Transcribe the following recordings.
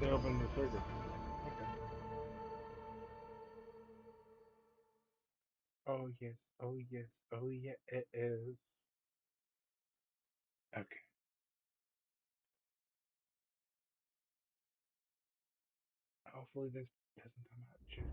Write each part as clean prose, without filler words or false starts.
They opened the circuit. Okay. Oh yes. Oh yes. Oh yeah. It is. Okay. Hopefully this doesn't come out. Shit.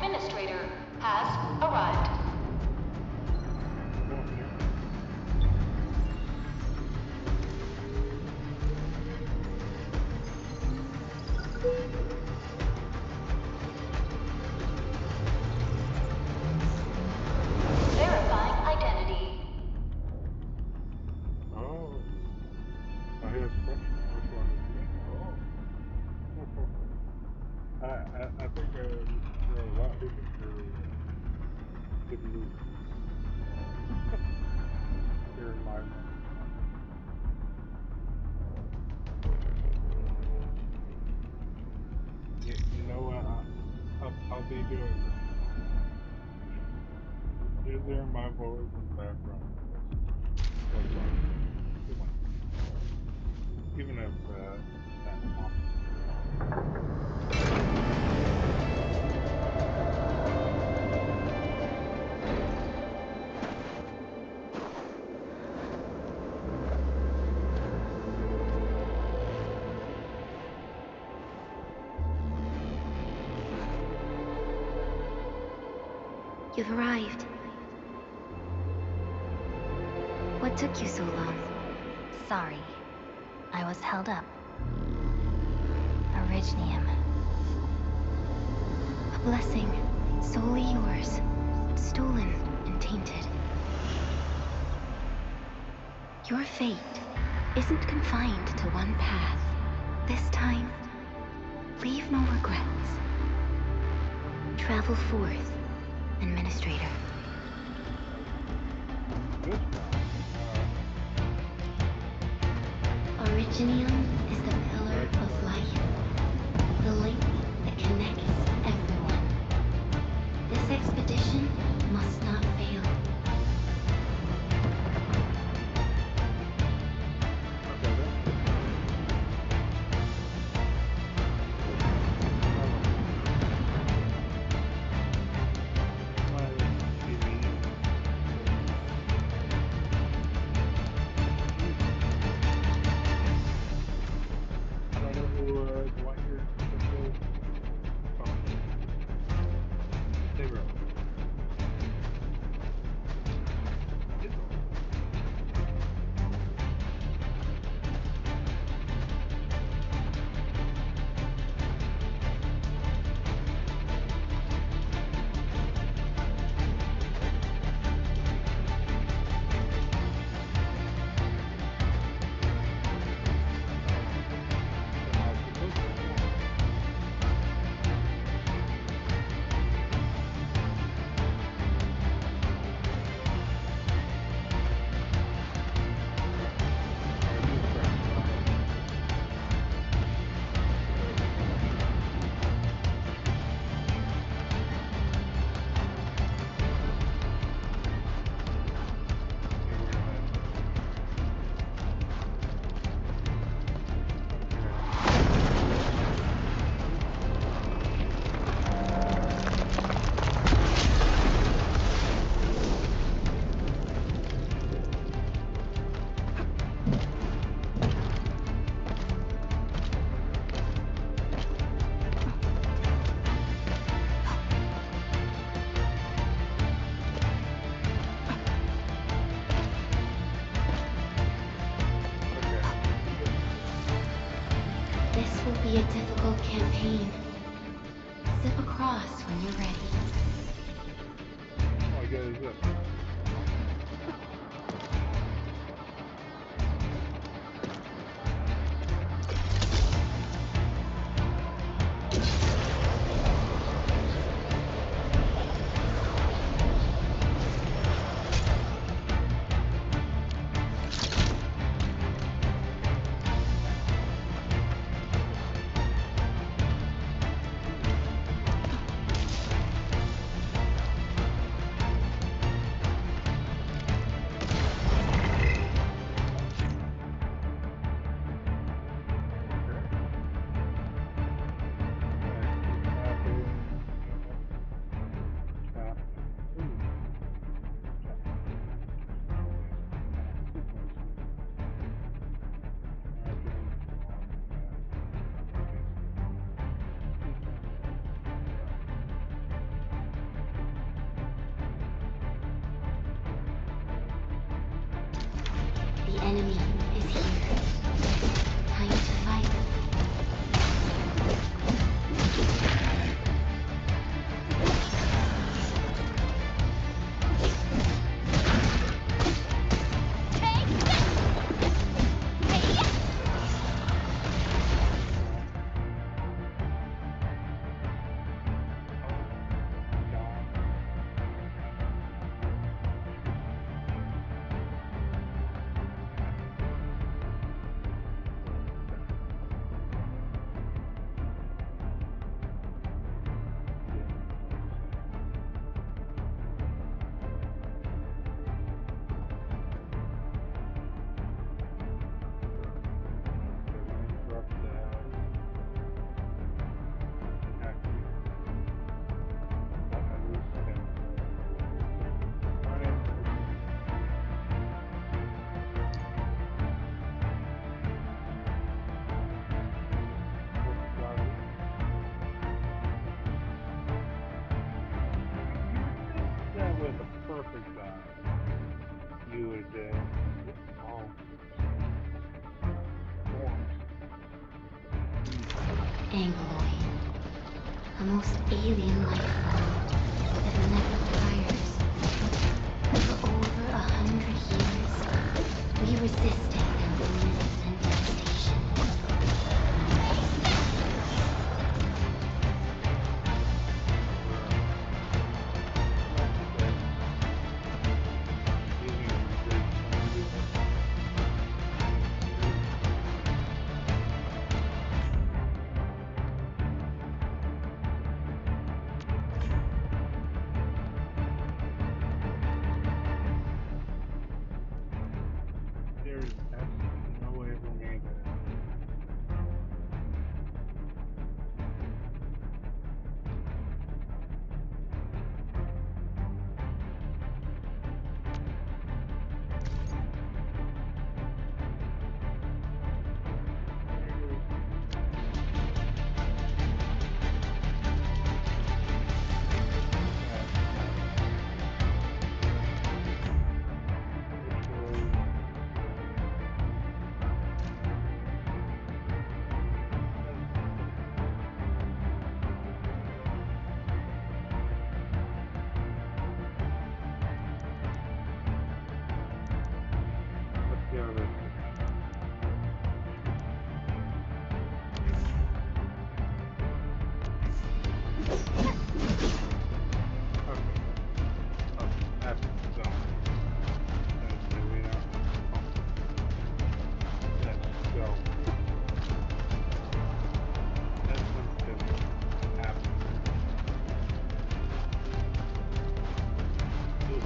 Administrator has arrived. Go up here. Verifying identity. Oh. Oh, here's a question. Which one is me? Oh. I think there are a lot of people really good loot here in my one. You know what? I'll be doing this. You're hearing my voice in the background. That's fine. It's fine. Even if that mom. You've arrived. What took you so long? Sorry. I was held up. Originium. A blessing, solely yours, stolen and tainted. Your fate isn't confined to one path. This time, leave no regrets. Travel forth, Administrator. This one. Originium is the pillar of life, the link that connects everyone. This expedition must not fail. Okay, then. My TV. I don't know the one here. Oh, they were. This will be a difficult campaign. Zip across when you're ready. Oh, I guess this. would, all forms. Angloid. A most alien-like form that never tires. For over 100 years, we resisted their ruins and devastation. There is absolutely no way for me to. Let's go this way. Okay. Oh, that's the zone. That's the way out. Let's go. That's what's gonna happen. Ooh,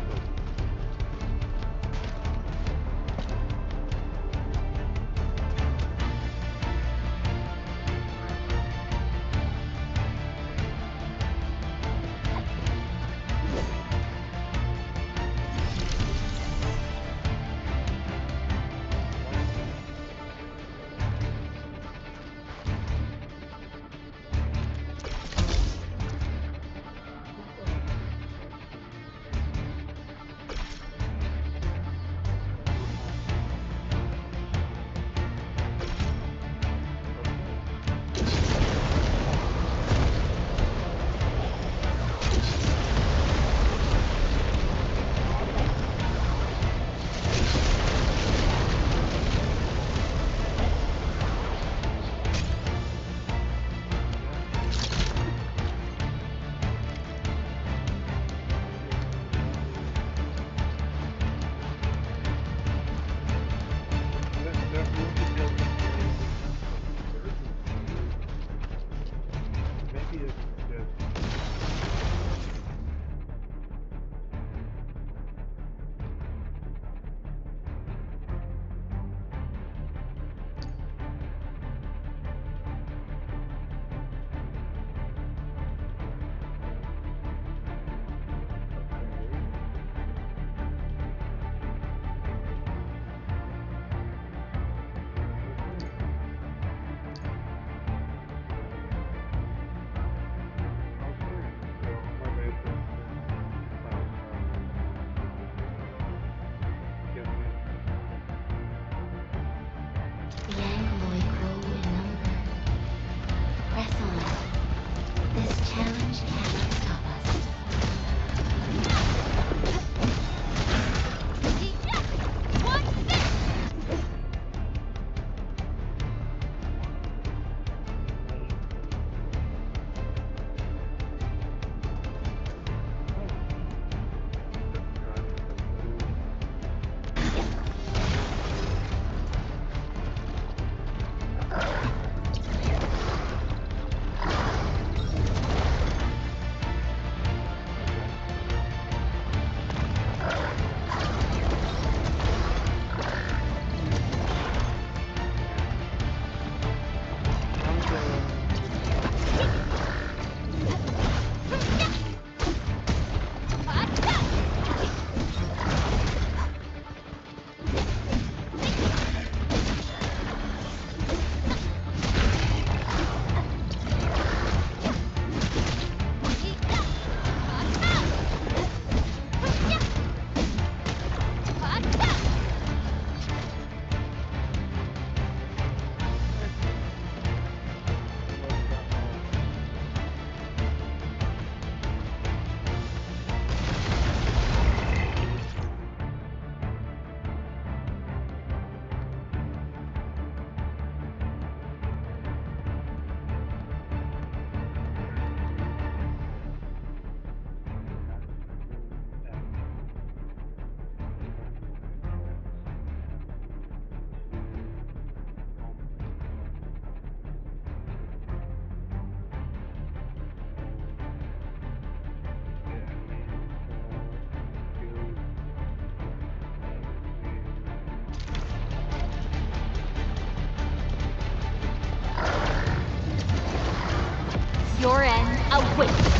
Your end awaits.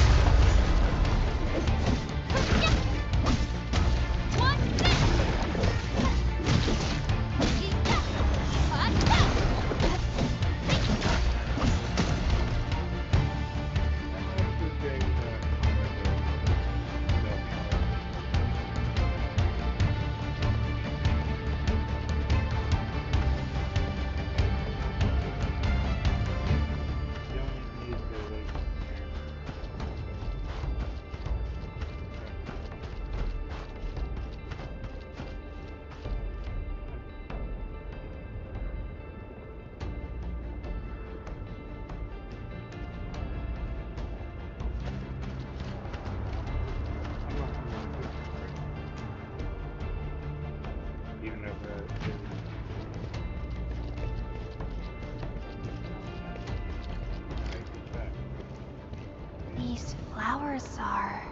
These flowers are...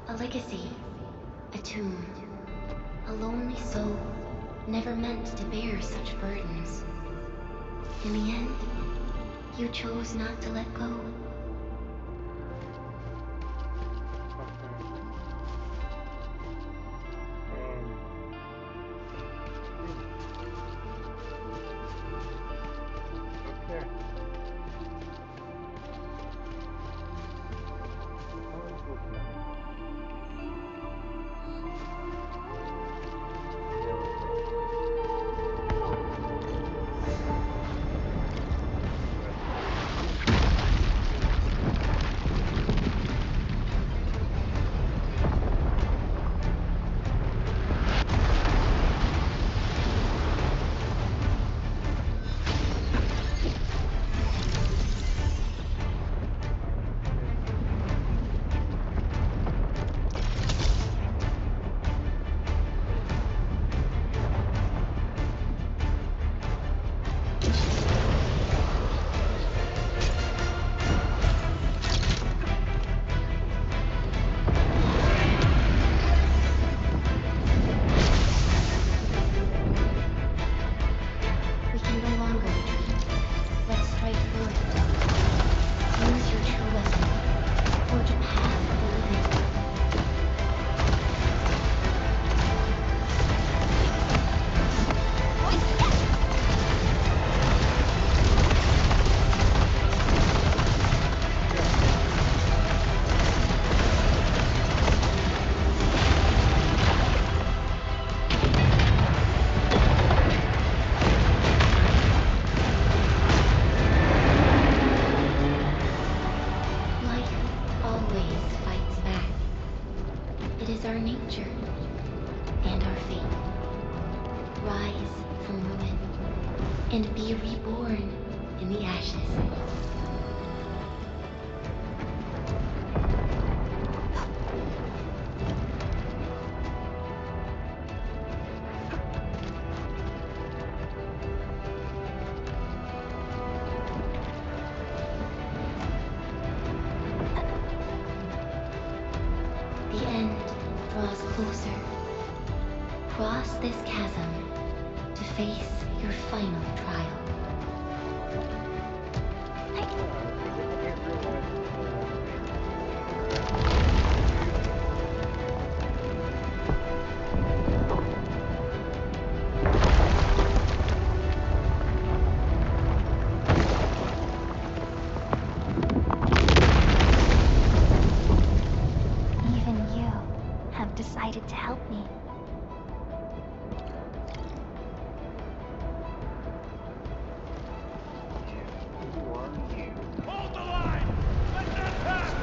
A legacy. A tomb. A lonely soul, never meant to bear such burdens. In the end, you chose not to let go. We can no longer retreat. Let's strike through it. Use your true weapon. Forge a path for the living. Life always fights back. It is our nature and our fate. Rise from ruin and be reborn in the ashes. The end draws closer. Cross this chasm to face your final trial. Even you have decided to help me. Hold the line! Let that pass!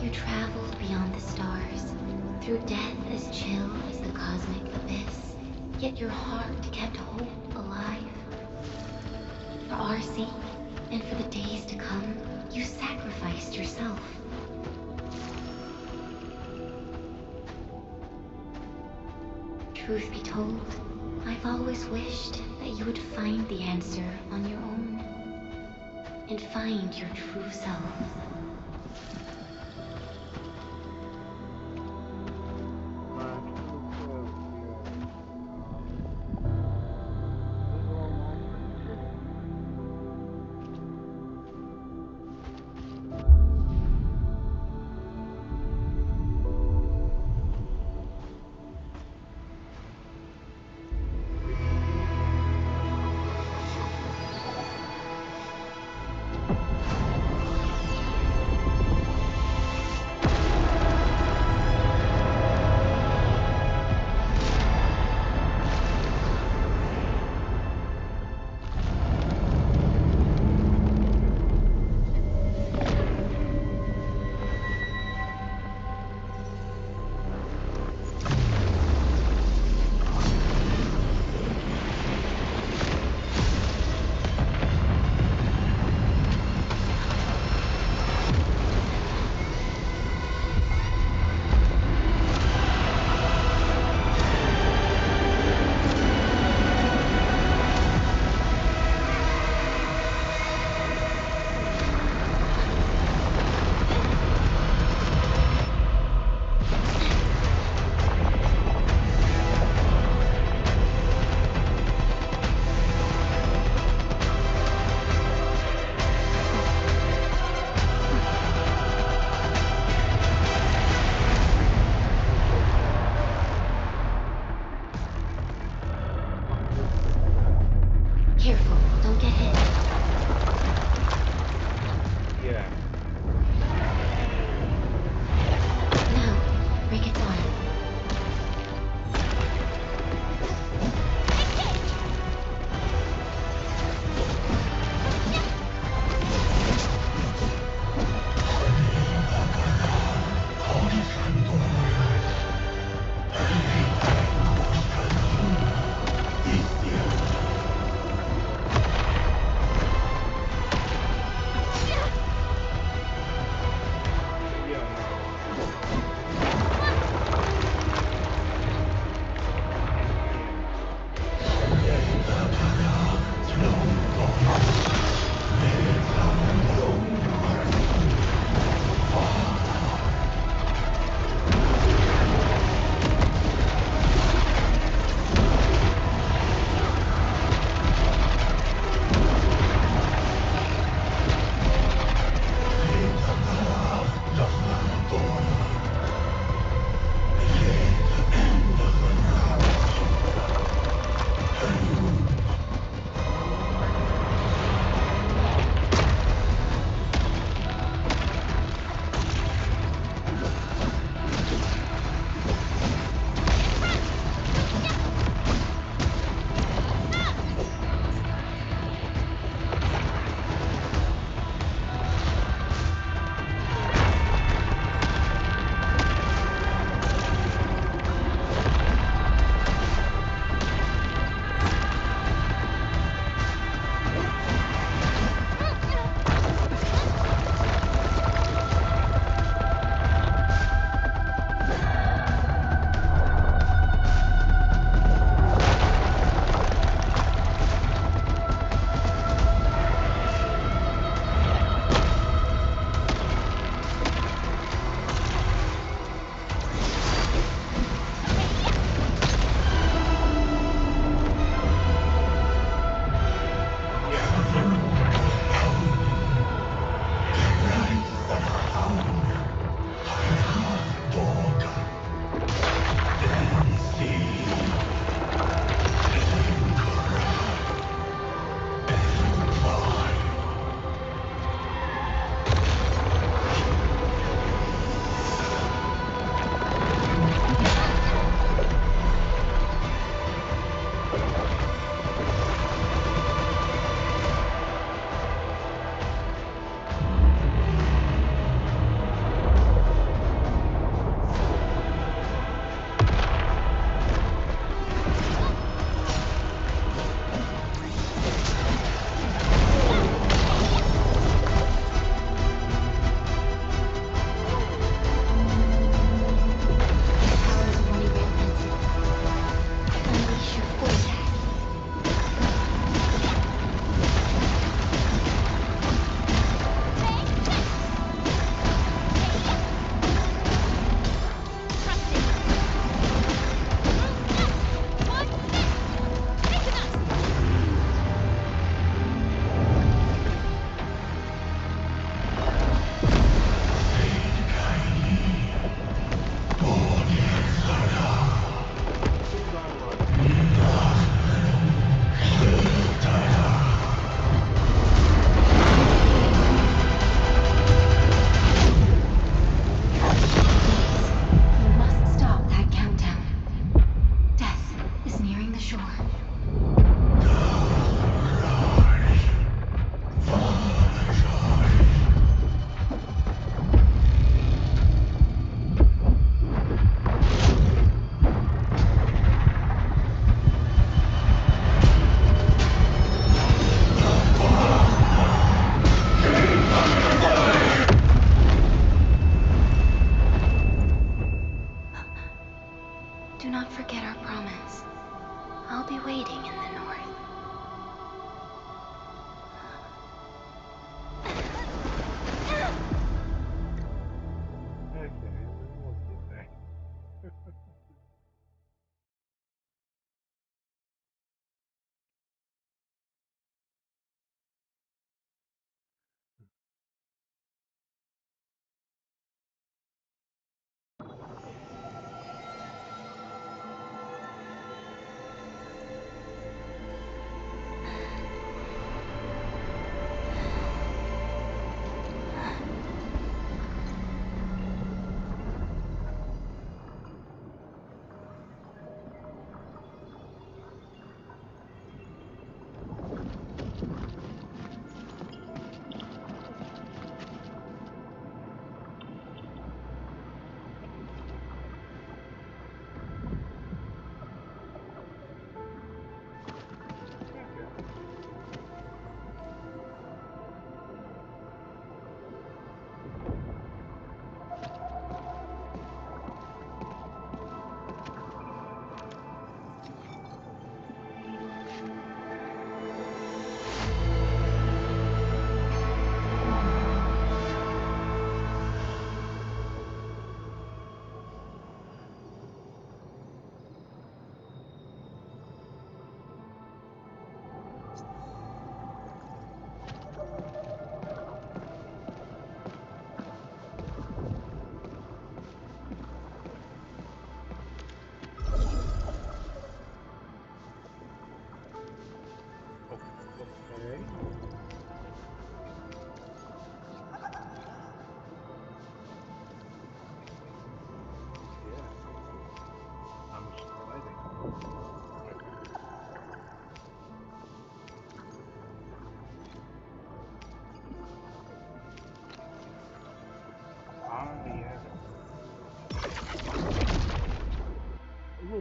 You traveled beyond the stars, through death as chill as the cosmic abyss, yet your heart kept hope alive. For our sake, and for the days to come, you sacrificed yourself. Truth be told, I've always wished that you would find the answer on your own, and find your true self.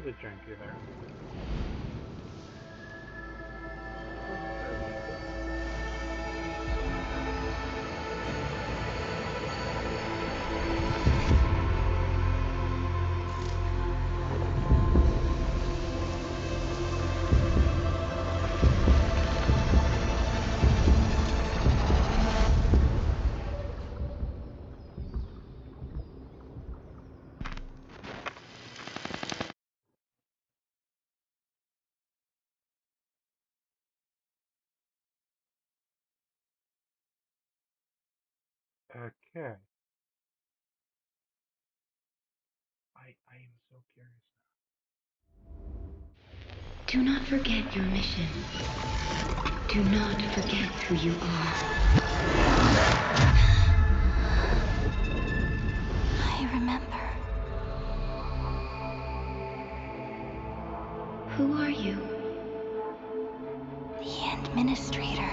little bit janky there. Wasn't terribly good. Okay. I am so curious Do not forget your mission. Do not forget who you are. I remember. Who are you? The Administrator.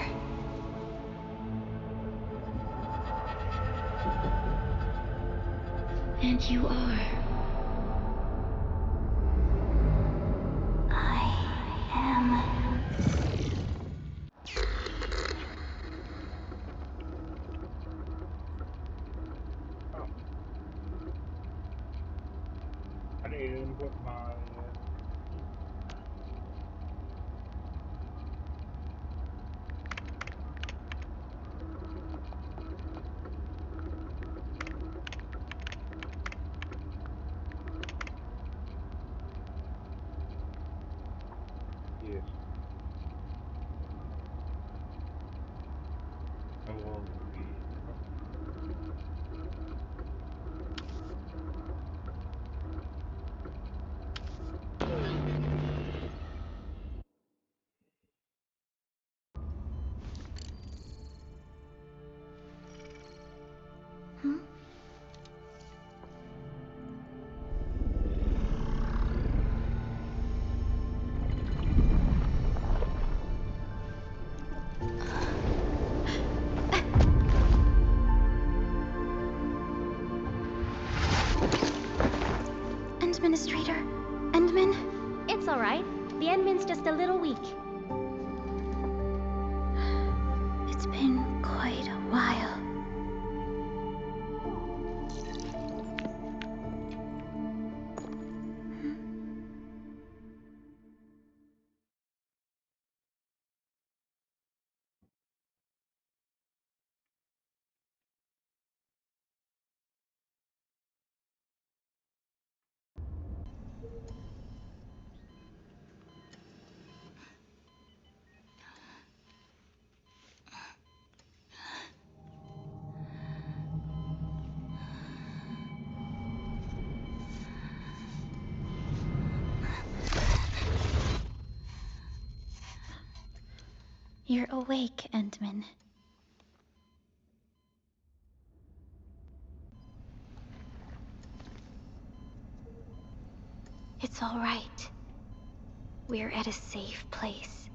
And you are. I am. now. Oh. I need to input my yes. I will be. Hmm? Administrator? Endman? It's all right. The Endman's just a little weak. It's been quite a while. You're awake, Endman. It's all right. We're at a safe place.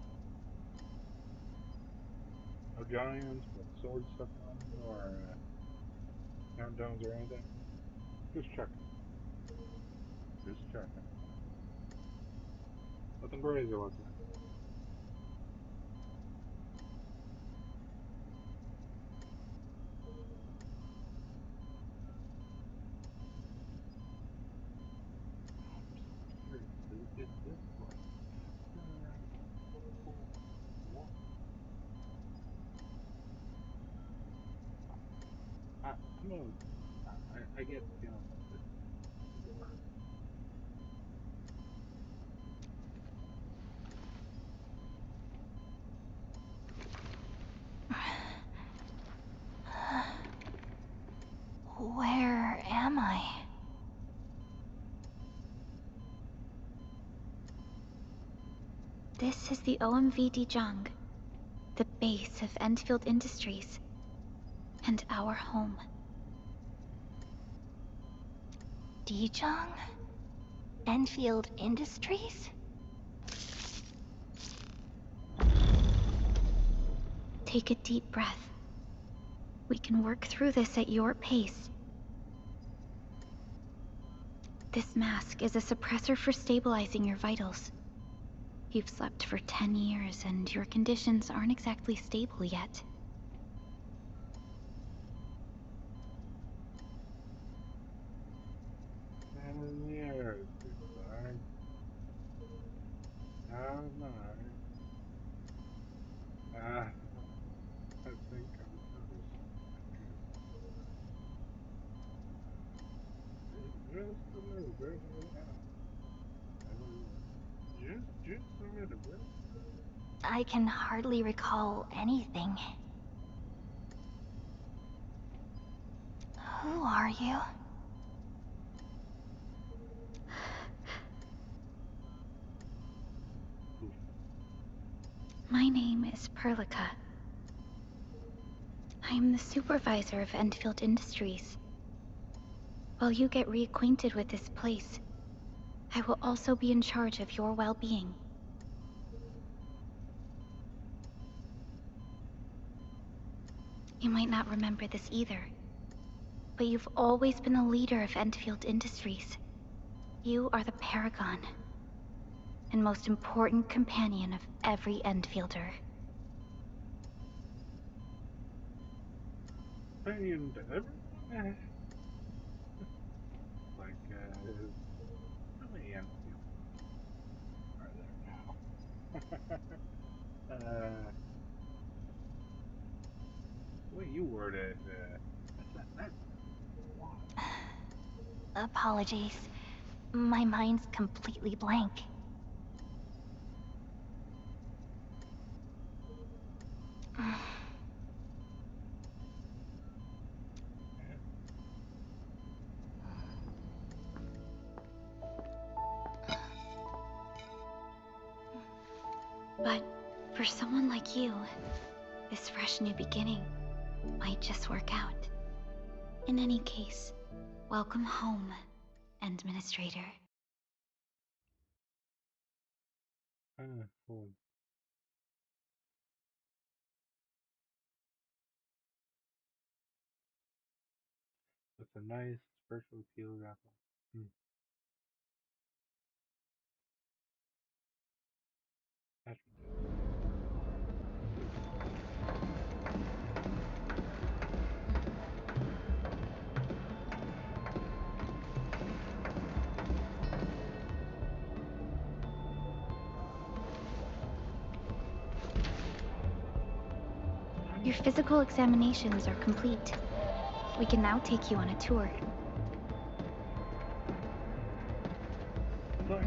No giants with swords stuck on them or countdowns or anything. Just checking. Just checking. Nothing crazy like that. I'm so curious. Is this like after what? I'm gonna. I get the feeling that this is war. Where am I? This is the OMV Dijang, the base of Endfield Industries, and our home. Dijang? Endfield Industries? Take a deep breath. We can work through this at your pace. This mask is a suppressor for stabilizing your vitals. You've slept for 10 years, and your conditions aren't exactly stable yet. 10 years, goodbye. How nice. Ah, I think I've noticed a drift. Just a little bit. Just a little bit. I can hardly recall anything. Who are you? Oof. My name is Perlica. I am the supervisor of Endfield Industries. While you get reacquainted with this place, I will also be in charge of your well-being. You might not remember this either, but you've always been the leader of Endfield Industries. You are the paragon, and most important companion of every Endfielder. Paying to everyone? Like, how many Enfielders are there now? The way you word it, that sounds wild. Apologies. My mind's completely blank. Yeah. But for someone like you, this fresh new beginning might just work out. In any case, welcome home, Administrator. Cool. With a nice special peeled apple. Hmm. That's Your physical examinations are complete. We can now take you on a tour. nice.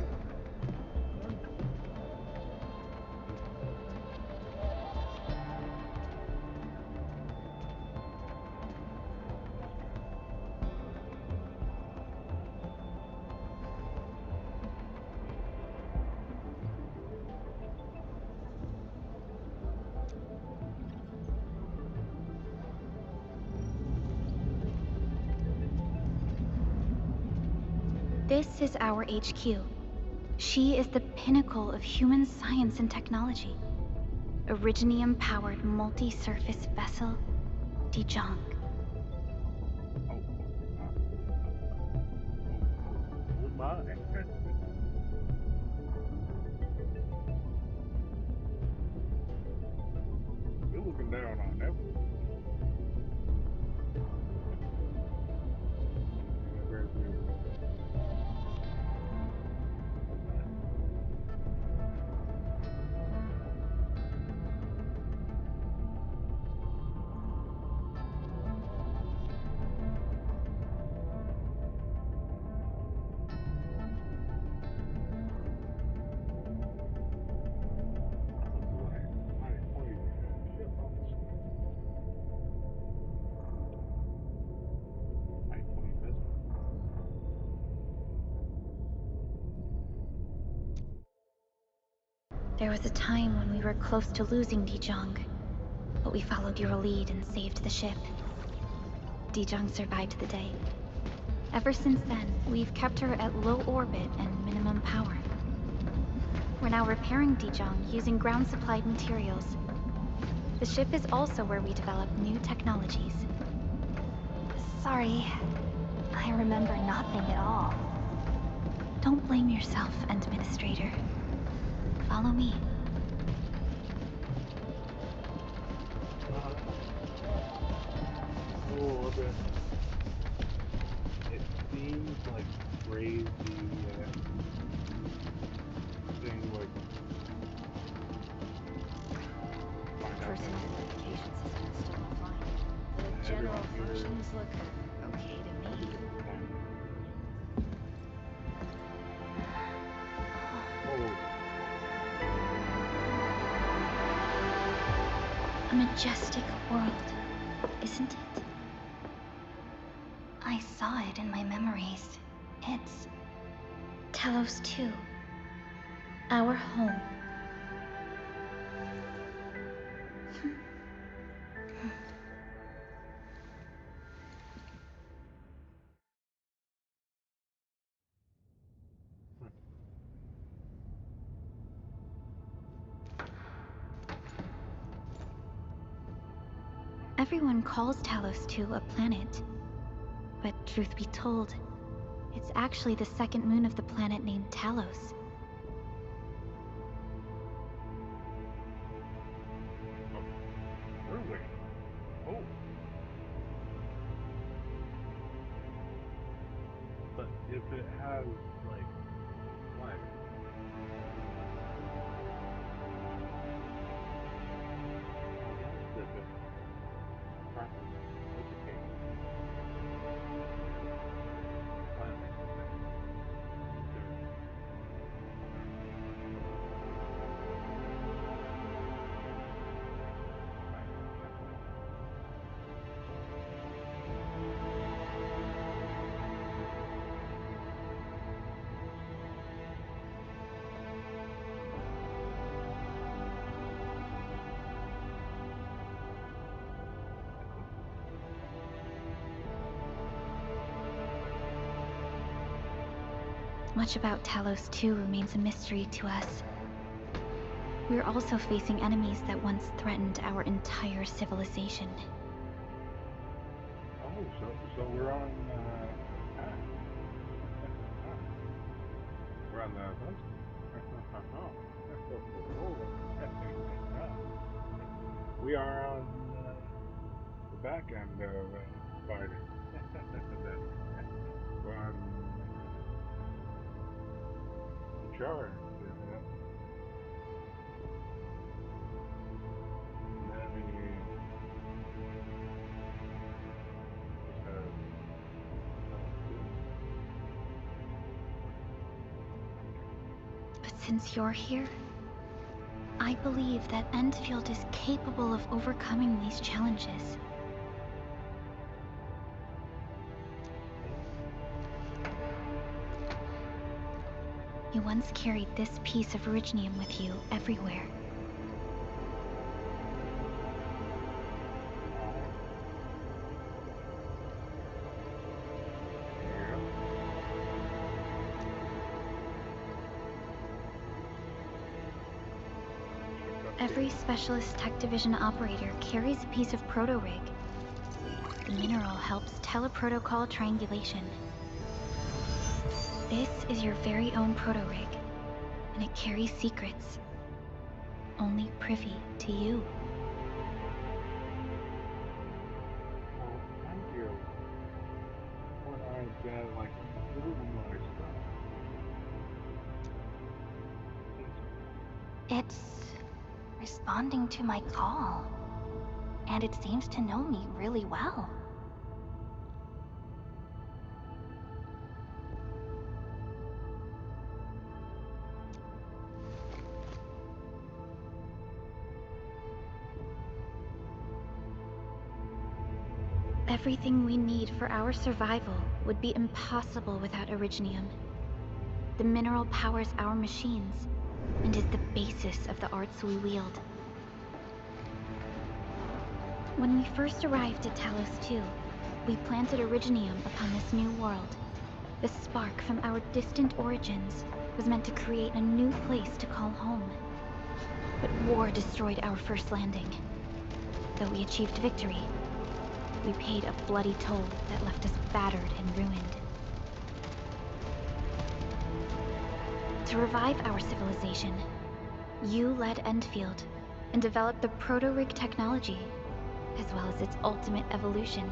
This is our HQ. She is the pinnacle of human science and technology. Originium-powered multi-surface vessel, Dijong. Oh my. You're looking down on everyone. There was a time when we were close to losing Dijong, but we followed your lead and saved the ship. Dijong survived the day. Ever since then, we've kept her at low orbit and minimum power. We're now repairing Dijong using ground-supplied materials. The ship is also where we develop new technologies. Sorry. I remember nothing at all. Don't blame yourself, Administrator. Follow me. Oh, a bit. It seems like crazy thing like find out Personal that identification system is still offline. The general everyone here functions look okay to me. everything is planned. Oh, A majestic world, isn't it? I saw it in my memories. It's Talos 2. Our home. Everyone calls Talos 2 a planet. But truth be told, it's actually the second moon of the planet named Talos. really? Oh. But if it has like life, I guess if it's properly lubricated planet, then there's Much about Talos 2 remains a mystery to us. We're also facing enemies that once threatened our entire civilization. oh, so we're on we're on the offensive. We are on the back end of fighting. We're on the charge. And the enemy just has Talos 2. But since you're here, I believe that Endfield is capable of overcoming these challenges. You once carried this piece of Originium with you everywhere. Every Specialist Tech Division operator carries a piece of proto-rig. The mineral helps teleprotocol triangulation. This is your very own proto-rig, and it carries secrets. Only privy to you. Well, thank you. When I get like little my stuff. it's responding to my call. And it seems to know me really well. Everything we need for our survival would be impossible without Originium. The mineral powers our machines, and is the basis of the arts we wield. When we first arrived at Talos 2, we planted Originium upon this new world. The spark from our distant origins was meant to create a new place to call home. But war destroyed our first landing. Though we achieved victory, we paid a bloody toll that left us battered and ruined. to revive our civilization. You led Endfield and developed the proto-rig technology, as well as its ultimate evolution,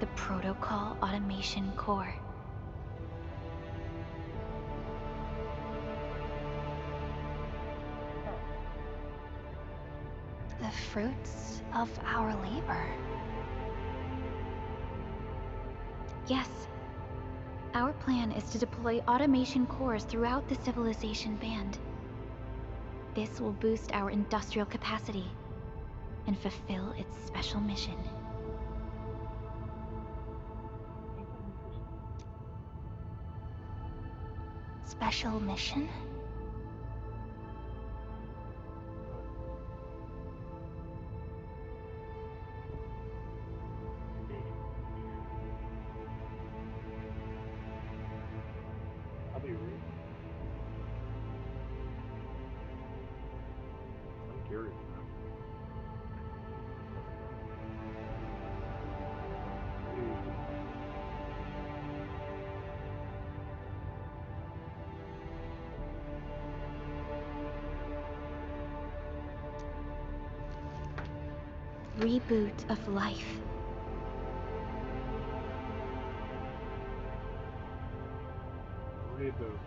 the Protocol Automation Core. The fruits of our labor. Yes. Our plan is to deploy automation cores throughout the civilization band. This will boost our industrial capacity and fulfill its special mission. Special mission? I'll be real. I'm curious now. Reboot of life. Reboot.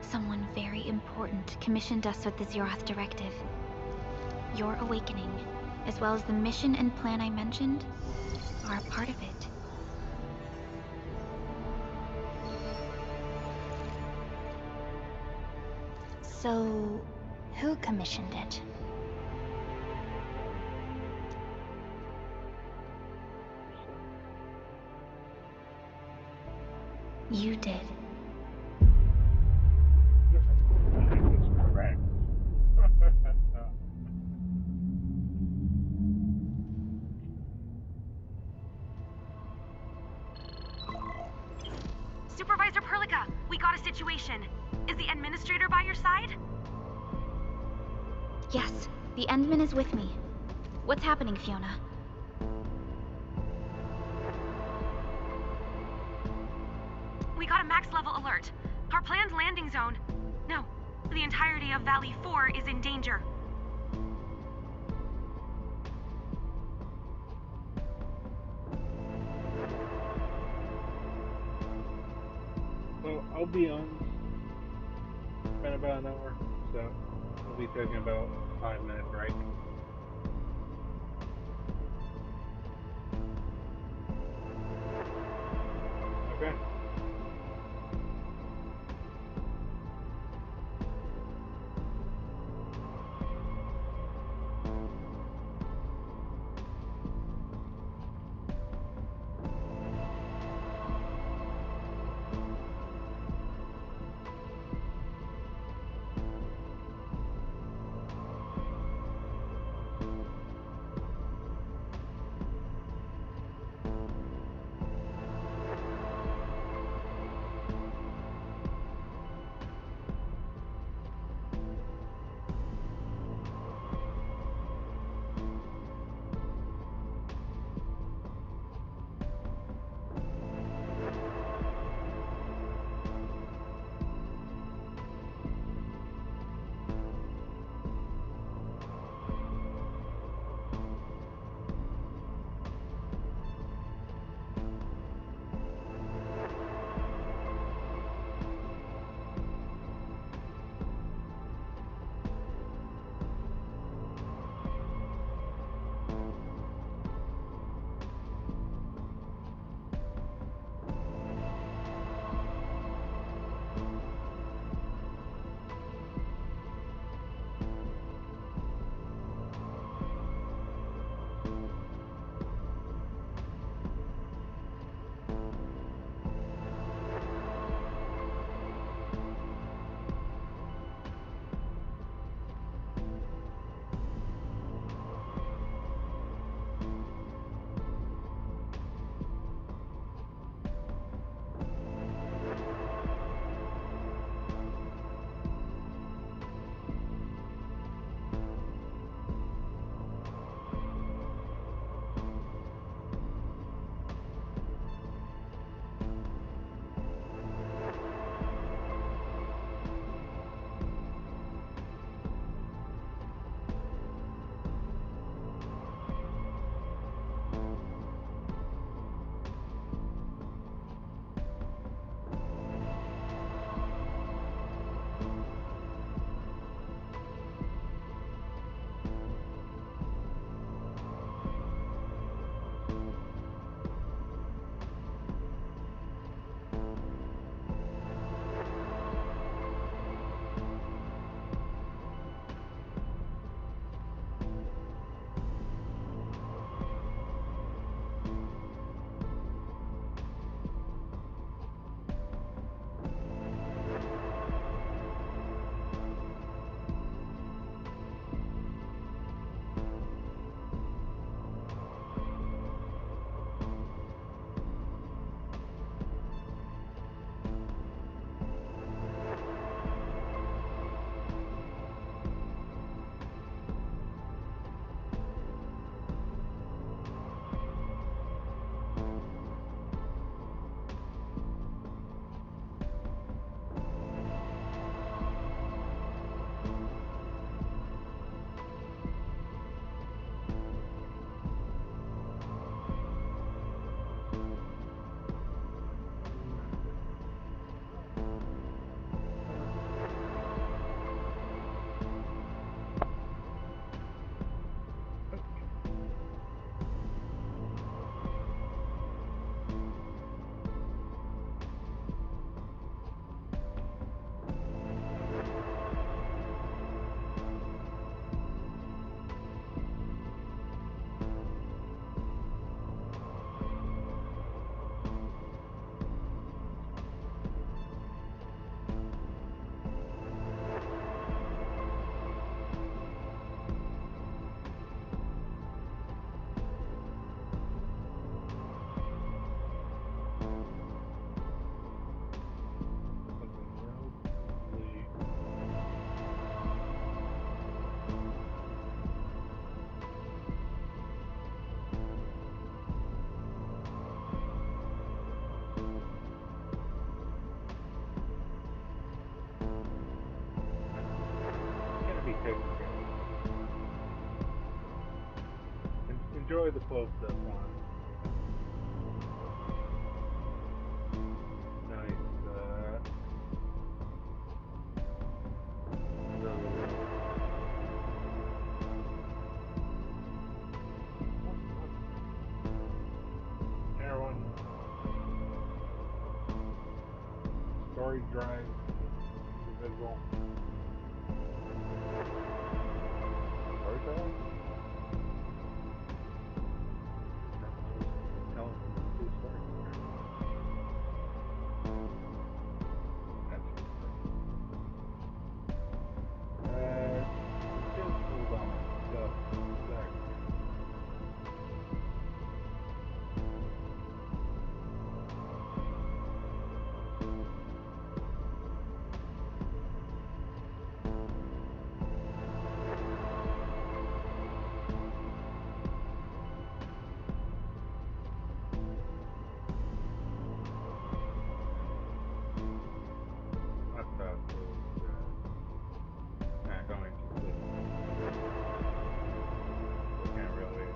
Someone very important commissioned us with the Zeroth Directive. Your awakening, as well as the mission and plan I mentioned, are a part of it. So, who commissioned it? You did. That's correct. Supervisor Perlica, we got a situation. Is the administrator by your side? Yes, the Endman is with me. What's happening, Fiona? We got a max level alert. Our planned landing zone... No, the entirety of Valley 4 is in danger. Well, I'll be on. It's been about an hour, so we'll be taking about a 5-minute break. Okay. taken care of. So, enjoy the close-up on nice little what's heroin storage drive invisible storyteller. I was telling two stories there. That's different. Just hold on just a second. Laptop is not going to sleep, so I can't really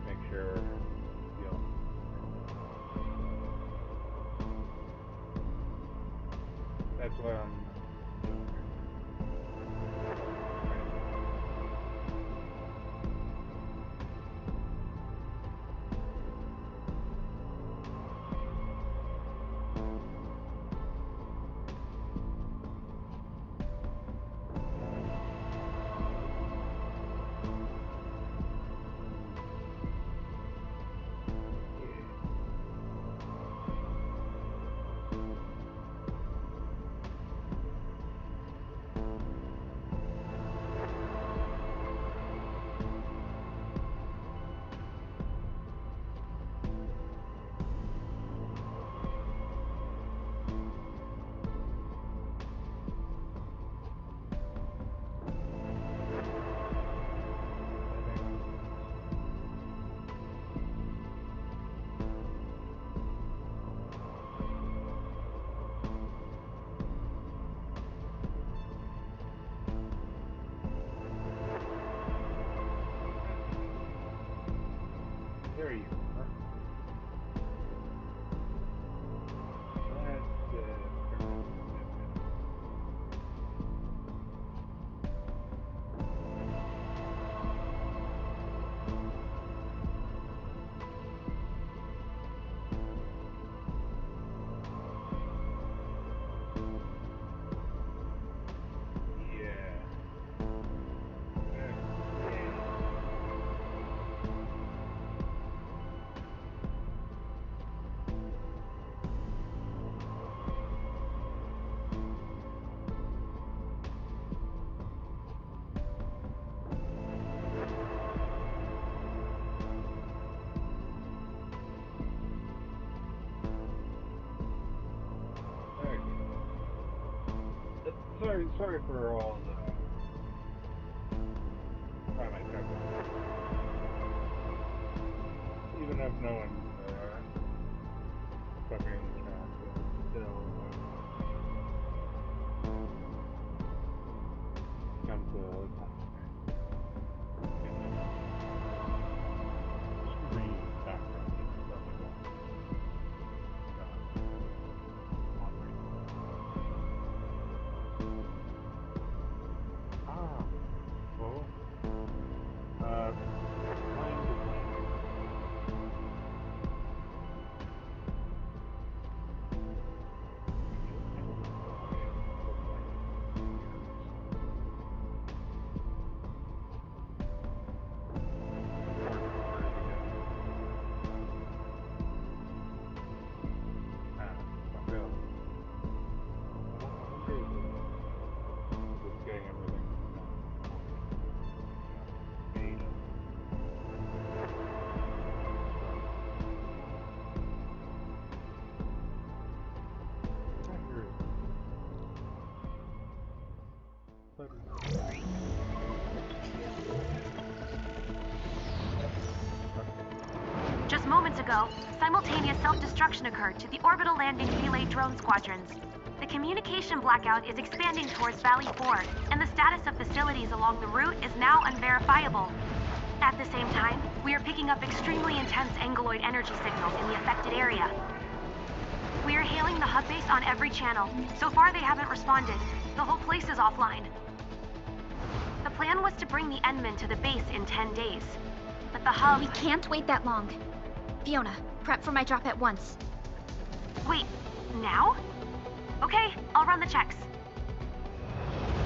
make sure the elements are good. That's what I'm doing right now. Fun, right? Settings. Okay. There you are. Let's turn on the webcam. Yeah. Okay. Okay. Sorry for all the time I took on this. Even if no one's talking in the chat, still comes a time and get distracted because screen backdrop just suddenly going on right now. Oh, find the landing zone. Actually, I kind of like why it looks like it's here. Important order to get. Fuck up. I wonder if it's just getting everything kind of organized and made up structure more so. What I hear is Just moments ago, simultaneous self-destruction occurred to the orbital landing relay drone squadrons. The communication blackout is expanding towards Valley 4, and the status of facilities along the route is now unverifiable. At the same time, we are picking up extremely intense angeloid energy signals in the affected area. We are hailing the hub base on every channel. So far, they haven't responded. The whole place is offline. The plan was to bring the Endmen to the base in 10 days. But the hub... We can't wait that long. Fiona, prep for my drop at once. Wait, now? Okay, I'll run the checks.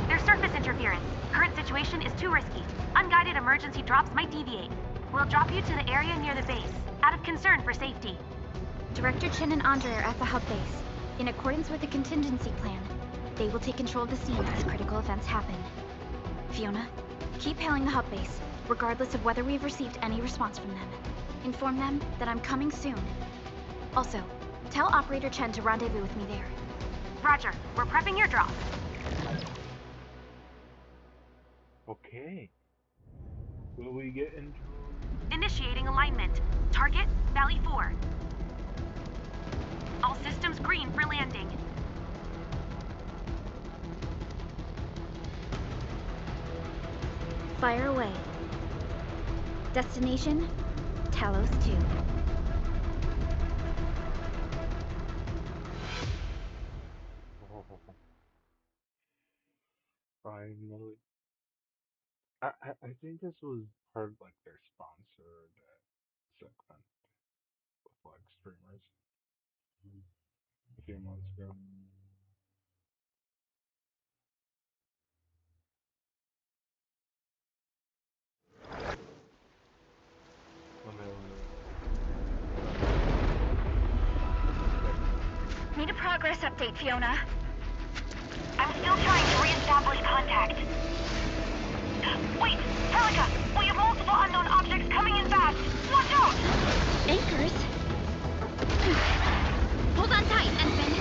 There's surface interference. Current situation is too risky. Unguided emergency drops might deviate. We'll drop you to the area near the base, out of concern for safety. Director Chin and Andre are at the hub base. In accordance with the contingency plan, they will take control of the scene as critical events happen. Fiona, keep hailing the hub base, regardless of whether we've received any response from them. Inform them that I'm coming soon. Also, tell Operator Chen to rendezvous with me there. Roger, we're prepping your drop. Okay. Will we get into... Initiating alignment. Target, Valley 4. All systems green for landing. Fire away. Destination, Talos 2. Finally. I think this was part of like their sponsored segment with like streamers a few months ago. Need a progress update, Fiona. I'm still trying to re-establish contact. Wait, Helica! We have multiple unknown objects coming in fast! Watch out! Anchors? Hold on tight, Endman.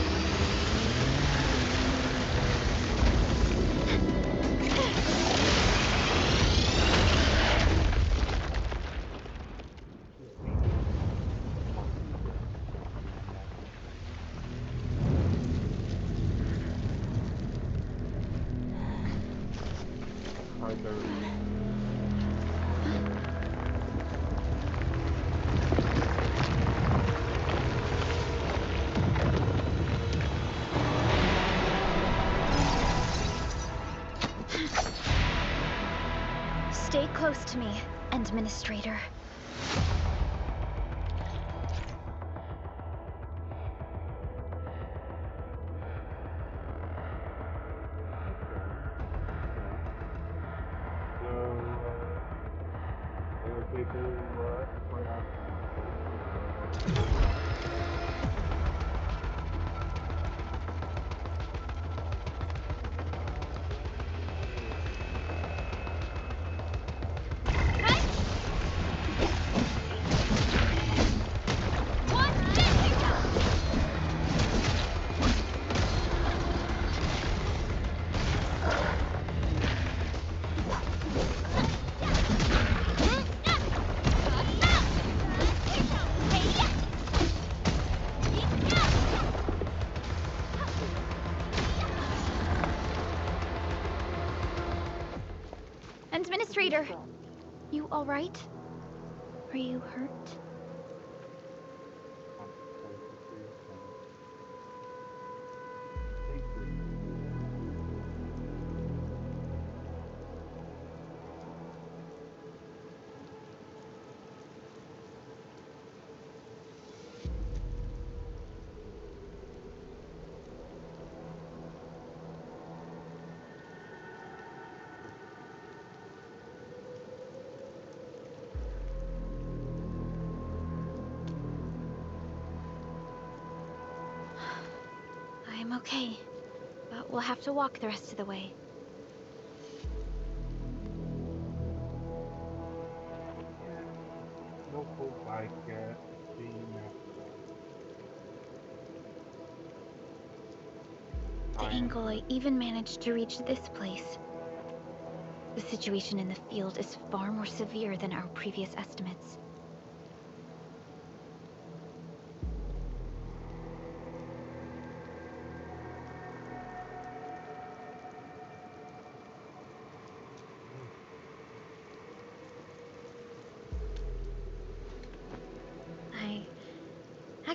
Stay close to me, Administrator. Administrator! You alright? Are you hurt? I'm okay, but we'll have to walk the rest of the way. No hope I get being The Angeloi even managed to reach this place. The situation in the field is far more severe than our previous estimates.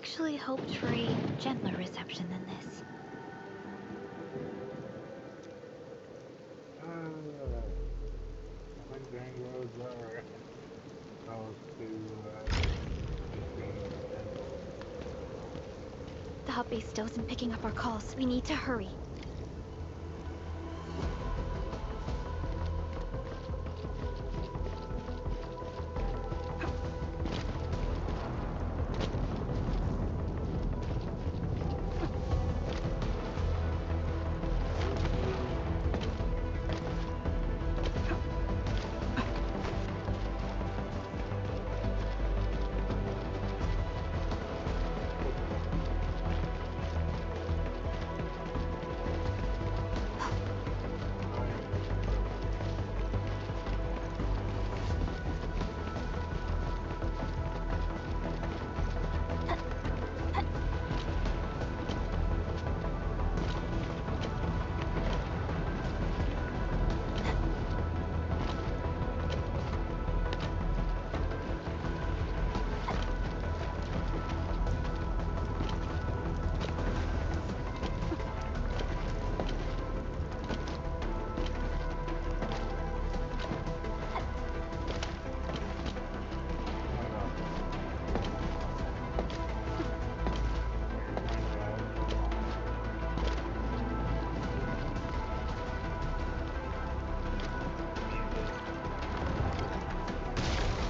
actually hoped for a gentler reception than this. I think the Anglos are close to defeating the Endfield. The hub base still isn't picking up our calls. We need to hurry.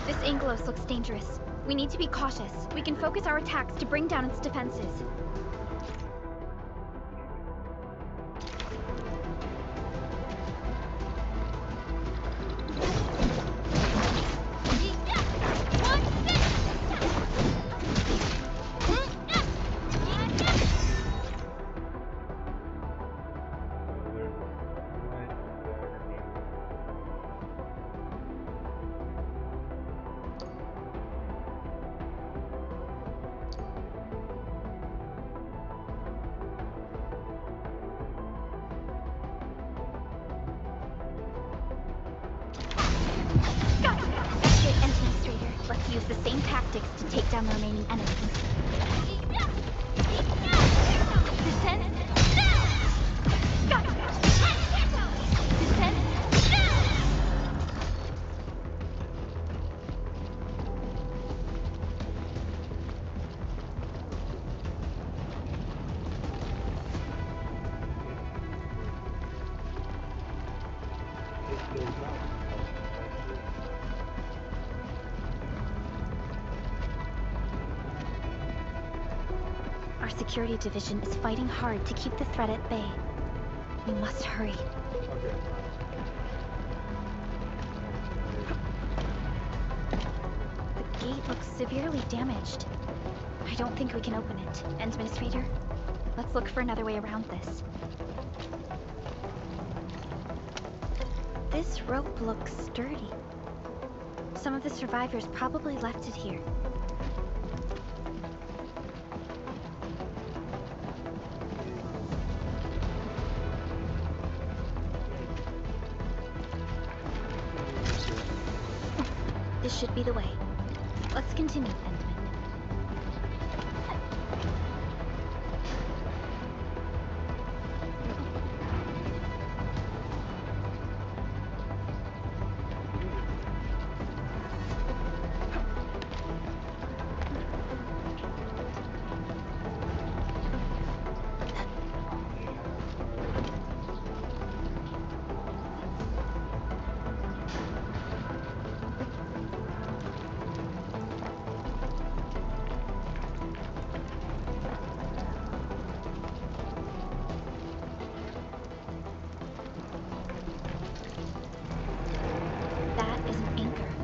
This Anglos looks dangerous. We need to be cautious. We can focus our attacks to bring down its defenses. Administrator, let's use the same tactics to take down the remaining enemies. Descend. Descend. Our security division is fighting hard to keep the threat at bay. We must hurry. Okay. The gate looks severely damaged. I don't think we can open it. Administrator, let's look for another way around this. This rope looks sturdy. Some of the survivors probably left it here. This should be the way. Let's continue, Endman.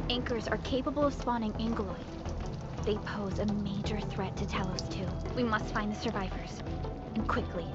Anchors are capable of spawning Angoloid. They pose a major threat to Talos 2. We must find the survivors. And quickly.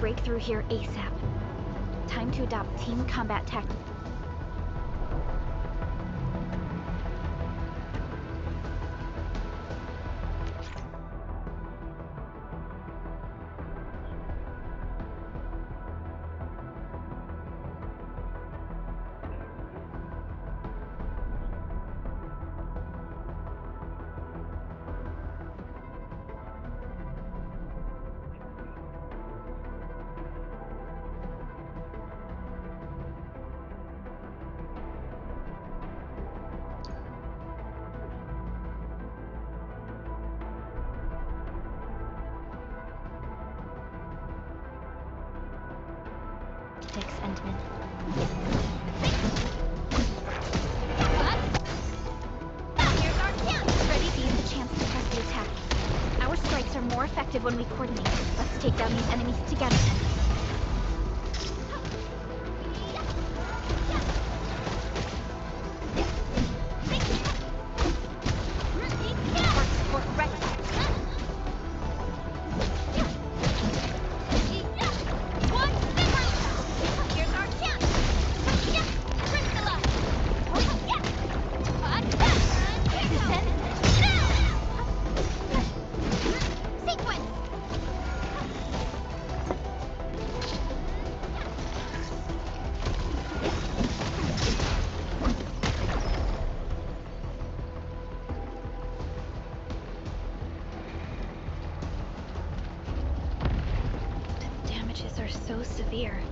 break through here ASAP. Time to adopt team combat tactics. Endman. Ready to use the chance to press the attack. Our strikes are more effective when we coordinate. Let's take down these enemies together.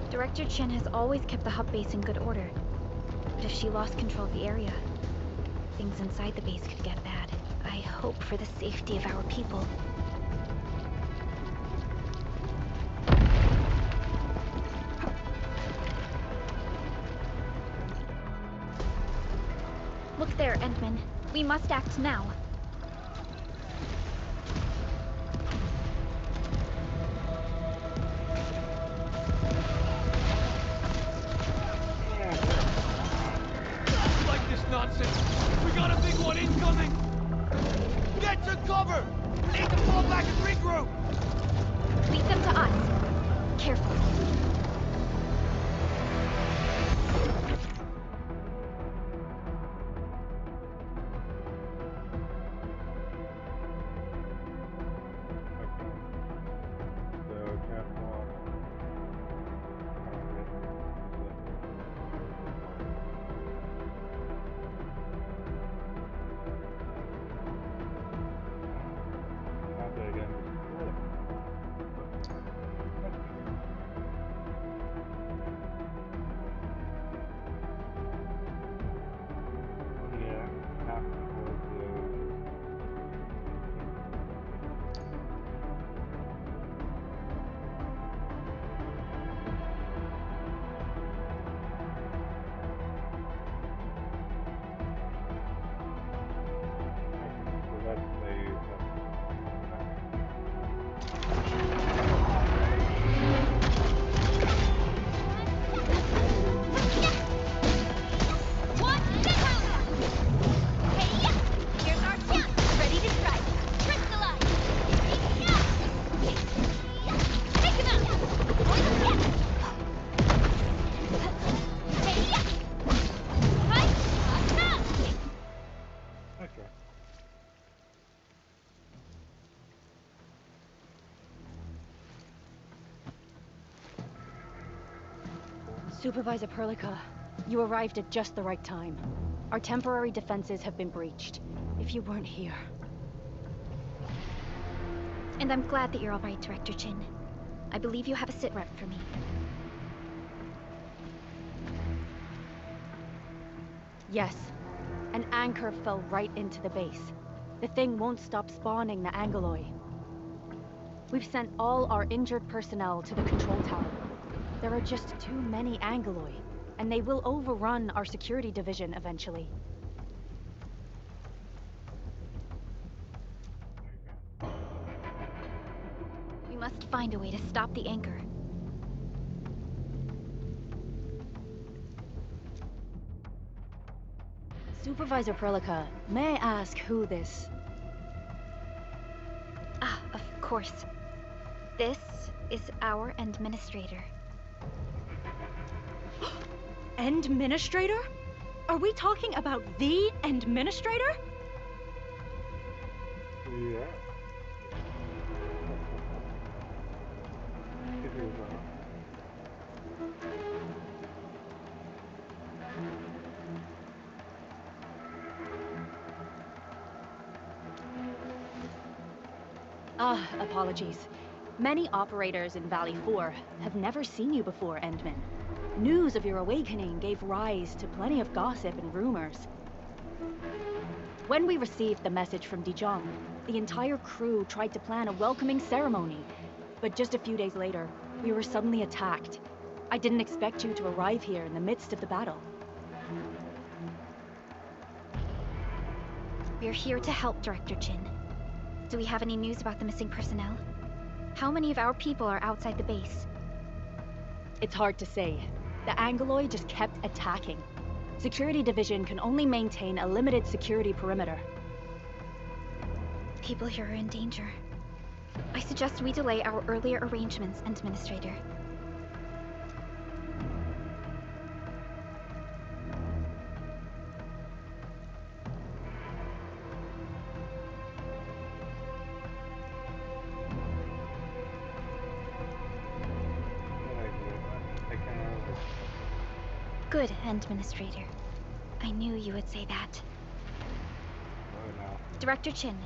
Director Chen has always kept the hub base in good order. But if she lost control of the area, things inside the base could get bad. I hope for the safety of our people. Look there, Endman. We must act now. Supervisor Perlica, you arrived at just the right time. Our temporary defenses have been breached. If you weren't here... And I'm glad that you're all right, Director Chin. I believe you have a sit rep for me. Yes. An anchor fell right into the base. The thing won't stop spawning the Angoloi. We've sent all our injured personnel to the control tower. There are just too many Angoloi, and they will overrun our security division eventually. We must find a way to stop the anchor. Supervisor Perlica, may I ask who this... Ah, of course. This is our administrator. Administrator? Are we talking about the administrator? Yeah. It is, Apologies. Many operators in Valley 4 have never seen you before, Endman. News of your awakening gave rise to plenty of gossip and rumors. When we received the message from Dijong, the entire crew tried to plan a welcoming ceremony. But just a few days later, we were suddenly attacked. I didn't expect you to arrive here in the midst of the battle. We're here to help, Director Chin. Do we have any news about the missing personnel? How many of our people are outside the base? It's hard to say. The Angoloid just kept attacking. Security Division can only maintain a limited security perimeter. People here are in danger. I suggest we delay our earlier arrangements, Administrator. Good, Administrator. I knew you would say that. Director Chin,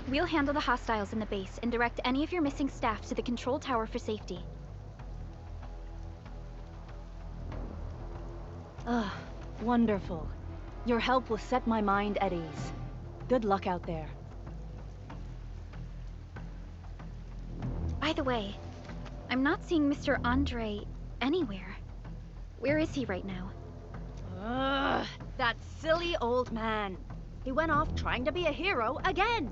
we'll handle the hostiles in the base and direct any of your missing staff to the control tower for safety. Ugh, wonderful. Your help will set my mind at ease. Good luck out there. By the way, I'm not seeing Mr. Andre anywhere. Where is he right now? Ugh, that silly old man. He went off trying to be a hero again.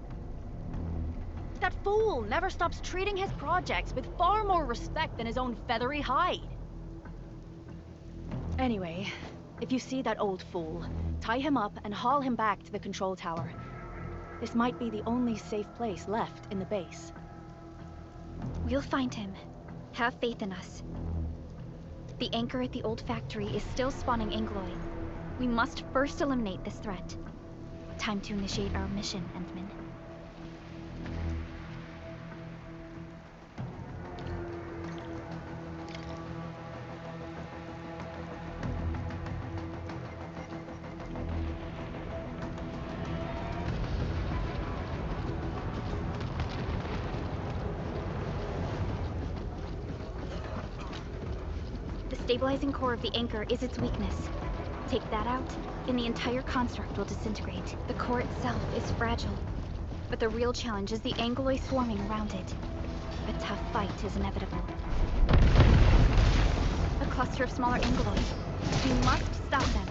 That fool never stops treating his projects with far more respect than his own feathery hide. Anyway, if you see that old fool, tie him up and haul him back to the control tower. This might be the only safe place left in the base. We'll find him. Have faith in us. The anchor at the old factory is still spawning Angloy. We must first eliminate this threat. Time to initiate our mission, Endman. The stabilizing core of the anchor is its weakness. Take that out, and the entire construct will disintegrate. The core itself is fragile, but the real challenge is the Angoloy swarming around it. A tough fight is inevitable. A cluster of smaller Angoloy. We must stop them.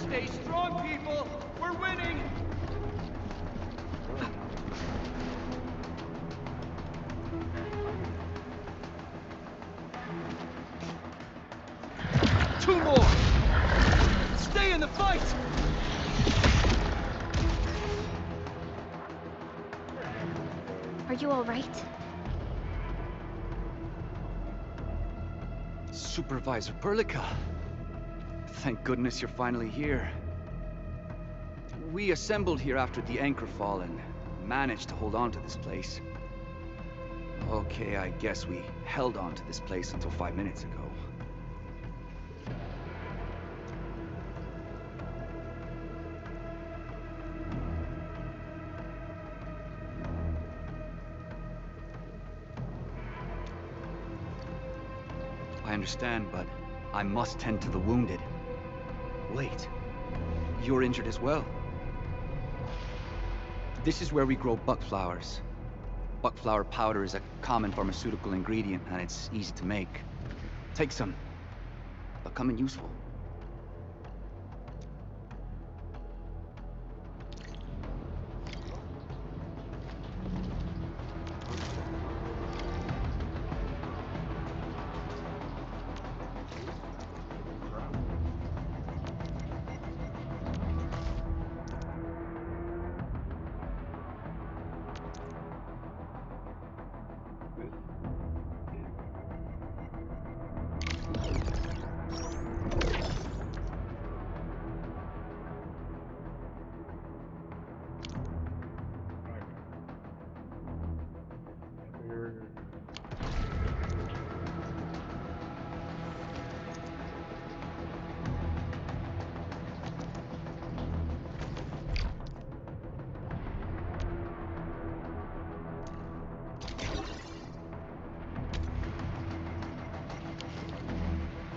Stay strong, people! We're winning! Two more! Stay in the fight! Are you all right? Supervisor Perlica. Thank goodness you're finally here. We assembled here after the anchor fall and managed to hold on to this place. Okay, I guess we held on to this place until 5 minutes ago. I understand, but I must tend to the wounded. Wait, you're injured as well. This is where we grow buck flowers. Buckflower powder is a common pharmaceutical ingredient, and it's easy to make. Take some. They'll come in useful.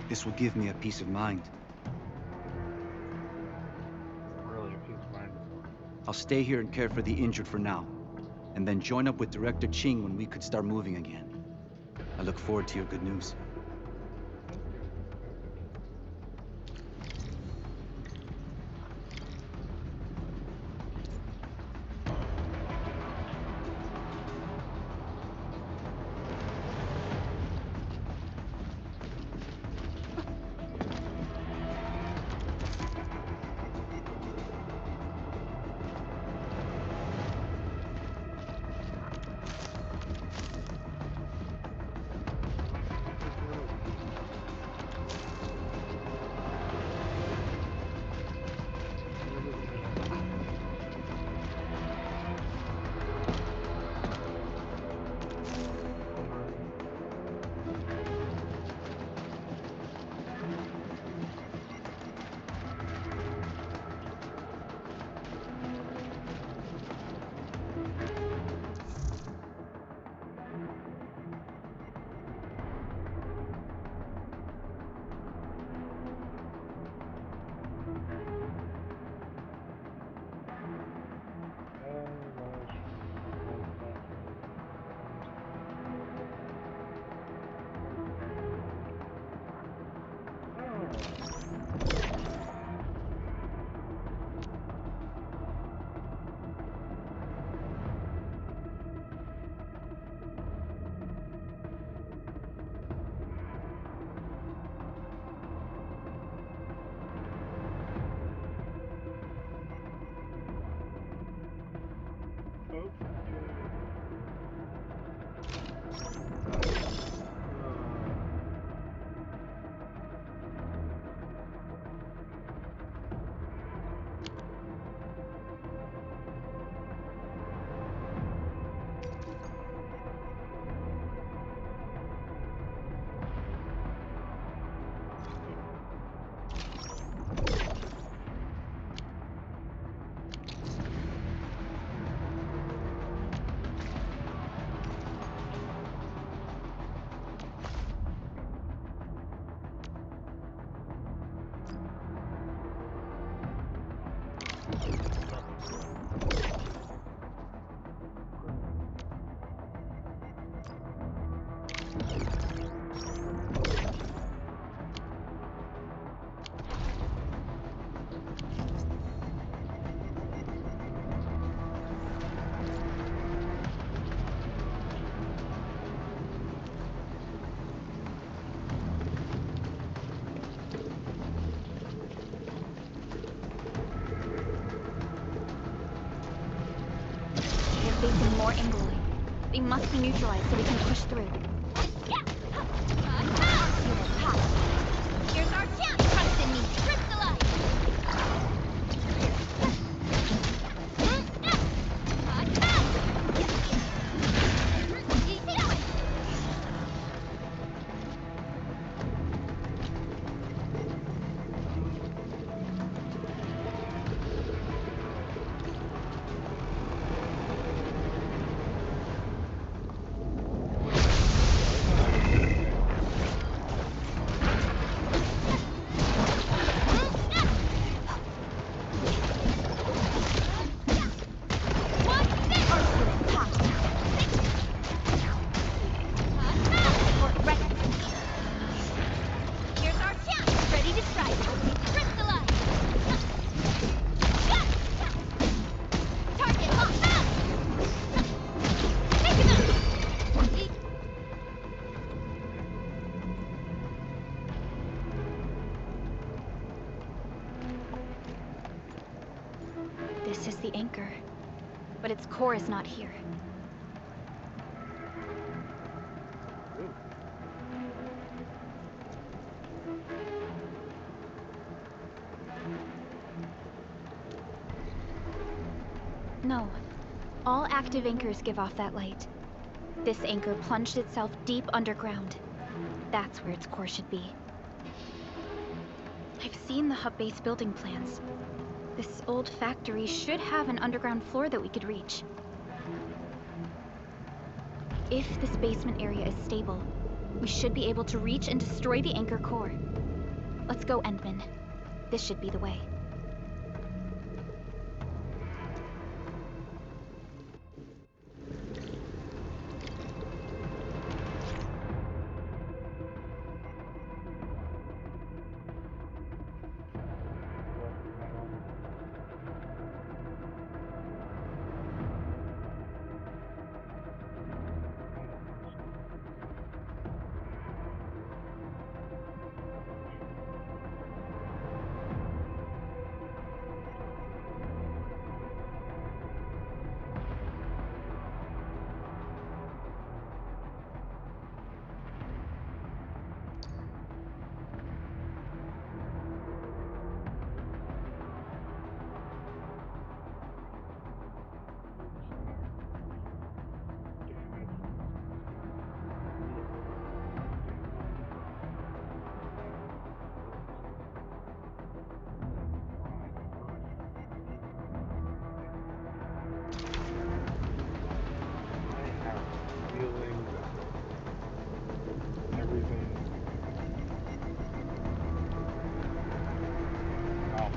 This will give me a peace of mind. Really, a peace of mind. I'll stay here and care for the injured for now, and then join up with Director Ching when we could start moving again. I look forward to your good news. Facing more Ingloid. They must be neutralized so we can push through. Here's our chance! Trust in me! Crystallize! core is not here. Really? No. All active anchors give off that light. This anchor plunged itself deep underground. That's where its core should be. I've seen the hub base building plans. This old factory should have an underground floor that we could reach. If this basement area is stable, we should be able to reach and destroy the anchor core. Let's go, Endman. This should be the way. Feeling that everything well,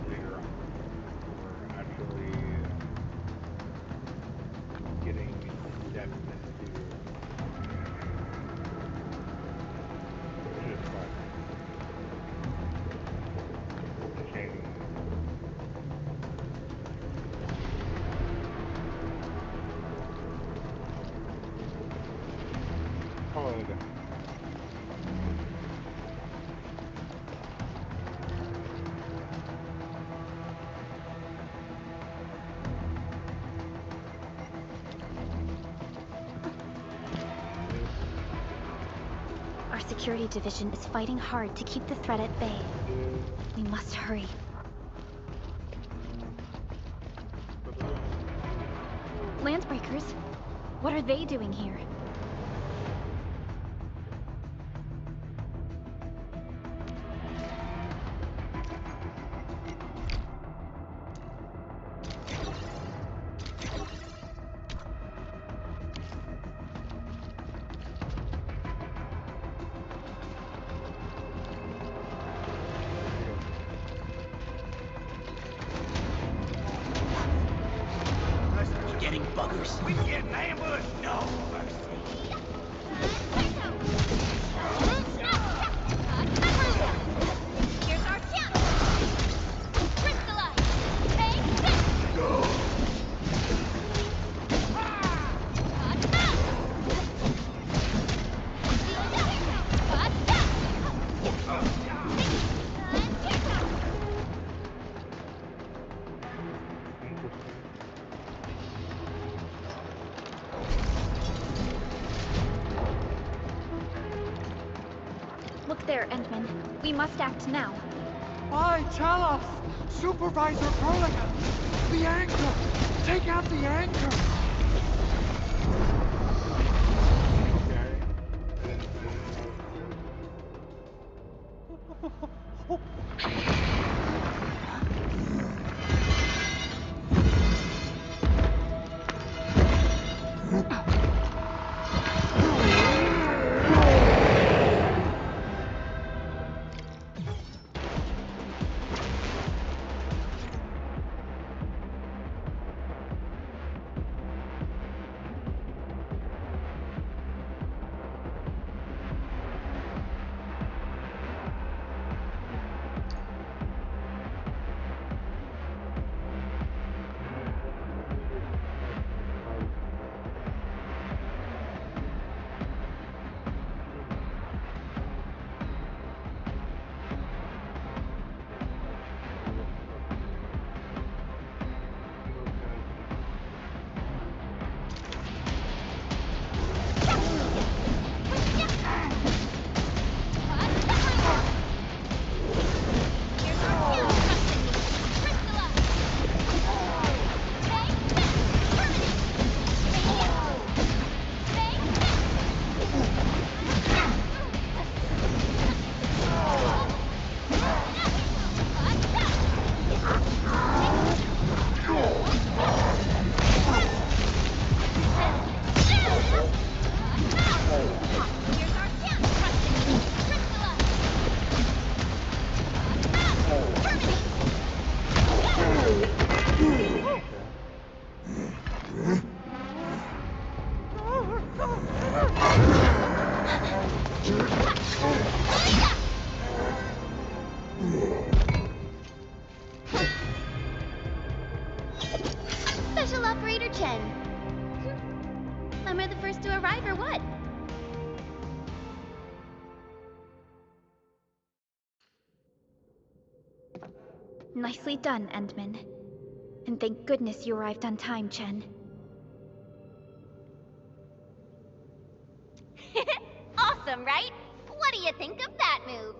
later on, we're actually getting depth into just like changing code. Our security division is fighting hard to keep the threat at bay. We must hurry. Landbreakers? What are they doing here? Getting buggers. We get an ambush. No mercy. Here's our chance! Crystallize! Take this! Go. Look there, Endman. We must act now. Why, tell us! Supervisor Burlingame! The anchor! Take out the anchor! Special Operator Chen. Am I the first to arrive or what? Nicely done, Endman. And thank goodness you arrived on time, Chen. Awesome, right? What do you think of that move?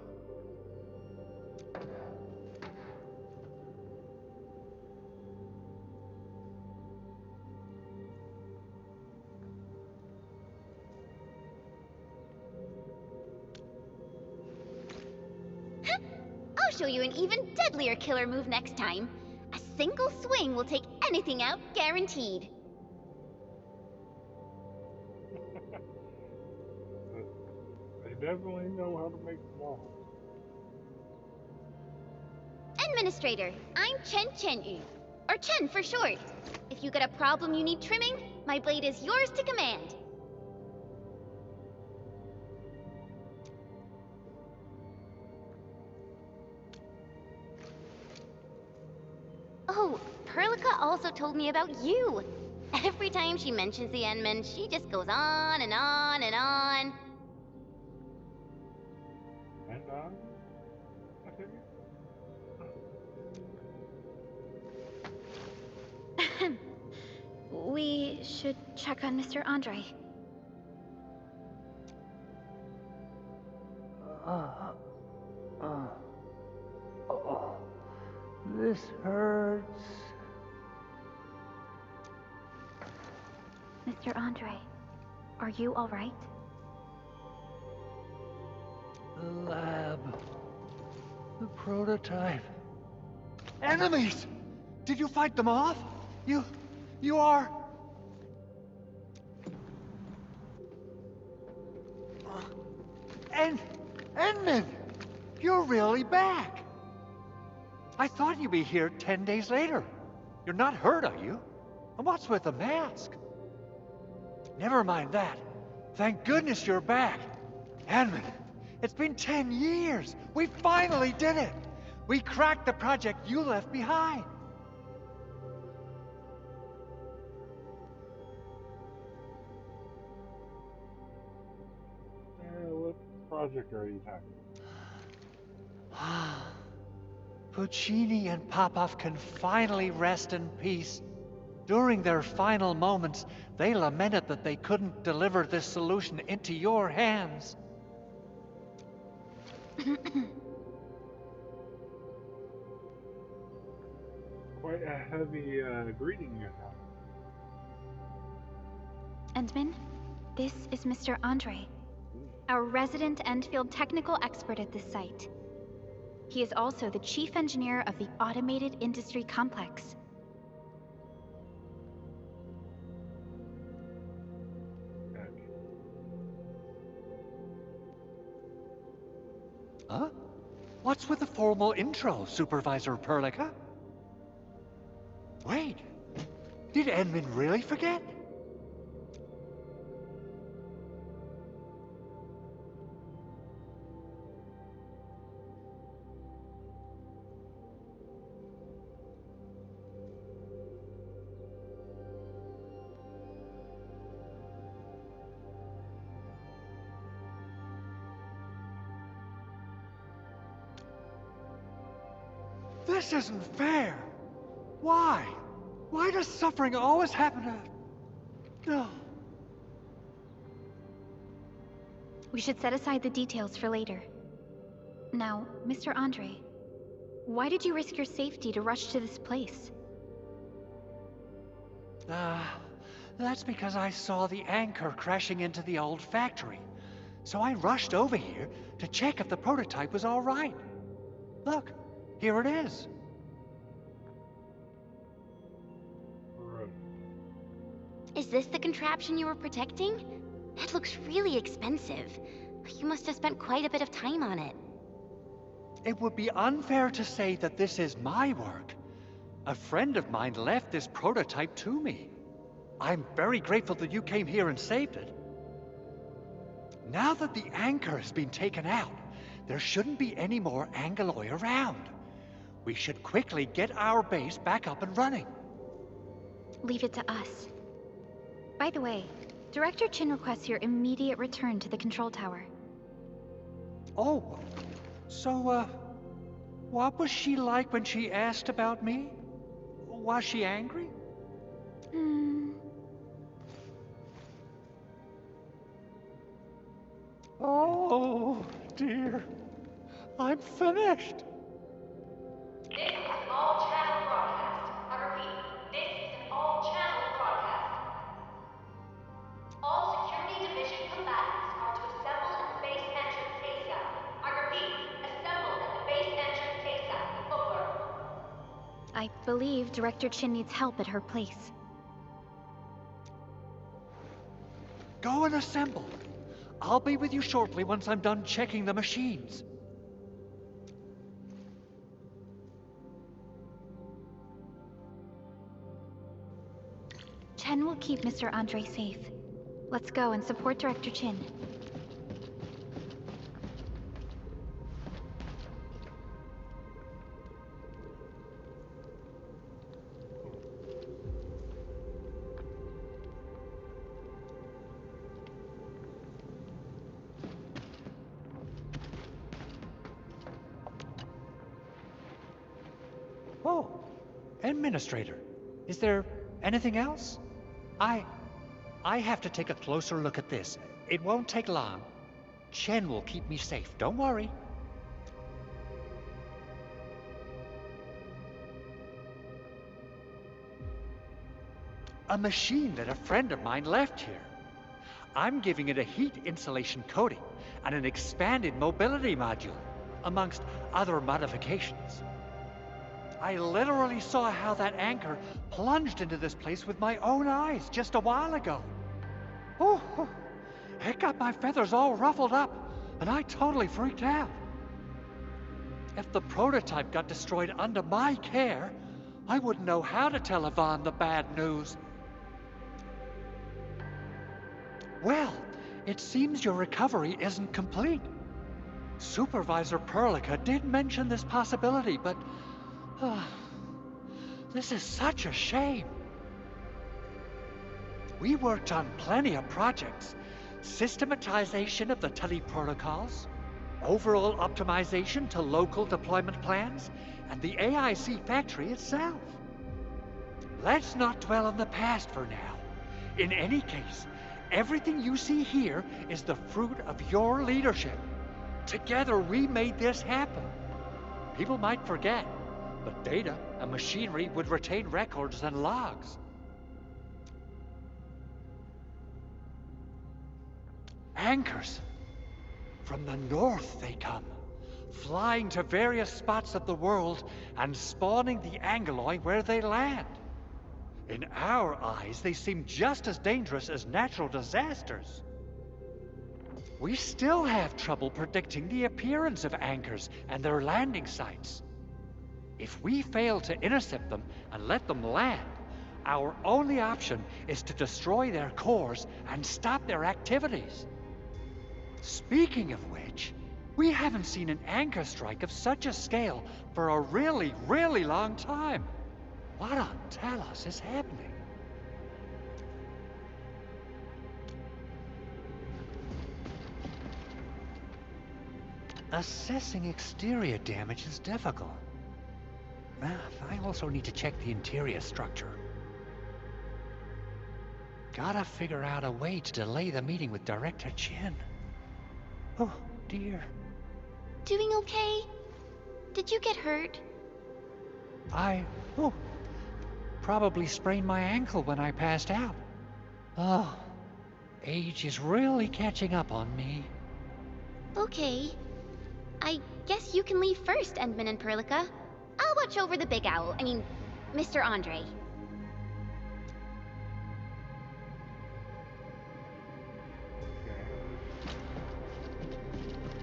I'll show you an even deadlier killer move next time. A single swing will take anything out, guaranteed. They definitely know how to make walls. Administrator, I'm Chen Chen-yu, or Chen for short. If you got a problem you need trimming, my blade is yours to command. Oh, Perlica also told me about you. Every time she mentions the Endman, she just goes on and on and on. And I figured. We should check on Mr. Andre. This hurts. Mr. Andre, are you all right? The lab. The prototype. Enemies! Did you fight them off? You are... Endman! You're really back! I thought you'd be here 10 days later. You're not hurt, are you? And what's with the mask? Never mind that. Thank goodness you're back. Endman, it's been 10 years. We finally did it. We cracked the project you left behind. What project are you talking about? Puccini and Popov can finally rest in peace. During their final moments, they lamented that they couldn't deliver this solution into your hands. Quite a heavy greeting you have. Endman, this is Mr. Andre, our resident Endfield technical expert at this site. He is also the chief engineer of the Automated Industry Complex. Huh? What's with the formal intro, Supervisor Perlica? Wait, did Endman really forget? This isn't fair. Why? Why does suffering always happen to... No. We should set aside the details for later. Now, Mr. Andre, why did you risk your safety to rush to this place? That's because I saw the anchor crashing into the old factory. So I rushed over here to check if the prototype was all right. Look, here it is. Is this the contraption you were protecting? It looks really expensive. You must have spent quite a bit of time on it. It would be unfair to say that this is my work. A friend of mine left this prototype to me. I'm very grateful that you came here and saved it. Now that the anchor has been taken out, there shouldn't be any more Angoloi around. We should quickly get our base back up and running. leave it to us. By the way, Director Chin requests your immediate return to the control tower. Oh, so, what was she like when she asked about me? Was she angry? Oh, dear. I'm finished. This is an all-channel broadcast. I repeat, this is an all-channel broadcast. All security division combatants are to assemble at the base entrance ASAP. I repeat, assemble at the base entrance ASAP. Over. I believe Director Chin needs help at her place. Go and assemble. I'll be with you shortly once I'm done checking the machines. Chen will keep Mr. Andre safe. Let's go and support Director Chin. Oh, Administrator, is there anything else? I have to take a closer look at this. It won't take long. Chen will keep me safe, don't worry. A machine that a friend of mine left here. I'm giving it a heat insulation coating and an expanded mobility module, amongst other modifications. I literally saw how that anchor plunged into this place with my own eyes just a while ago. Oh, it got my feathers all ruffled up, and I totally freaked out. If the prototype got destroyed under my care, I wouldn't know how to tell Yvonne the bad news. Well, it seems your recovery isn't complete. Supervisor Perlica did mention this possibility, but this is such a shame. We worked on plenty of projects. Systematization of the tele-protocols, overall optimization to local deployment plans, and the AIC factory itself. Let's not dwell on the past for now. In any case, everything you see here is the fruit of your leadership. Together we made this happen. People might forget, but data and machinery would retain records and logs. Anchors. From the north they come, flying to various spots of the world and spawning the Angoloi where they land. In our eyes, they seem just as dangerous as natural disasters. We still have trouble predicting the appearance of anchors and their landing sites. If we fail to intercept them and let them land, our only option is to destroy their cores and stop their activities. Speaking of which, we haven't seen an anchor strike of such a scale for a really, really long time. What on Talos is happening? Assessing exterior damage is difficult. I also need to check the interior structure. Gotta figure out a way to delay the meeting with Director Chin. Oh, dear. Doing okay? Did you get hurt? Probably sprained my ankle when I passed out. Oh, age is really catching up on me. Okay. I guess you can leave first, Endman and Perlica. I'll watch over the big owl. Mr. Andre.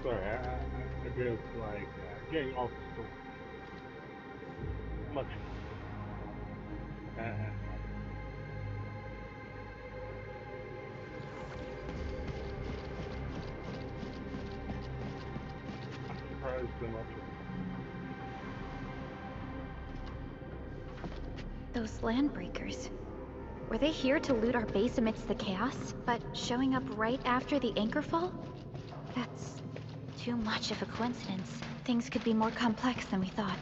Sorry, I feel like getting off the story. Much. I'm surprised so much. Those land breakers. Were they here to loot our base amidst the chaos, but showing up right after the anchor fall? That's too much of a coincidence. Things could be more complex than we thought.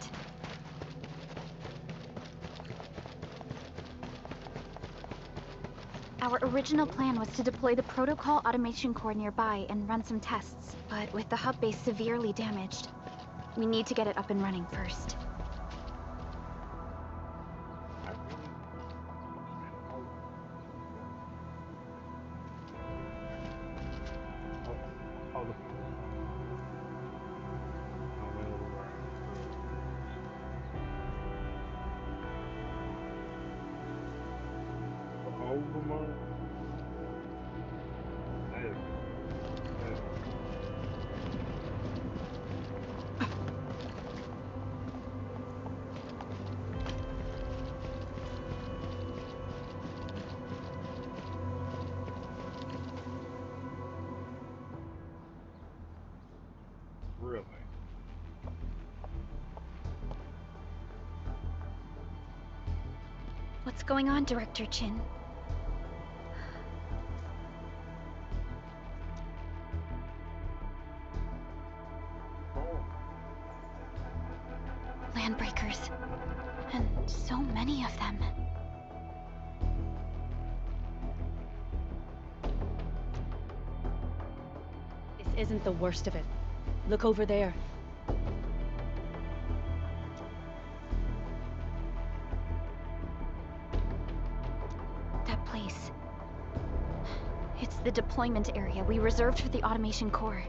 Our original plan was to deploy the protocol automation core nearby and run some tests, but with the hub base severely damaged, we need to get it up and running first. Really? What's going on, Director Chin? Landbreakers. And so many of them. This isn't the worst of it. Look over there. That place. It's the deployment area we reserved for the automation core.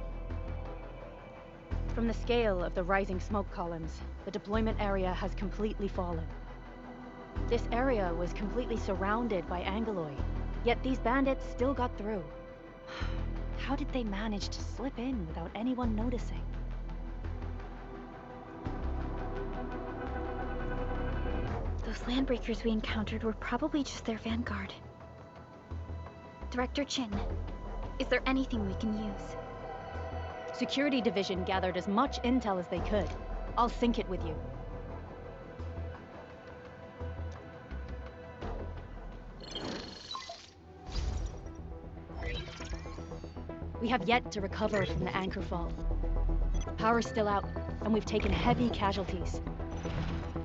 From the scale of the rising smoke columns, the deployment area has completely fallen. This area was completely surrounded by Angeloid, yet these bandits still got through. How did they manage to slip in without anyone noticing? Those landbreakers we encountered were probably just their vanguard. Director Chin, is there anything we can use? Security Division gathered as much intel as they could. I'll sync it with you. We have yet to recover from the anchor fall. Power's still out, and we've taken heavy casualties.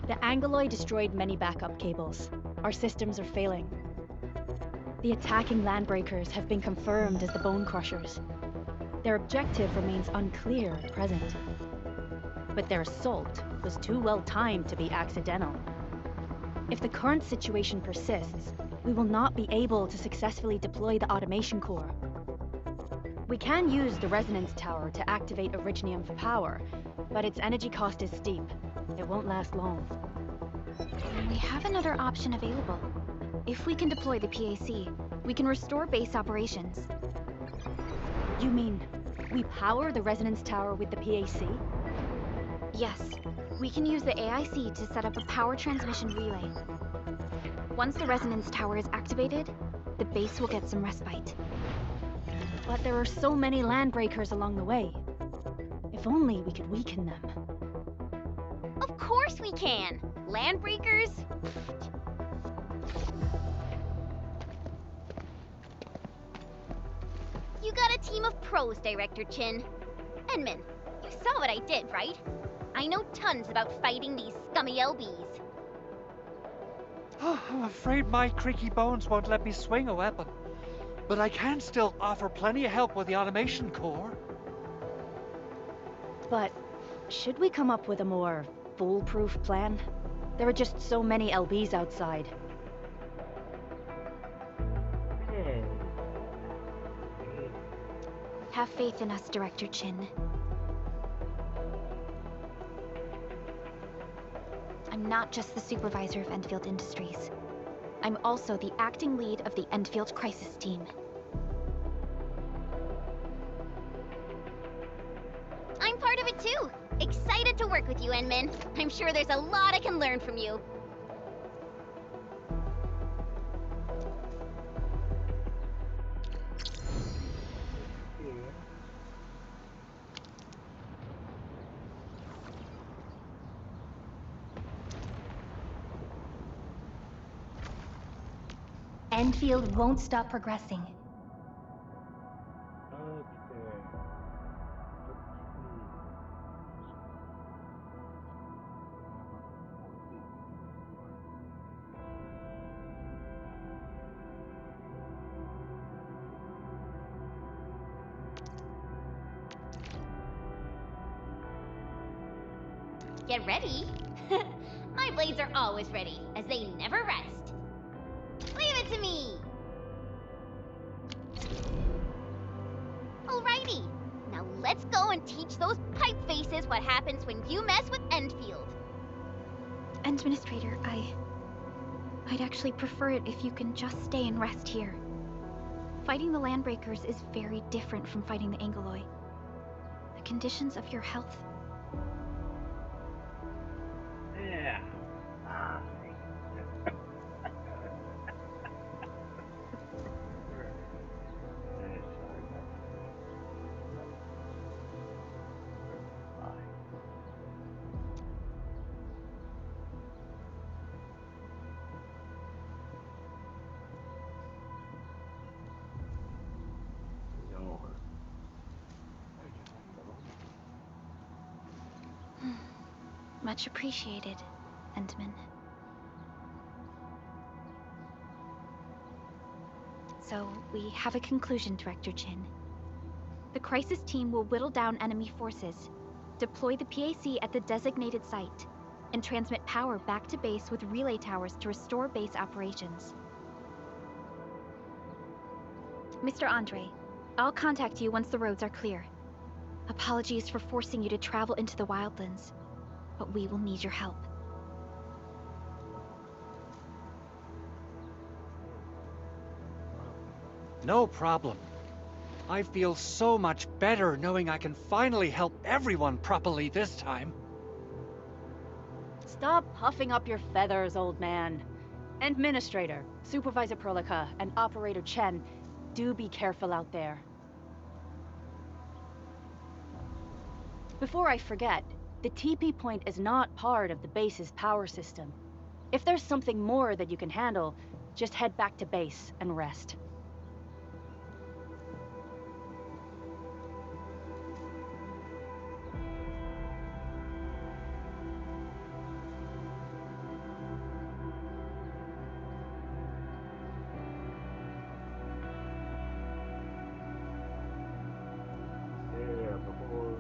The Angeloid destroyed many backup cables. Our systems are failing. The attacking landbreakers have been confirmed as the Bone Crushers. Their objective remains unclear at present. But their assault was too well timed to be accidental. If the current situation persists, we will not be able to successfully deploy the automation core. We can use the resonance tower to activate Originium for power, but its energy cost is steep. It won't last long. We have another option available. If we can deploy the PAC, we can restore base operations. You mean, we power the resonance tower with the PAC? Yes. We can use the AIC to set up a power transmission relay. Once the resonance tower is activated, the base will get some respite. But there are so many landbreakers along the way. If only we could weaken them. Of course we can! Landbreakers? You got a team of pros, Director Chin. Enman, you saw what I did, right? I know tons about fighting these scummy LBs. I'm afraid my creaky bones won't let me swing a weapon. But I can still offer plenty of help with the automation core. But should we come up with a more foolproof plan? There are just so many LBs outside. Have faith in us, Director Chin. I'm not just the supervisor of Endfield Industries. I'm also the acting lead of the Endfield Crisis Team. I'm part of it too. Excited to work with you, Enman. I'm sure there's a lot I can learn from you. Endfield won't stop progressing. Okay. Get ready? My blades are always ready, as they never rest. Leave it to me! Alrighty, now let's go and teach those pipe faces what happens when you mess with Endfield. Administrator, I'd actually prefer it if you can just stay and rest here. Fighting the Landbreakers is very different from fighting the Angoloi. The conditions of your health. Yeah. Much appreciated, Endman. So, we have a conclusion, Director Chin. The crisis team will whittle down enemy forces, deploy the PAC at the designated site, and transmit power back to base with relay towers to restore base operations. Mr. Andre, I'll contact you once the roads are clear. Apologies for forcing you to travel into the wildlands, but we will need your help. No problem. I feel so much better knowing I can finally help everyone properly this time. Stop puffing up your feathers, old man. Administrator, Supervisor Perlica, and Operator Chen, do be careful out there. Before I forget, the TP point is not part of the base's power system. If there's something more that you can handle, just head back to base and rest. Yeah, before.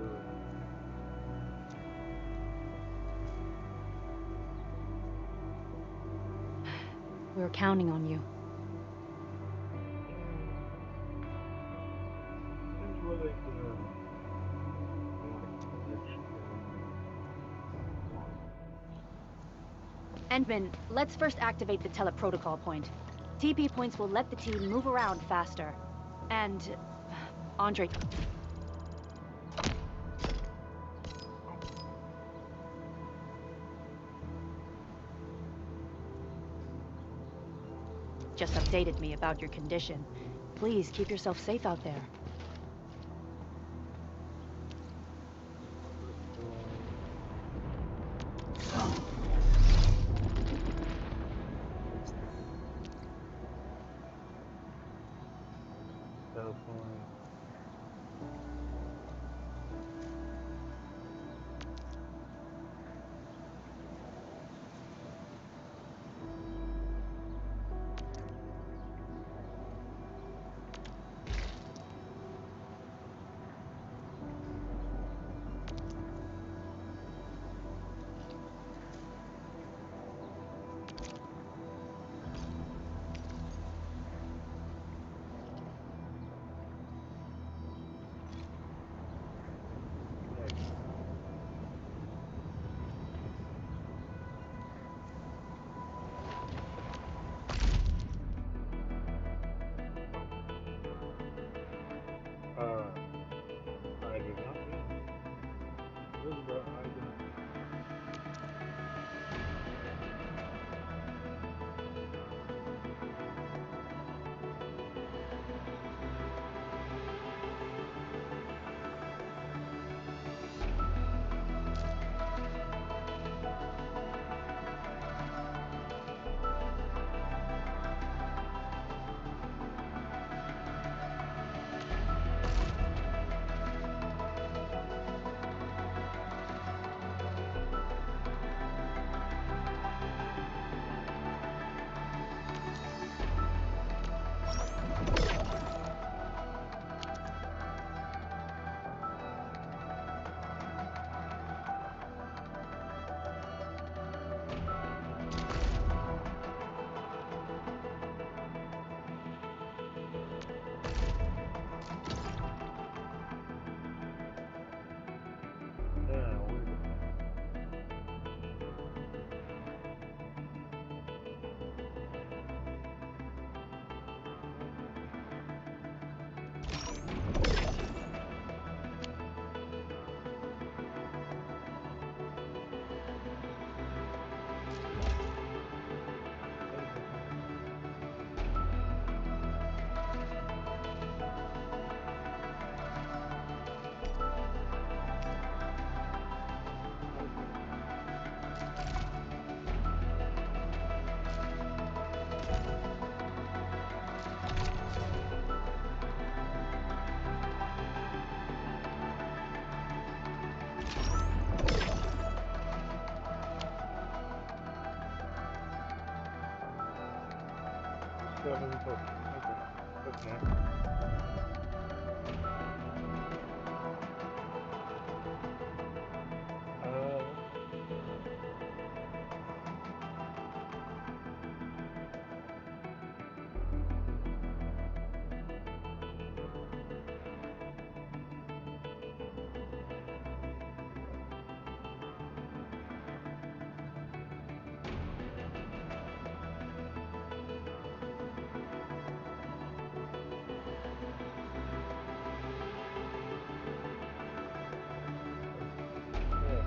We were counting on you. Seems really connection. Endman, let's first activate the teleprotocol point. TP points will let the team move around faster. And... Andre... just updated me about your condition. Please keep yourself safe out there. Telephone. Seven total. Okay. That's nice. Uh, yeah.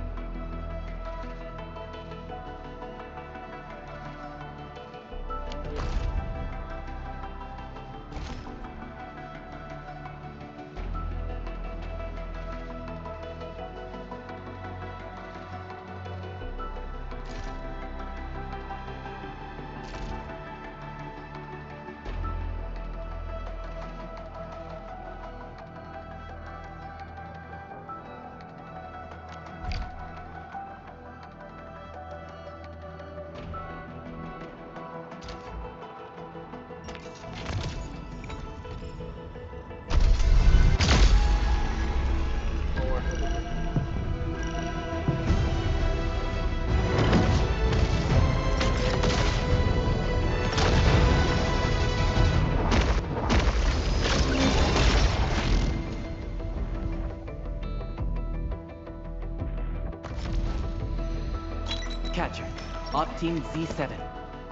Oh, I have a good. Catcher, Op Team Z7.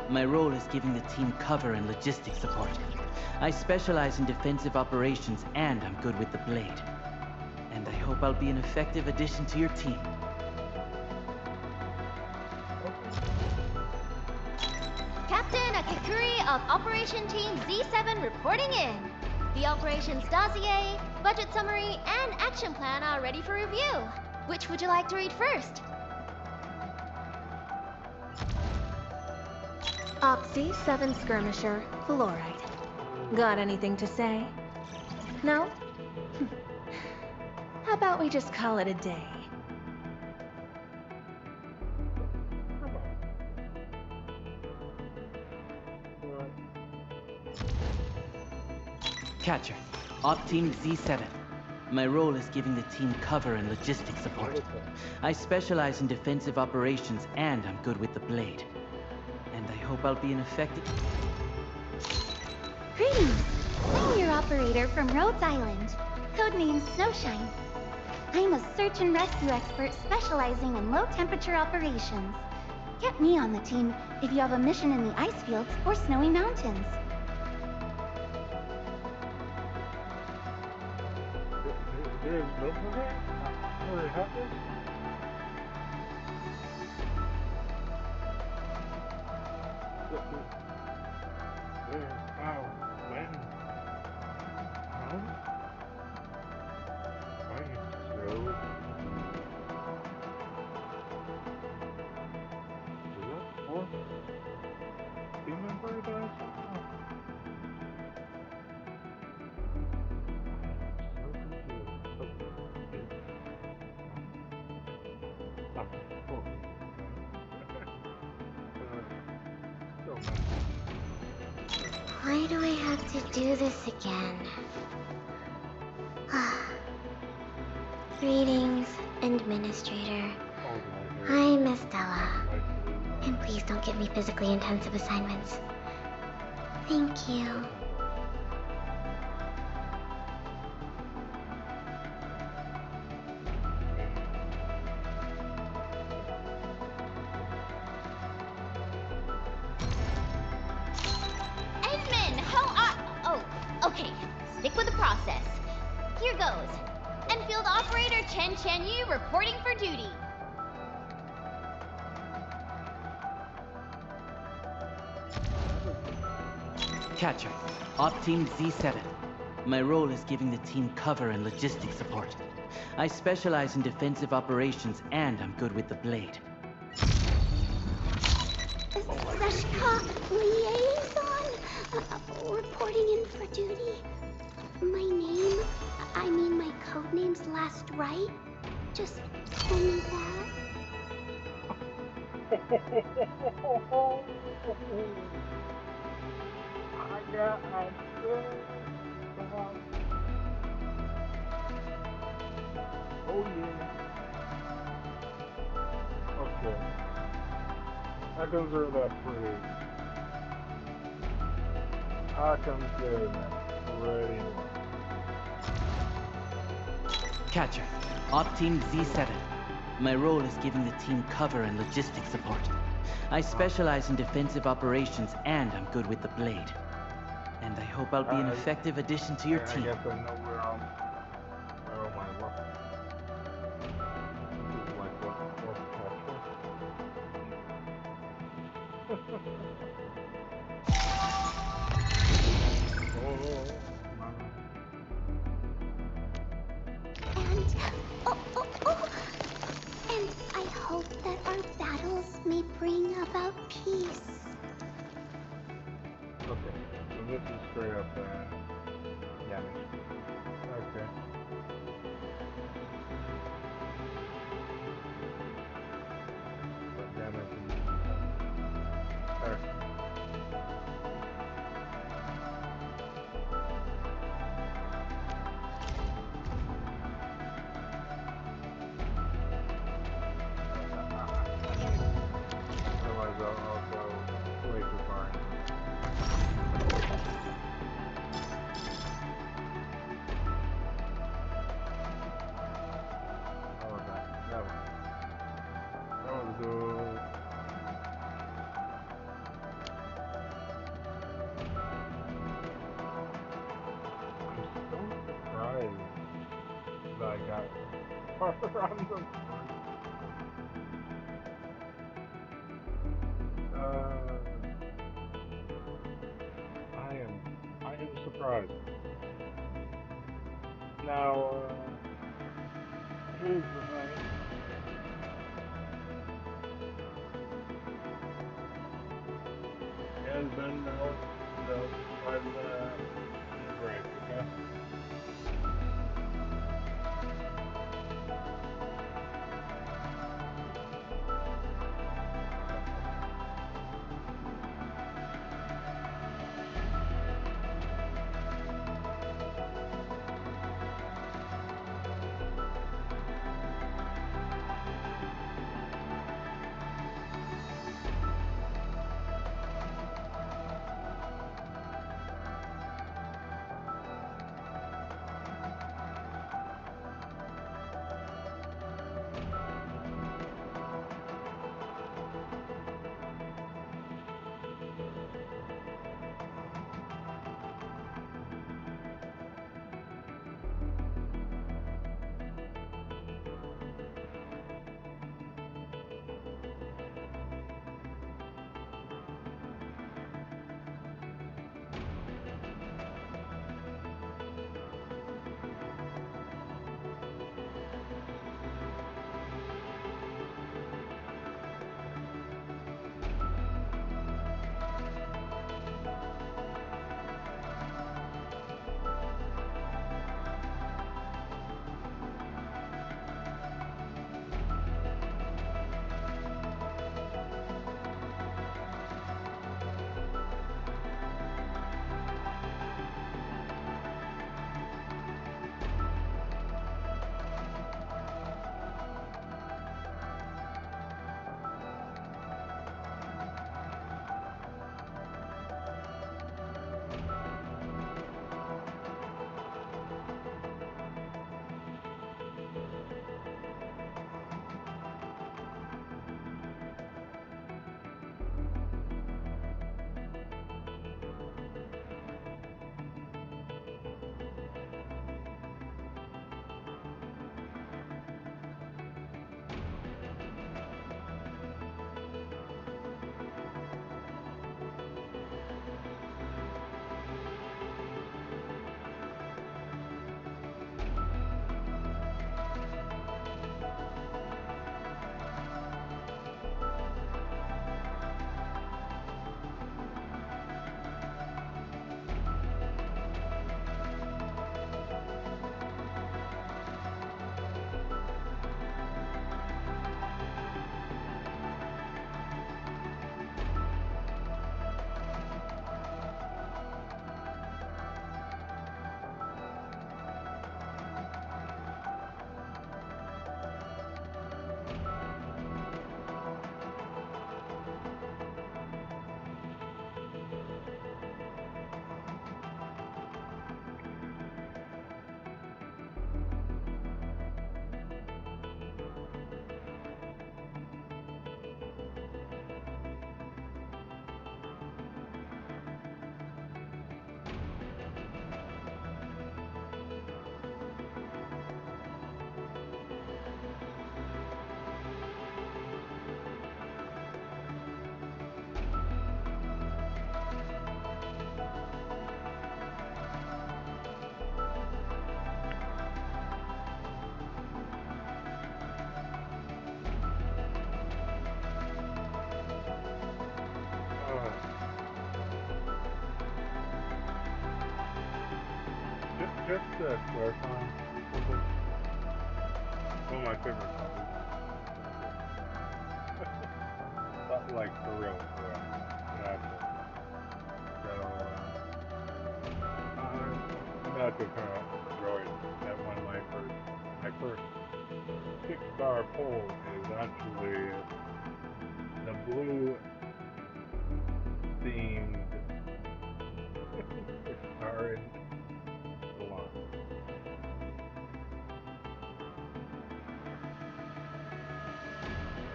My role is giving the team cover and logistics support. I specialize in defensive operations and I'm good with the blade. And I hope I'll be an effective addition to your team. Captain Akakuri of Operation Team Z7 reporting in. The operations dossier, budget summary, and action plan are ready for review. Which would you like to read first? Op Z7 Skirmisher, Fluoride. Got anything to say? No? How about we just call it a day? Catcher, Op Team Z7. My role is giving the team cover and logistics support. I specialize in defensive operations and I'm good with the blade. And I hope I'll be an effective... Greetings! I'm your operator from Rhodes Island, codenamed Snowshine. I'm a search and rescue expert specializing in low-temperature operations. Get me on the team if you have a mission in the ice fields or snowy mountains. There's no program? I already have this? Where? How? When? Huh? I am so confused. Is that fourth team member that I saw? I am so confused. Okay. Cool. So much. Why do I have to do this again? Greetings, Administrator. I'm Estella. And please don't give me physically intensive assignments. Thank you. Okay, stick with the process. Here goes. Enfield Operator Chen Yu reporting for duty. Catcher, Op Team Z7. My role is giving the team cover and logistics support. I specialize in defensive operations and I'm good with the blade. Ashka liaison, reporting in for duty. My name, I mean my codename's last right. Just call me that. I got a sister. Oh yeah. Okay. I consider that pretty. I consider that pretty well. Catcher, Op Team Z7. My role is giving the team cover and logistics support. I specialize in defensive operations and I'm good with the blade. And I hope I'll be an effective addition to your I team. guess I know where all my weapons are. This is like what fourth catcher. Oh my. And, and I hope that our battles may bring about peace. Okay, so this is straight up damage control. Okay. But damage in defense. Okay. Otherwise, I'll go way too far into it. How was that? That was good. I'm so surprised that I got far on the first. Uh, I am surprised. Now, here's the thing. It has been notified in the break, okay? just clarifying something. One of my favorite colors. But like for real, like the actual color. So I'm actually kind of overjoyed that one of my first 6-star poll is actually the blue themed 6-star in salon.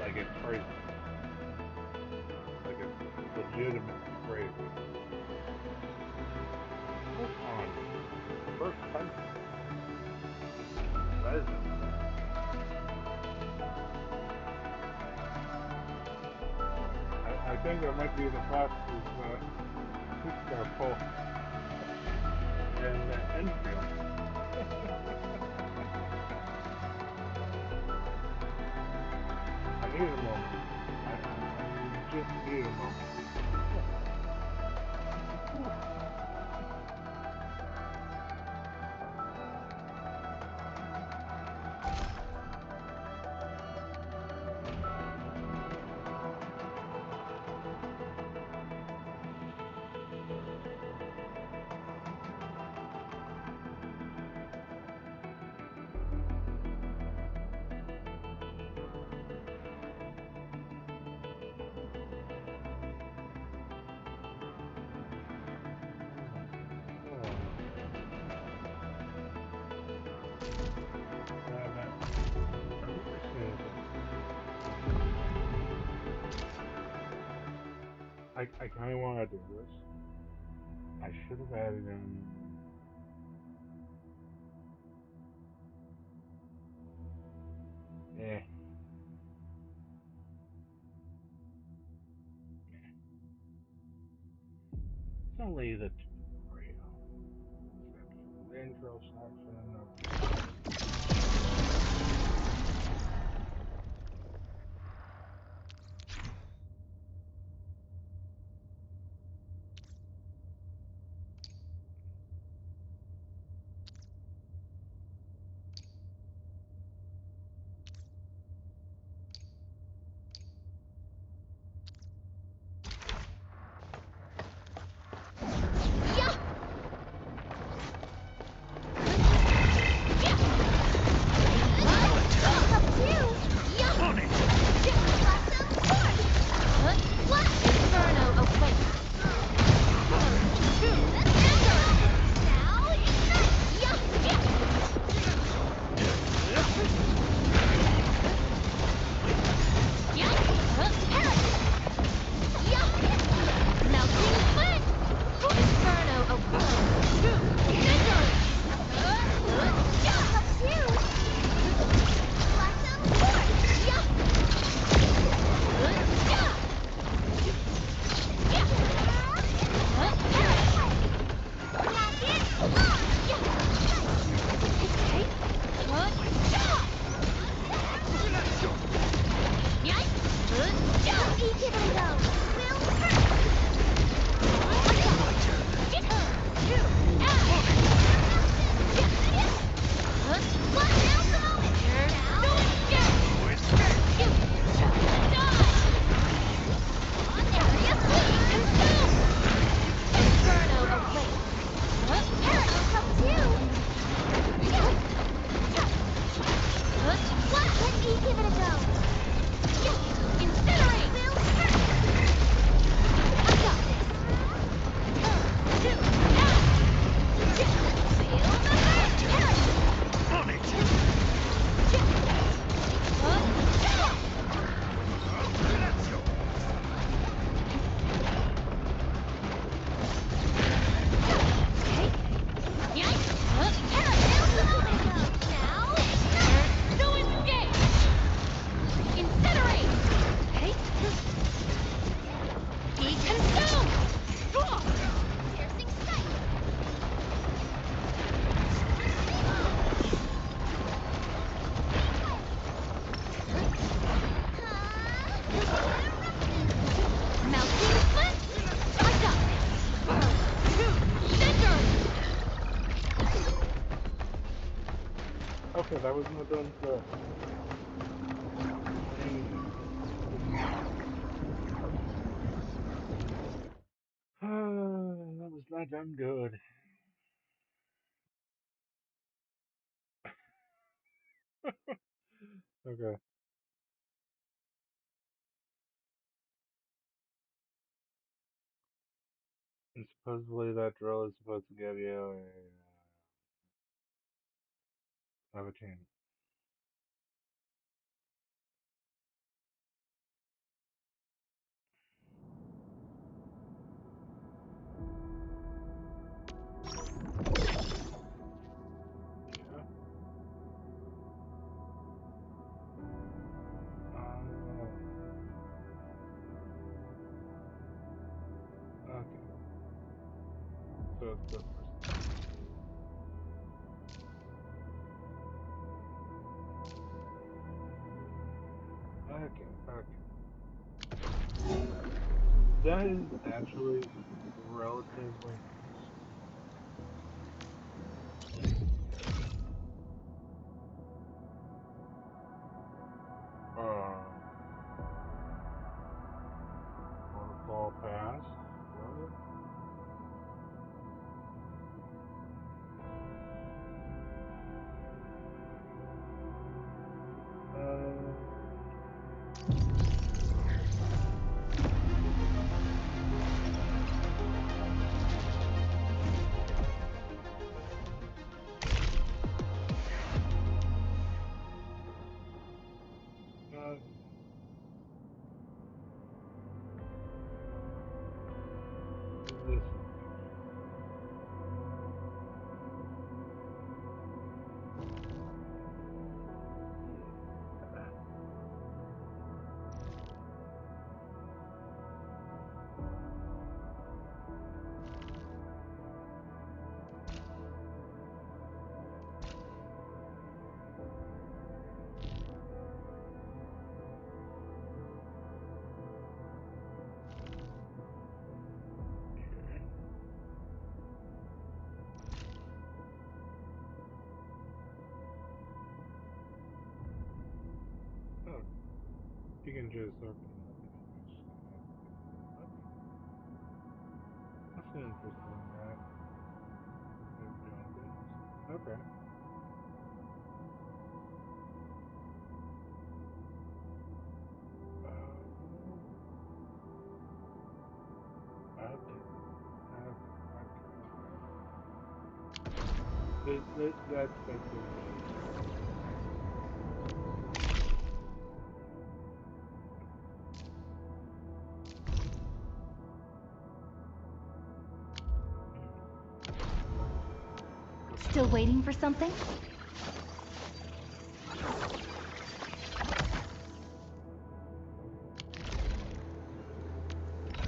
Like it's crazy. Like it's legitimately crazy. Hold on. First cousin. That is insane. I think that might be the fastest 6-star poll in Enfield. I need a moment. I just need a moment. I kind of want to do this. I should have added in. Eh. It's only the tutorial. The intro section. shit, I was not done the training. That was not done good. Okay. And supposedly that drill is supposed to give you a team. Yeah. Okay. So it's the first. Okay. Okay. That is actually relatively nice. Protocol pass. What? Uh, this is oh, you can just open it up anyways. That's interesting. That they're doing things. Okay. Okay. Okay. That's interesting. Still waiting for something?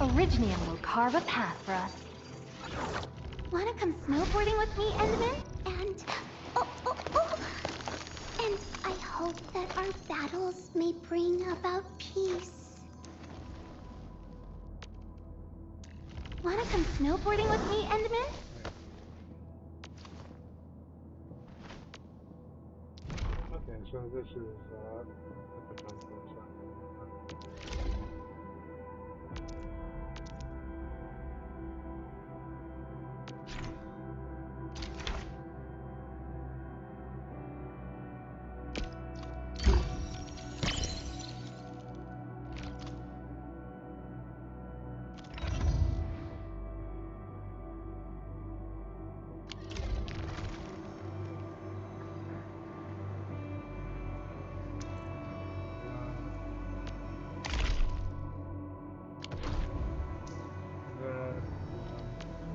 Originium will carve a path for us. Wanna come snowboarding with me, Enderman? And... oh! And I hope that our battles may bring about peace. Wanna come snowboarding with me, Enderman? Okay, so this is the potential side.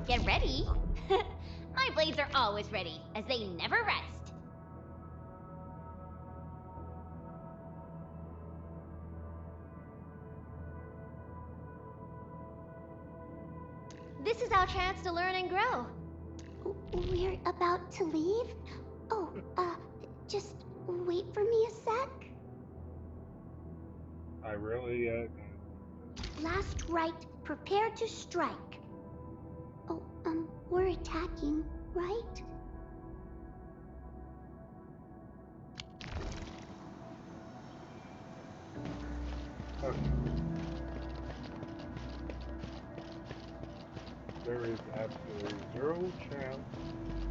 Get ready. My blades are always ready, as they never rest. This is our chance to learn and grow. We're about to leave? Oh, just wait for me a sec. I really Last right, prepare to strike. Oh, we're attacking, right? zero chance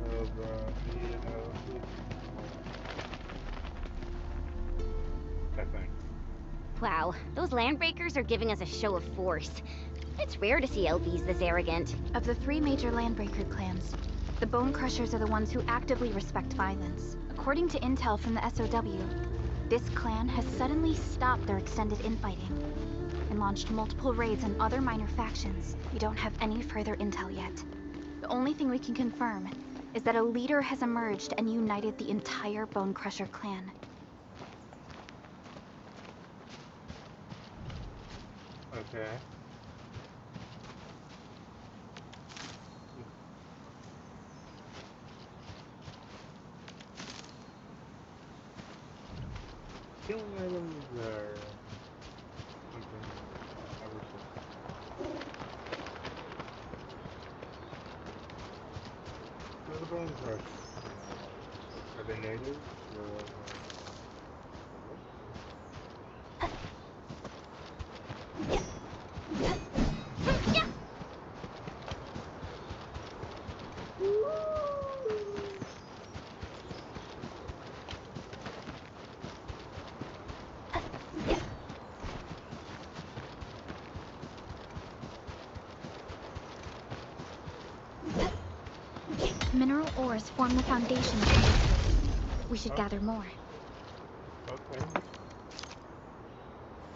of any losing. I think. Wow, those landbreakers are giving us a show of force. It's rare to see LBs this arrogant. Of the three major Landbreaker clans, the Bone Crushers are the ones who actively respect violence. According to intel from the SOW, this clan has suddenly stopped their extended infighting and launched multiple raids on other minor factions. We don't have any further intel yet. The only thing we can confirm is that a leader has emerged and united the entire Bone Crusher clan. Okay. Healing items are something ever so. So the Bone Crush. Are they natives? Mineral ores form the foundation of this place. We should gather more. Okay.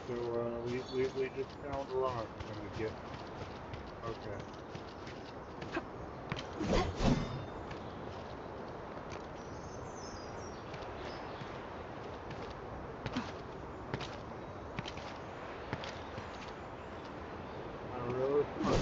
So, we just found rock and get. Okay. I really fun.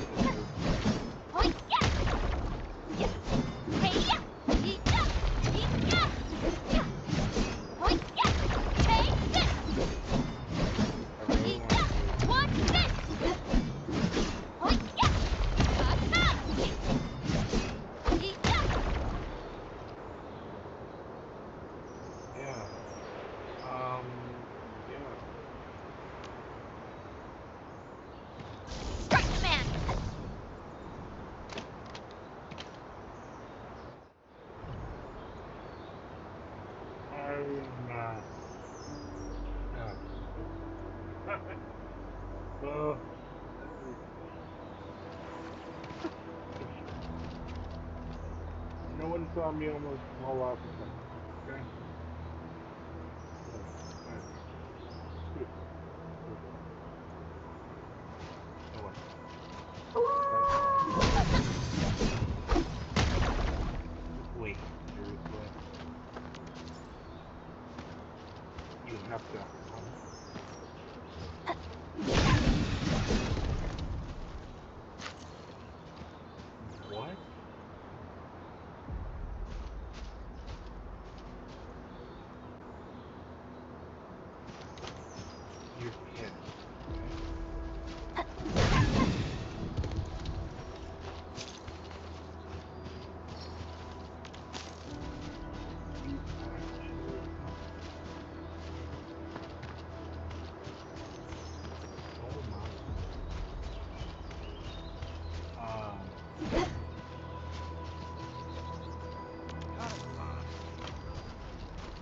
No one saw me almost fall off of something, okay? No one. Wait, seriously? You have to. What? You're kidding.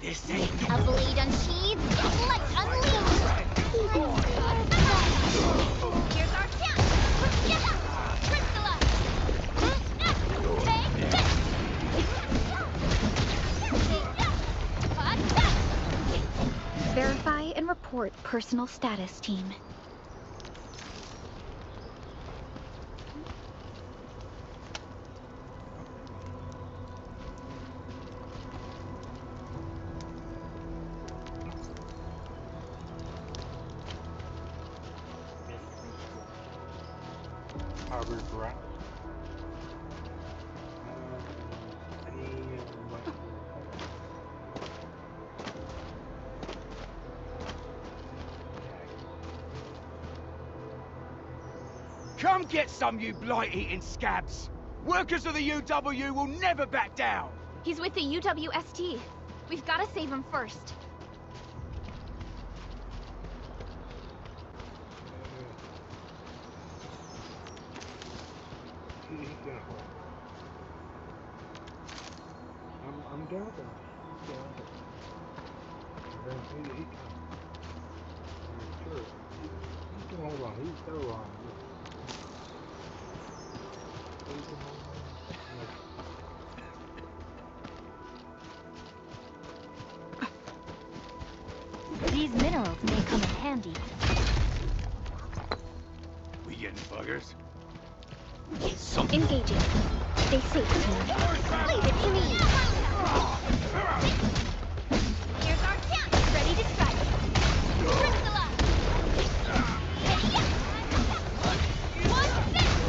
This ain't A blade unsheathed, light unleashed. Here's our chance. Crystallized. Take this. Verify and report personal status, team. Harvard Rock. Come get some, you blight-eating scabs! Workers of the UW will never back down! He's with the UWST. We've got to save him first. jabber. Jabber. He can. Sure. He can hold on. He's so on. He can hold on. Like, These minerals may come in handy. We getting buggers? Engaging. Stay safe, team. Leave it to me! Here's our chance! Ready to strike! Priscilla! One fist!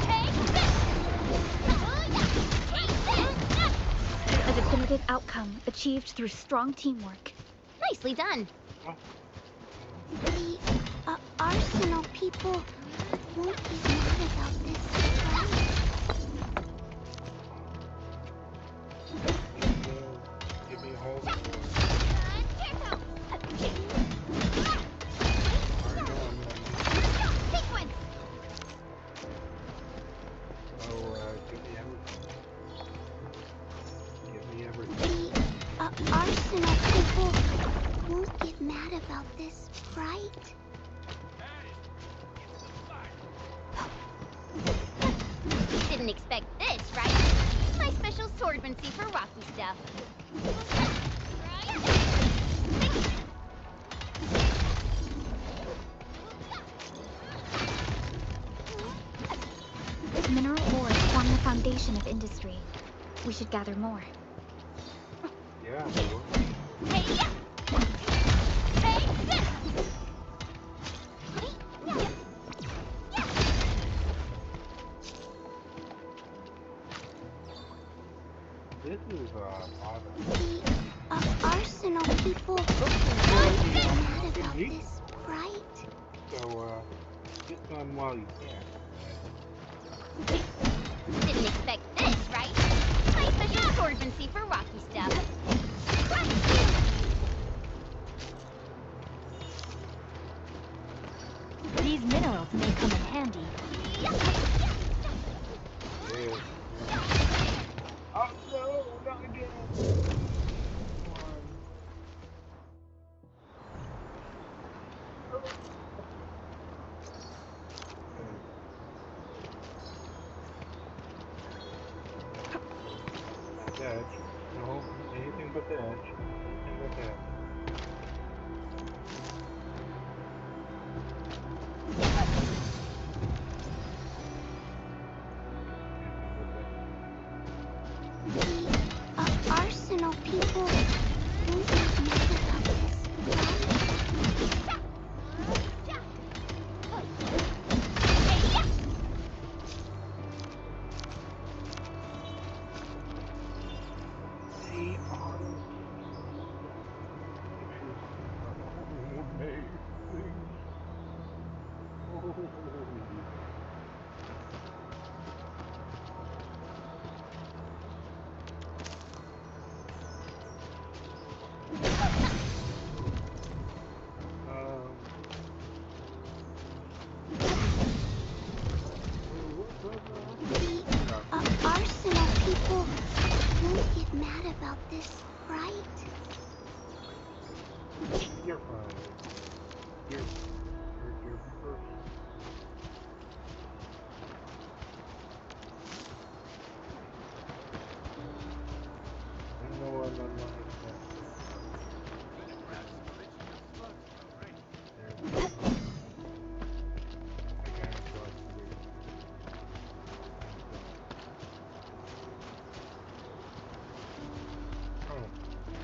Take this! A definitive outcome achieved through strong teamwork. Nicely done. The Arsenal people won't get mad about this, right? give me a hold. Sequence! Oh, give me everything. Give me everything. The Arsenal people won't get mad about this, right? Didn't expect this, right? My special swordmancy for rocky stuff. Mineral ores form the foundation of industry. We should gather more. Yeah. Hey, yeah! Take this! This is modern. The Arsenal people won't get mad about this, right? So, get some while you can. Didn't expect this, right? My special swordmancy for rocky stuff. These minerals may come in handy. Yeah. Oh no, not again. That edge. No, anything but the edge. Anything but the edge. Arsenal people won't get mad about this, They are amazing. The Arsenal people won't get mad about this, right? You're fine. You're perfect. I know I'm not like that.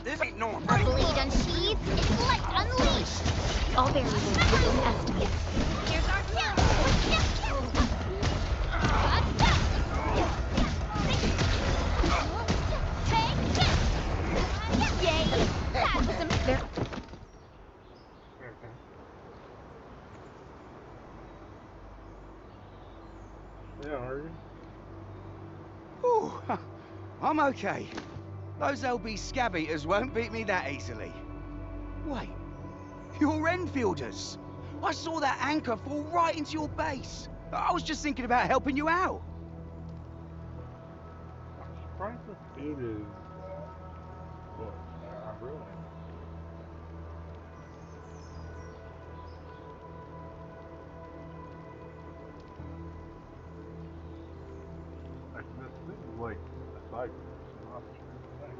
This ain't no A blade unsheathed, intellect unleashed! All variables within estimates. Here's our chance! Take this! Yay! That was a... There. Okay. Yeah, are you? Ooh, I'm okay. Those LB scab eaters won't beat me that easily. Wait, you're Enfielders. I saw that anchor fall right into your base. I was just thinking about helping you out. price of food is good. I really enjoy it. Like this seems like a side quest, not a main thing.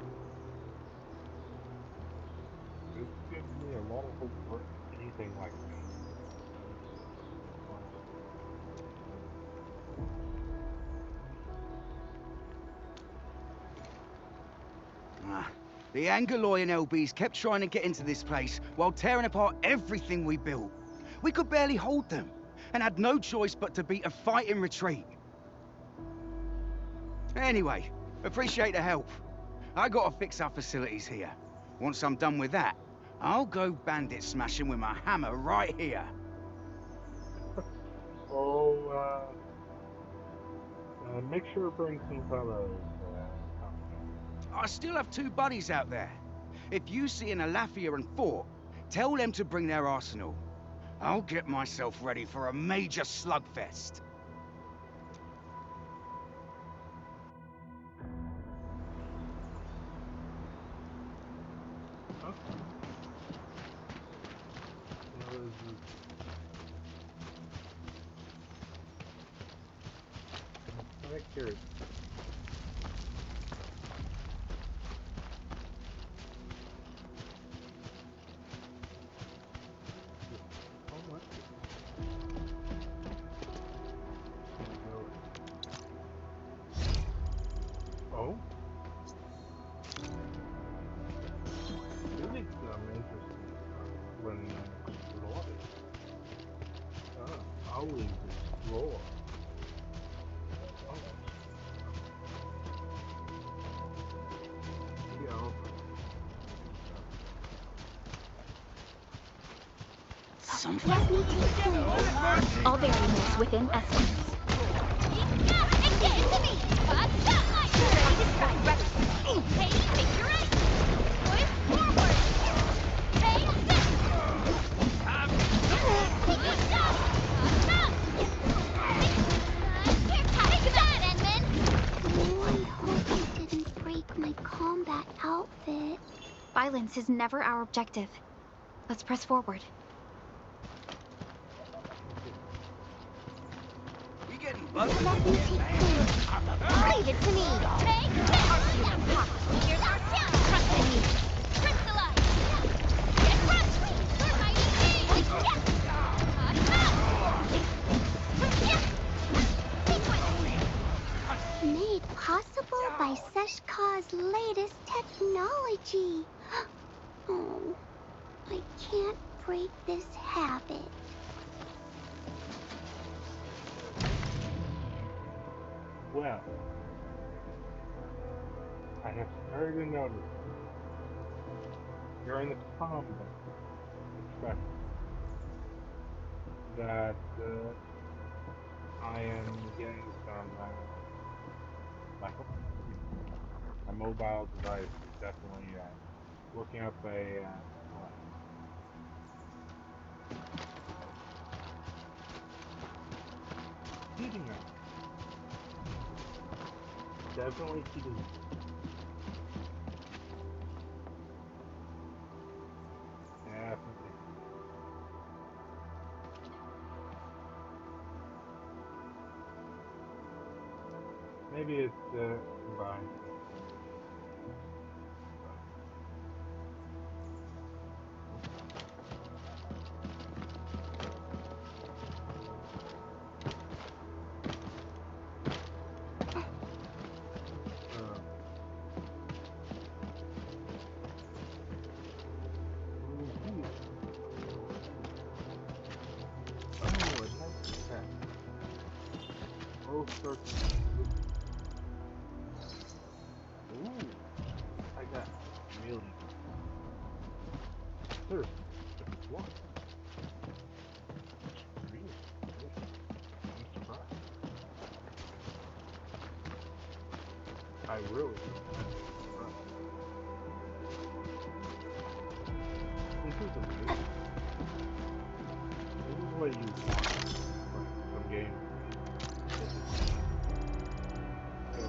This gives me a lot of hope for anything like this. Ah, the Angoloi and LBs kept trying to get into this place while tearing apart everything we built. We could barely hold them, and had no choice but to beat a fighting retreat. Anyway, appreciate the help. I gotta fix our facilities here. Once I'm done with that, I'll go bandit smashing with my hammer right here. Oh, make sure to bring some kind of contact. I still have two buddies out there. If you see an Alafia and Fort, tell them to bring their arsenal. I'll get myself ready for a major slugfest. Okay. What is this? I'm kind of curious. How much is oh? This is interesting when explored. Always explore. Oh, maybe I'll Let me take you. All variables within estimates. My combat outfit. Violence is never our objective. Let's press forward. We getting bugged? Let me take food. Leave it to me. Here's our chance. Trust in me. Crystallize. Get crushed. You're mighty. Made possible by Seshka's latest technology. Oh, I can't break this habit. well. I have started to notice during the combat, especially, that I am getting some lack of my mobile device is definitely looking up a well, heating up. Definitely heating up. Definitely. Maybe it's combined with uh, heat. Oh, it has effect. All sorts of ooh, I got really seriously, just one. Really delicious. I'm surprised. I really am surprised. This is amazing. This is what you want from games. So,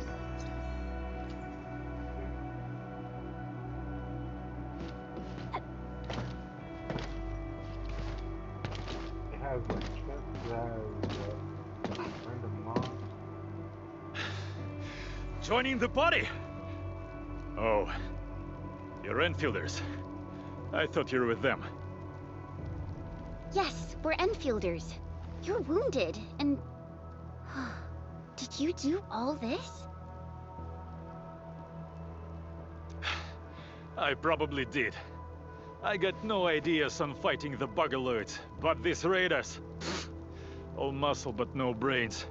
Joining the party? Oh, you're Enfielders. I thought you were with them. Yes, we're Enfielders. You're wounded, and... Did you do all this? I probably did. I got no ideas on fighting the Bugaloids, but these raiders... pfft, all muscle but no brains.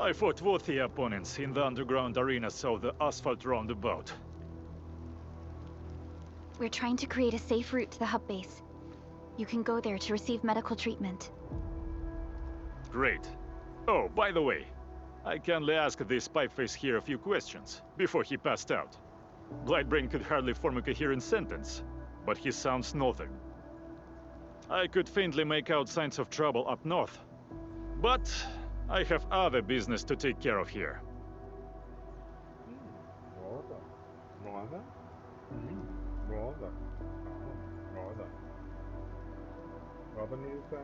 I fought worthy opponents in the underground arena, so the asphalt roundabout. We're trying to create a safe route to the hub base. You can go there to receive medical treatment. Great. Oh, by the way, I kindly asked this pipeface here a few questions before he passed out. Blightbrain could hardly form a coherent sentence, but he sounds northern. I could faintly make out signs of trouble up north, but I have other business to take care of here. Northern. Northern? Northern. Oh, northern. Northern, you say?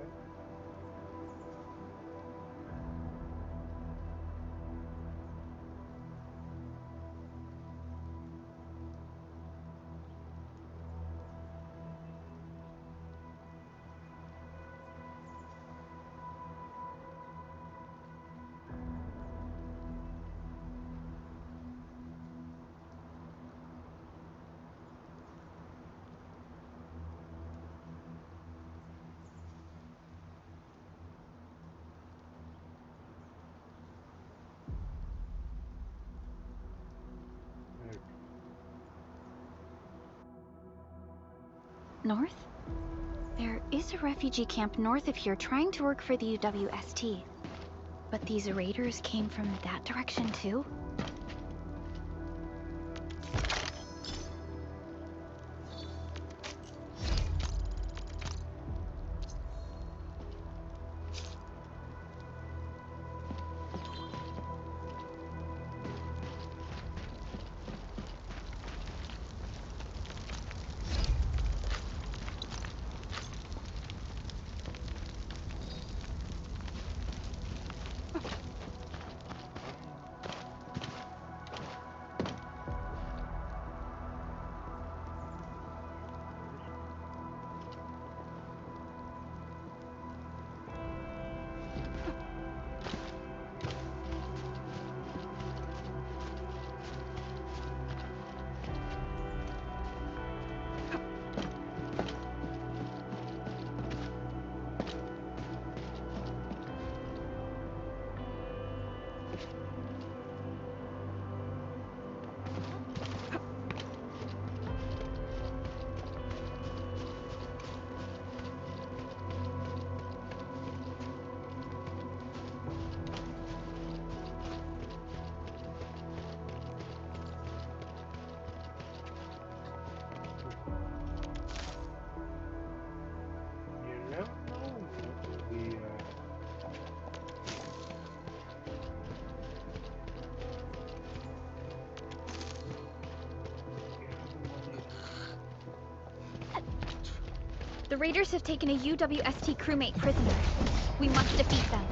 North? There is a refugee camp north of here trying to work for the UWST. But these raiders came from that direction too? The raiders have taken a UWST crewmate prisoner. We must defeat them.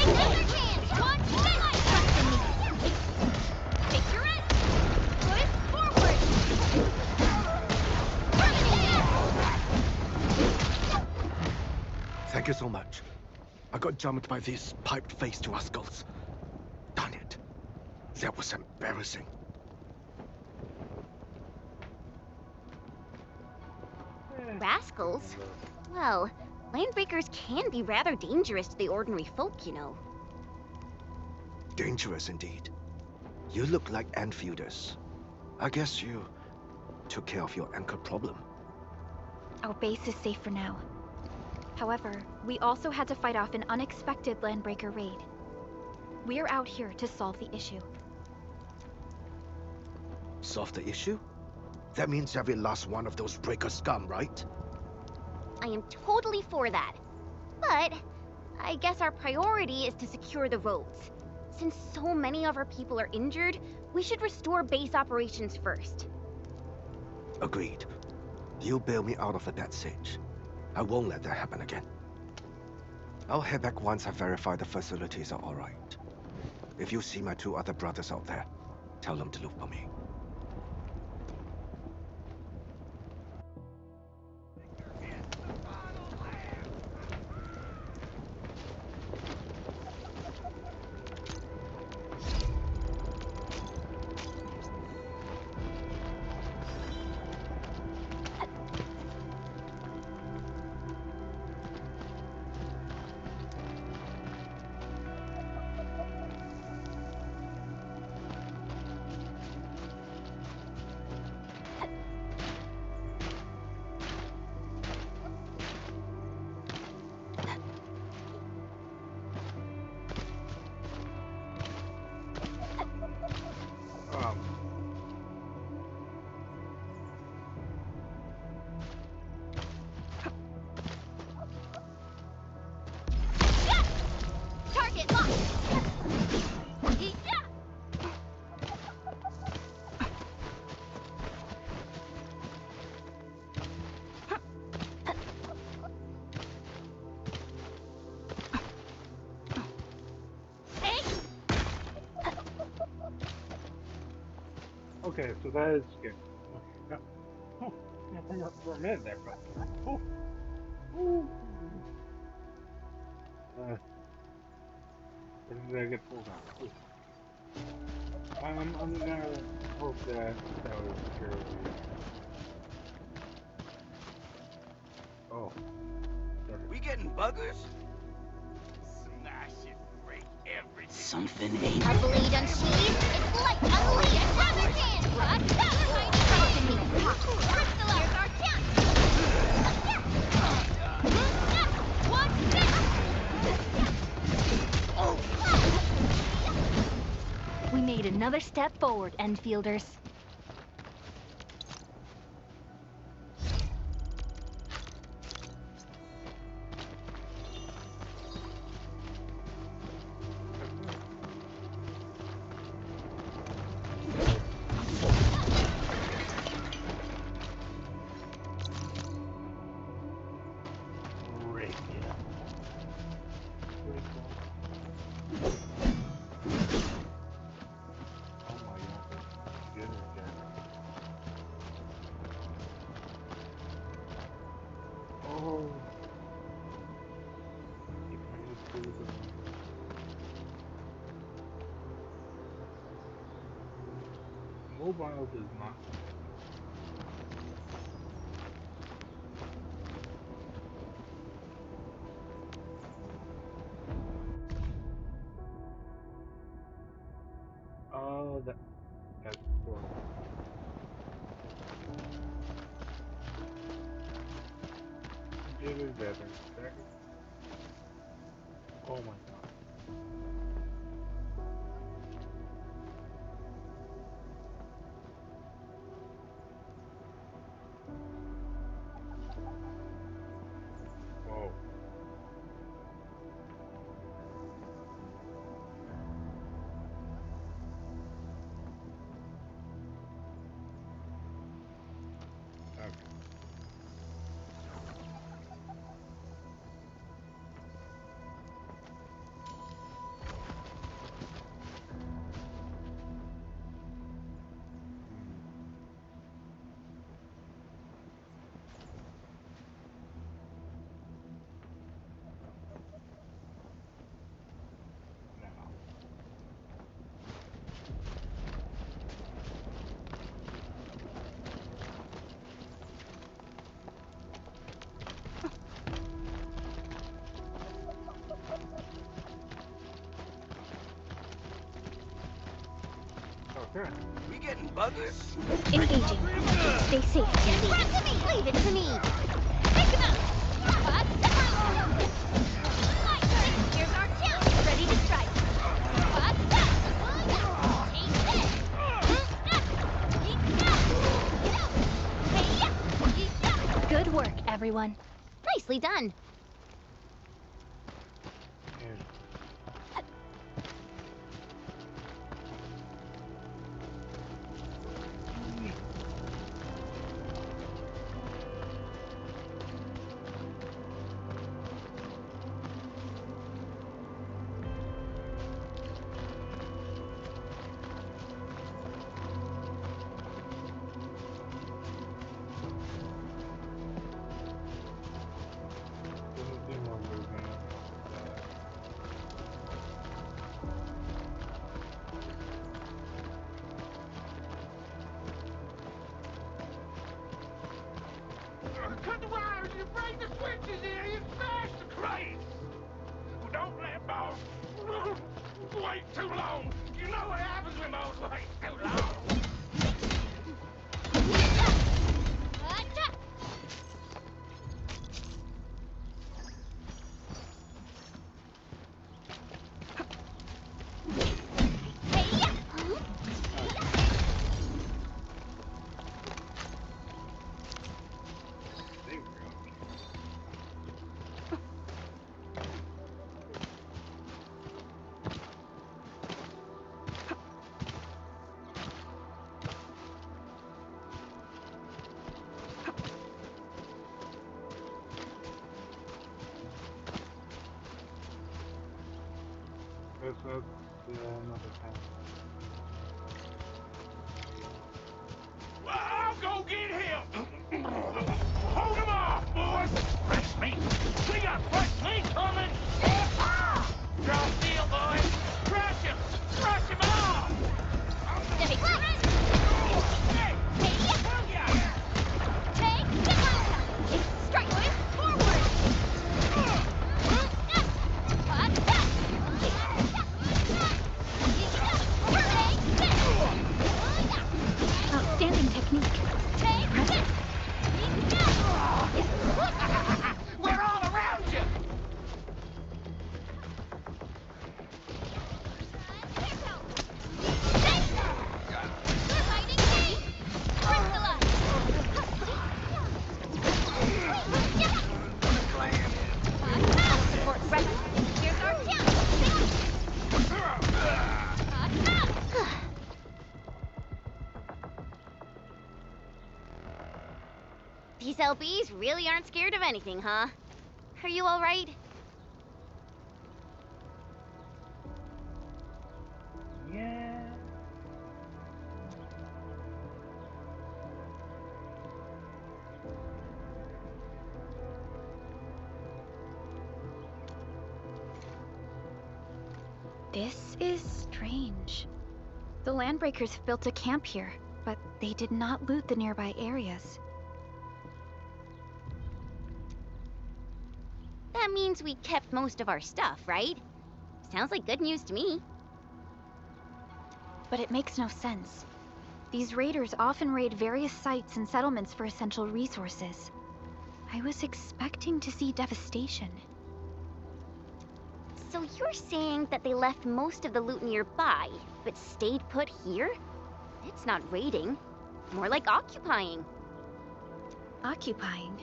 Another chance! One, trust in me. Take your rest. Foot forward. Thank you so much. I got jumped by these piped-faced rascals. Darn it. That was embarrassing. Rascals? Well, landbreakers can be rather dangerous to the ordinary folk, you know. Dangerous indeed. You look like Enfielders. I guess you took care of your anchor problem. Our base is safe for now. However, we also had to fight off an unexpected landbreaker raid. We're out here to solve the issue. Solve the issue? That means every last one of those breaker scum, right? I am totally for that. But I guess our priority is to secure the roads. Since so many of our people are injured, we should restore base operations first. Agreed. You bail me out of a bad sitch. I won't let that happen again. I'll head back once I verify the facilities are alright. If you see my 2 other brothers out there, tell them to look for me. Target locked! Okay, so that is good. Okay. Yeah, for a minute there, but oh, oh. Where did I get pulled out? Oh. I'm gonna hope that that was purely. Oh, sorry. We getting buggers? Smash it, break everything. Something ain't. Our blade unsheathed. It's light unleashed. Grab his hand. Trust in me. Crystal, here's our chance. What's this? We made another step forward, Endfielders. Mobile does not. Oh, that's cool. Jibber jabber. Oh my god. Oh. Okay. Now. Okay. We getting buggers? Engaging. Stay safe, Candy. Grab to me! Leave it to me! Take him out! What? Here's our chance! Ready to strike! What? Take this! Good work, everyone. Nicely done. Too long! You know what happens when mows wait too long! Guess that's another time. Well, I'll go get him! Hold him off, boys! Fresh meat! We got fresh meat coming! Draw steel, boys! Crush him! Crush him off! Stepping left! Strike, boys! Forward! Outstanding technique. We're all around you! These LBs really aren't scared of anything, huh? Are you all right? Yeah. This is strange. The Landbreakers have built a camp here, but they did not loot the nearby areas. That means we kept most of our stuff, right? Sounds like good news to me. But it makes no sense. These raiders often raid various sites and settlements for essential resources. I was expecting to see devastation. So you're saying that they left most of the loot nearby, but stayed put here? It's not raiding. More like occupying. Occupying?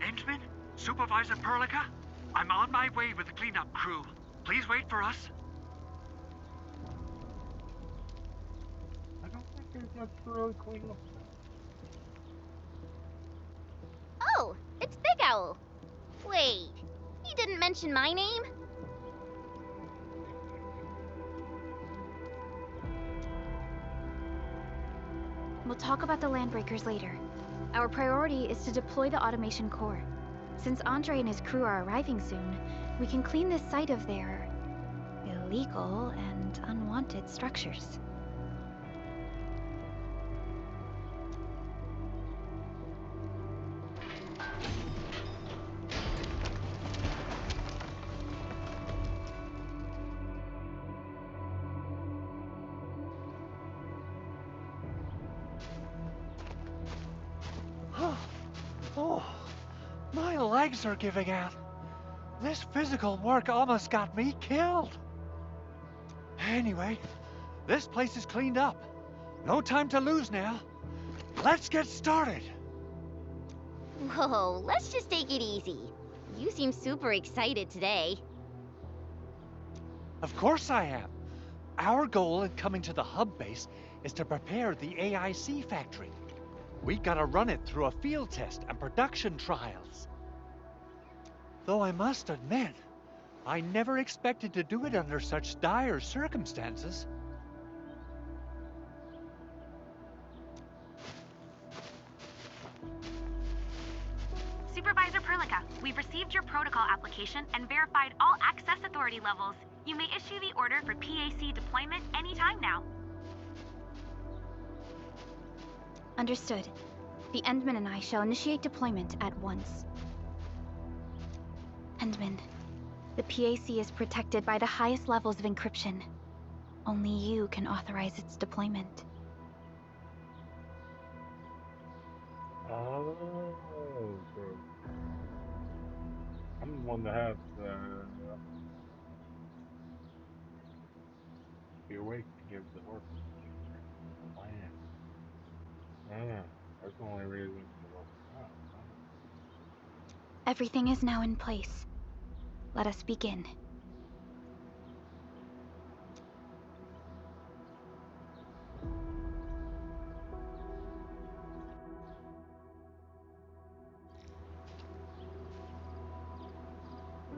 Endman? Supervisor Perlica? I'm on my way with the cleanup crew. Please wait for us. I don't think there's much to really clean up. Oh, it's Big Owl. Wait, he didn't mention my name? We'll talk about the Landbreakers later. Our priority is to deploy the automation core. Since Andre and his crew are arriving soon, we can clean this site of their illegal and unwanted structures. Oh, my legs are giving out. This physical work almost got me killed. Anyway, this place is cleaned up. No time to lose now. Let's get started. Whoa, let's just take it easy. You seem super excited today. Of course I am. Our goal in coming to the hub base is to prepare the AIC factory. We gotta run it through a field test and production trials. Though I must admit, I never expected to do it under such dire circumstances. Supervisor Perlica, we've received your protocol application and verified all access authority levels. You may issue the order for PAC deployment anytime now. Understood. The Endman and I shall initiate deployment at once. Endman, the PAC is protected by the highest levels of encryption. Only you can authorize its deployment. Oh, so I'm the one that has to be awake to give the order. Plan. Yeah, that's the only reason to go out. Everything is now in place. Let us begin.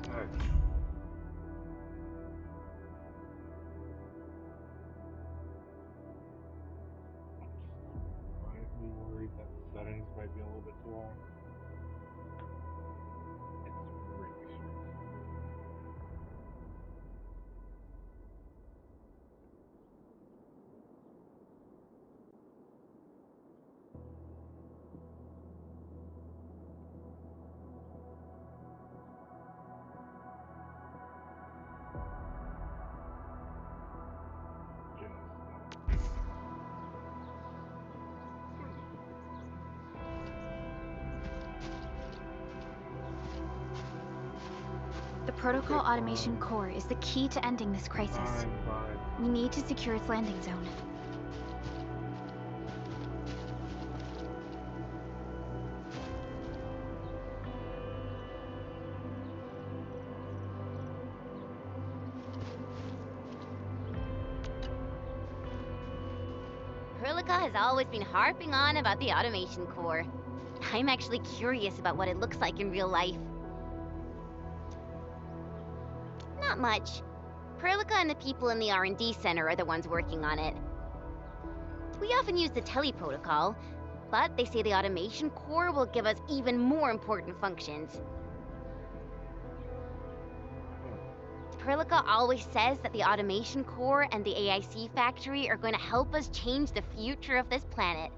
Hey. Slightly worried that the settings might be a little bit too long. It's really smooth. The Protocol Automation Core is the key to ending this crisis. We need to secure its landing zone. Perlica has always been harping on about the automation core. I'm actually curious about what it looks like in real life. Not much. Perlica and the people in the R&D center are the ones working on it. We often use the tele-protocol, but they say the automation core will give us even more important functions. Perlica always says that the automation core and the AIC factory are going to help us change the future of this planet.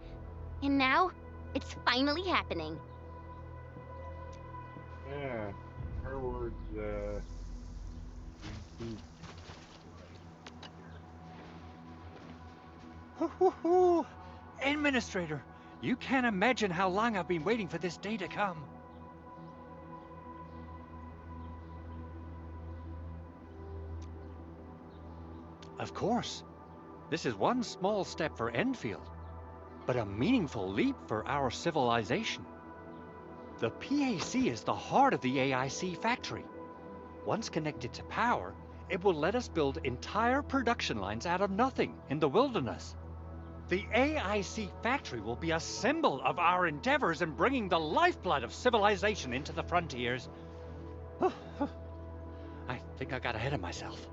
And now, it's finally happening. Yeah, her words, include Hoo-hoo-hoo! Administrator, you can't imagine how long I've been waiting for this day to come. Of course, this is one small step for Endfield, but a meaningful leap for our civilization. The PAC is the heart of the AIC factory. Once connected to power, it will let us build entire production lines out of nothing in the wilderness. The AIC factory will be a symbol of our endeavors in bringing the lifeblood of civilization into the frontiers. I think I got ahead of myself.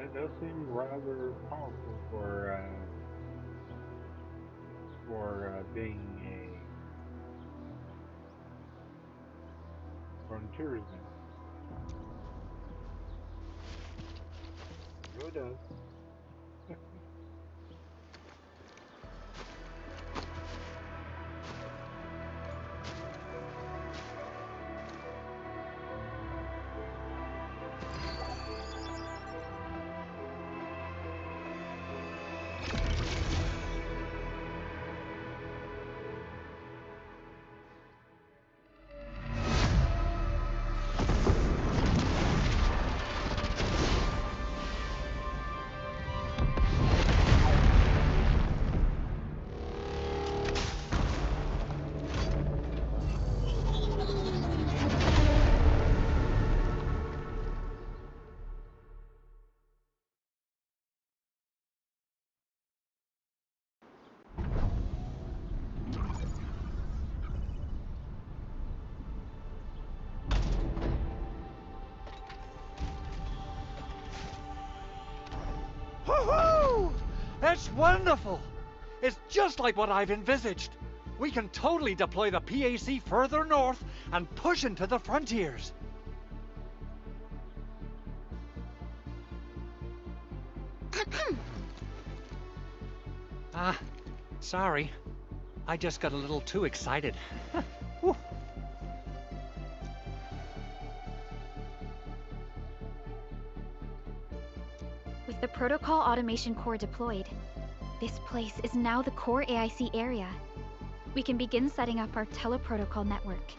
It does seem rather powerful for being a frontiersman. It does. Woohoo! That's wonderful! It's just like what I've envisaged. We can totally deploy the PAC further north and push into the frontiers. Sorry. I just got a little too excited. Whew. With the Protocol Automation Core deployed, this place is now the core AIC area. We can begin setting up our teleprotocol network.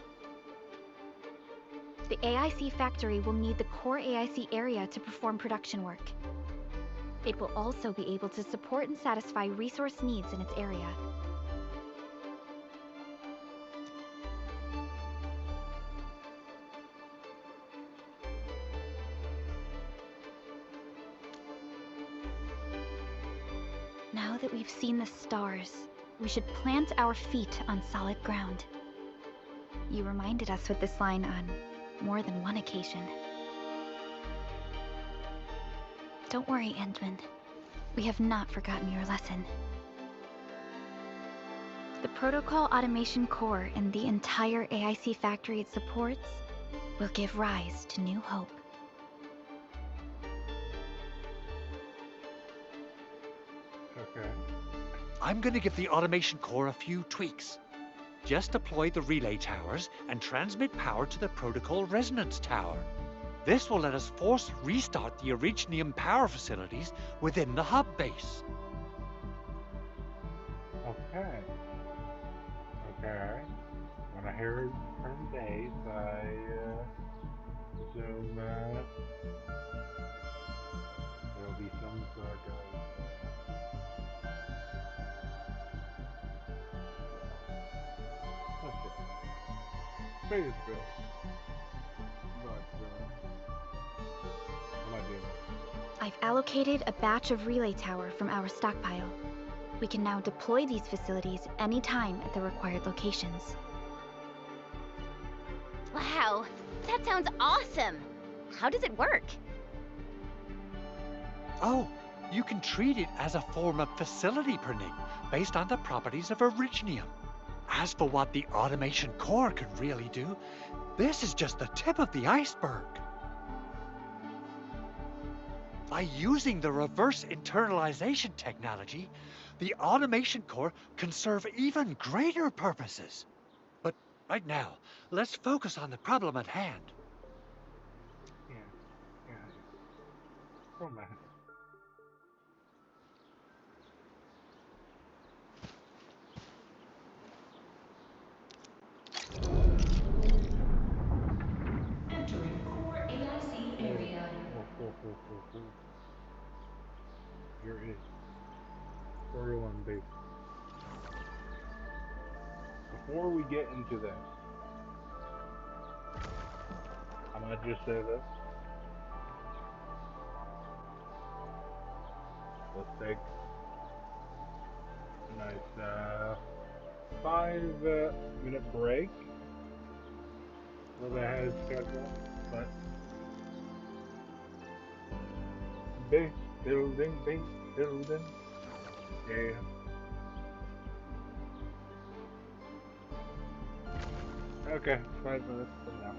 The AIC factory will need the core AIC area to perform production work. It will also be able to support and satisfy resource needs in its area. Now that we've seen the stars, we should plant our feet on solid ground. You reminded us with this line on more than one occasion. Don't worry, Endman. We have not forgotten your lesson. The Protocol Automation Core and the entire AIC factory it supports will give rise to new hope. Okay. I'm gonna give the automation core a few tweaks. Just deploy the relay towers and transmit power to the protocol resonance tower. This will let us force restart the Originium power facilities within the hub base. Okay. Okay. When I hear the term base, I assume there'll be some sort of let's see. Base build. But I might be able. I've allocated a batch of relay tower from our stockpile. We can now deploy these facilities anytime at the required locations. Wow, that sounds awesome! How does it work? Oh, you can treat it as a form of facility pruning based on the properties of Originium. As for what the automation core can really do, this is just the tip of the iceberg. By using the reverse internalization technology, the automation core can serve even greater purposes. But right now, let's focus on the problem at hand. Yeah. From my hand. Entering core AIC area. You're in. 41 base. Before we get into this, I might just say this. Let's take a nice 5-minute break. A little bit ahead of schedule, but base building. Yeah. Okay, 5 minutes from now.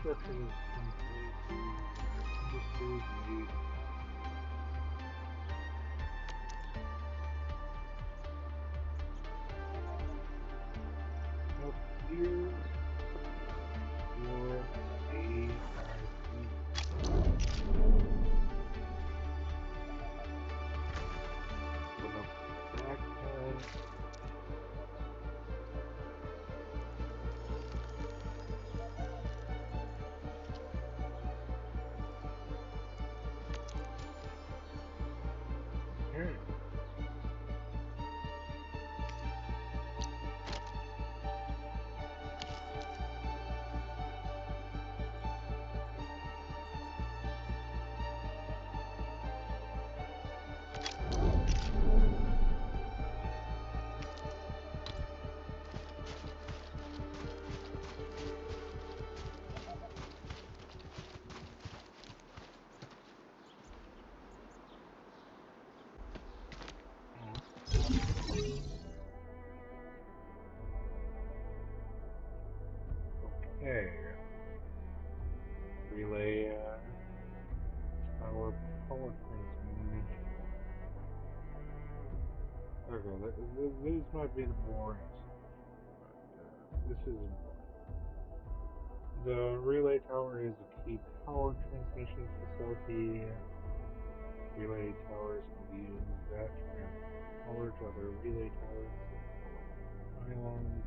Construction is complete. Industries made. Up here for ARP. Put up backpack. Okay. Okay. Relay power transmission. Okay, this might be the boring section, but this is important. The relay tower is a key power transmission facility. Relay towers can be used to transmit power to other relay towers, islands,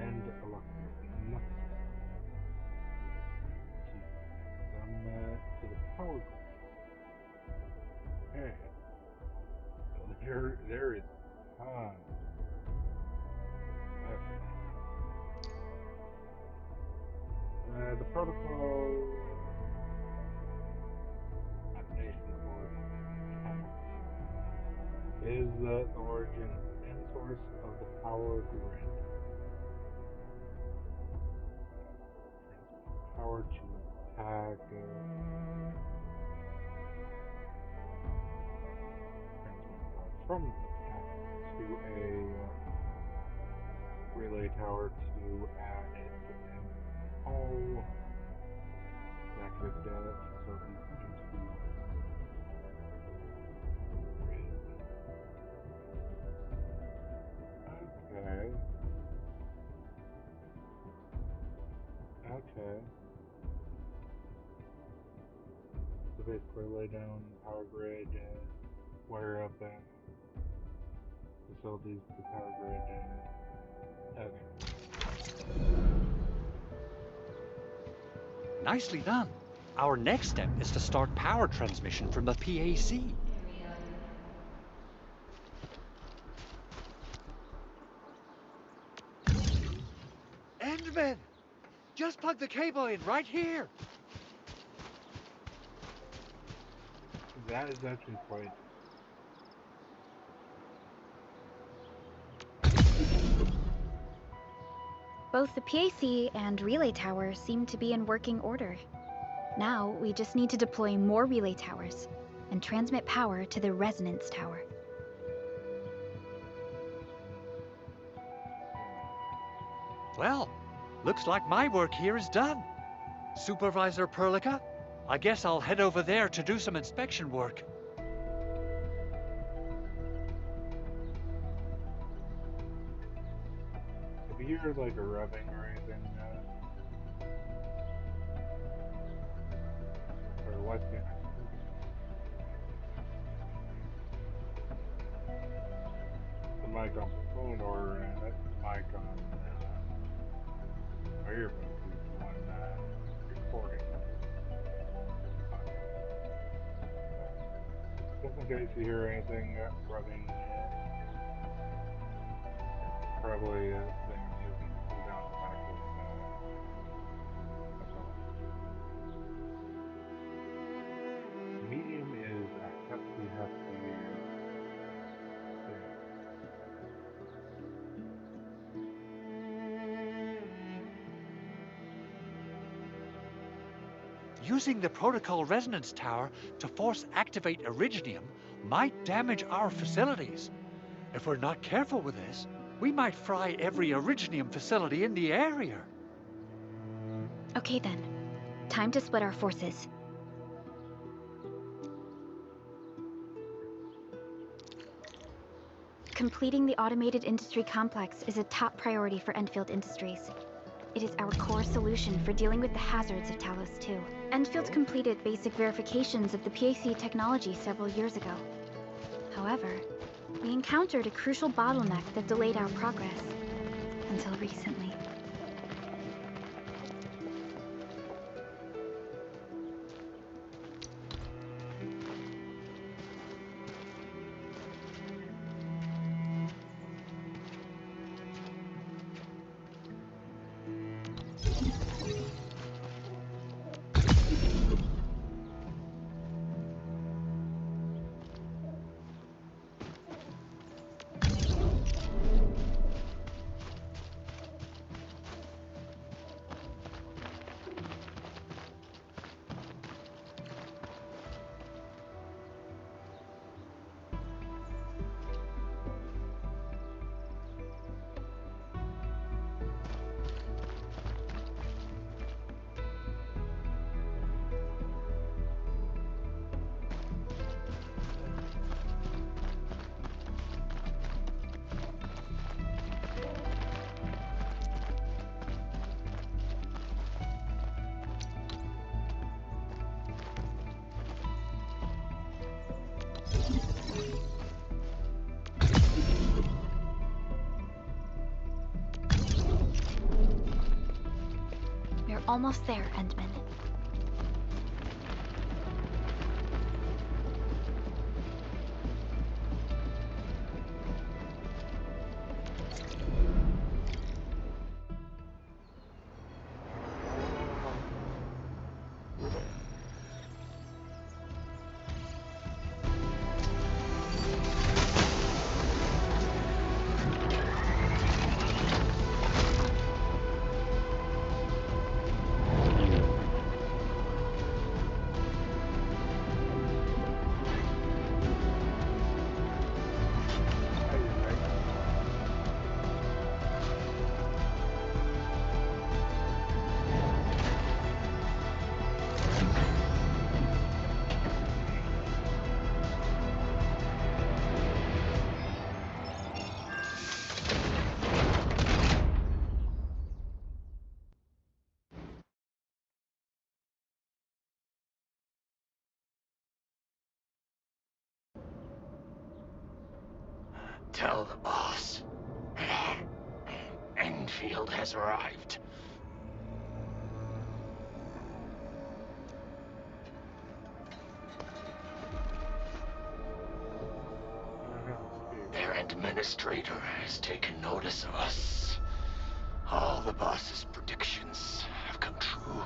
and electric to the power grid. Okay. So there is a ton. The protocol foundation is the origin and source of the power grid. Power to pack. From the packet to a relay tower to add it and all connected facilities into grid. Okay. Okay. So basically lay down the power grid, wire up facilities to the power grid. Okay. Nicely done. Our next step is to start power transmission from the PAC. Endman! Just plug the cable in right here. That is actually quite. Both the PAC and relay tower seem to be in working order. Now, we just need to deploy more relay towers and transmit power to the resonance tower. Well, looks like my work here is done. Supervisor Perlica, I guess I'll head over there to do some inspection work. If you hear like a rubbing or anything, or what's going the mic on the phone or the mic on my earbuds is the one recording. Just in case you hear anything rubbing, probably them using the cooldown packet. That's all. Medium is a hefty thing. Using the protocol resonance tower to force activate Originium might damage our facilities. If we're not careful with this, we might fry every Originium facility in the area. Okay then, Time to split our forces. Completing the automated industry complex is a top priority for Endfield Industries. It is our core solution for dealing with the hazards of Talos 2. Endfield completed basic verifications of the PAC technology several years ago. However, we encountered a crucial bottleneck that delayed our progress until recently. We're almost there, Endman. Tell the boss. Enfield has arrived. Their administrator has taken notice of us. All the boss's predictions have come true.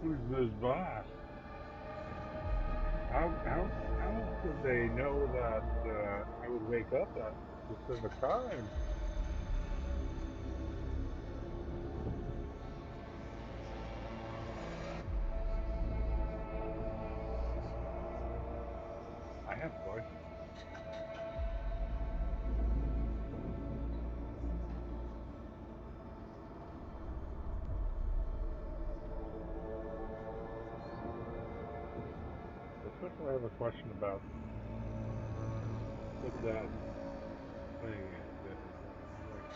Who's this boss? How did they know that I would wake up at a specific time? I have questions. Especially I have a question about what that thing is. Is it like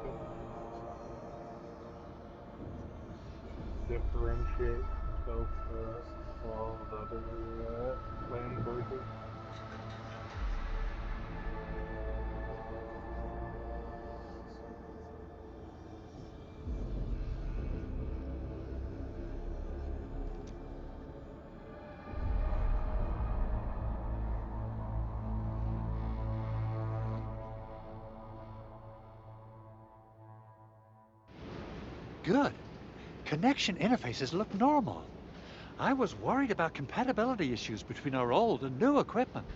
something to differentiate itself from all the other land versions? Good. Connection interfaces look normal. I was worried about compatibility issues between our old and new equipment.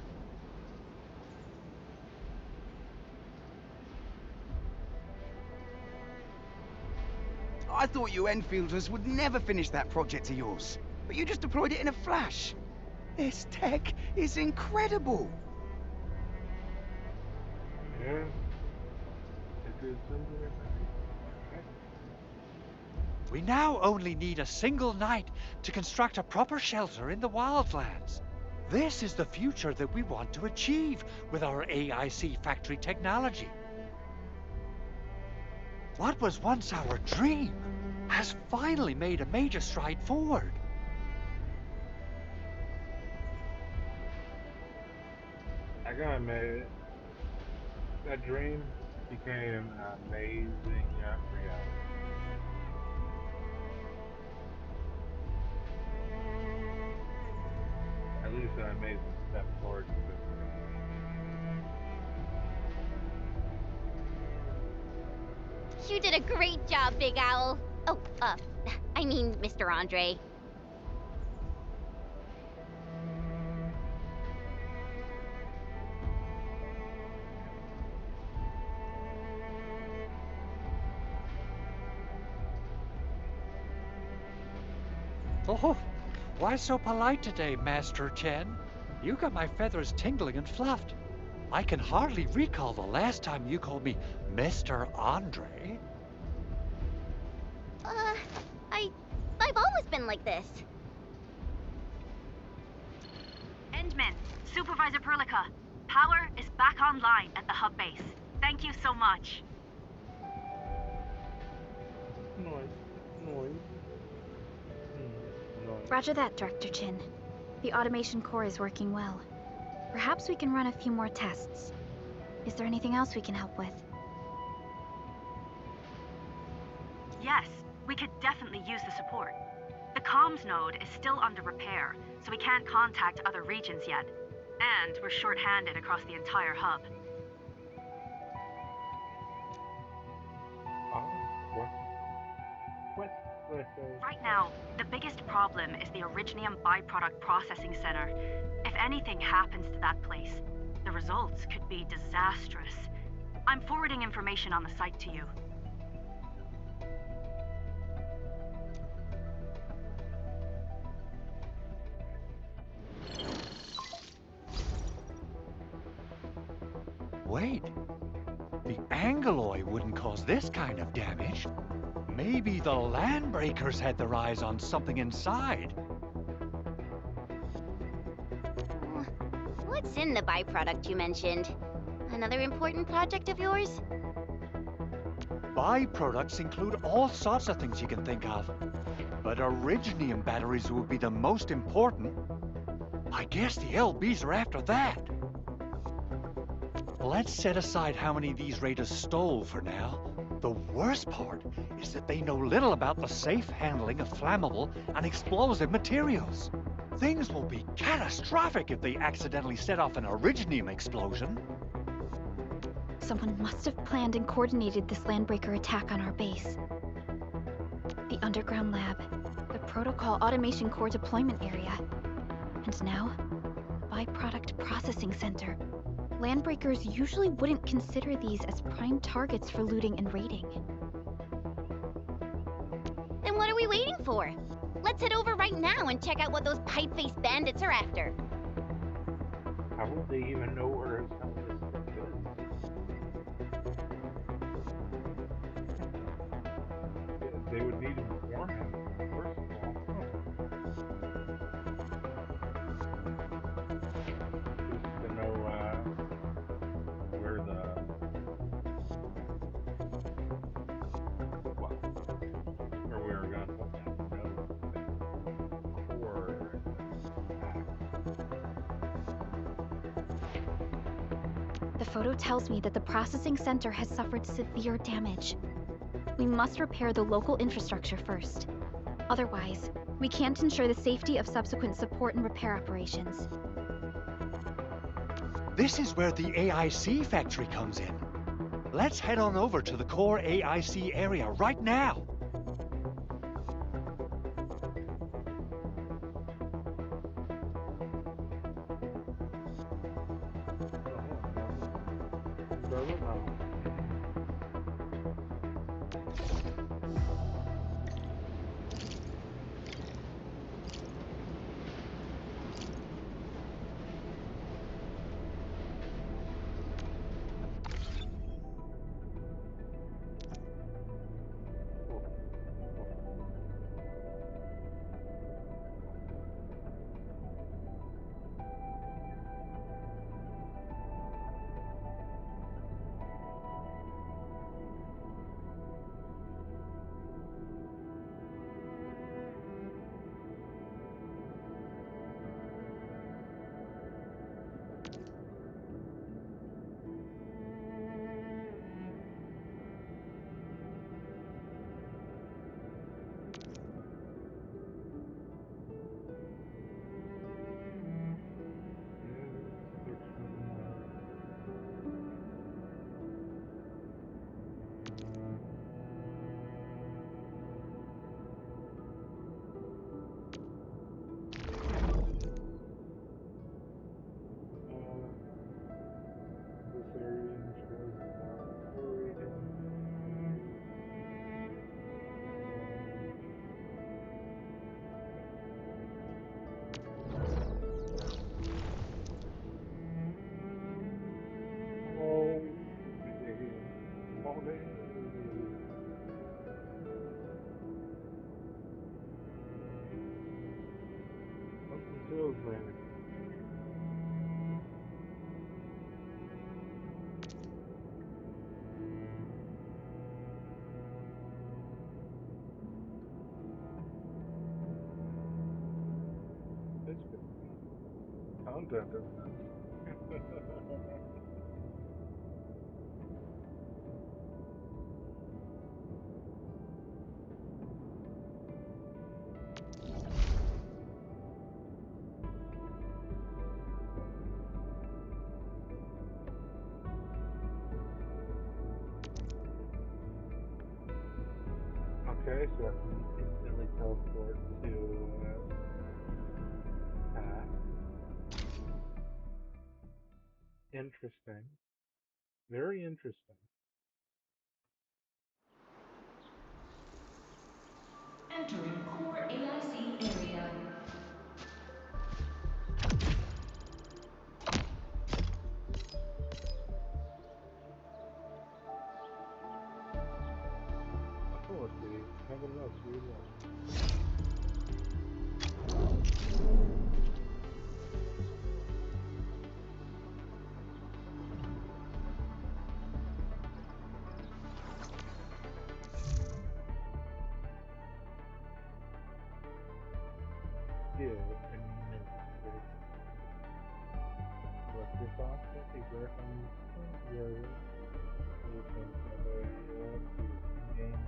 I thought you Enfielders would never finish that project of yours. but you just deployed it in a flash. This tech is incredible. Yeah. If it's something like that. We now only need a single night to construct a proper shelter in the wildlands. This is the future that we want to achieve with our AIC factory technology. What was once our dream has finally made a major stride forward. I gotta admit, that dream became an amazing reality. At least an amazing step towards it. You did a great job, Big Owl. Oh, I mean, Mr. Andre. Oh, why so polite today, Master Chen? You got my feathers tingling and fluffed. I can hardly recall the last time you called me Mr. Andre. I've always been like this. Endman, Supervisor Perlica, power is back online at the hub base. Thank you so much. Noise. Roger that, Director Chin. The automation core is working well. Perhaps we can run a few more tests. Is there anything else we can help with? Yes, we could definitely use the support. The comms node is still under repair, so we can't contact other regions yet. And we're short-handed across the entire hub. Right now, the biggest problem is the Originium byproduct processing center. If anything happens to that place, the results could be disastrous. I'm forwarding information on the site to you. Wait, the Angeloy wouldn't cause this kind of damage. Maybe the Landbreakers had their eyes on something inside. What's in the byproduct you mentioned? Another important project of yours? Byproducts include all sorts of things you can think of. But Originium batteries would be the most important. I guess the LBs are after that. Let's set aside how many these raiders stole for now. The worst part is that they know little about the safe handling of flammable and explosive materials. Things will be catastrophic if they accidentally set off an Originium explosion. Someone must have planned and coordinated this Landbreaker attack on our base. The underground lab, the protocol automation core deployment area, and now, byproduct processing center. Landbreakers usually wouldn't consider these as prime targets for looting and raiding. Then what are we waiting for? Let's head over right now and check out what those pipe-faced bandits are after. How would they even know where his hell this stuff is? They would need to inform him, first of all. Just to know where the where we were gonna put that node core The photo tells me that the processing center has suffered severe damage. We must repair the local infrastructure first. Otherwise, we can't ensure the safety of subsequent support and repair operations. This is where the AIC factory comes in. Let's head on over to the core AIC area right now. Olé! Nothing feels man. It's good. Content, isn't it? Okay, so I can instantly teleport to interesting. Very interesting. Entering core AIC area. Oh, let's see. Have enough, sweet enough. Yeah, and what this option is where I'm where you can have a game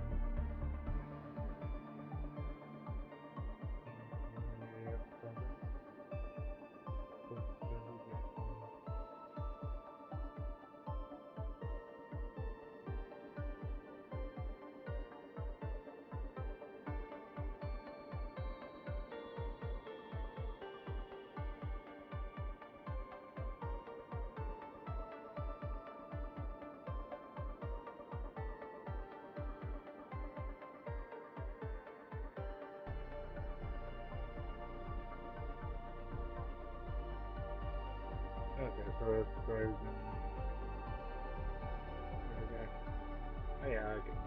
Okay, so it's frozen. Okay. Oh, yeah, okay.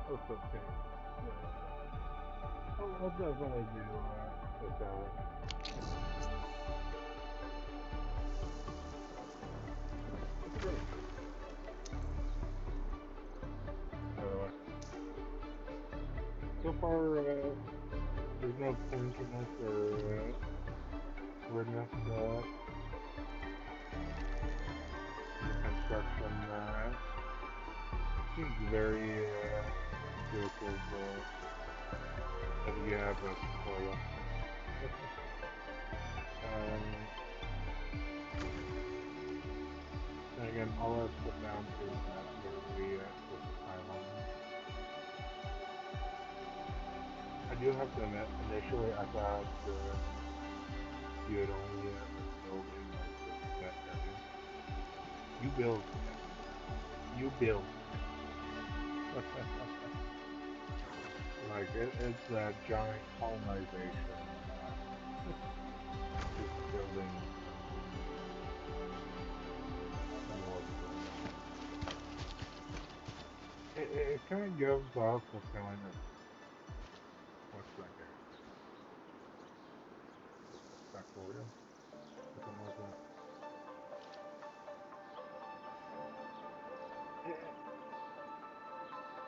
That's okay. Yeah. I'll definitely do this. Uh, so far, there's no clunkiness or weirdness in the construction. Seems very intuitive if you have a tutorial. And again, all that stuff down to that literally just timeline. I do have to admit, initially I thought you would only build in like this set area. You build. You build. Like it's a giant colonization. Just building more buildings. It kind of gives off the feeling of what's that game? Factorio? Something like that.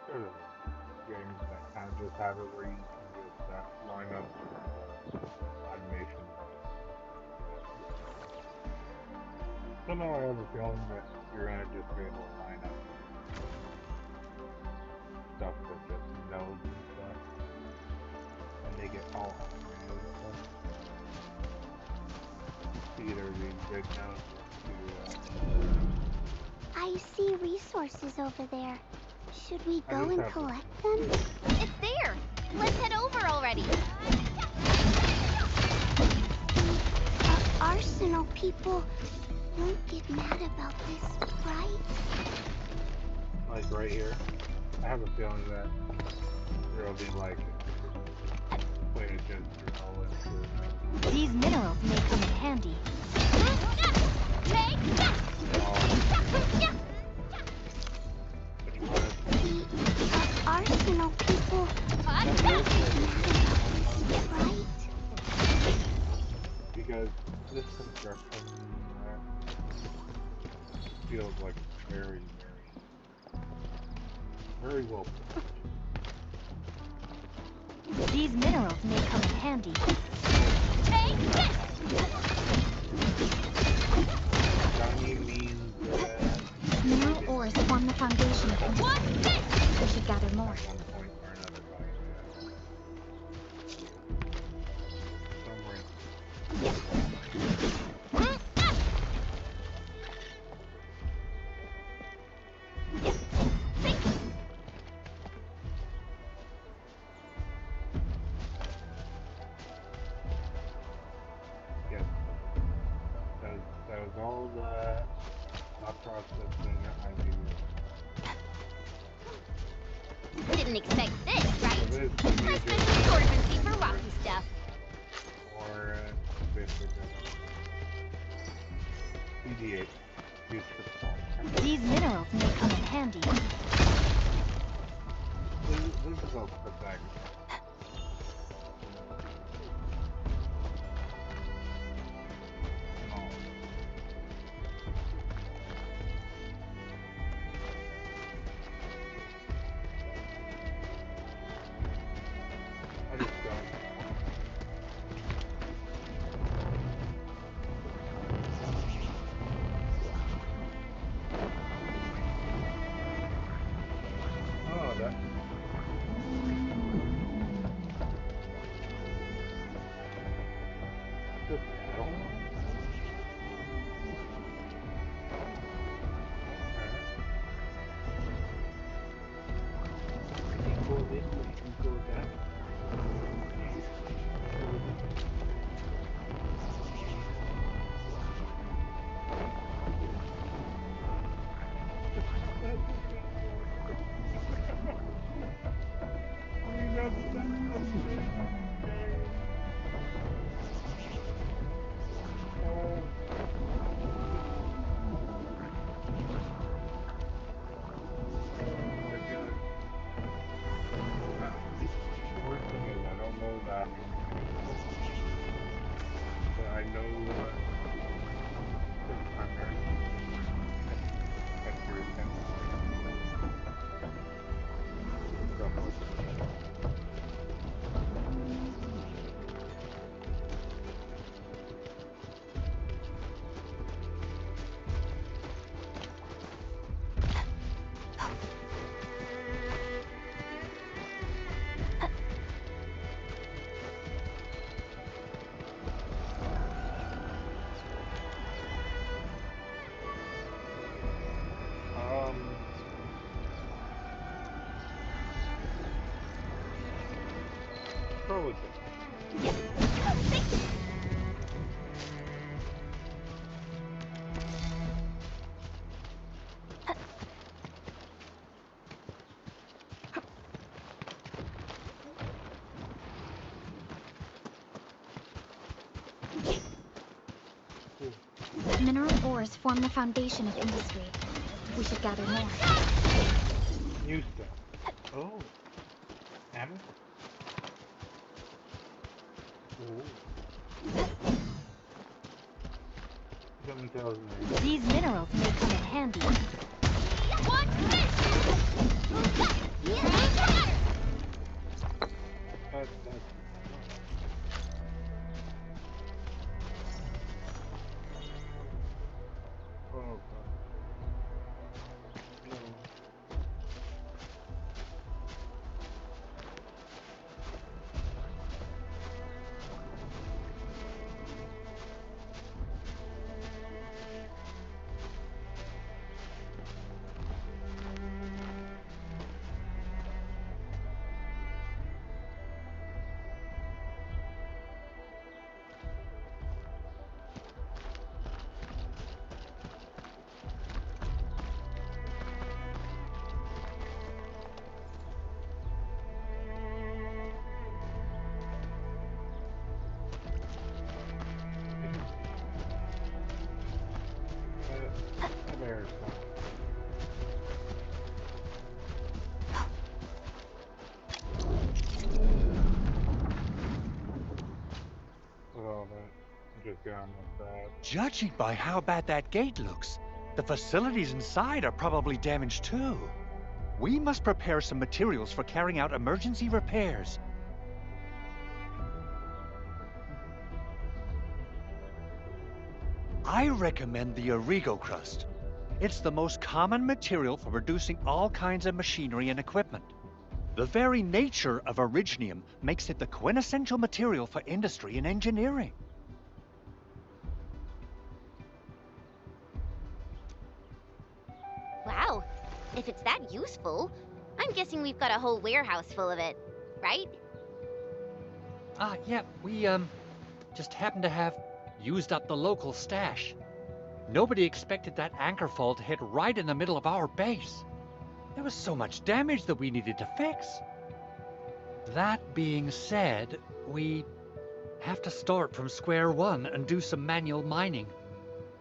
There's a lot of games that kind of just have it where you can just line up animations on somehow I have a feeling that you're gonna just be able to line up stuff with just nodes and stuff, and they get all animated and stuff. Either these big nodes I see resources over there. Should we I go just and have to. collect them? It's there! Let's head over already! Arsenal people won't get mad about this, right? Like right here. I have a feeling that there'll be like way to just drill into These minerals may come in handy. Arsenal people. Right? because this construction feels like very, very well put. These minerals may come in handy. Shiny means that Mineral ores form the foundation of industry. We should gather more. at one point or another yes, that was all the thought processing I do. Didn't expect this, right? So this Christmas absorbency for rocky stuff. or basically PDA used for salt. These minerals may come in handy. This is all pathetic. I just don't. Oh, that. Just metal? Okay. Equal this way, equal that. Worst thing is I don't know that, but I know the primary catch your attention. Probably good. Mineral ores form the foundation of industry. We should gather more. New stuff. Oh. Amethyst. Oh. Someone tells me. These minerals may come in handy. That's oh god. No. repairs, huh? With all that, just got on the bad. Judging by how bad that gate looks, the facilities inside are probably damaged too. We must prepare some materials for carrying out emergency repairs. I recommend the Origo crust. It's the most common material for producing all kinds of machinery and equipment. The very nature of originium makes it the quintessential material for industry and engineering. Wow, if it's that useful, I'm guessing we've got a whole warehouse full of it, right? Yeah, we, just happen to have used up the local stash. Nobody expected that anchor fall to hit right in the middle of our base. There was so much damage that we needed to fix. That being said, we have to start from square one and do some manual mining.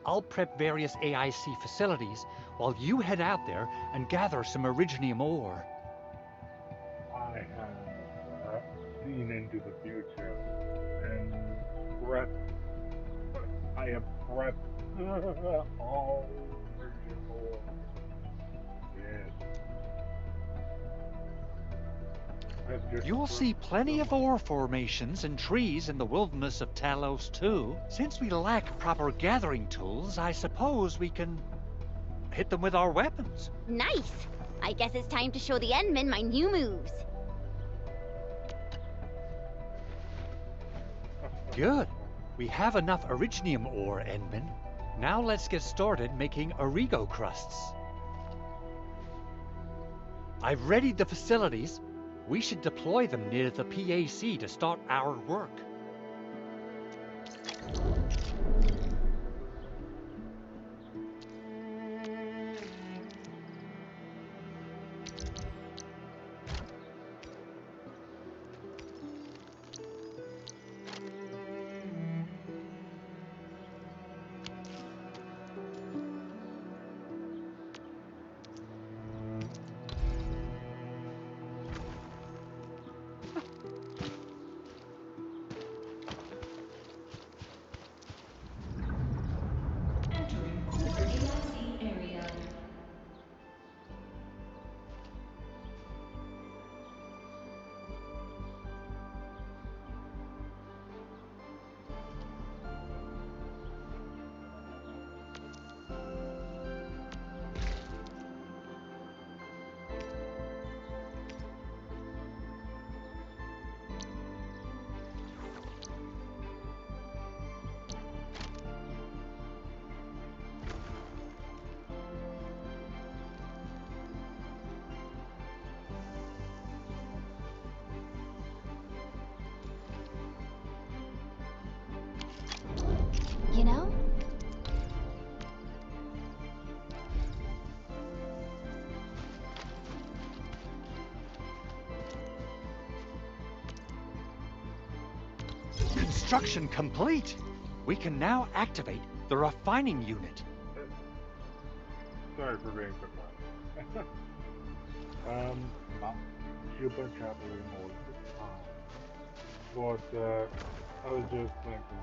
I'll prep various AIC facilities while you head out there and gather some originium ore. I have seen into the future and prepped. I have prepped all original. Yes. I've just You'll see plenty of ore formations and trees in the wilderness of Talos too. Since we lack proper gathering tools, I suppose we can hit them with our weapons. Nice! I guess it's time to show the Endmen my new moves. Good. We have enough originium ore, Endman. Now let's get started making Origo crusts. I've readied the facilities. We should deploy them near the PAC to start our work. Entering core AIC area. You know, Construction complete. We can now activate the refining unit. Sorry for being so quiet. Not super jabbering all the time. But, I was just thinking.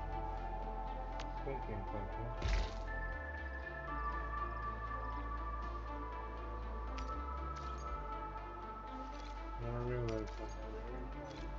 And I realized something very important.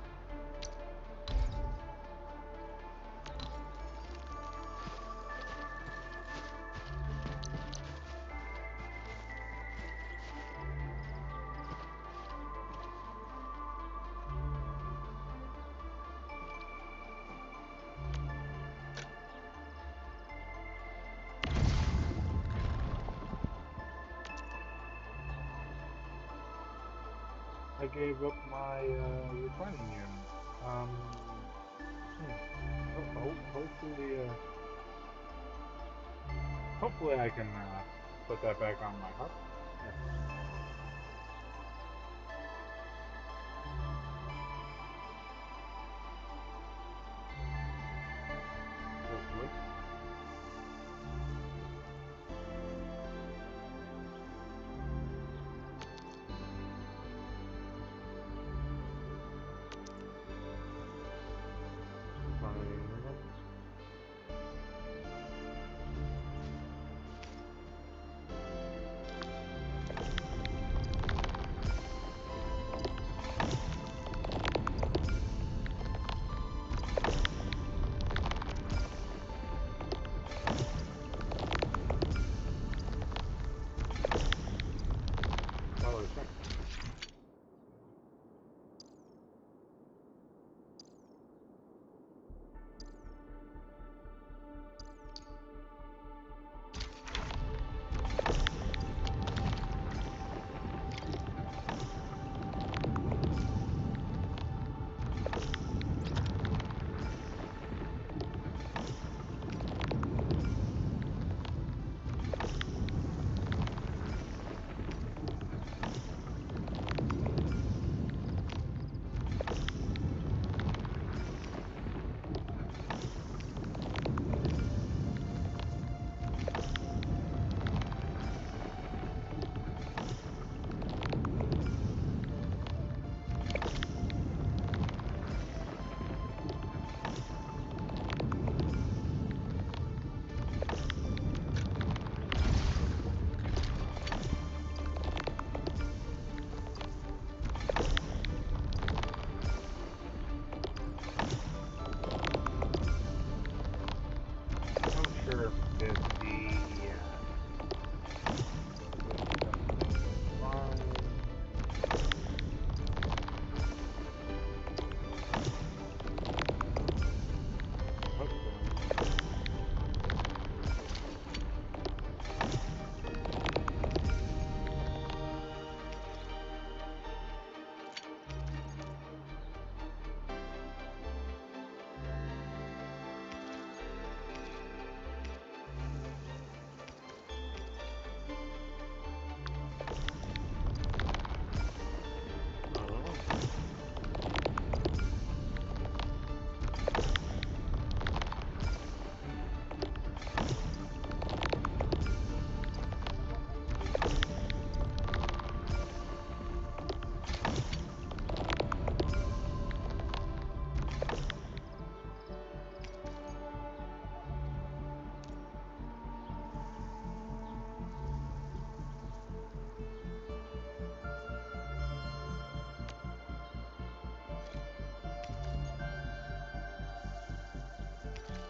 I gave up my refining unit. Hopefully I can put that back on my hub. Yeah, hopefully.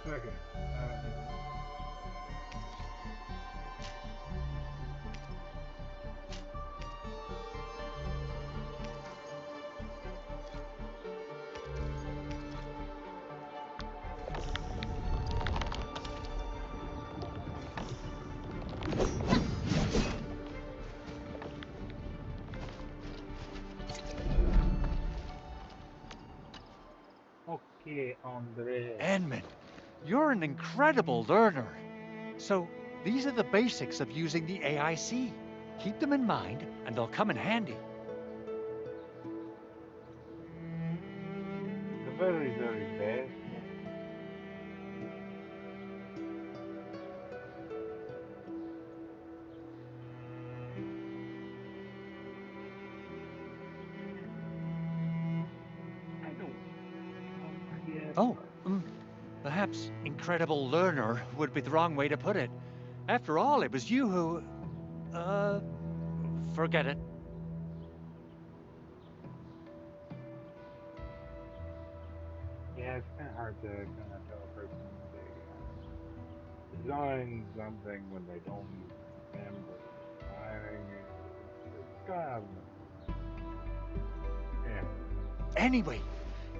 Okay. Okay, Andre. Edmund, you're an incredible learner. So, these are the basics of using the AIC. Keep them in mind, and they'll come in handy. The very, very best. I don't forget. Oh, perhaps incredible learner would be the wrong way to put it. After all, it was you who... forget it. Yeah, it's kind of hard to kind of tell a person they join something when they don't remember signing it. It's kind of, yeah. Anyway,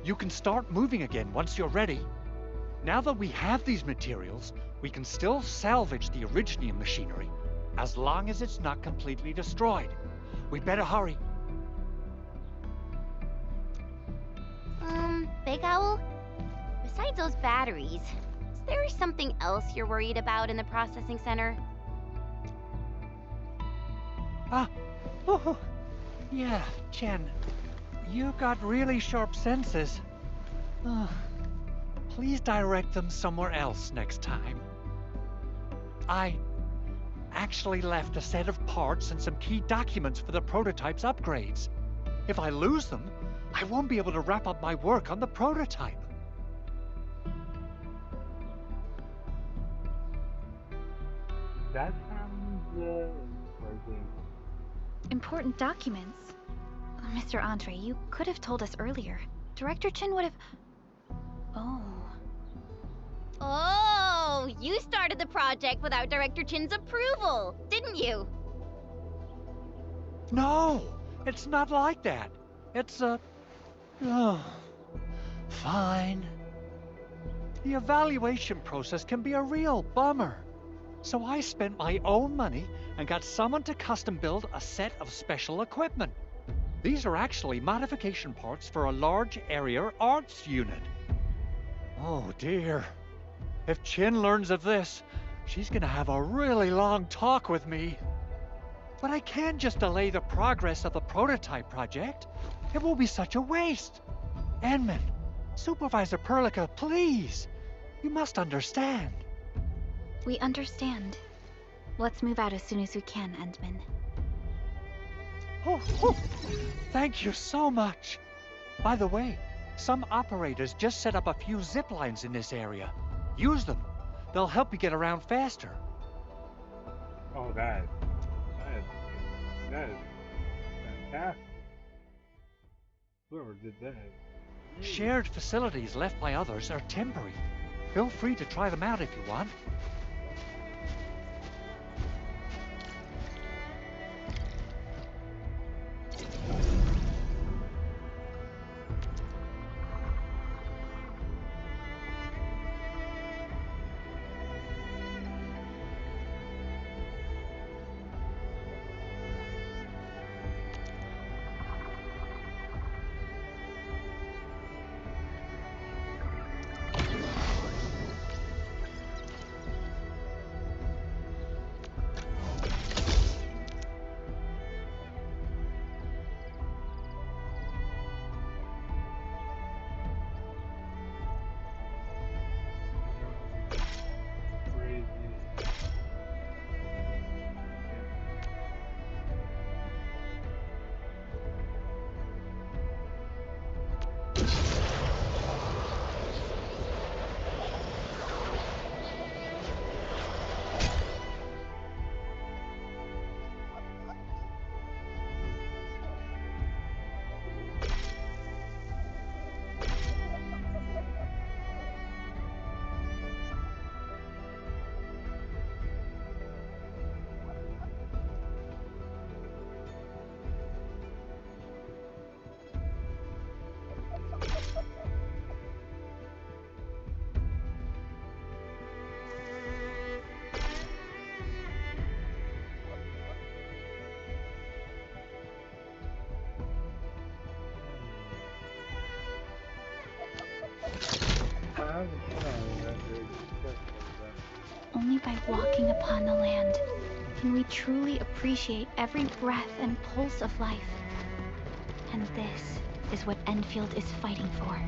you can start moving again once you're ready. Now that we have these materials, we can still salvage the originium machinery, as long as it's not completely destroyed. We'd better hurry. Big Owl? Besides those batteries, is there something else you're worried about in the processing center? Oh, yeah, Jen. You got really sharp senses. Please direct them somewhere else next time. I actually left a set of parts and some key documents for the prototype's upgrades. If I lose them, I won't be able to wrap up my work on the prototype. That sounds crazy. Important documents? Mr. Andre, you could have told us earlier. Director Chin would have... Oh. Oh, you started the project without Director Chin's approval, didn't you? No, it's not like that. It's fine. The evaluation process can be a real bummer. So I spent my own money and got someone to custom build a set of special equipment. These are actually modification parts for a large area arts unit. Oh dear. If Chin learns of this, she's gonna have a really long talk with me. But I can't just delay the progress of the prototype project. It will be such a waste. Edmund, Supervisor Perlica, please. You must understand. We understand. Let's move out as soon as we can, Endman. Oh, thank you so much. By the way, some operators just set up a few zip lines in this area. Use them. They'll help you get around faster. Oh, that is fantastic. Whoever did that. Shared facilities left by others are temporary. Feel free to try them out if you want. Only by walking upon the land can we truly appreciate every breath and pulse of life. And this is what Endfield is fighting for.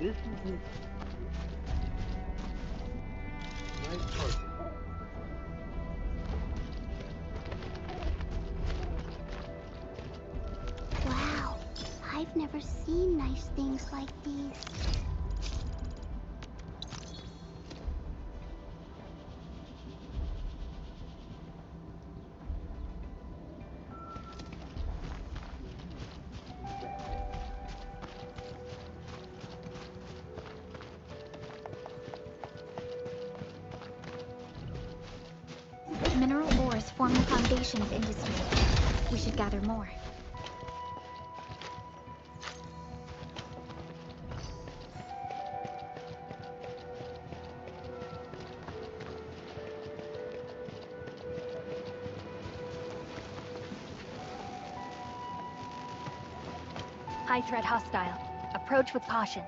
This is a nice part. Wow, I've never seen nice things like these. Mineral ores form the foundation of industry. We should gather more. High threat hostile. Approach with caution.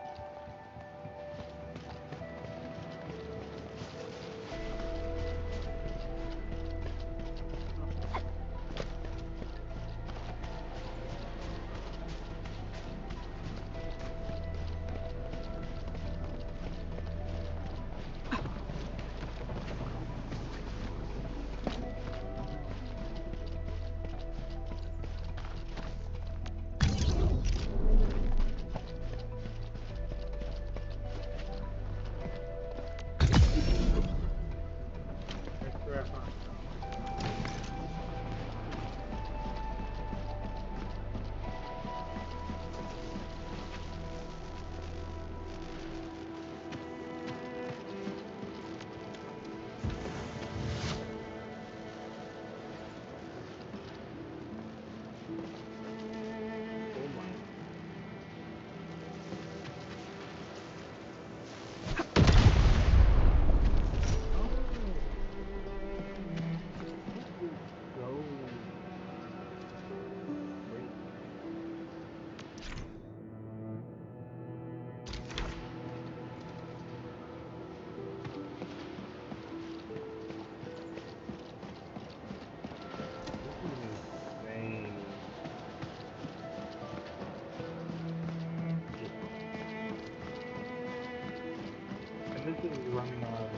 And this is running on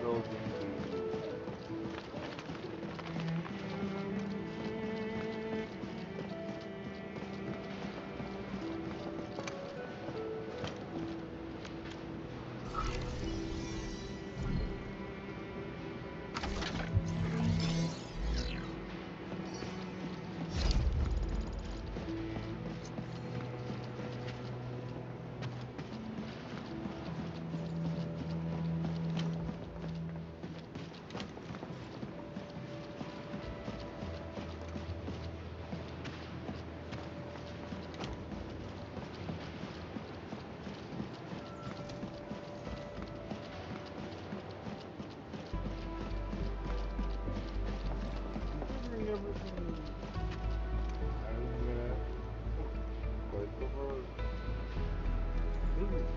building doing everything as quite so far. This is.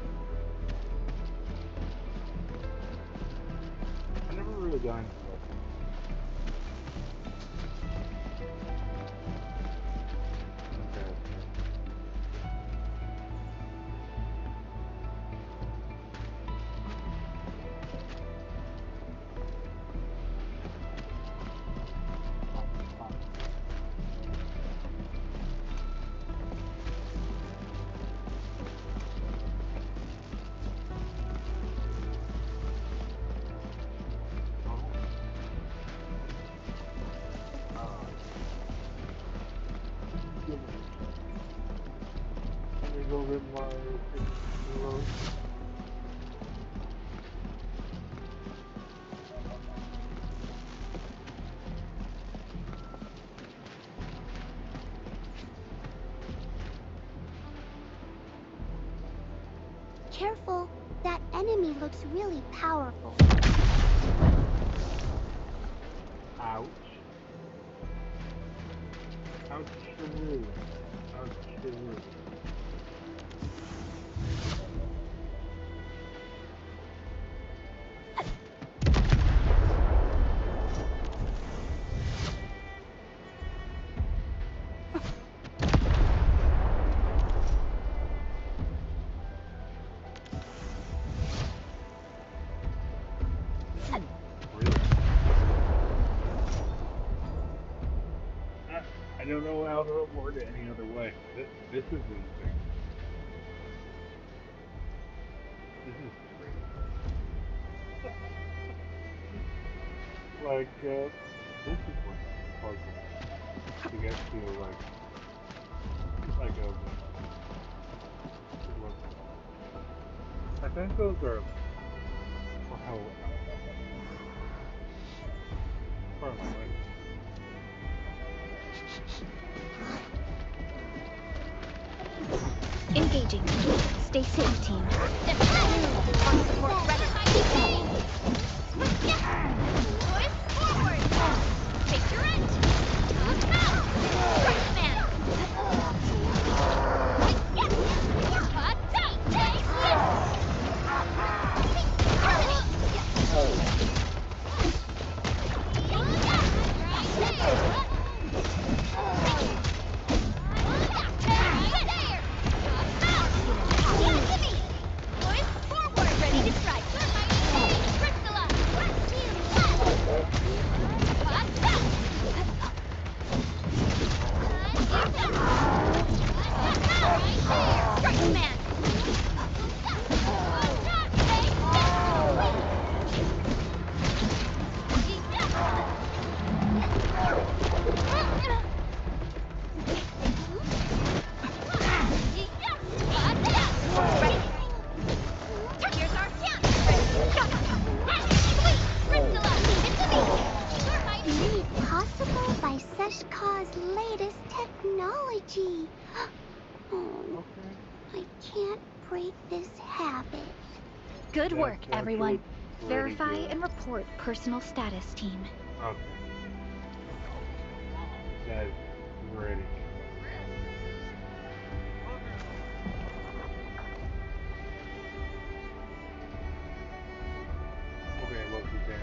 I never really got into weapons. Okay. Let me go get my reload. Careful, that enemy looks really powerful. Ouch. Ouch. Ouch. I don't know how to word it any other way. This is insane. This is crazy. Like, this is what puzzle to get to like a look. I think those are for how far am I right? Engaging. Stay safe, team. On support ready. Push forward. Take your end. Come out. Right, man. Hot tight. Take this. Good work, everyone. Verify and report personal status, team. Okay. That is ready. Okay, look, you can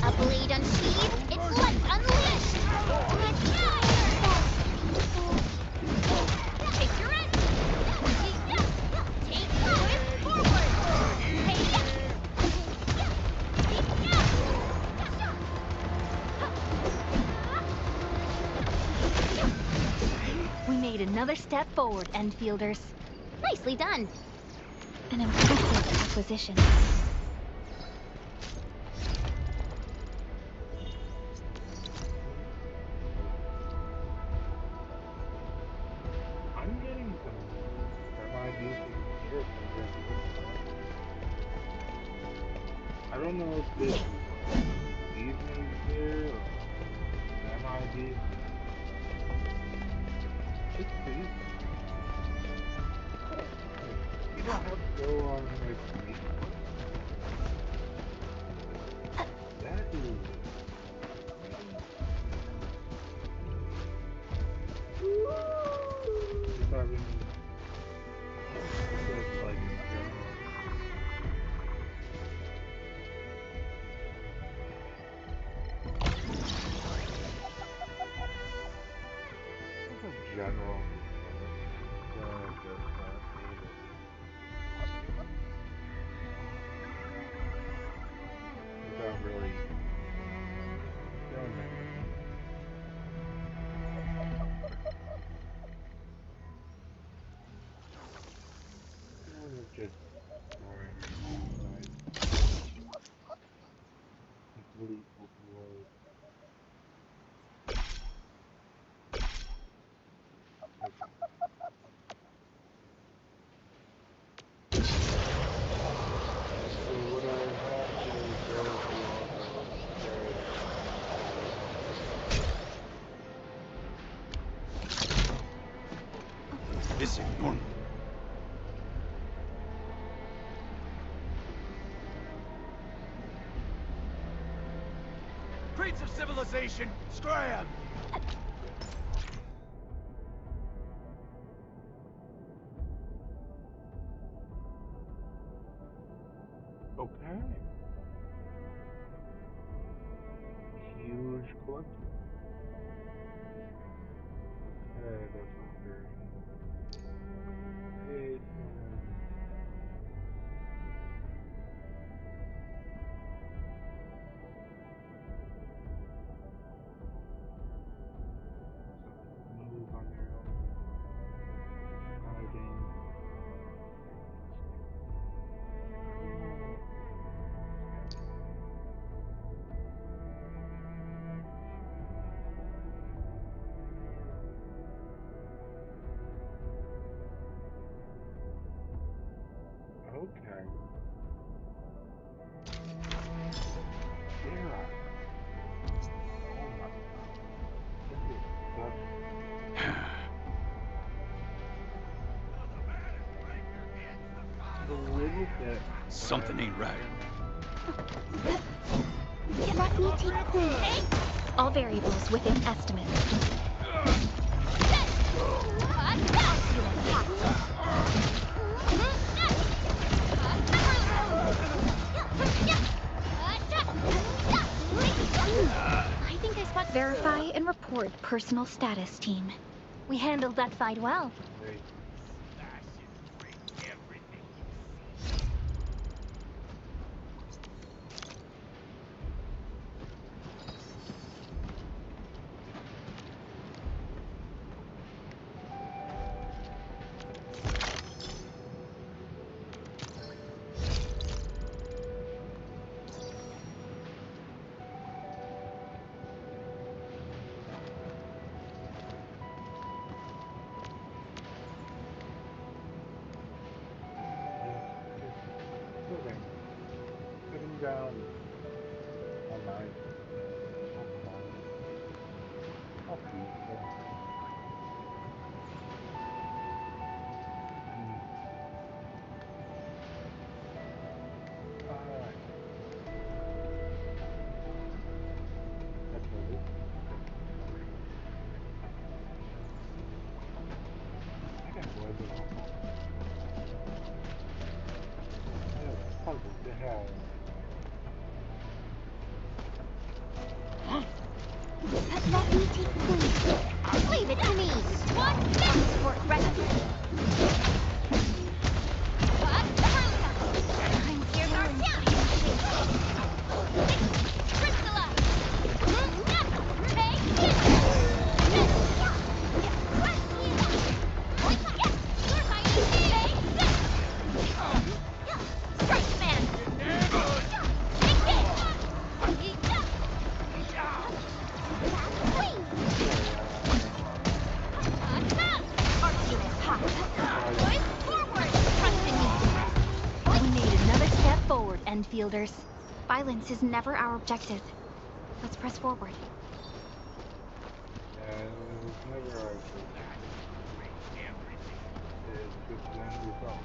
A blade unsheathed, it's let's unleash! Take your end! Take forward! We made another step forward, Endfielders. Nicely done. An impressive acquisition. I'm getting some semi-decent gear from this. I don't know if this is decent gear or semi-decent. It's decent. You don't have to go on like me. That is just having just like in general. Just a general just without really feeling that much. Just exploring nice, complete open world. Okay. So what I have to go through all those This is normal. Creeds of civilization, scram! okay. Huge collection. Okay, that's not very big. Move on their own. Hiding. Okay. There. Oh my god. This is such the little bit. Something ain't right. Let me take point. All variables within estimate. I think I spot. Verify and report personal status, team. We handled that fight well. Great. Okay. Sitting down. How nice. How calm. How peaceful. Mm. Alright. That's a loop. I got boys in my phone. I have puzzles to have. Let me take point. Leave it to me. What's this? For rescue. I'm here, Garcia. Crystallize. Strike man. We made another step forward, Endfielders. Violence is never our objective. Let's press forward. And it was never our choice. It's just the end result.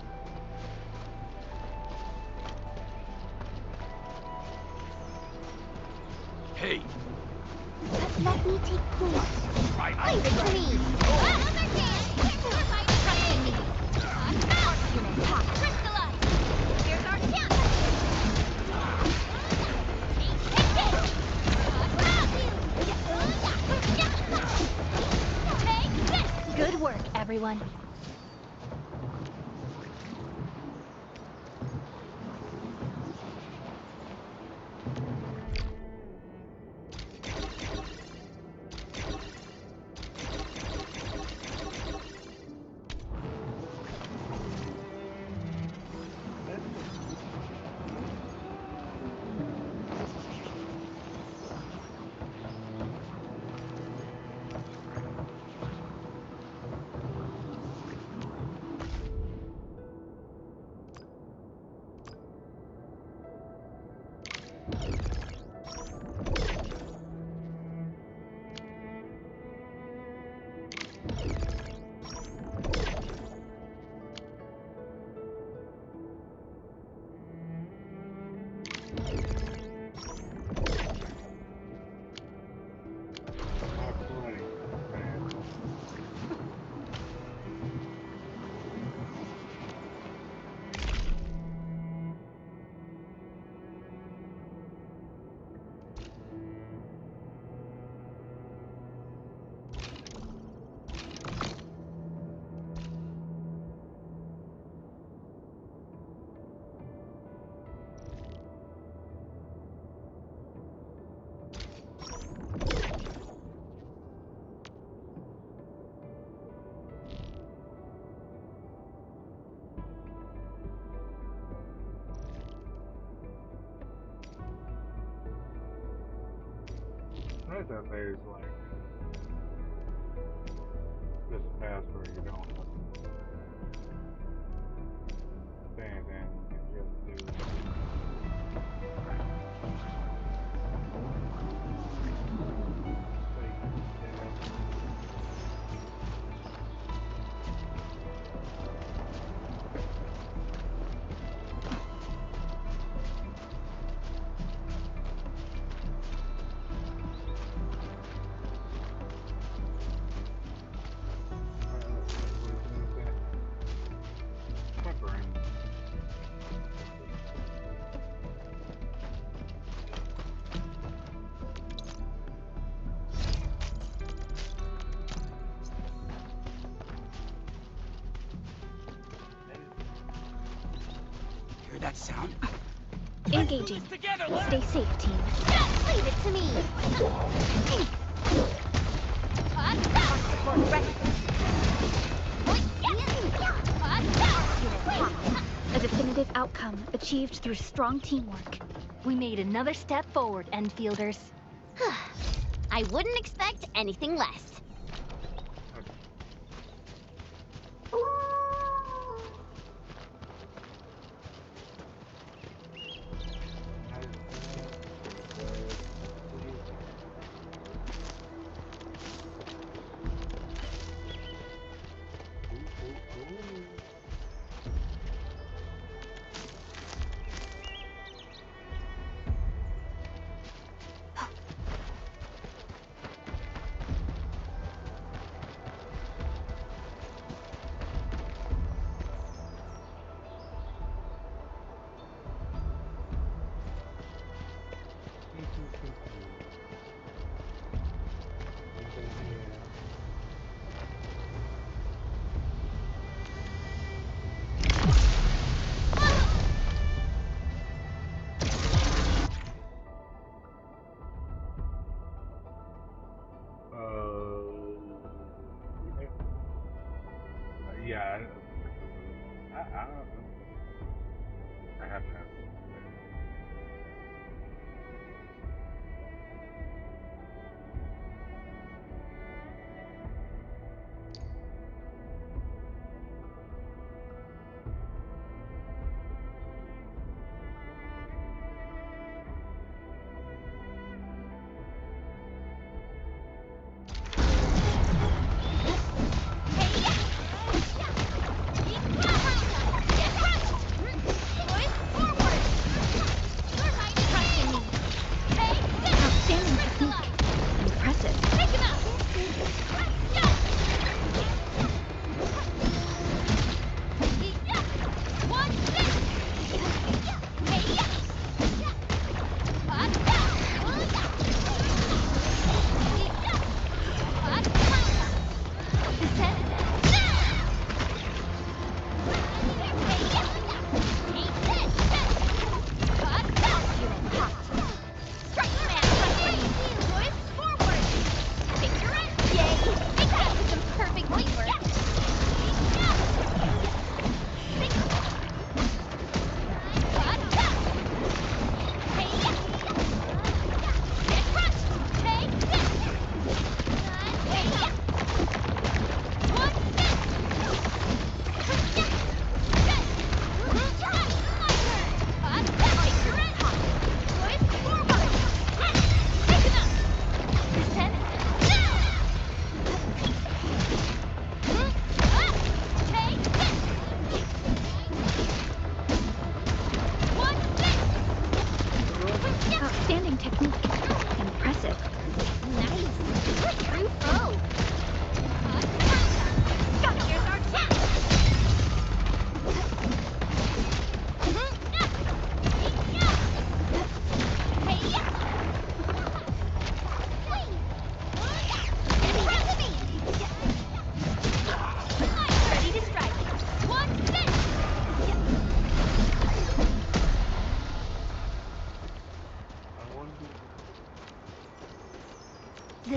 Hey! Let me take point. Right. Leave it to me. Trust in me. Crystallize. Here's our chance. Take this. Good work, everyone. Right that there's like this path where you don't have to say anything, you can just do my brain. Hear that sound? Engaging. Stay safe, team. Leave it to me. Support ready. A definitive outcome achieved through strong teamwork. We made another step forward, Enfielders. I wouldn't expect anything less. Yeah, I have to have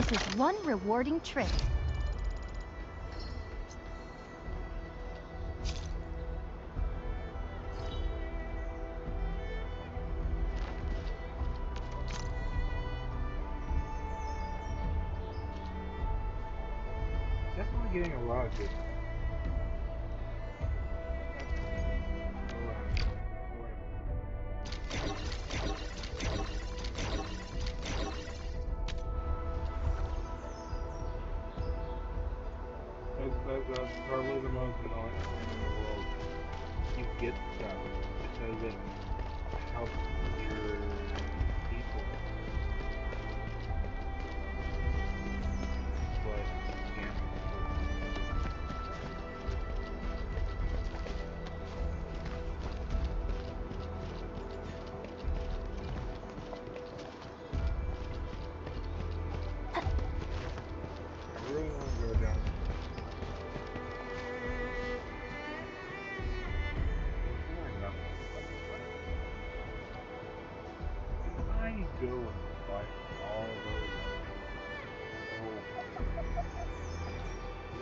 This is one rewarding trip. Definitely getting a lot of good. That's probably the most annoying thing in the world. You get stuff because it helps your people, but you can't I really want to go down. I go and fight all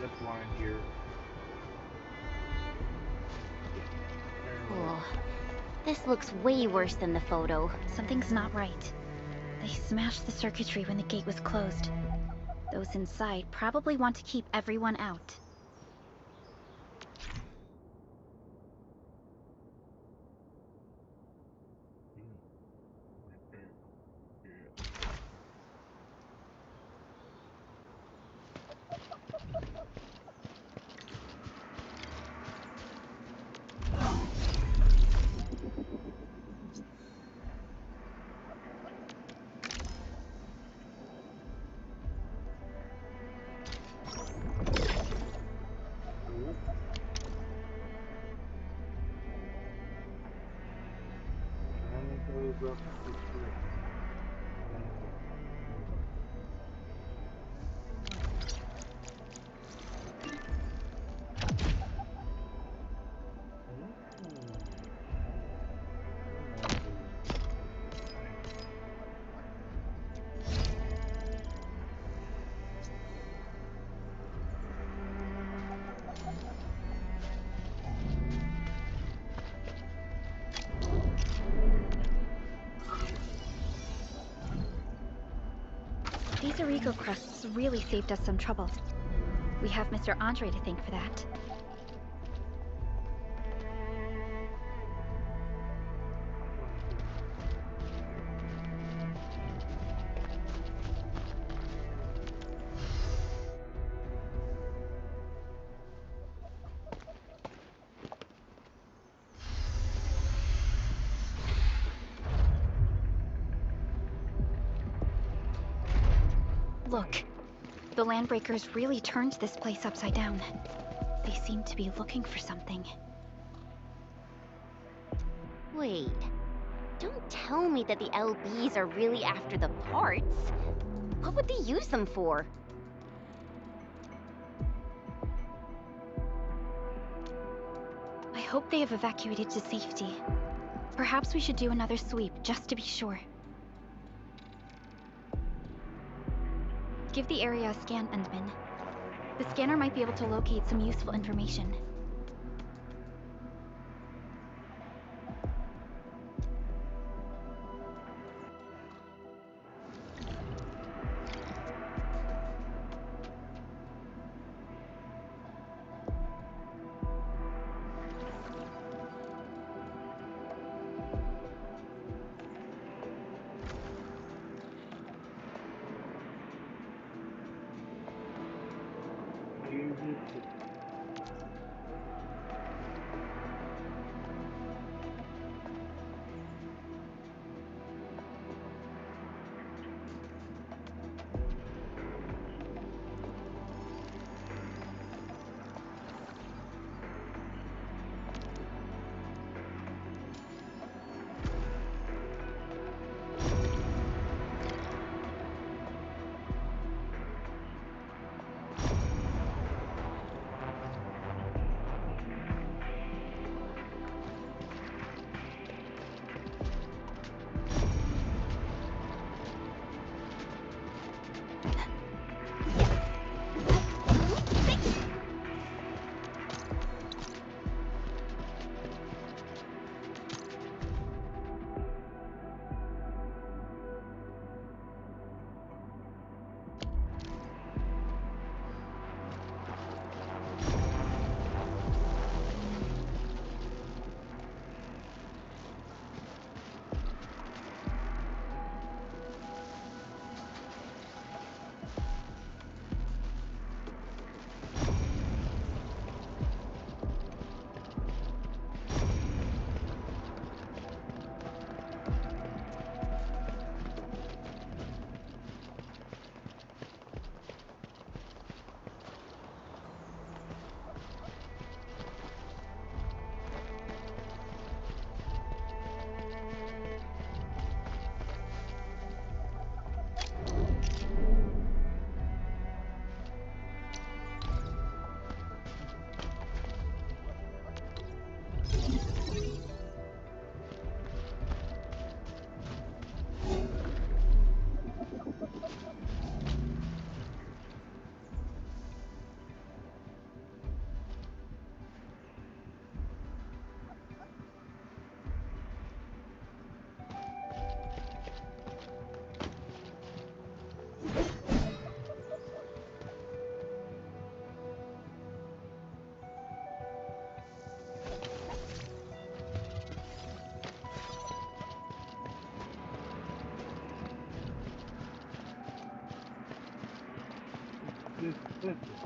those zip line here. Oh, this looks way worse than the photo. Something's not right. They smashed the circuitry when the gate was closed. Those inside probably want to keep everyone out. Goes up the tree. These Origo crusts really saved us some trouble. We have Mr. Andre to thank for that. Look, the Landbreakers really turned this place upside down. They seem to be looking for something. Wait, don't tell me that the LBs are really after the parts. What would they use them for? I hope they have evacuated to safety. Perhaps we should do another sweep, just to be sure. Give the area a scan, Endman. The scanner might be able to locate some useful information. Okay.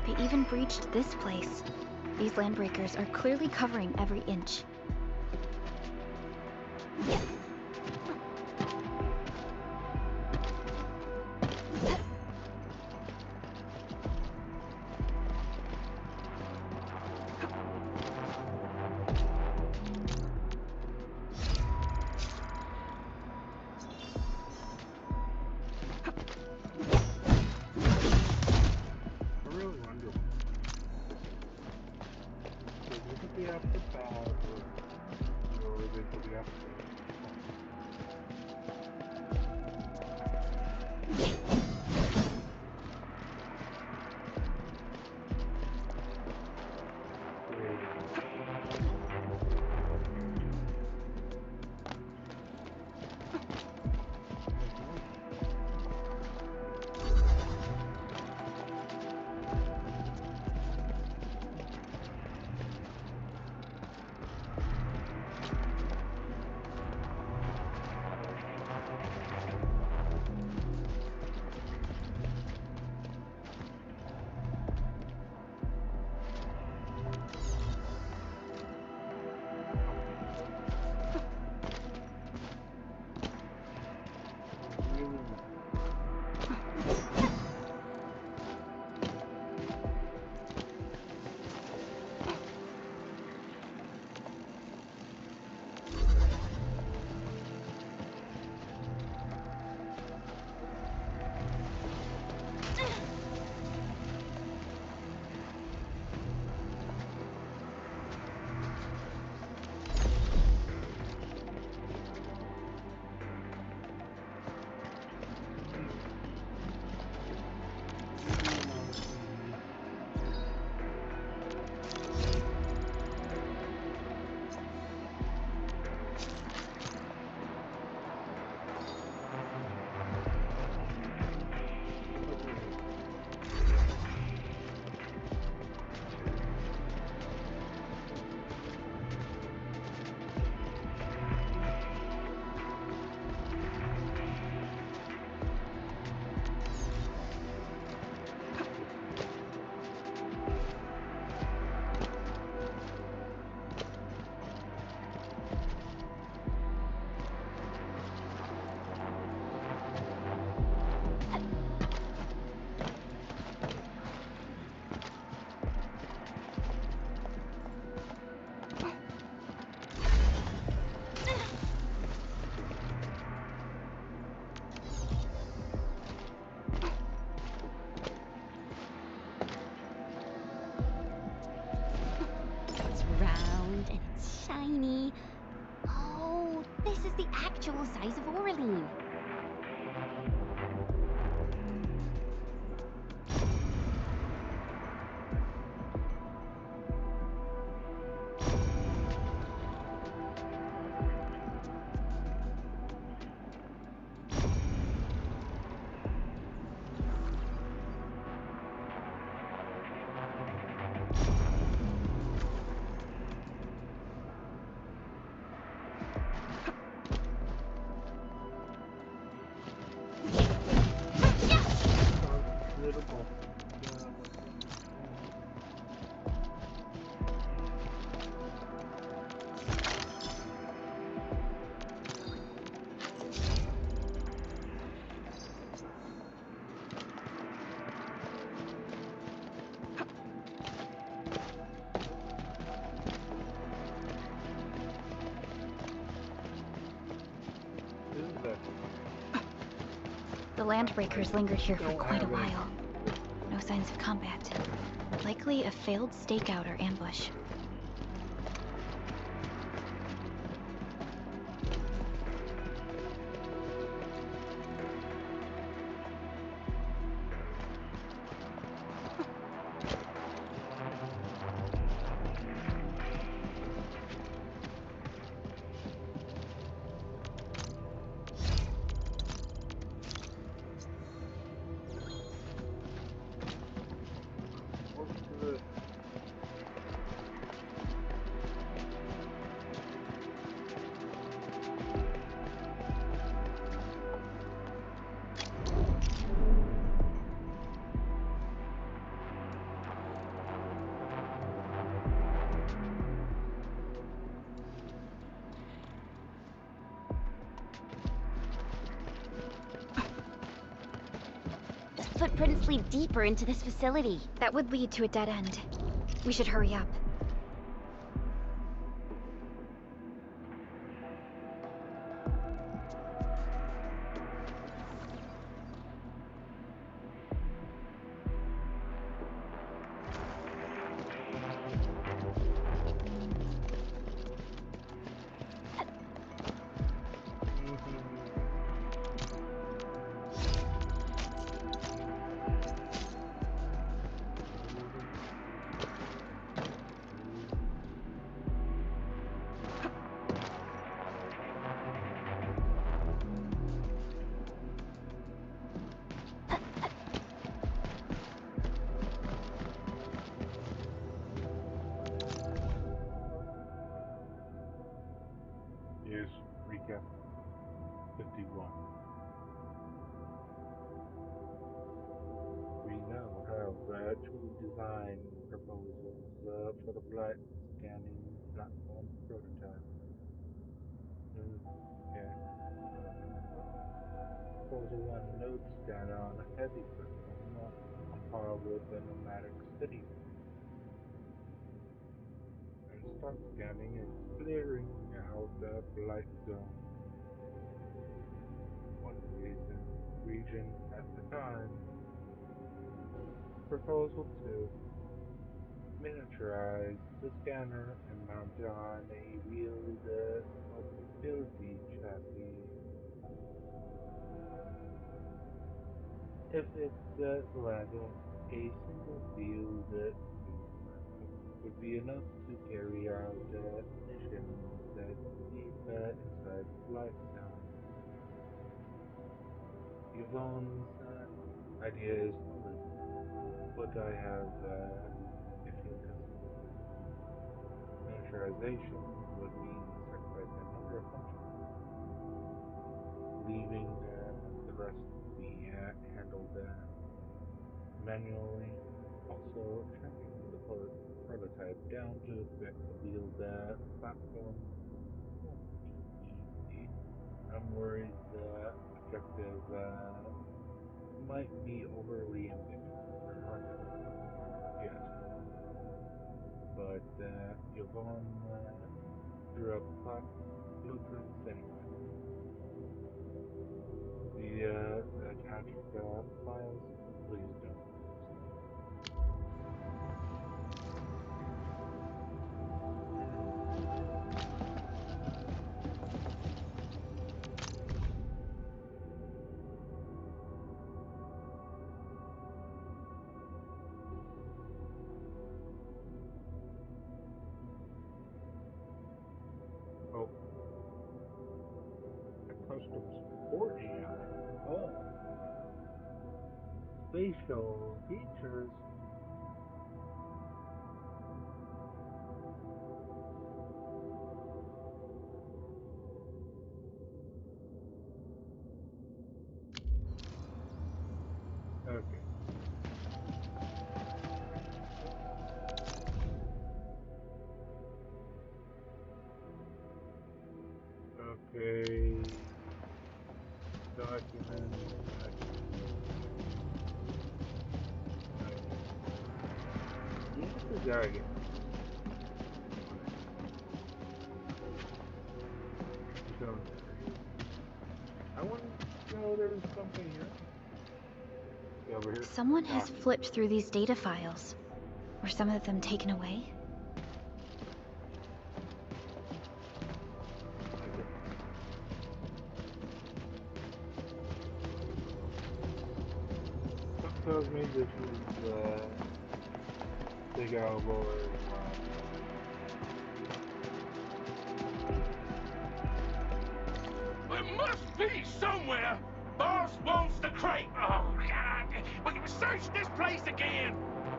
They even breached this place. These landbreakers are clearly covering every inch. I really wonder. Did we get the after bad or they did the after? the actual size of Orlean. The Landbreakers lingered here for quite a while. No signs of combat. Likely a failed stakeout or ambush. Footprints lead deeper into this facility. That would lead to a dead end. We should hurry up. Here's recap 51. We now have two design proposals for the blight scanning platform prototype. Okay. Proposal 1 node scanner on a heavy platform on par with the nomadic city. And start scanning and clearing out the blight zone. One region at a time. Proposal 2. Miniaturize the scanner and mount on a wheeled mobility chassis. If it's landing, a single wheeled would be enough to carry out missions that deep inside the light zone. Yvonne's idea is solid, but I have a few concerns. Miniaturization would mean sacrificing a number of functions, leaving the rest to be handled manually. Also, shrinking the prototype down to fit the wheeled platform won't be easy. I'm worried the objective might be overly ambitious. Yes, but Yvonne drew up blueprints anyway. The attached files, please don't or AI. Oh, facial features. Okay. Okay. Document. Yes, it's again. So, I want to know there's something here. Yeah, over here. Someone has flipped through these data files. Were some of them taken away? Something tells me this is Big Elbow or There must be somewhere. Boss wants the crate. Oh, God. We can search this place again.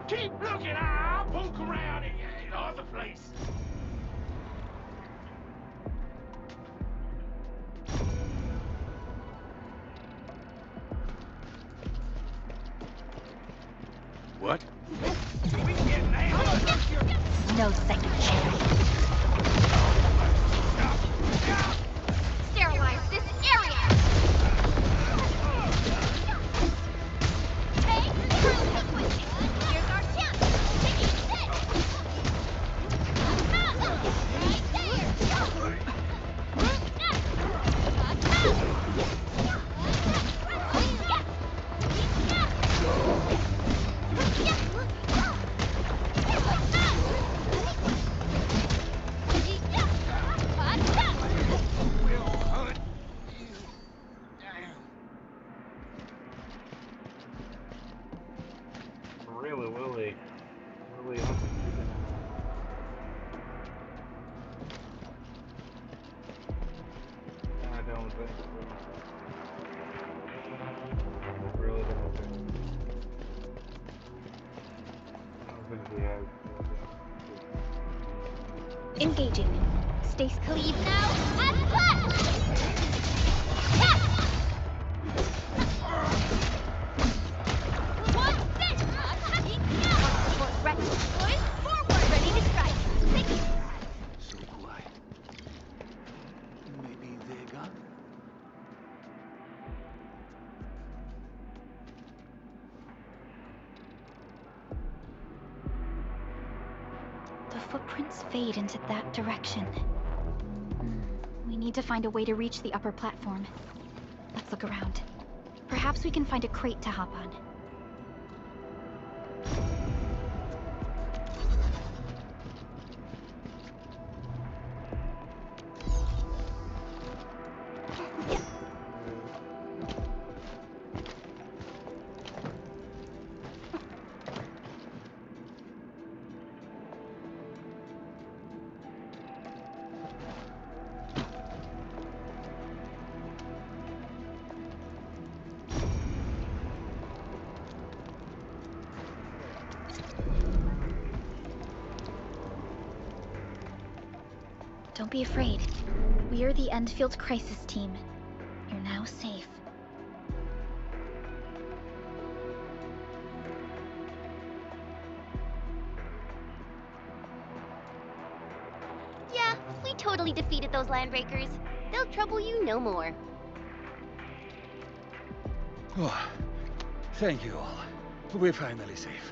Keep looking. I'll poke around in other places. What? We get now. No second chance. Sterilize this area! Take through liquid! Here's our chance! Take it six! Right there! really, Willie hunting chicken. I don't think so. I really don't think. I don't think he has. Engaging. Stay Leave now and left! One sit! Ready. Push forward. Ready to strike. So quiet. Maybe they're gone? The footprints fade into that direction. We need to find a way to reach the upper platform. Let's look around. Perhaps we can find a crate to hop on. Don't be afraid. We are the Endfield crisis team. You're now safe. Yeah, we totally defeated those landbreakers. They'll trouble you no more. Oh, thank you all. We're finally safe.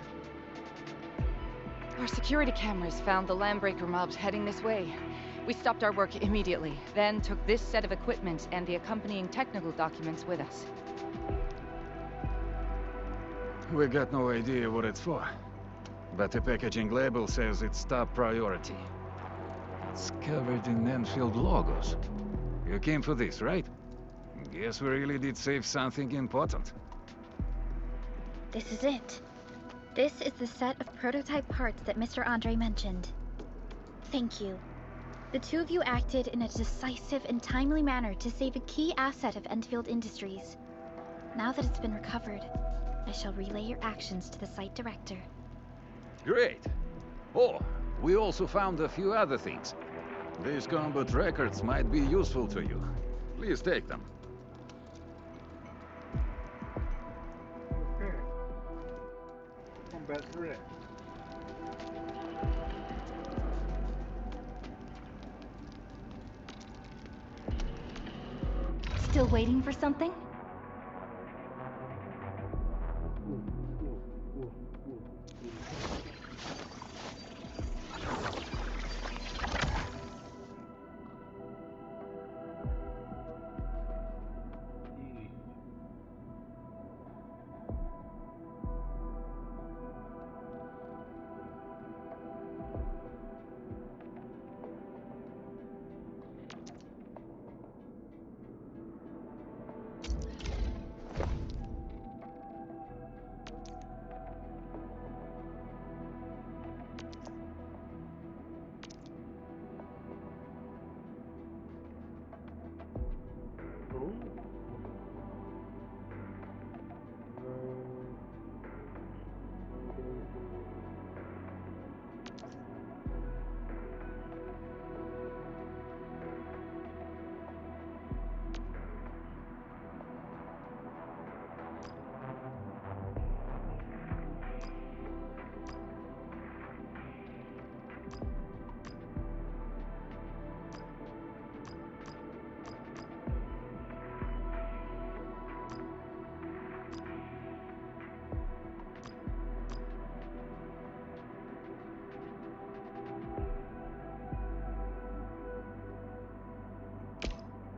Our security cameras found the landbreaker mobs heading this way. We stopped our work immediately, then took this set of equipment and the accompanying technical documents with us. We got no idea what it's for, but the packaging label says it's top priority. It's covered in Enfield logos. You came for this, right? Guess we really did save something important. This is it. This is the set of prototype parts that Mr. Andre mentioned. Thank you. The two of you acted in a decisive and timely manner to save a key asset of Endfield Industries. Now that it's been recovered, I shall relay your actions to the site director. Great. Oh, we also found a few other things. These combat records might be useful to you. Please take them. Okay. Combat direct. Still waiting for something?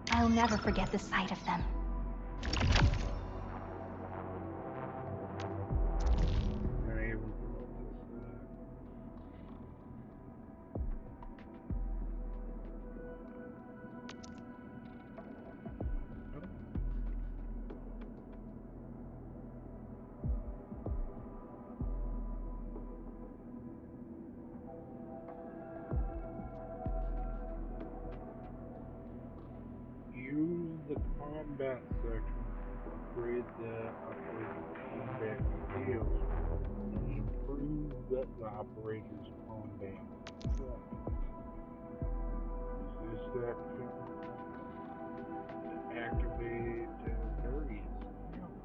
I'll never forget the sight of them. Use the combat section to upgrade the operator's combat skills and improve the operator's combat skills. Use this section to activate various skills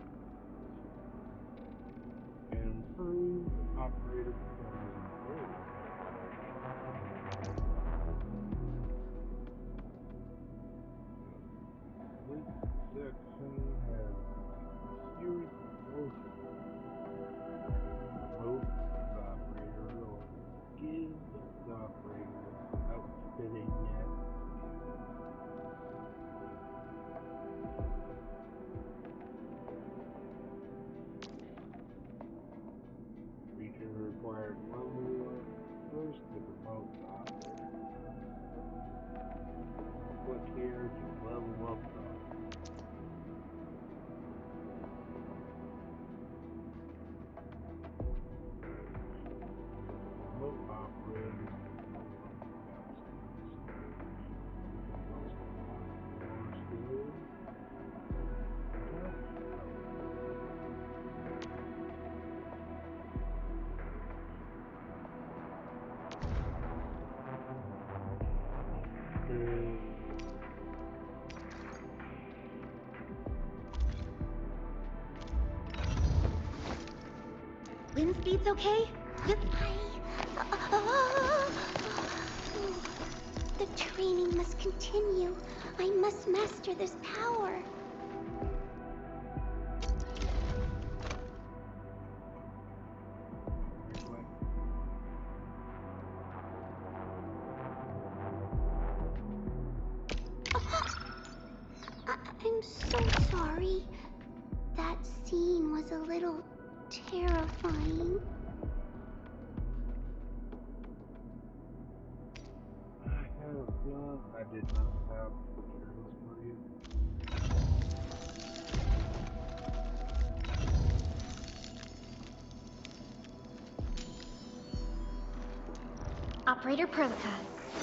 and improve the operator's performance. This section has a series of motions. Promote the operator or give the operator outfitting net reach a required level first to promote the operator. Click here to level up the operator. Remote operators can level up the skills. Wind speed's okay? The training must continue. I must master this power. I'm so sorry. That scene was a little terrifying. I have a feeling I did not have materials for you. Operator Perlica,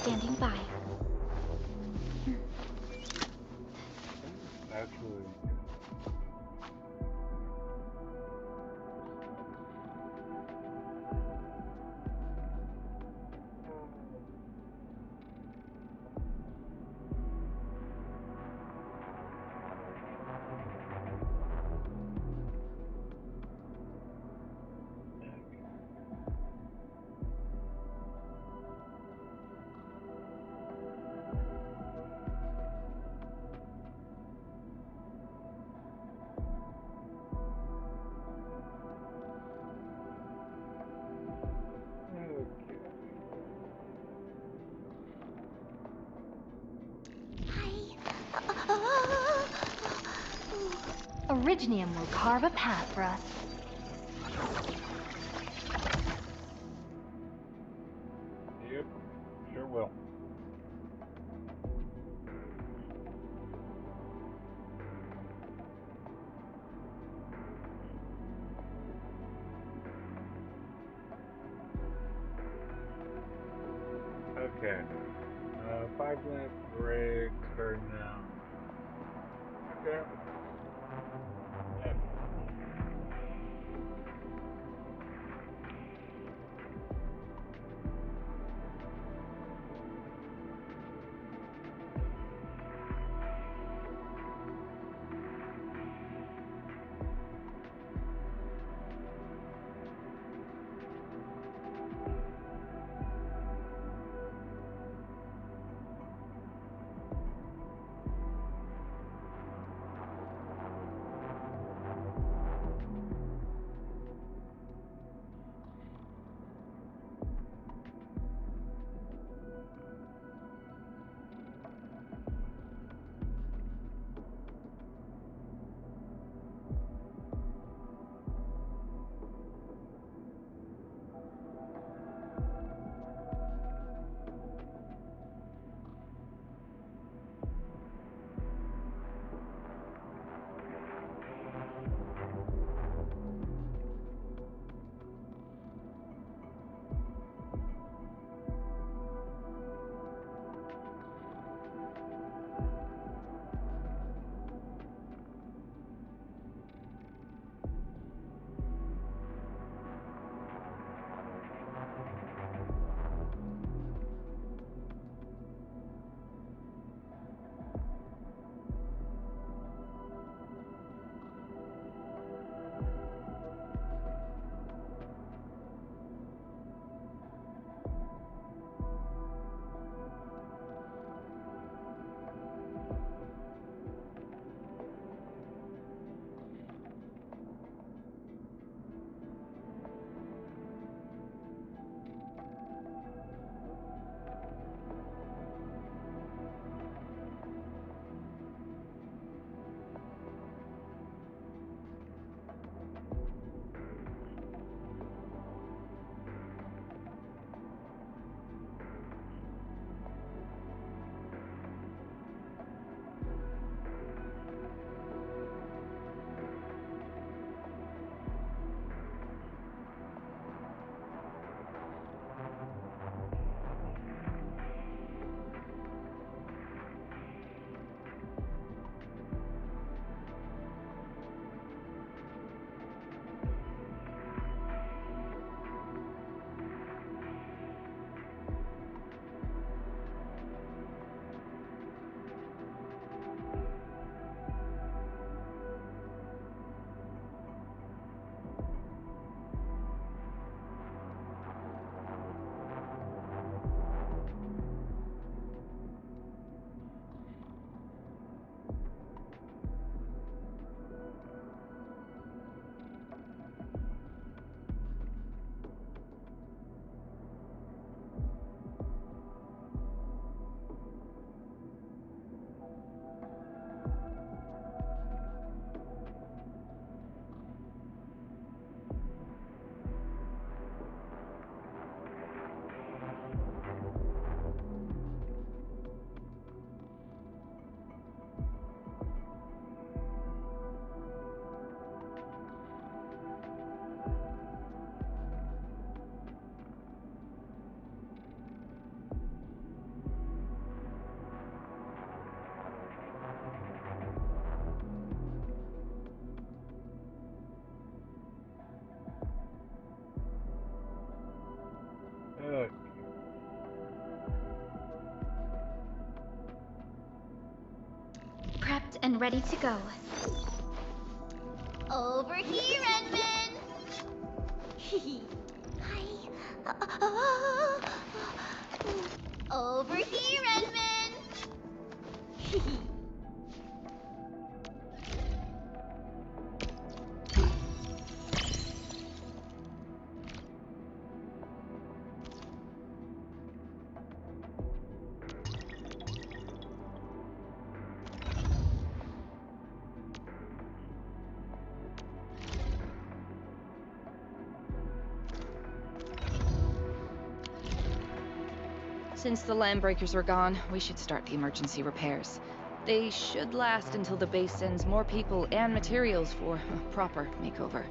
standing by. Originium will carve a path for us. Yep, sure will. Okay. 5 minute break starting now. Okay. Yeah. Okay. Prepped and ready to go. Over here, Edmund! Over here, Edmund! Since the landbreakers are gone, we should start the emergency repairs. They should last until the base sends more people and materials for a proper makeover.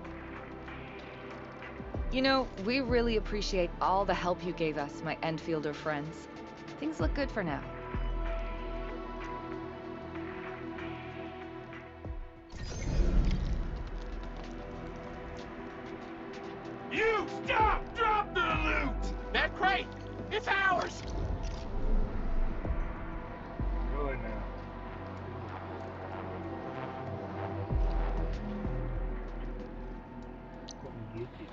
You know, we really appreciate all the help you gave us, my Endfielder friends. Things look good for now. You stop! Drop the loot! That crate! It's ours! Really now. Couldn't get it.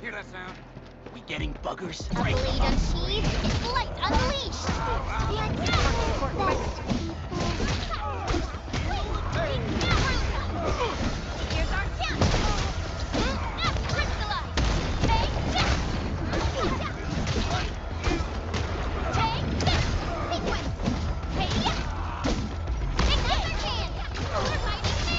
Hear that sound? We getting buggers? A blade unsheathed, its light unleashed! Let's go, best people. Here's our chance! Now crystallize! Take this! Take this! Sequence! Hey! Ignite hand! We're fighting me!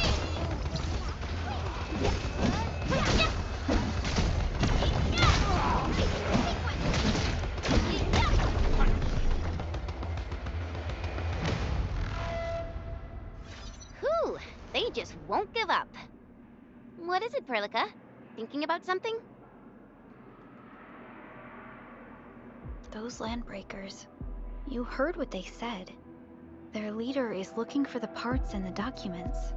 Whew, they just won't give up. What is it, Perlica? Thinking about something? Those landbreakers. You heard what they said. Their leader is looking for the parts and the documents.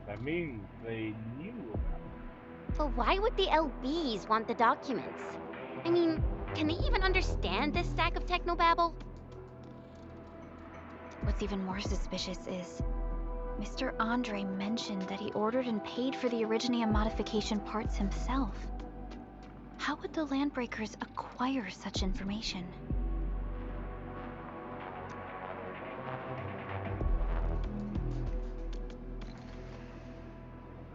That means they knew about it. But why would the LBs want the documents? I mean, can they even understand this stack of technobabble? What's even more suspicious is Mr. Andre mentioned that he ordered and paid for the Originium modification parts himself. How would the Landbreakers acquire such information?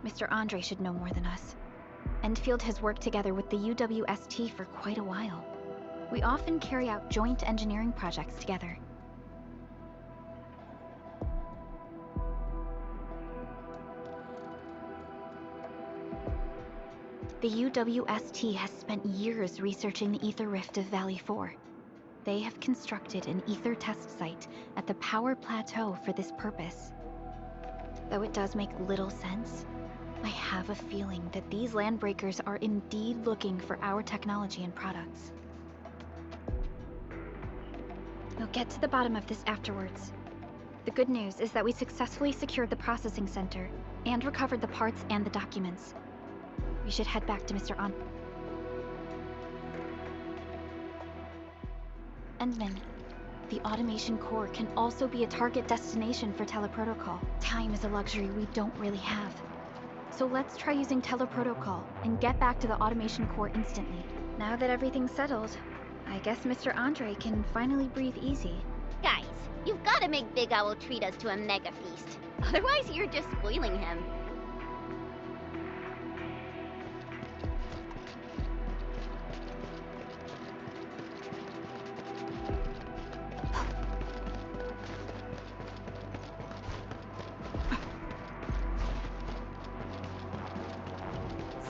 Mr. Andre should know more than us. Endfield has worked together with the UWST for quite a while. We often carry out joint engineering projects together. The UWST has spent years researching the ether rift of Valley 4. They have constructed an ether test site at the power plateau for this purpose. Though it does make little sense, I have a feeling that these landbreakers are indeed looking for our technology and products. We'll get to the bottom of this afterwards. The good news is that we successfully secured the processing center and recovered the parts and the documents. We should head back to Mr. Endman, the automation core can also be a target destination for teleprotocol. Time is a luxury we don't really have. So let's try using teleprotocol and get back to the automation core instantly. Now that everything's settled, I guess Mr. Andre can finally breathe easy. Guys, you've got to make Big Owl treat us to a mega feast. Otherwise, you're just spoiling him.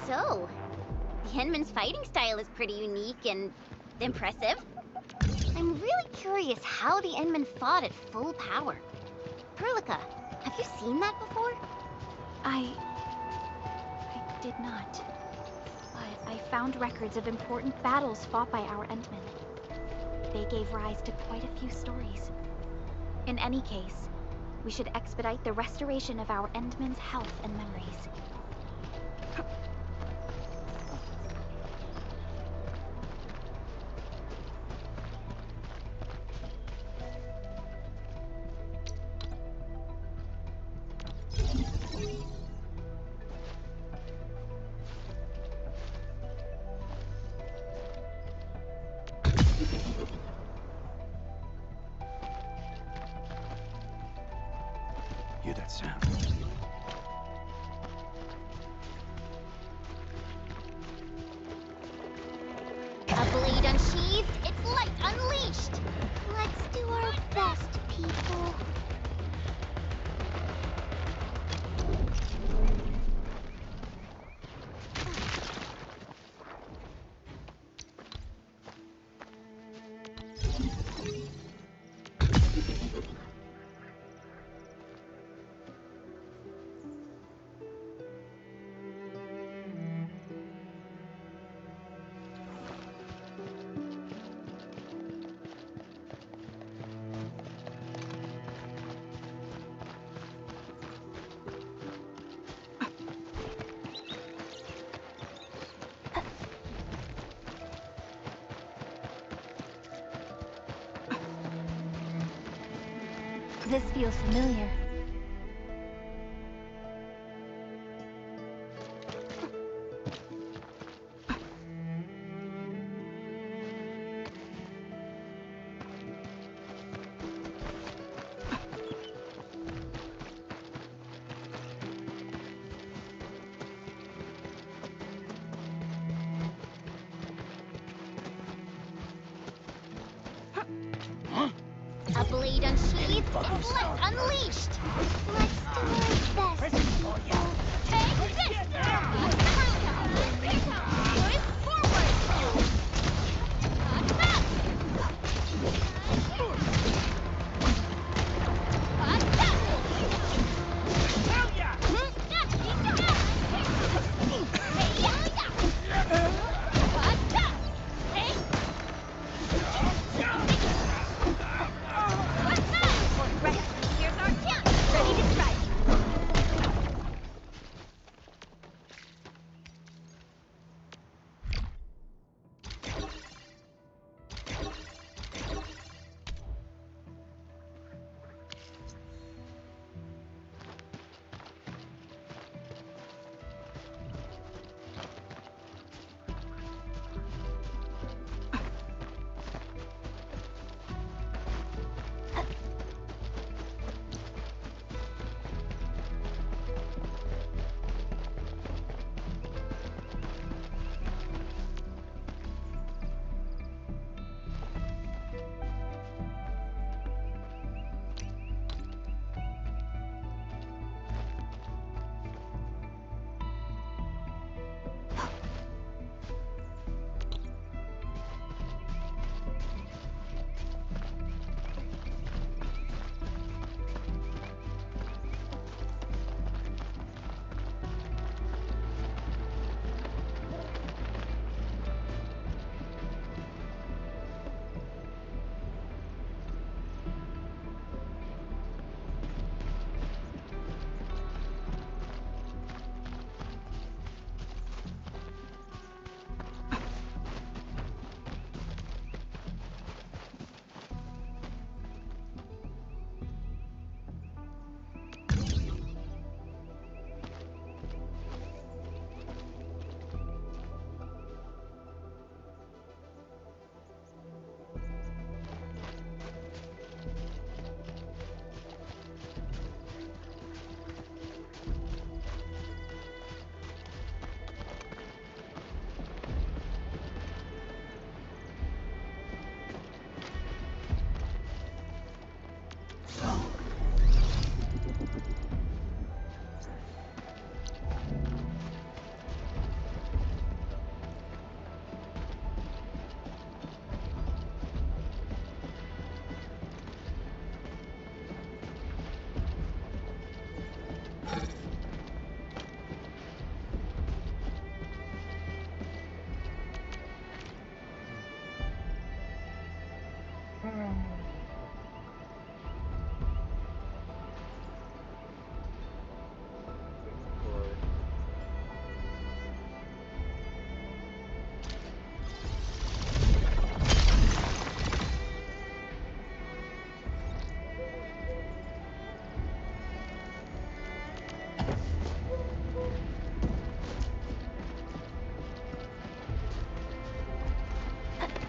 So, the Endman's fighting style is pretty unique and impressive. I'm really curious how the Endman fought at full power. Perlica, have you seen that before? I did not. But I found records of important battles fought by our Endmen. They gave rise to quite a few stories. In any case, we should expedite the restoration of our Endmen's health and memories. Hear that sound? A blade unsheathed, its light unleashed. Let's do our best, people. This feels familiar. A blade unsheathed, blade unleashed! Let's do this! Take this! Push forward! Here's our chance! Ready to strike!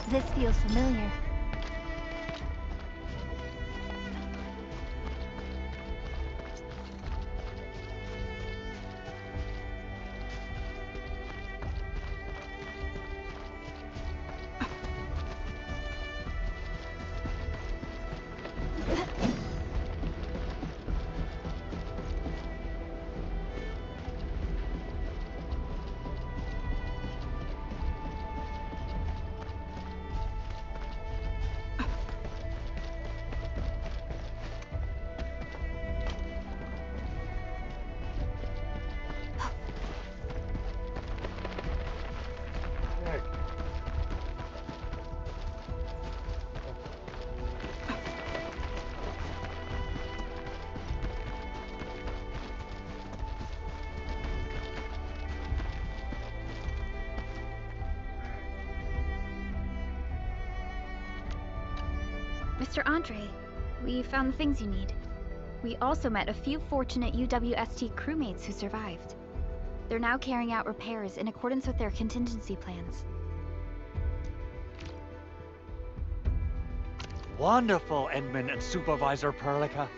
This feels familiar. Mr. Andre, we found the things you need. We also met a few fortunate UWST crewmates who survived. They're now carrying out repairs in accordance with their contingency plans. Wonderful, Edmund and Supervisor Perlica.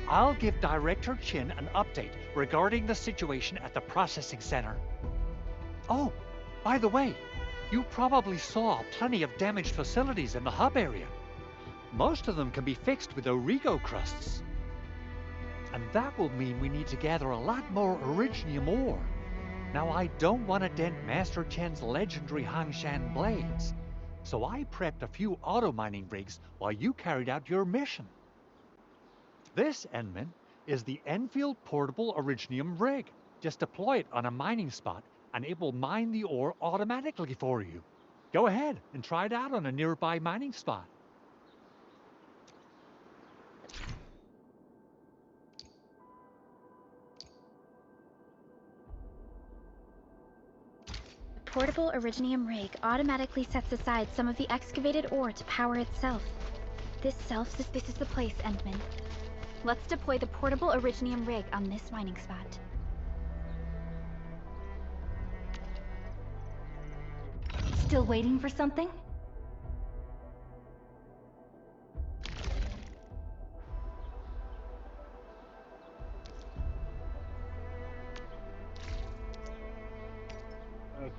I'll give Director Chin an update regarding the situation at the processing center. Oh, by the way, you probably saw plenty of damaged facilities in the hub area. Most of them can be fixed with Origo crusts. And that will mean we need to gather a lot more Originium ore. Now, I don't want to dent Master Chen's legendary Hangshan blades, so I prepped a few auto-mining rigs while you carried out your mission. This, Enman, is the Endfield Portable Originium rig. Just deploy it on a mining spot, and it will mine the ore automatically for you. Go ahead and try it out on a nearby mining spot. The portable Originium rig automatically sets aside some of the excavated ore to power itself. This is the place, Endman. Let's deploy the portable Originium rig on this mining spot. Still waiting for something? Okay.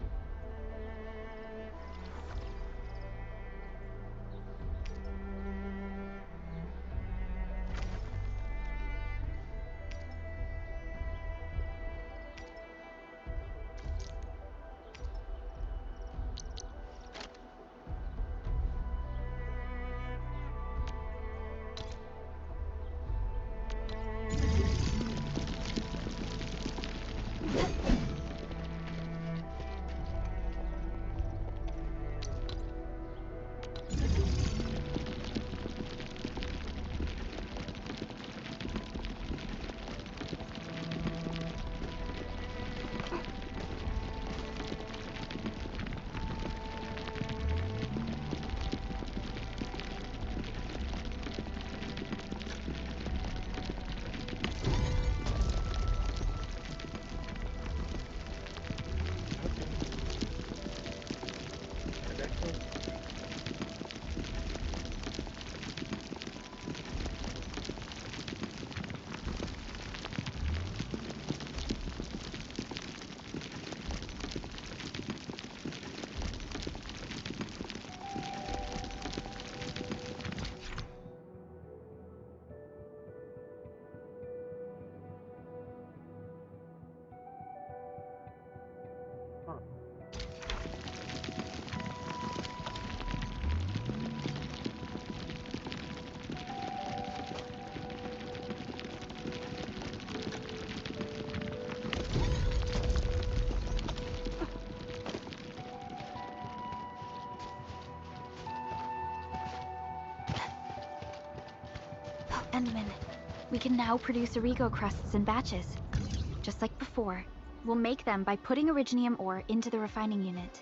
Endman, we can now produce Origo crusts in batches. Just like before, we'll make them by putting Originium ore into the refining unit.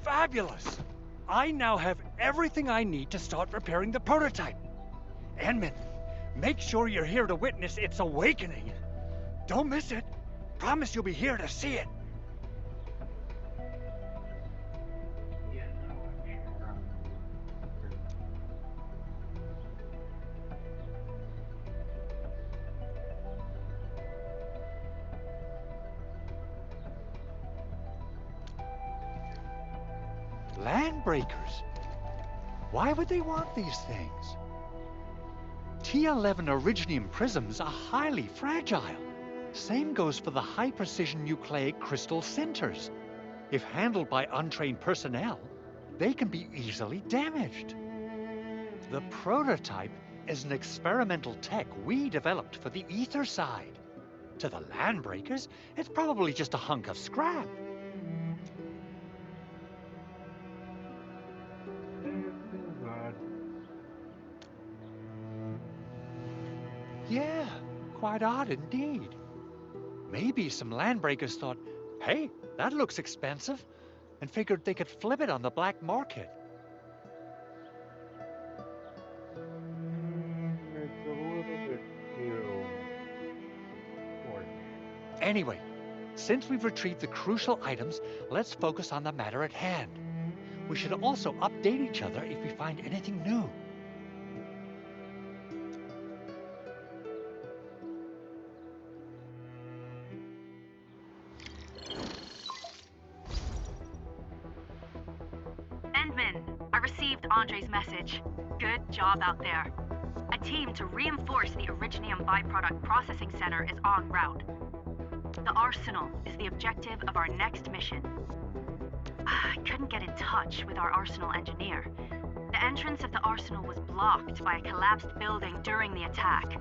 Fabulous! I now have everything I need to start repairing the prototype. Enman, make sure you're here to witness its awakening. Don't miss it. Promise you'll be here to see it. Yeah, no, I'm sure. breakers. Why would they want these things? T11 originium prisms are highly fragile. Same goes for the high-precision nucleic crystal centers. If handled by untrained personnel, they can be easily damaged. The prototype is an experimental tech we developed for the ether side. To the landbreakers, it's probably just a hunk of scrap. Yeah, quite odd indeed. Maybe some landbreakers thought, hey, that looks expensive, and figured they could flip it on the black market. It's a little bit too ordinary. Anyway, since we've retrieved the crucial items, let's focus on the matter at hand. We should also update each other if we find anything new. Endman, I received Andre's message. Good job out there. A team to reinforce the Originium byproduct processing center is en route. The arsenal is the objective of our next mission. I couldn't get in touch with our arsenal engineer. The entrance of the arsenal was blocked by a collapsed building during the attack.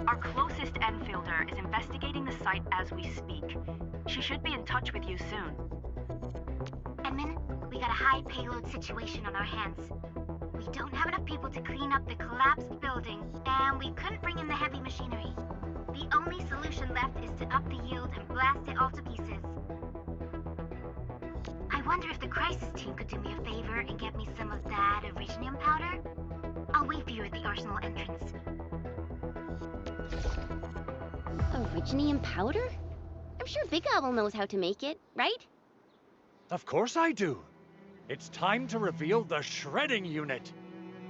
Our closest Enfielder is investigating the site as we speak. She should be in touch with you soon. Edmund, we got a high payload situation on our hands. We don't have enough people to clean up the collapsed building, and we couldn't bring in the heavy machinery. The only solution left is to up the yield and blast it all to pieces. I wonder if the crisis team could do me a favor and get me some of that originium powder? I'll wait for you at the arsenal entrance. Originium powder? I'm sure Big Owl knows how to make it, right? Of course I do. It's time to reveal the shredding unit.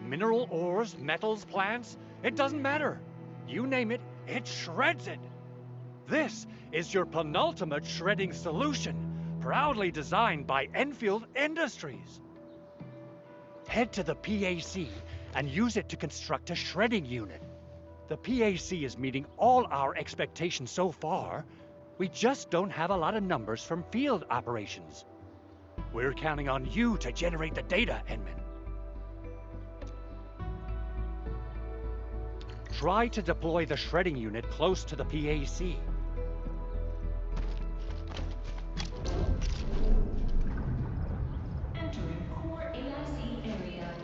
Mineral ores, metals, plants, it doesn't matter. You name it, it shreds it. This is your penultimate shredding solution, proudly designed by Enfield Industries. Head to the PAC and use it to construct a shredding unit. The PAC is meeting all our expectations so far. We just don't have a lot of numbers from field operations. We're counting on you to generate the data, Edmund. Try to deploy the shredding unit close to the PAC. Entering core AIC area.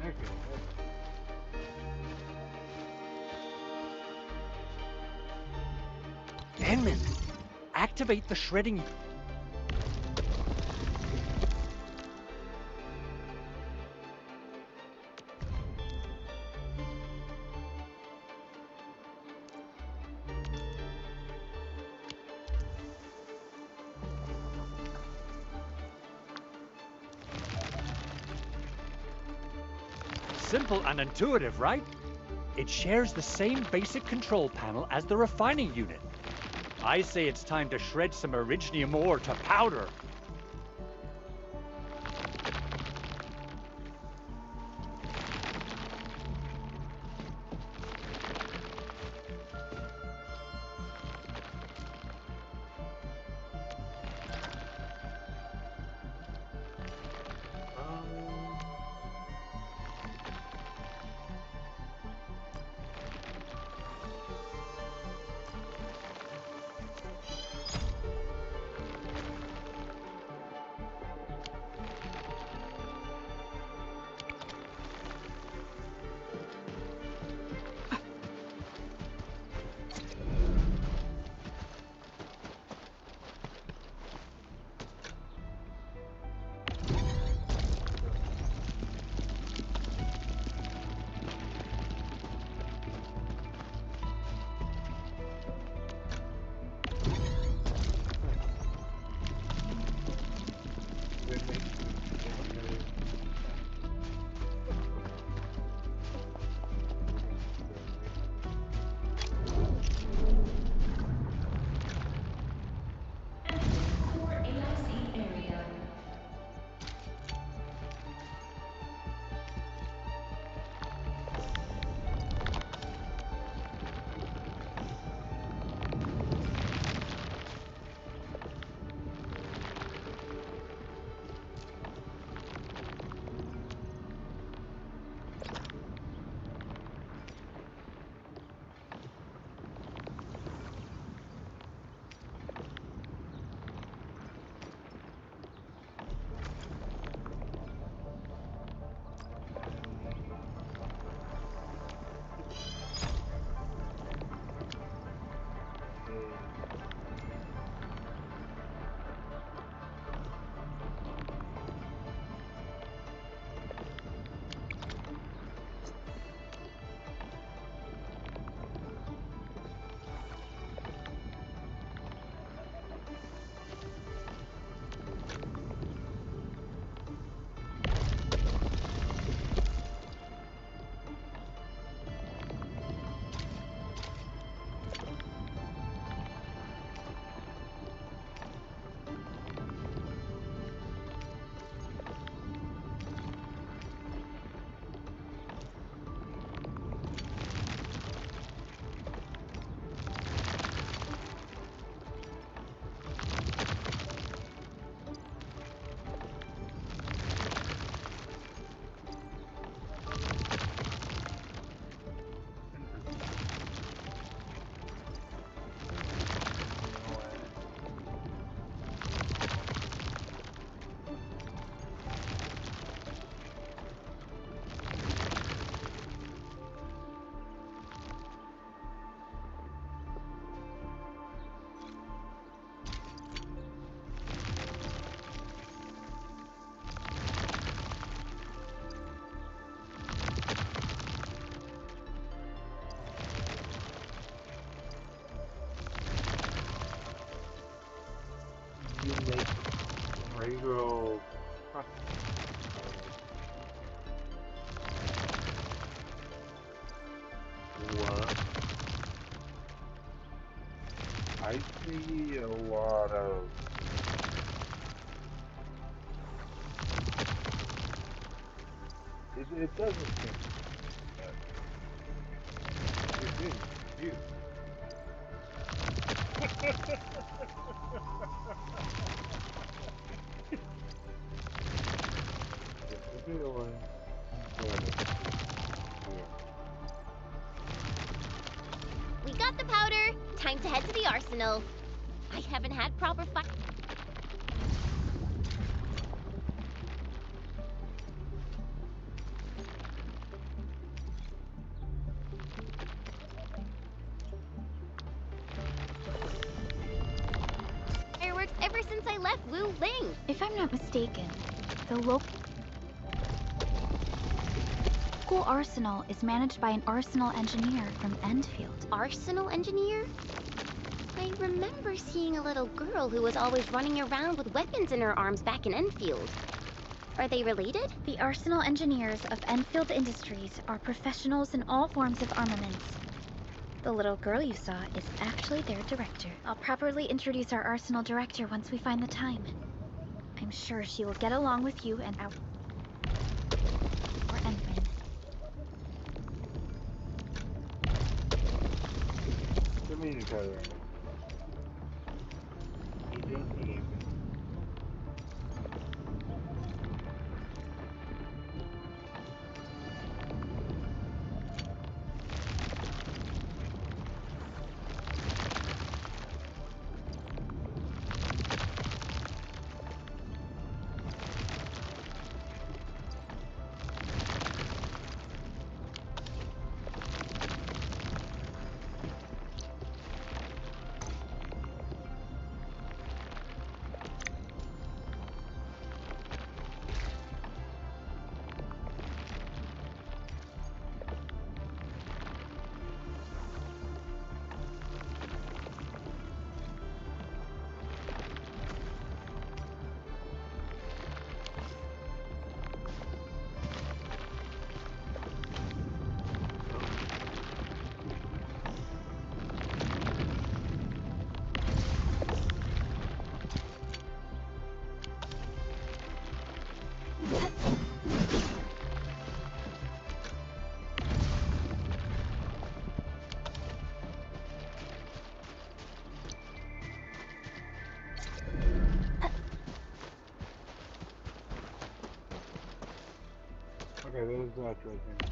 Okay. Edmund, activate the shredding. Simple and intuitive, right? It shares the same basic control panel as the refining unit. I say it's time to shred some originium ore to powder. Single. Huh. What? I see a lot of. It doesn't seem that it is you. It's a feeling, but yeah. We got the powder. Time to head to the arsenal. I haven't had proper fun. Fireworks ever since I left Wu Ling. If I'm not mistaken, the local arsenal is managed by an arsenal engineer from Endfield. Arsenal engineer? I remember seeing a little girl who was always running around with weapons in her arms back in Enfield. Are they related? The arsenal engineers of Endfield Industries are professionals in all forms of armaments. The little girl you saw is actually their director. I'll properly introduce our arsenal director once we find the time. I'm sure she will get along with you and our Endman. Communicator. Easy. Okay, there's that right there.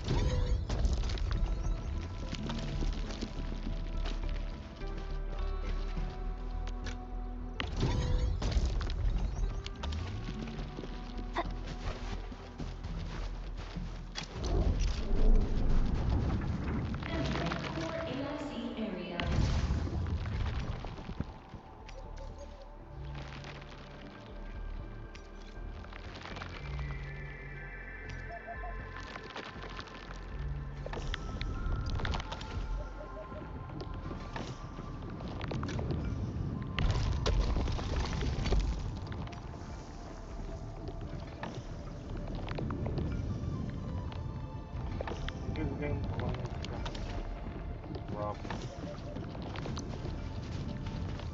This game playing some rough at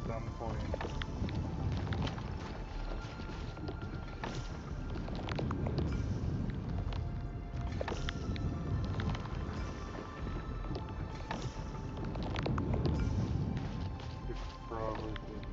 some point. It's probably just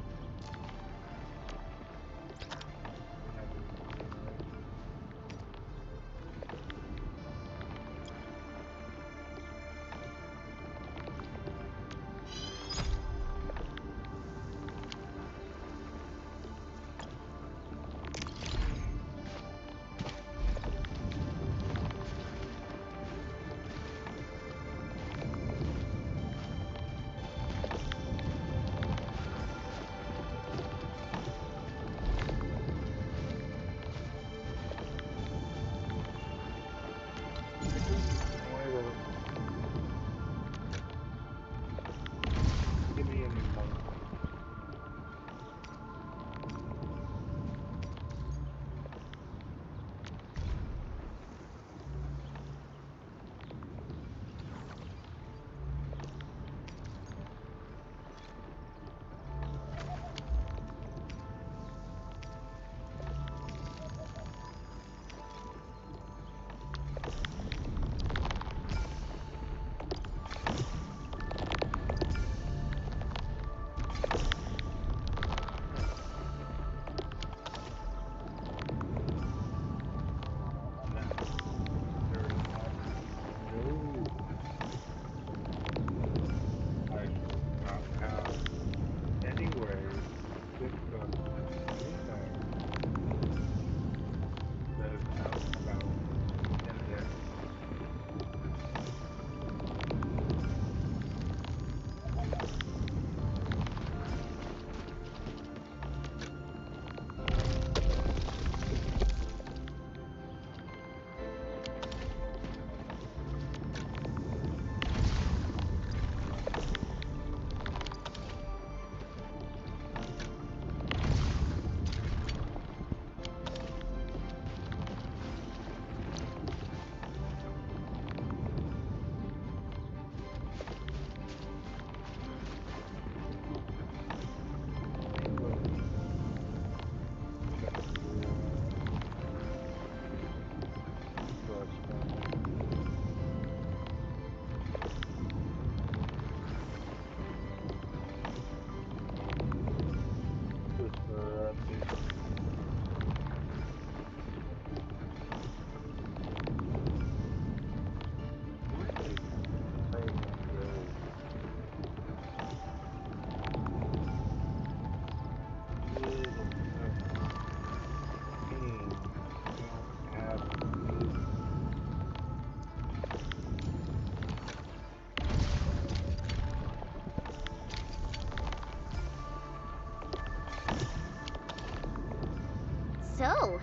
so?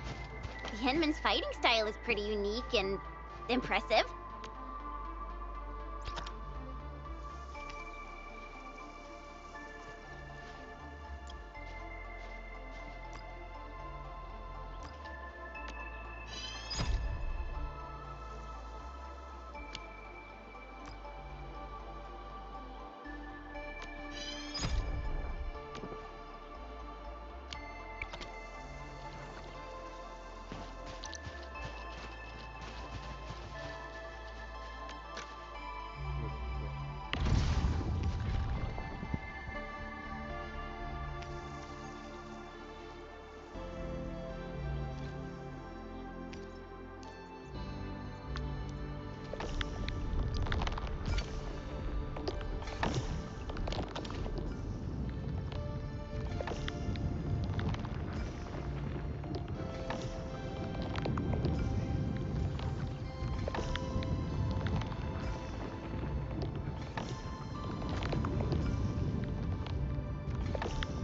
The Henman's fighting style is pretty unique and impressive.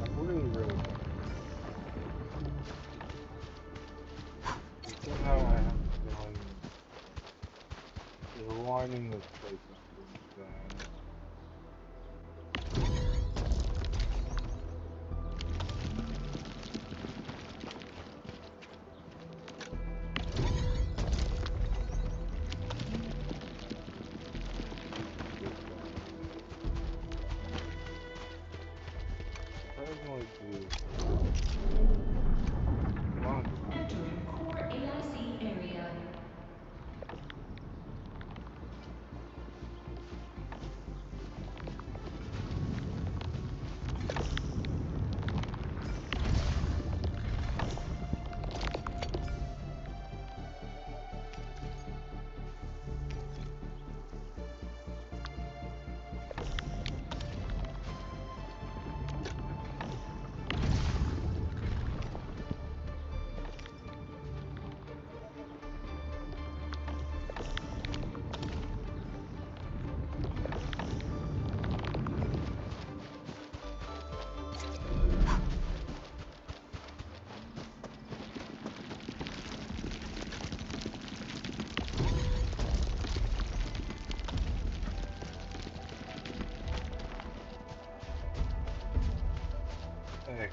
I wouldn't really. Somehow I have a feeling they're lining this place up with surprisingly to Entering core AIC area. hey.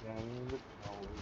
Down in the tower.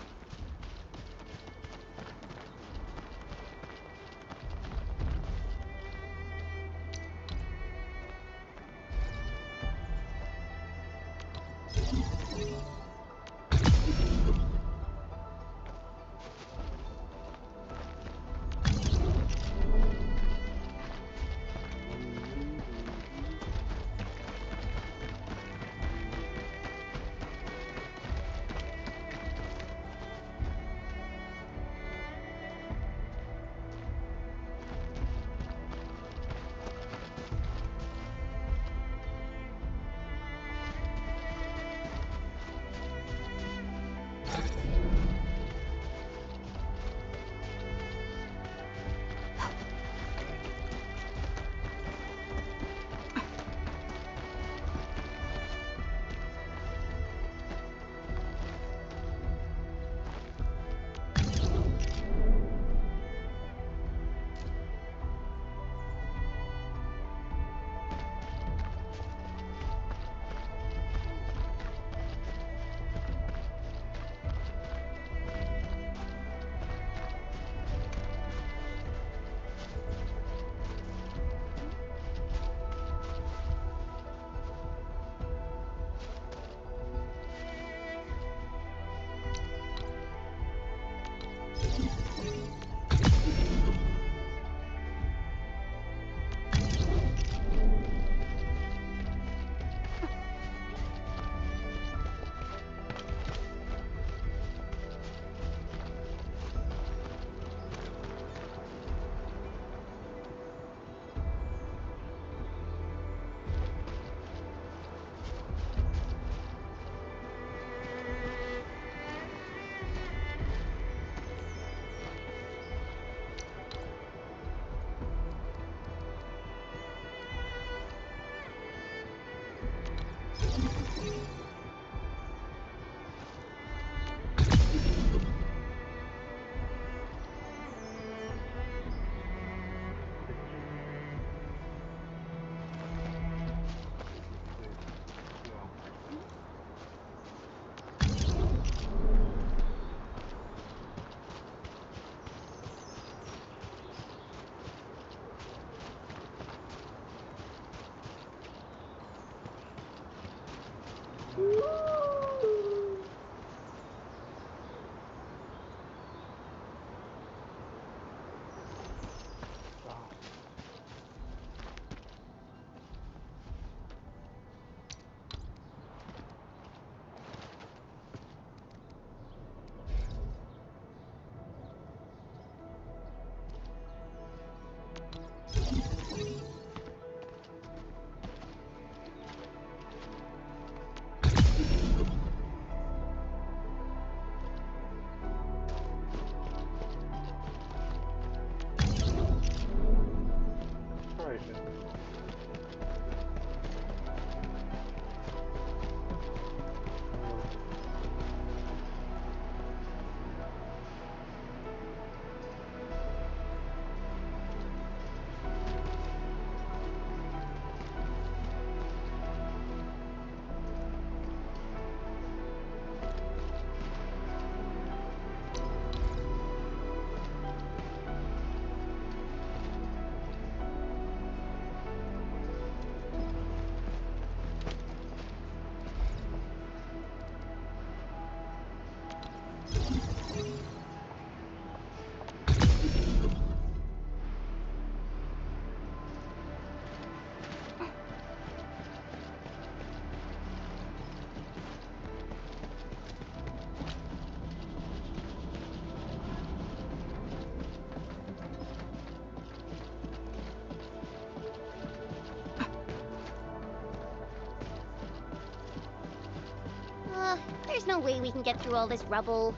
There's no way we can get through all this rubble.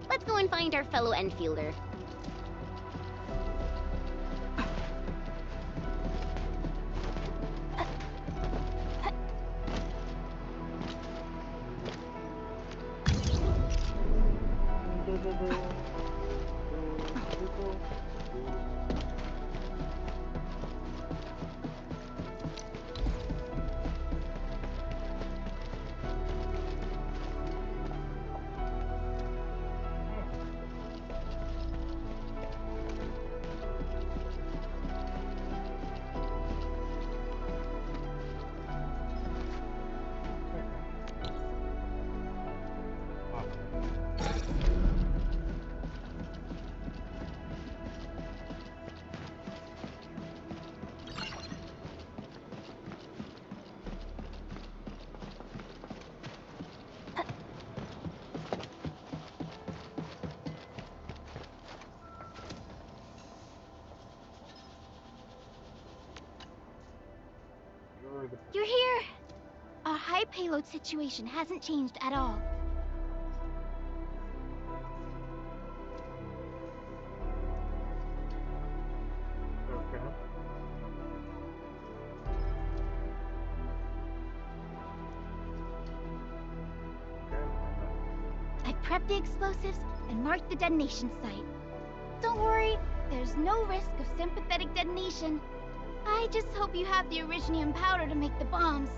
Let's go and find our fellow Enfielder. You're here! Our high payload situation hasn't changed at all. Okay. I prepped the explosives and marked the detonation site. Don't worry, there's no risk of sympathetic detonation. I just hope you have the originium powder to make the bombs.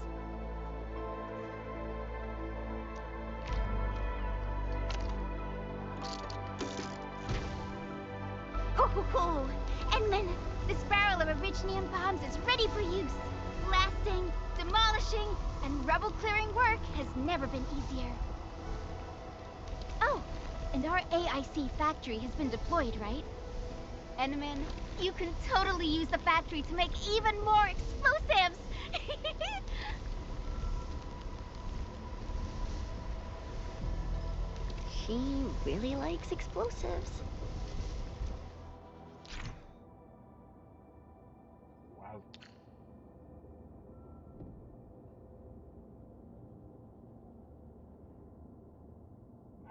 Ho ho ho! Edmund, this barrel of originium bombs is ready for use. Blasting, demolishing, and rubble-clearing work has never been easier. Oh, and our AIC factory has been deployed, right? Edmund, you can totally use the factory to make even more explosives! She really likes explosives. Wow.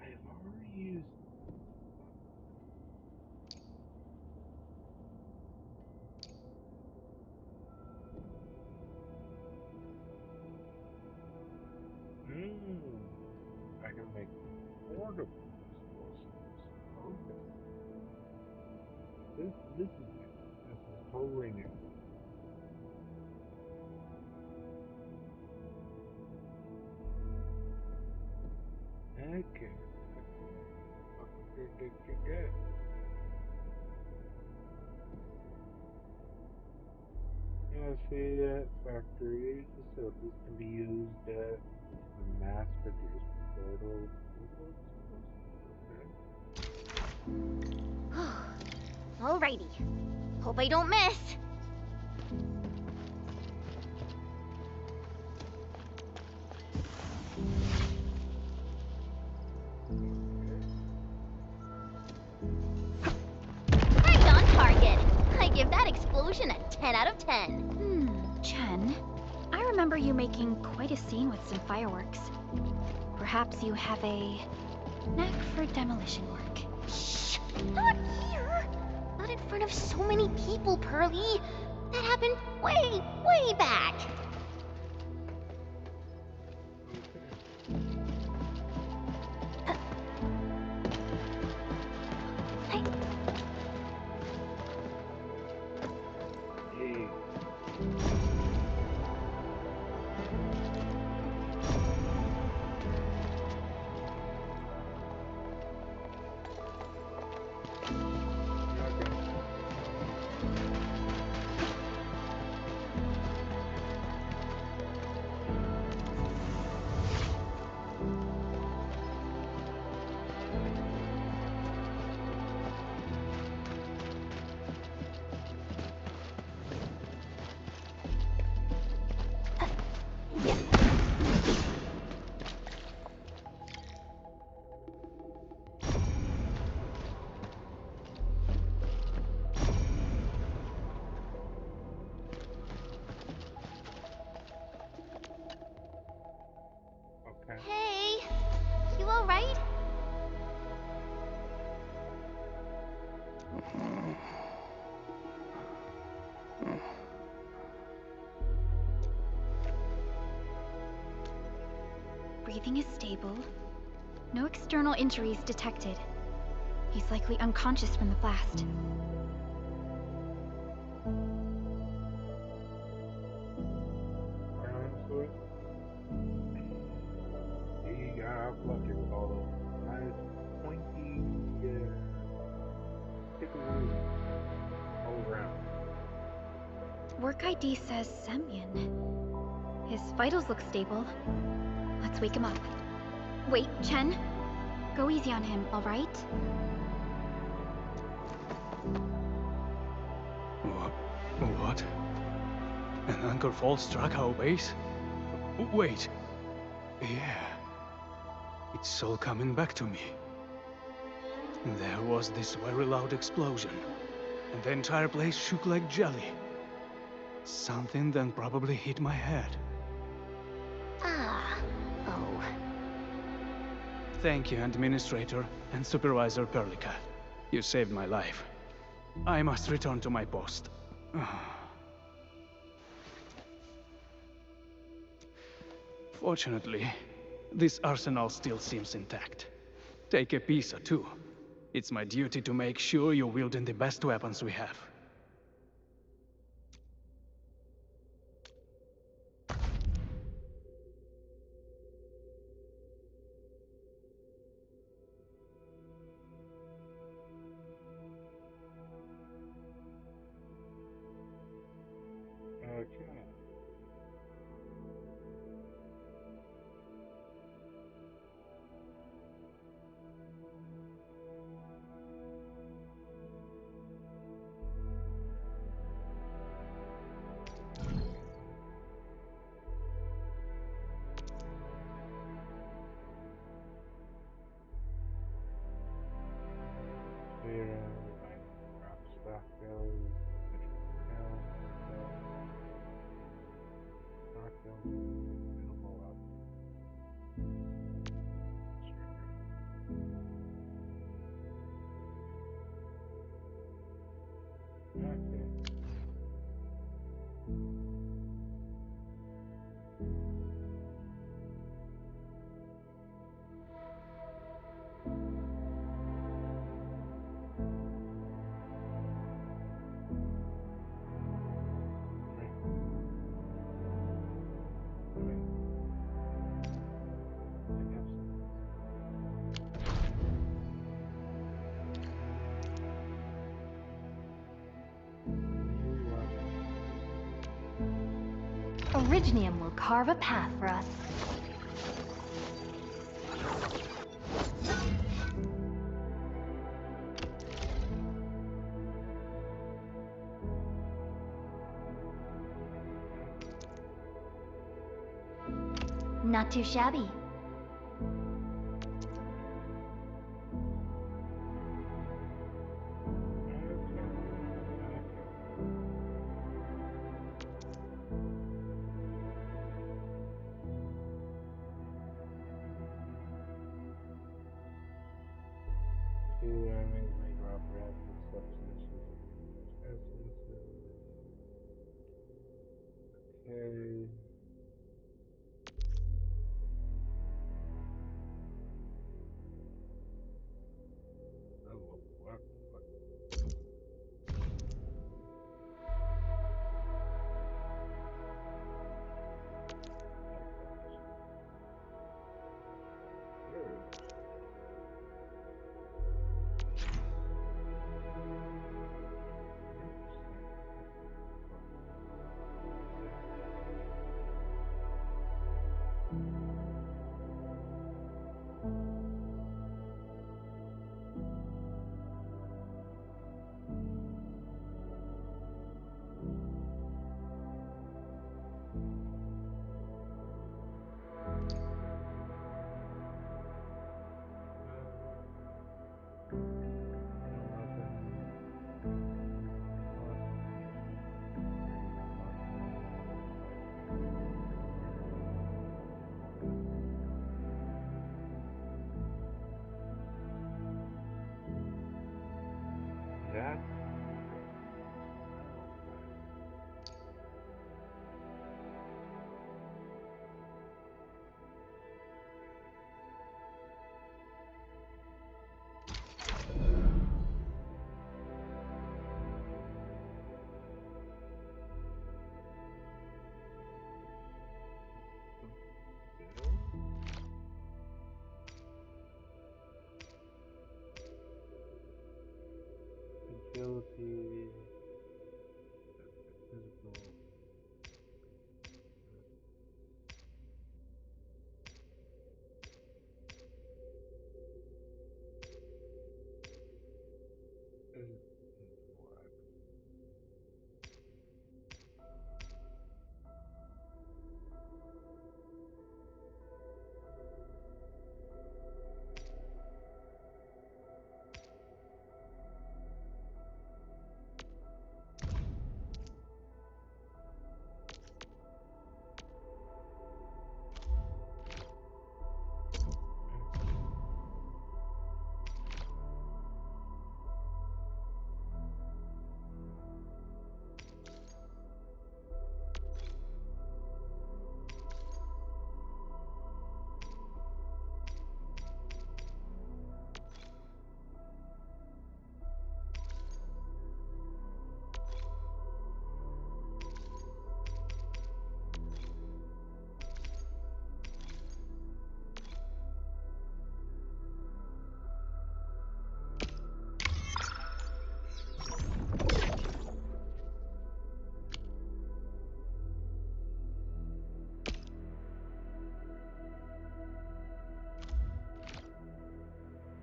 I have already used. I can make portable explosives. Okay. This is new. This is totally new. Okay. Okay. Yeah, see, factory facilities can be used to mass produce portable explosives. Alrighty. Hope I don't miss. Right on target. I give that explosion a 10 out of 10. Chen, I remember you making quite a scene with some fireworks. Perhaps you have a knack for demolition work. Shh! Not here! Not in front of so many people, Pearly. That happened way back. Hey, you alright? Breathing is stable. No external injuries detected. He's likely unconscious from the blast. He got lucky with all those nice pointy tickles all around. Work ID says Semyon. His vitals look stable. Let's wake him up. Wait, Chen. Go easy on him, alright? What? An anchor fall struck our base? Wait. Yeah. It's all coming back to me. There was this very loud explosion, and the entire place shook like jelly. Something then probably hit my head. Oh. Thank you, Administrator and Supervisor Perlica. You saved my life. I must return to my post. Fortunately, this arsenal still seems intact. Take a piece or two. It's my duty to make sure you're wielding the best weapons we have. Okay. Here, drop stock goes, stock goes, minimal up. Okay. Originium will carve a path for us. Not too shabby. Okay. Oh, what? That? Agility, physical.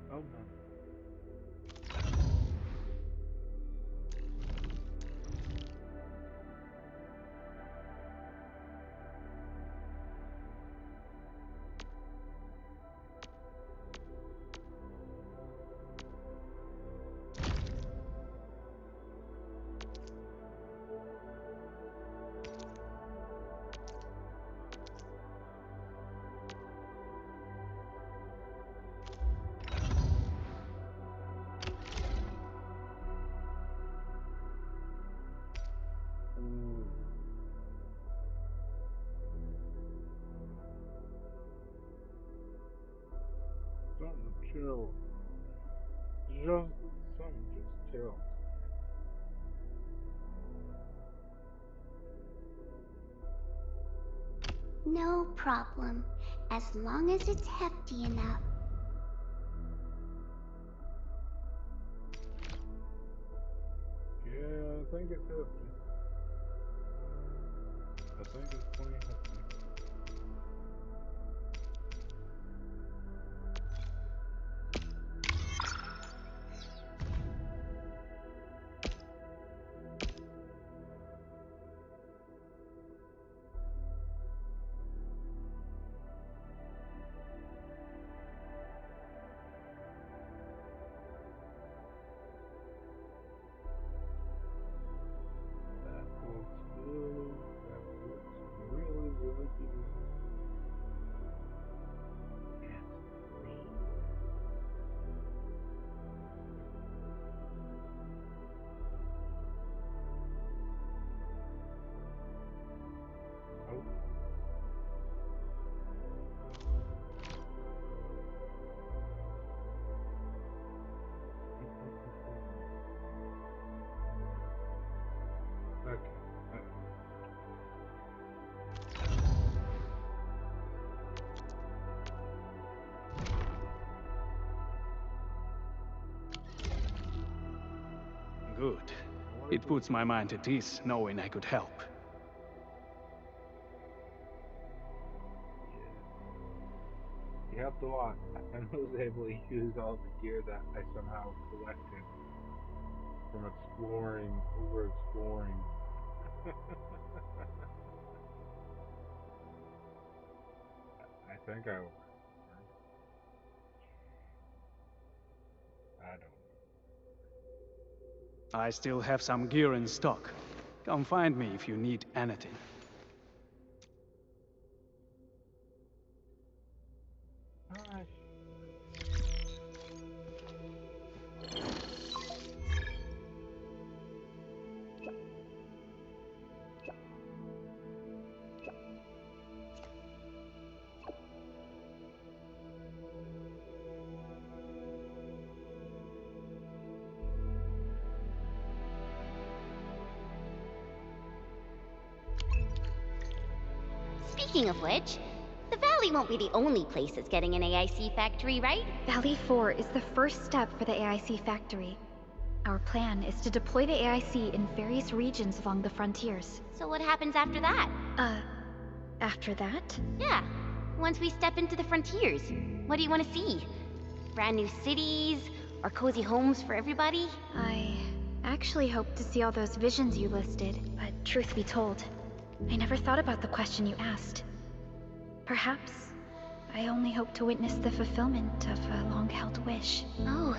Oh no. Something chill. Just something just chill. No problem, as long as it's hefty enough. Yeah, I think it's healthy. I think it's 2015. That looks good. That looks really, really good. Yes, please. Oh. Okay. Good. It puts my mind at ease knowing I could help. You helped a lot. I was able to use all the gear that I somehow collected from exploring, over exploring. I think I overexplored. I don't I still have some gear in stock. Come find me if you need anything. know. Alright. Speaking of which, the valley won't be the only place that's getting an AIC factory, right? Valley 4 is the first step for the AIC factory. Our plan is to deploy the AIC in various regions along the frontiers. So what happens after that? After that? Yeah, once we step into the frontiers, what do you want to see? Brand new cities, or cozy homes for everybody? I actually hoped to see all those visions you listed, but truth be told, I never thought about the question you asked. Perhaps I only hope to witness the fulfillment of a long-held wish. Oh,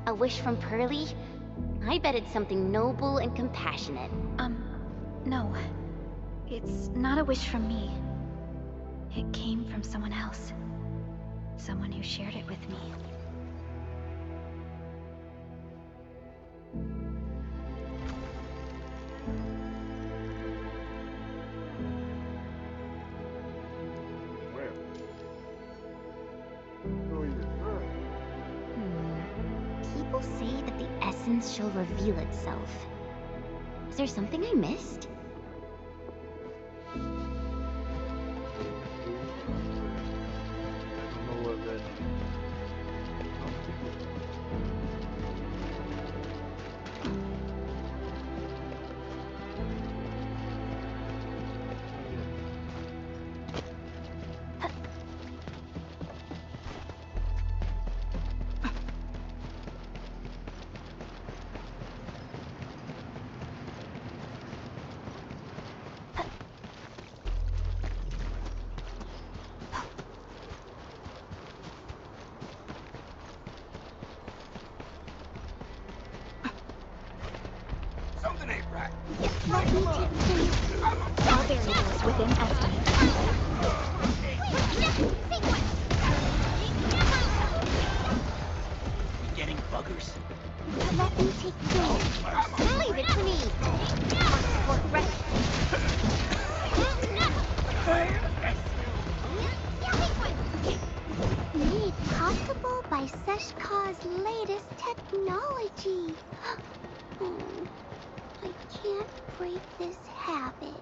a wish from Pearly? I bet it's something noble and compassionate. No. It's not a wish from me. It came from someone else. Someone who shared it with me. Where? Who are you? People say that the essence shall reveal itself. Is there something I missed? I don't know what that is. Something ain't right. All variables within estimate. Getting buggers? Let me take care. Leave it to me! For rest. Made possible by Seshka's latest technology. Oh, I can't break this habit.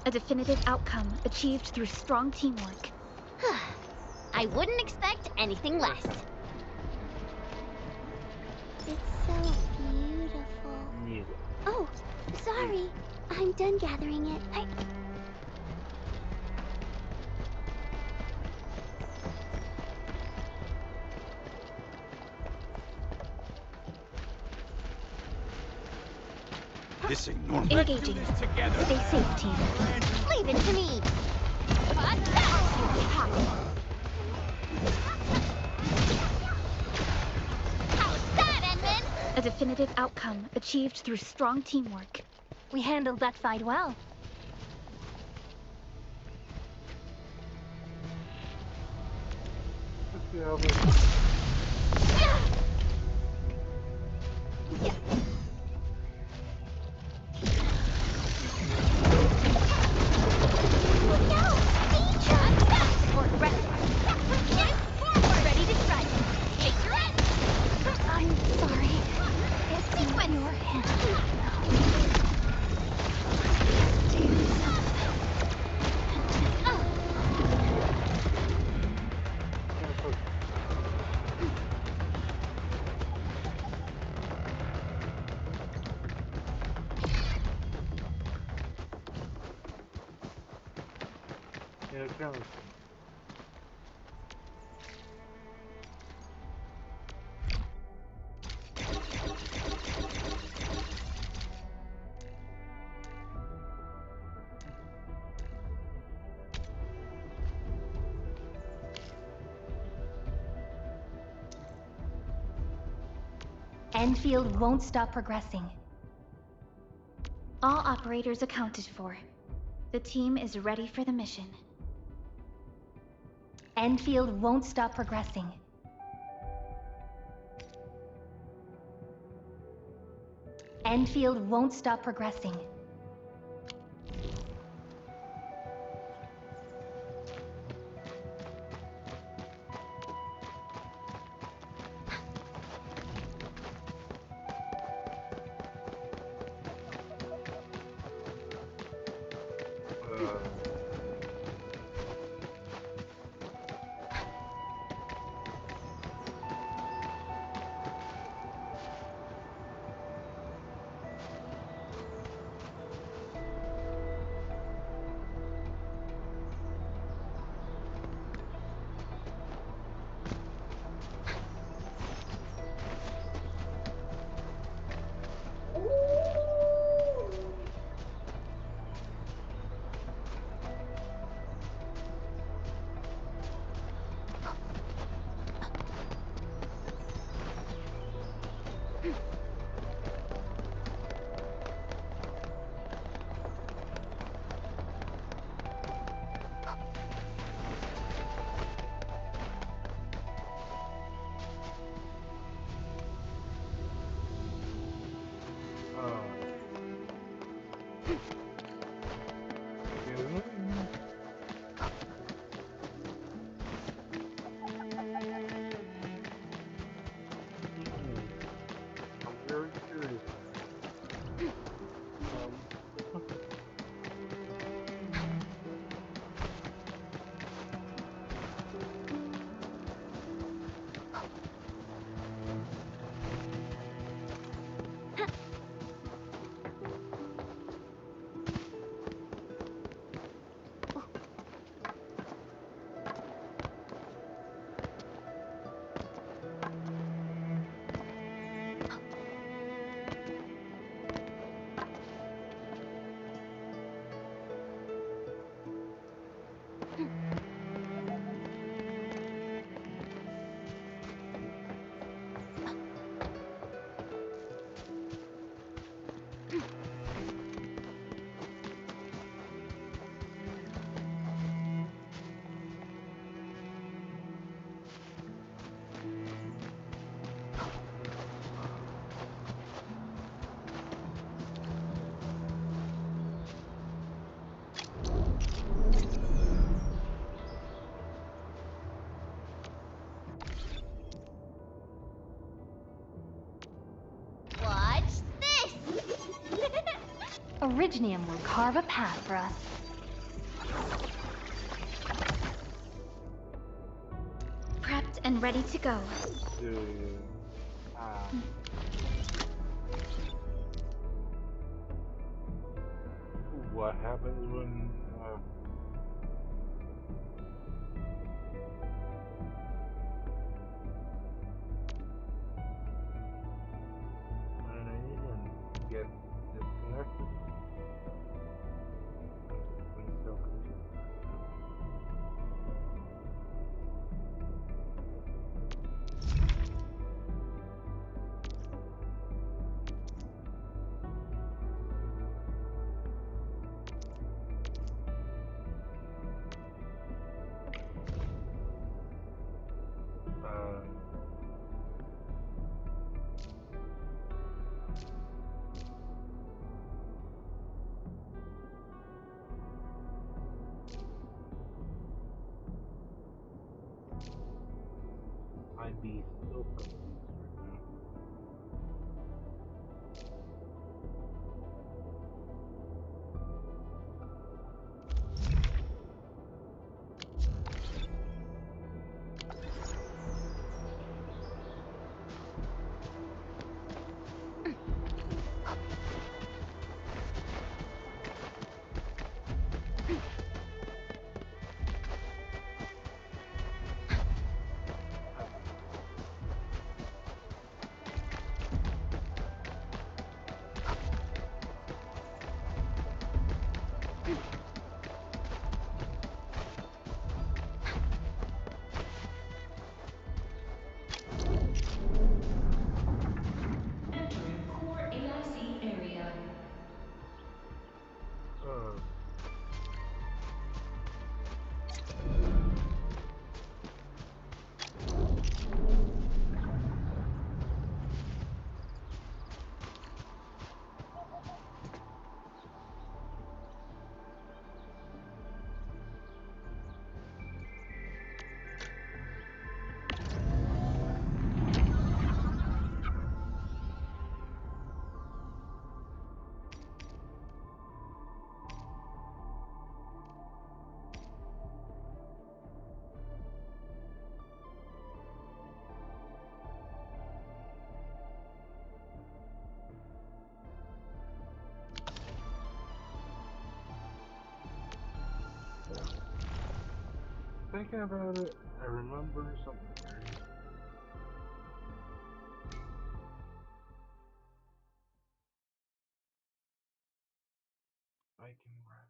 A definitive outcome achieved through strong teamwork. I wouldn't expect anything less. It's so beautiful. Music. Oh, sorry. I'm done gathering it. This ain't normal. Engaging. Together. Stay safe, team. Leave it to me. How's that, Edmund? A definitive outcome achieved through strong teamwork. We handled that fight well. Ready to strike. Take your end. I'm sorry. It's in your hands now. Here it comes. Endfield won't stop progressing. All operators accounted for. The team is ready for the mission. Endfield won't stop progressing. Endfield won't stop progressing. Originium will carve a path for us. Prepped and ready to go. What happens when I get disconnected? I'd be so confused right now. Entering core AIC area. Uh, Thinking about it, I remember something weird. I can rest.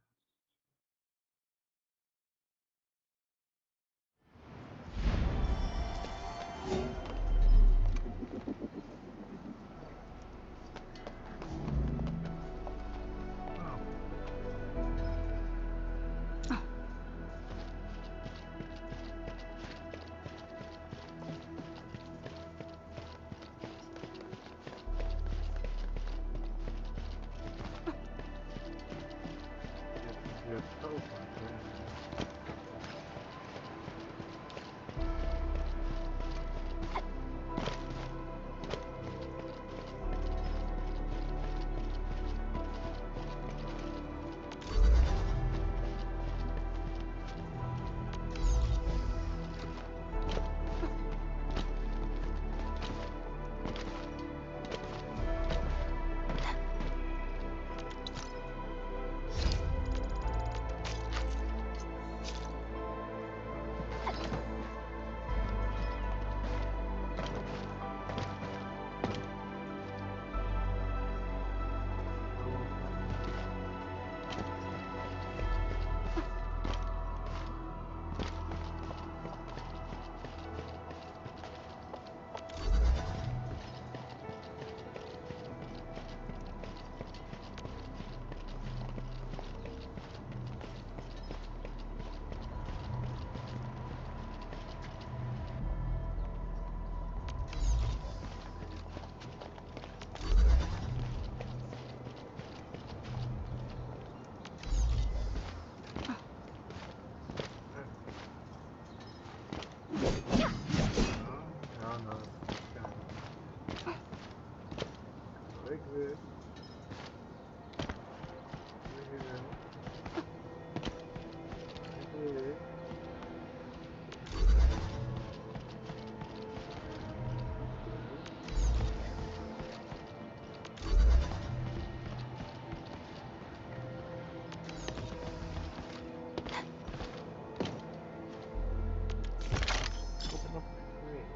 Just hope I can. No. Like this. Like this. Like this. Open up the crate.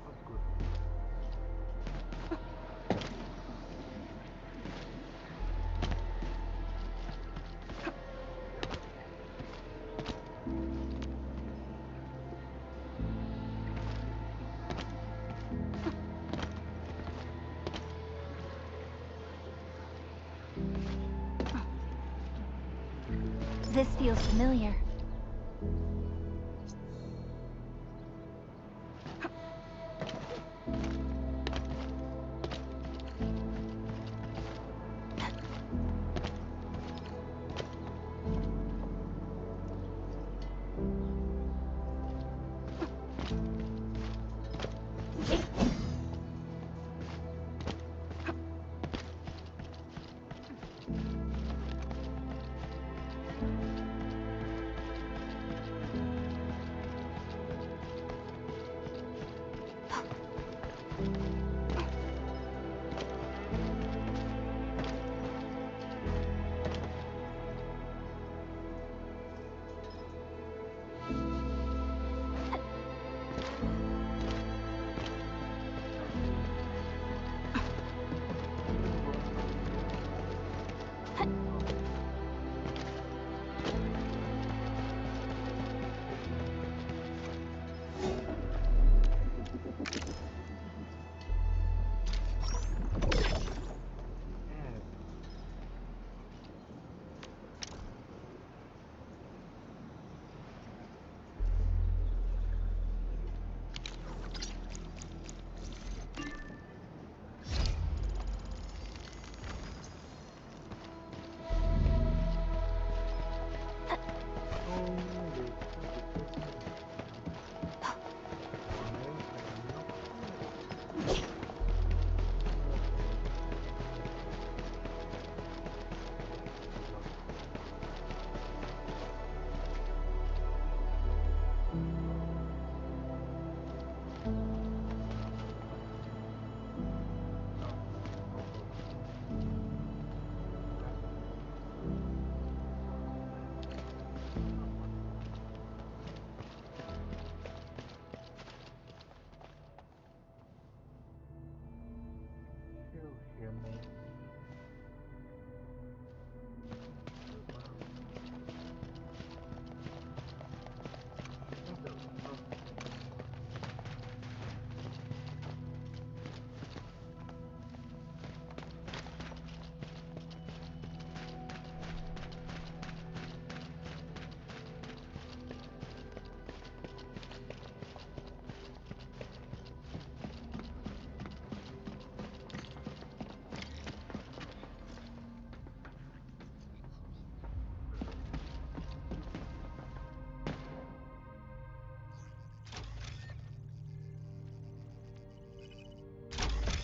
Oh, good. This feels familiar.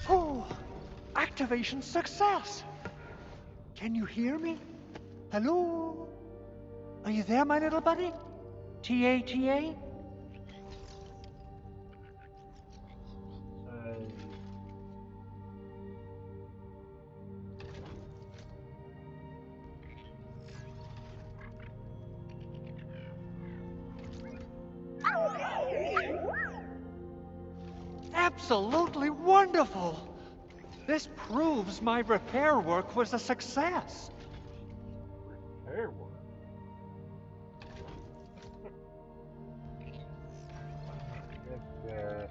Oh, activation success! Can you hear me? Hello? Are you there, my little buddy? T-A-T-A? Absolutely wonderful! This proves my repair work was a success. Repair work? Guess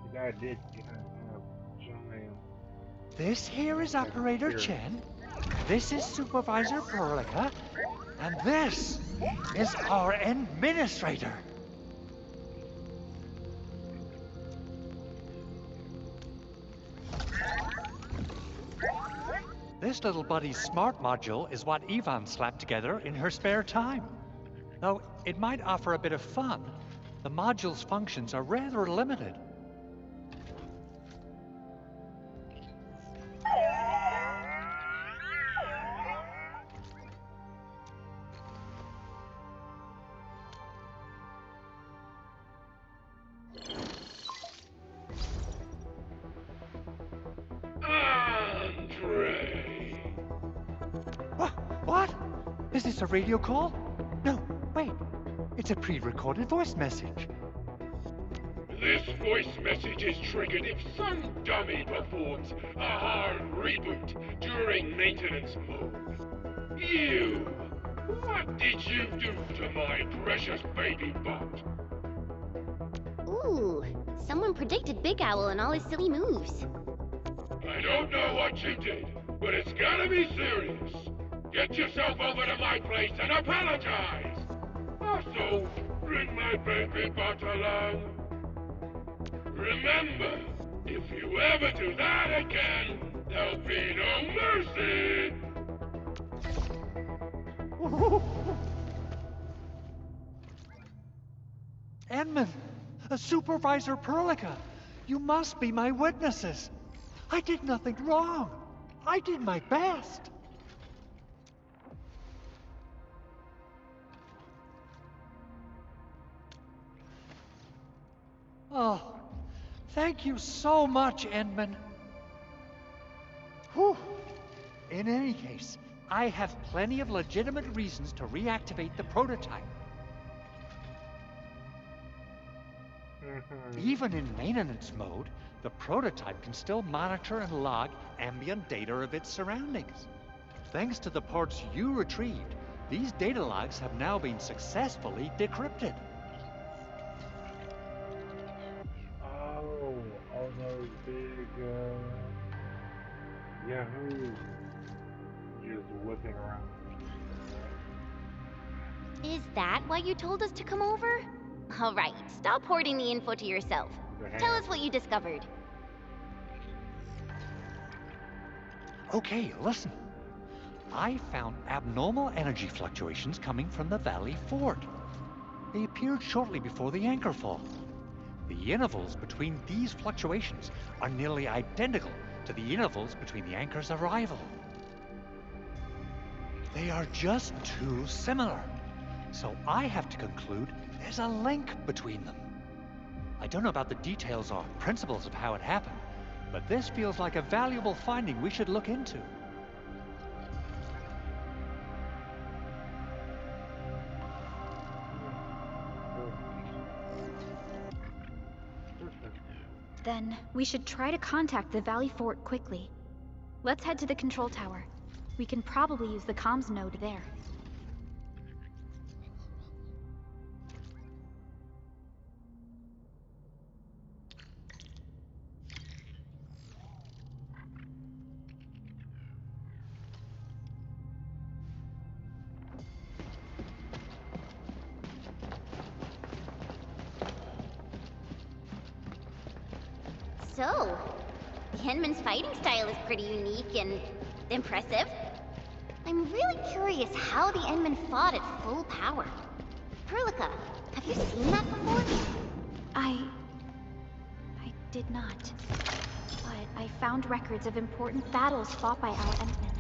the guy did giant. This here is Operator Chen, this is Supervisor Perlica, and this is our Administrator. This little buddy's smart module is what Ivan slapped together in her spare time. Though it might offer a bit of fun, the module's functions are rather limited. What? Is this a radio call? No, wait. It's a pre-recorded voice message. This voice message is triggered if some dummy performs a hard reboot during maintenance mode. You! What did you do to my precious baby bot? Ooh, someone predicted Big Owl and all his silly moves. I don't know what you did, but it's gotta be serious. Get yourself over to my place and apologize! Also, bring my baby bot along. Remember, if you ever do that again, there'll be no mercy! Edmund, Supervisor Perlica, you must be my witnesses. I did nothing wrong. I did my best. Oh, thank you so much, Edmund. Whew. In any case, I have plenty of legitimate reasons to reactivate the prototype. Even in maintenance mode, the prototype can still monitor and log ambient data of its surroundings. Thanks to the parts you retrieved, these data logs have now been successfully decrypted. Oh, all those big yahoos just whipping around the streets, Is that why you told us to come over? All right, stop hoarding the info to yourself. Tell us what you discovered. Okay, listen. I found abnormal energy fluctuations coming from the Valley Fort. They appeared shortly before the anchor fall. The intervals between these fluctuations are nearly identical to the intervals between the anchor's arrival. They are just too similar. So I have to conclude there's a link between them. I don't know about the details or principles of how it happened, but this feels like a valuable finding we should look into. Then we should try to contact the Valley Fort quickly. Let's head to the control tower. We can probably use the comms node there. So, the Henman's fighting style is pretty unique and impressive. I'm really curious how the Endman fought at full power. Perlica, have you seen that before? I did not. But I found records of important battles fought by our Endmen.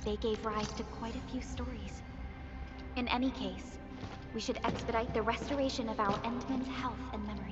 They gave rise to quite a few stories. In any case, we should expedite the restoration of our Endmen's health and memories.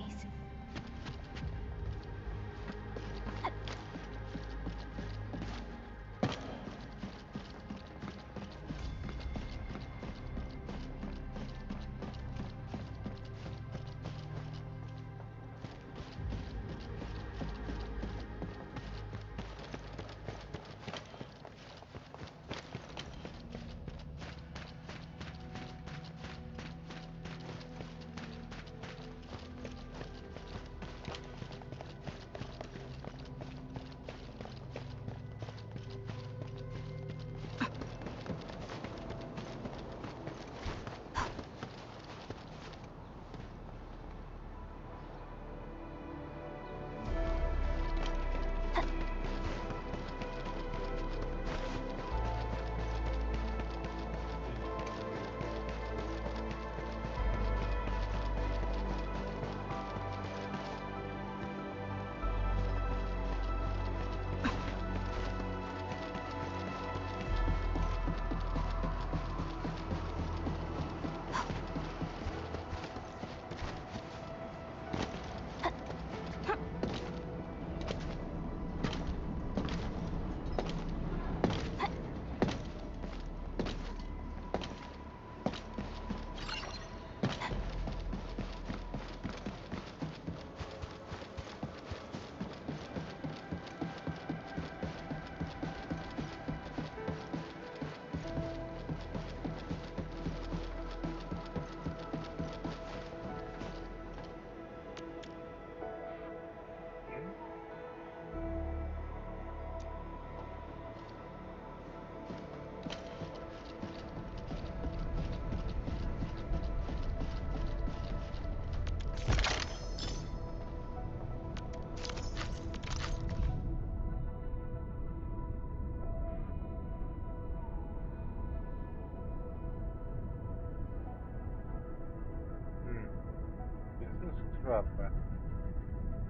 This is rough.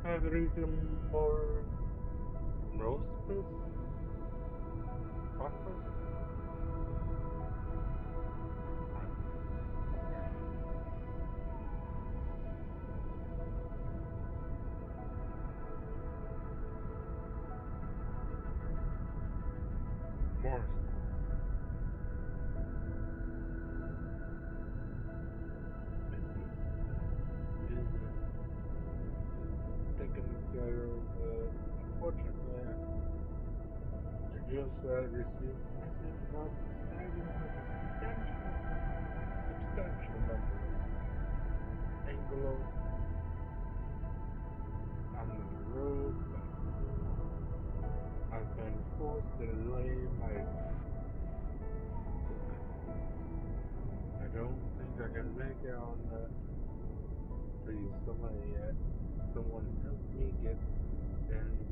Have there is more roasters? Offers? More. unfortunately, I just received a message about the sighting of a substantial number of Anglos on the road, but I've been forced to delay my I don't think I can make it on that. Please, someone help me get Dandy's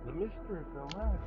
the mystery of the last.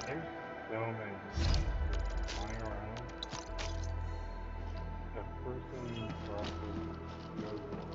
There's so many flying around. The person probably goes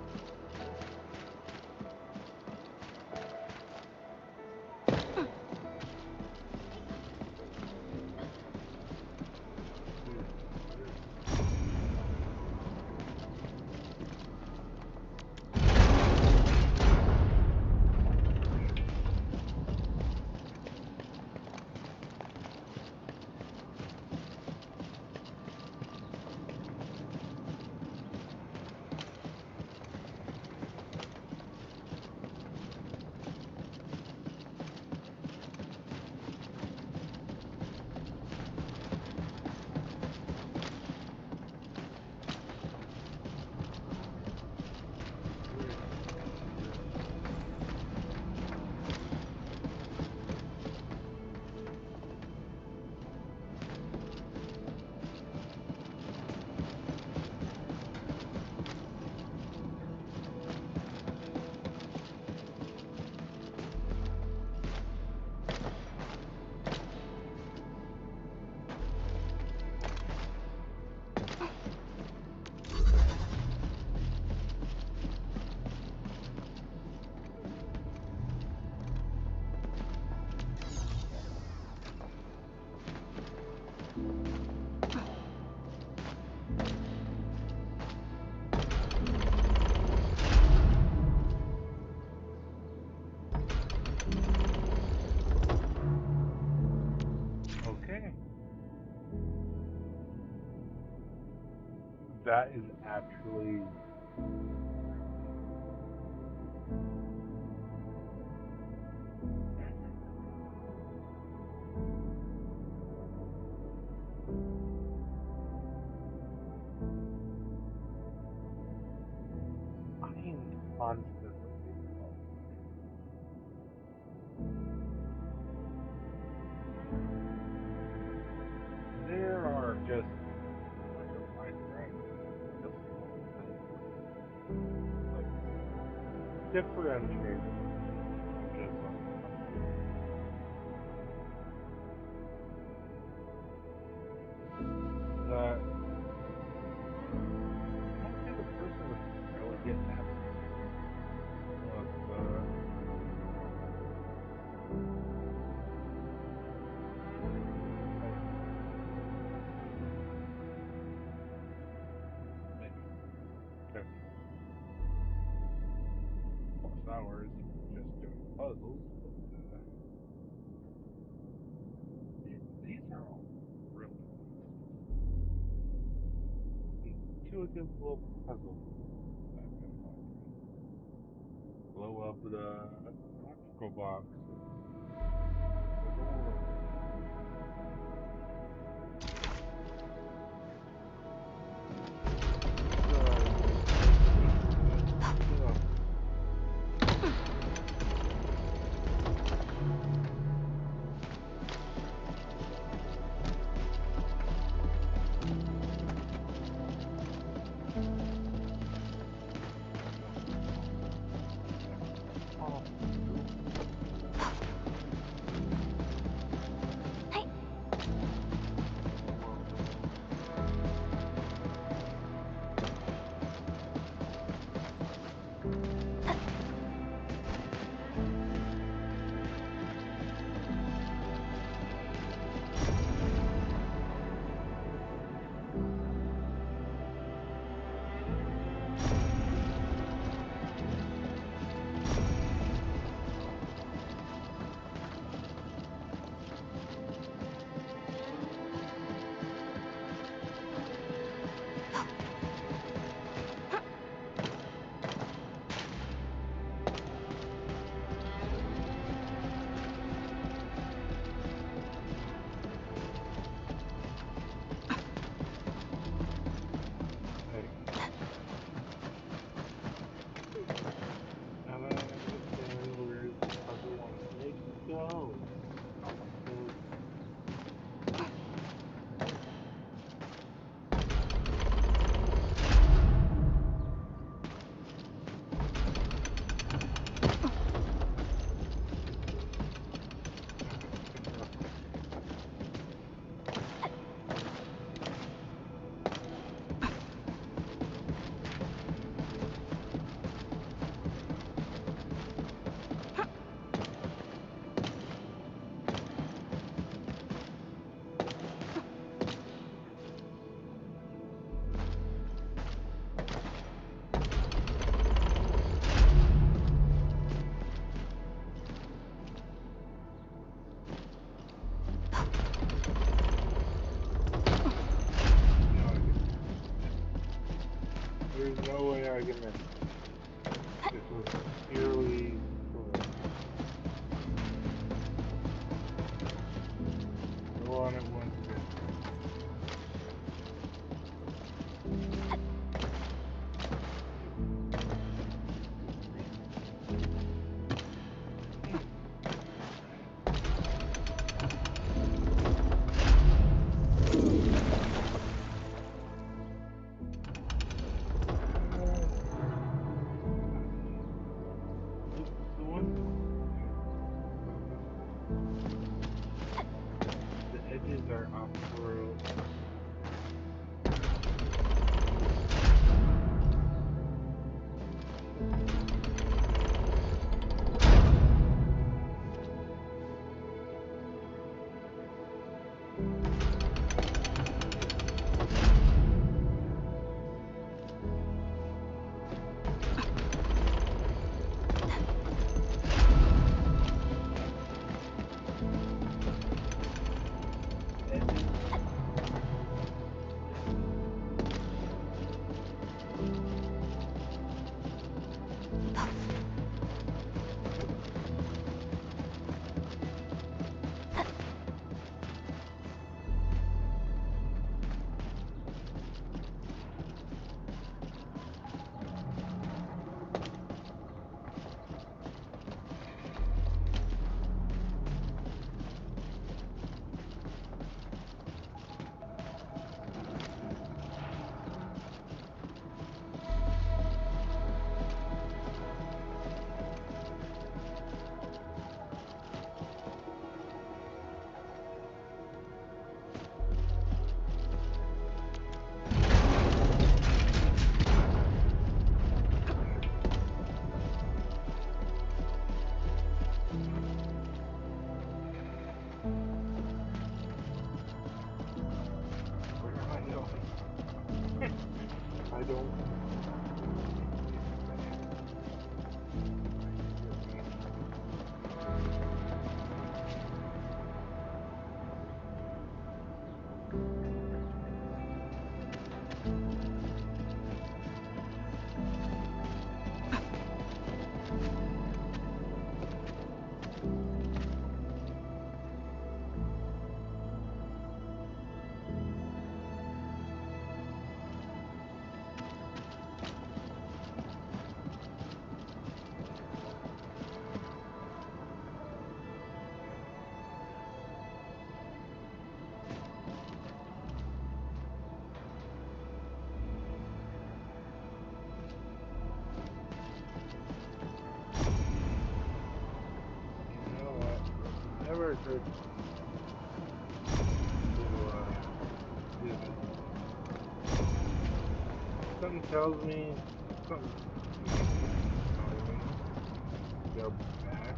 That is actually I am constantly being called. There are just like a wide variety of just little things like differentiated. I'm just that I think the person was really getting at was maybe 10 plus hours just doing puzzles, but these are all really intuitive little puzzles that I've been blow up the electrical box. Now that I understand where the puzzle wants me to go, I want to There's no way I can miss it. This was purely cool. Go on at once again. I don't. You know what? Never heard to do that. Something tells me something go back.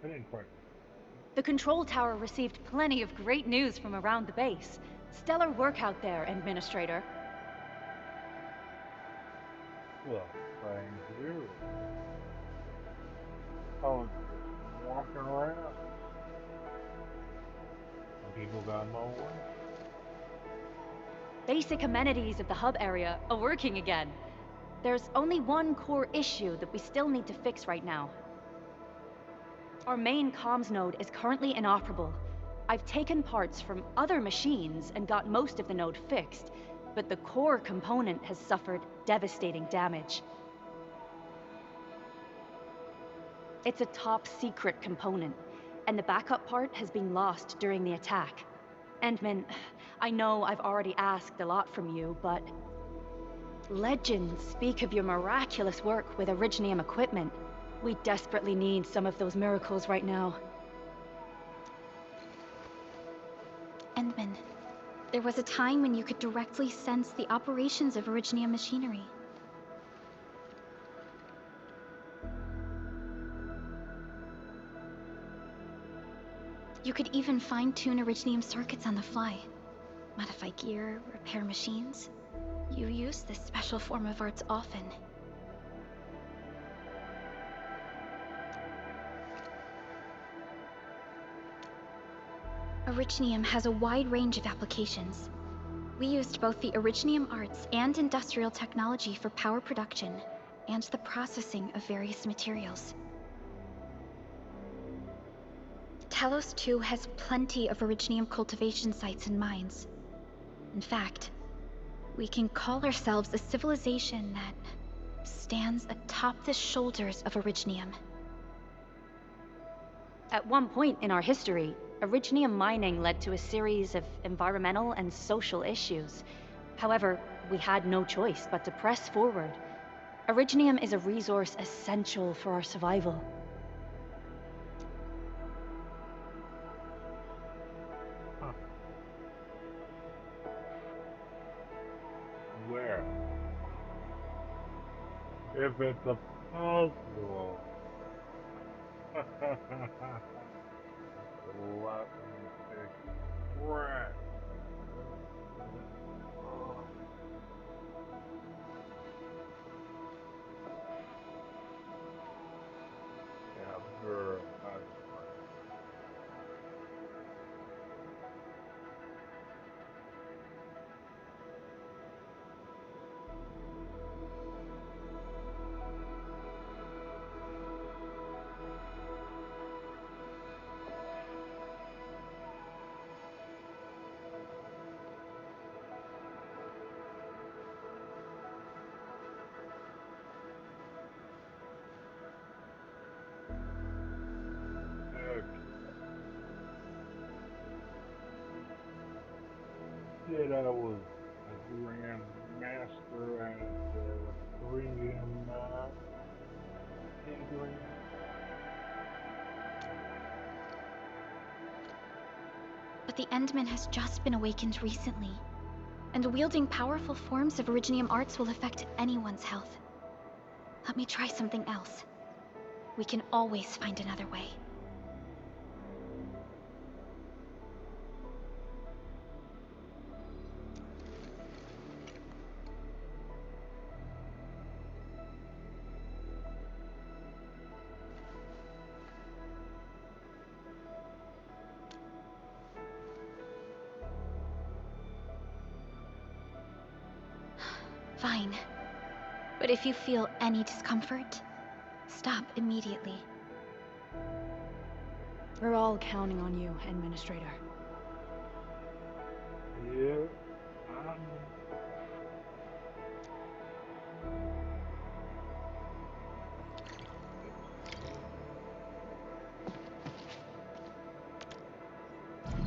I didn't quite. The control tower received plenty of great news from around the base. Stellar work out there, Administrator. Well, thank you. Oh, walking around. People got my way. Basic amenities of the hub area are working again. There's only one core issue that we still need to fix right now. Our main comms node is currently inoperable. I've taken parts from other machines and got most of the node fixed, but the core component has suffered devastating damage. It's a top secret component, and the backup part has been lost during the attack. Endman, I know I've already asked a lot from you, but legends speak of your miraculous work with Originium equipment. We desperately need some of those miracles right now. Endman, there was a time when you could directly sense the operations of Originium machinery. You could even fine-tune Originium circuits on the fly, modify gear, repair machines. You use this special form of arts often. Originium has a wide range of applications. We used both the Originium arts and industrial technology for power production and the processing of various materials. Talos 2 has plenty of Originium cultivation sites and mines. In fact, we can call ourselves a civilization that stands atop the shoulders of Originium. At one point in our history, Originium mining led to a series of environmental and social issues. However, we had no choice but to press forward. Originium is a resource essential for our survival. Well, if it's a puzzle, let me extract. Jabber, said I was a grand master at bringing handling. But the Endman has just been awakened recently, and wielding powerful forms of Originium arts will affect anyone's health. Let me try something else. We can always find another way. Fine. But if you feel any discomfort, stop immediately. We're all counting on you, Administrator. Yeah, I know.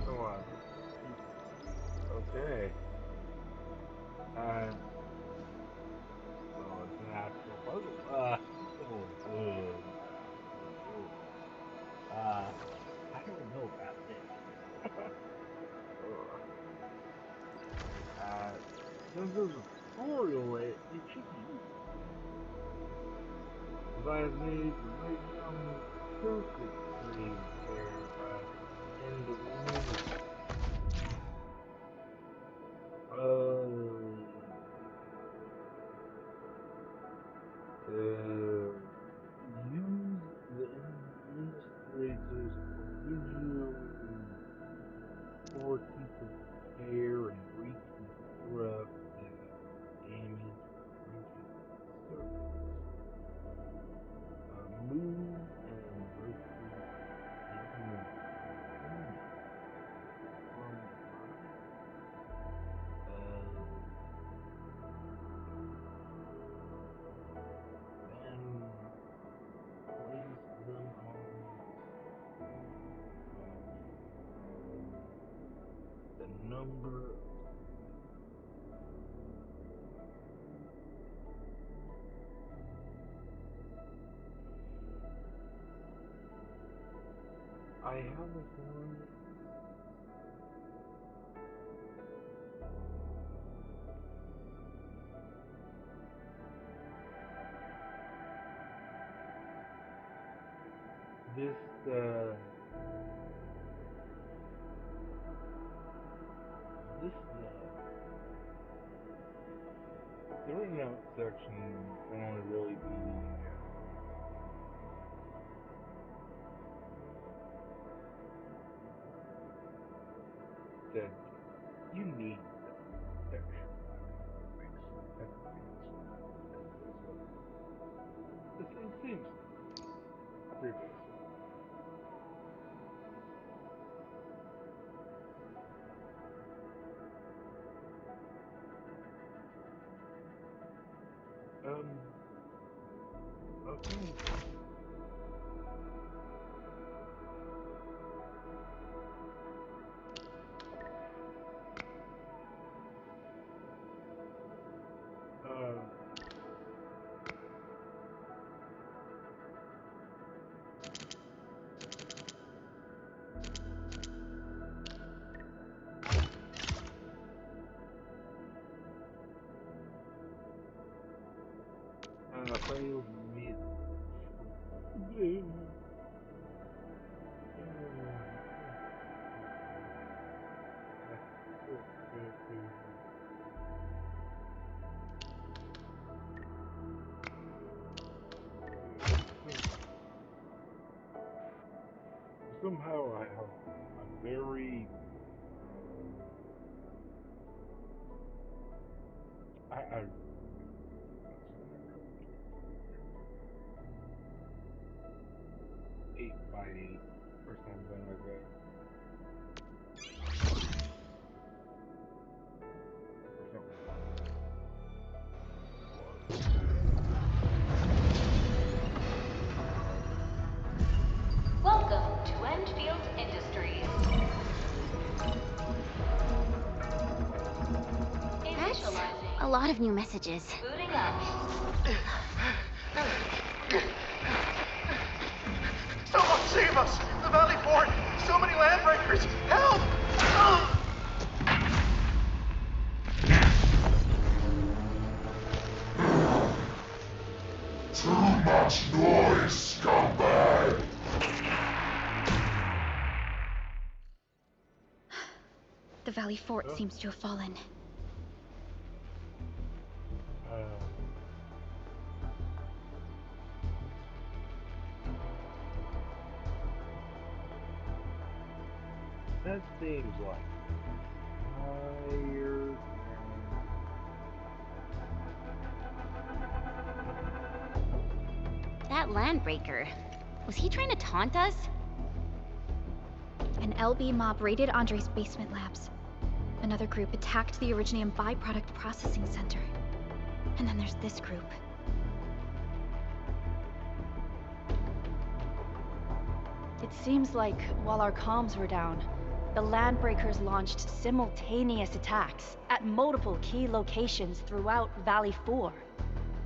So okay. So it's an actual puzzle. Oh, I don't know about this. uh, since there's a tutorial, it should be easy. Because I need radium circuitry repaired by the end of the minute. Use the administrator's original authority to repair and reconstruct the damaged printed circuits. Move and rotate ignorant components from the line. Then place them on the number. I have a feeling this uh this the written out section can only really be that you need extra this thing seems pretty basic. Okay. Failed mid. Somehow I have a very I 8x8 or something like that. Welcome to Endfield Industries. That's a lot of new messages. Booting up. Someone save us! The Valley Fort! So many landbreakers! Help! Too much noise, scumbag! The Valley Fort seems to have fallen. That seems like higher. That landbreaker. Was he trying to taunt us? An LB mob raided Andre's basement labs. Another group attacked the Originium byproduct processing center. And then there's this group. It seems like while our comms were down, the Landbreakers launched simultaneous attacks at multiple key locations throughout Valley 4.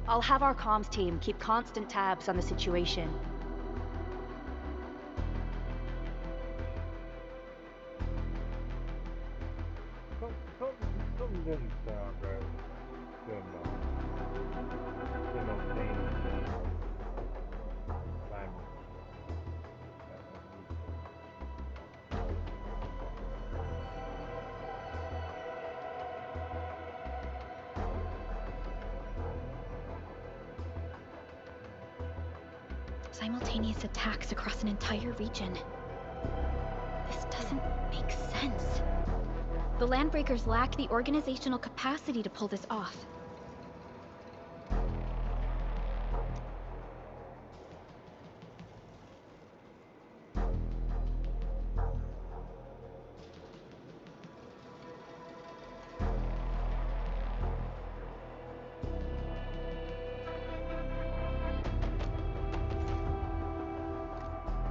I'll have our comms team keep constant tabs on the situation. Something didn't sound right. Simultaneous attacks across an entire region. This doesn't make sense. The Landbreakers lack the organizational capacity to pull this off.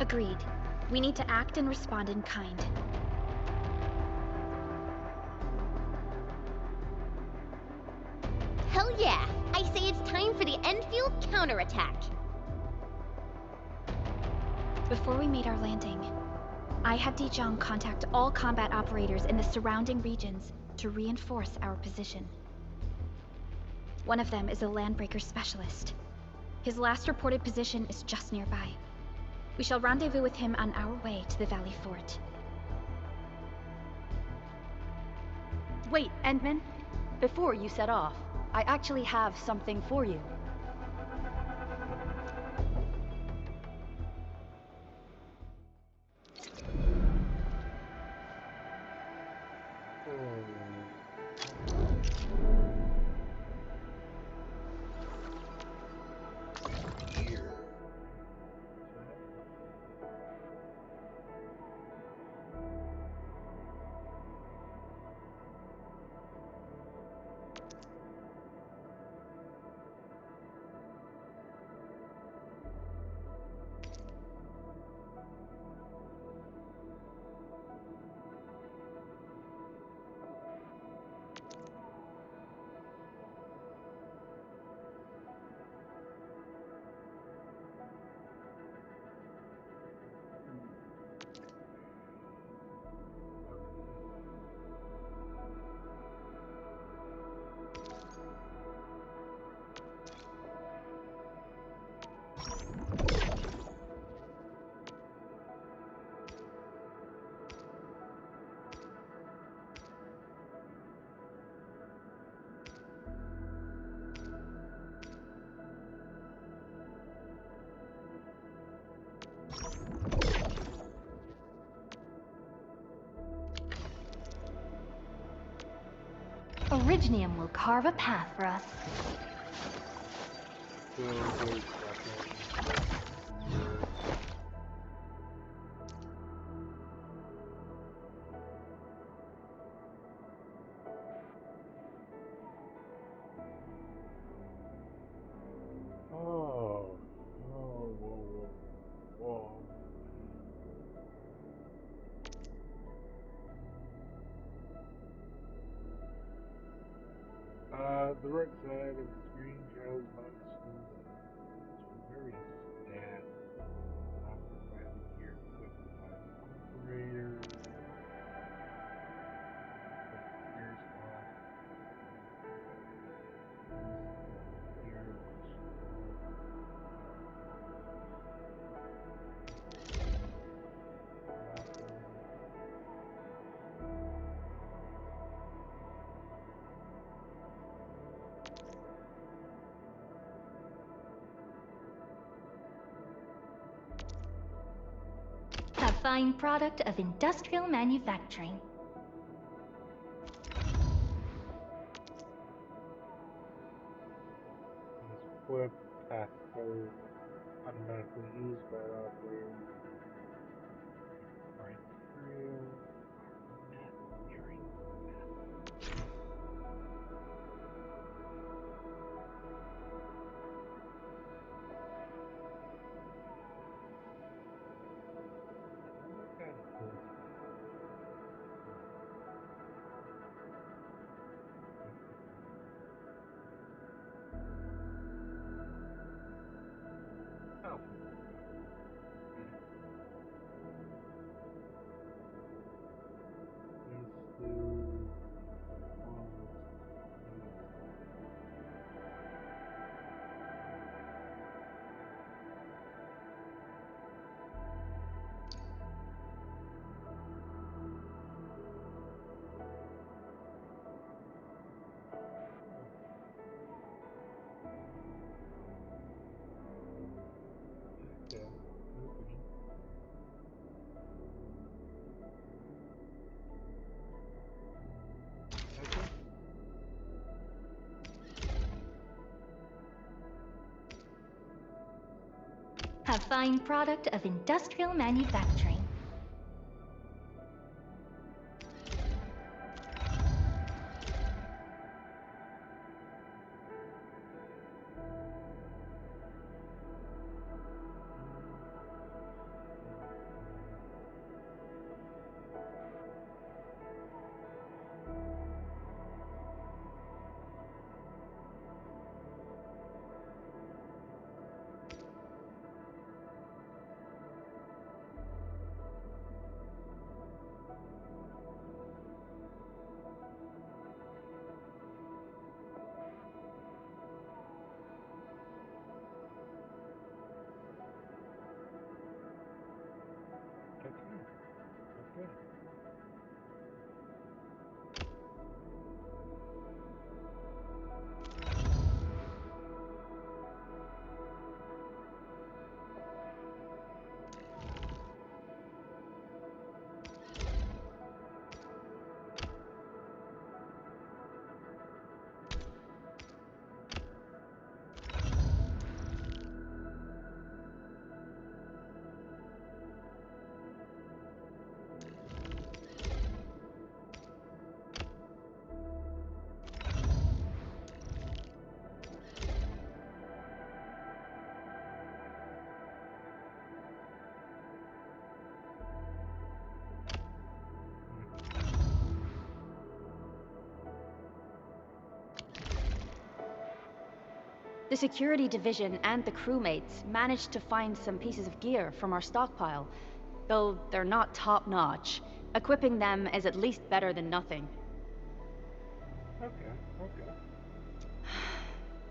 Agreed. We need to act and respond in kind. Hell yeah! I say it's time for the Endfield counterattack. Before we made our landing, I had Dijong contact all combat operators in the surrounding regions to reinforce our position. One of them is a Landbreaker specialist. His last reported position is just nearby. We shall rendezvous with him on our way to the Valley Fort. Wait, Endman. Before you set off, I actually have something for you. Originium will carve a path for us. The right side of the screen shows bonuses to various stats offered by the gear equipped by the operator. Gear slot. Gear A fine product of industrial manufacturing. Equip path code automatically used by the operator. Right trail. A fine product of industrial manufacturing. The security division and the crewmates managed to find some pieces of gear from our stockpile, though they're not top-notch. Equipping them is at least better than nothing. Okay, okay.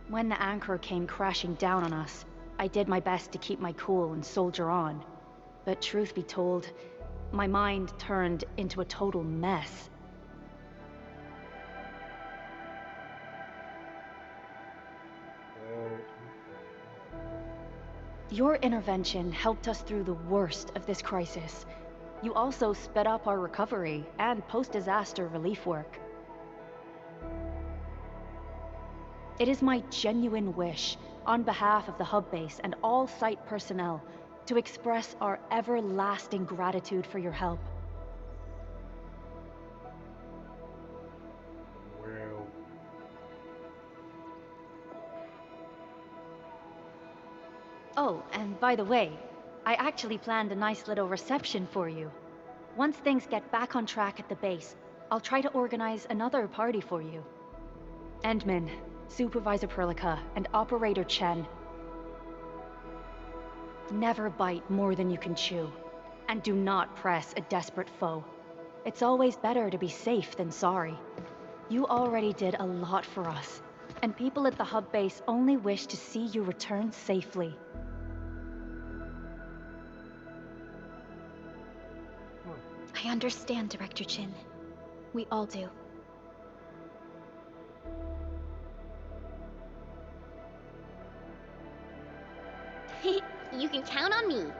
When the anchor came crashing down on us, I did my best to keep my cool and soldier on. But truth be told, my mind turned into a total mess. Your intervention helped us through the worst of this crisis. You also sped up our recovery and post-disaster relief work. It is my genuine wish, on behalf of the hub base and all site personnel, to express our everlasting gratitude for your help. Well, Oh, and by the way, I actually planned a nice little reception for you. Once things get back on track at the base, I'll try to organize another party for you. Endman, Supervisor Perlica, and Operator Chen. Never bite more than you can chew. And do not press a desperate foe. It's always better to be safe than sorry. You already did a lot for us, and people at the hub base only wish to see you return safely. I understand, Director Chin. We all do. You can count on me.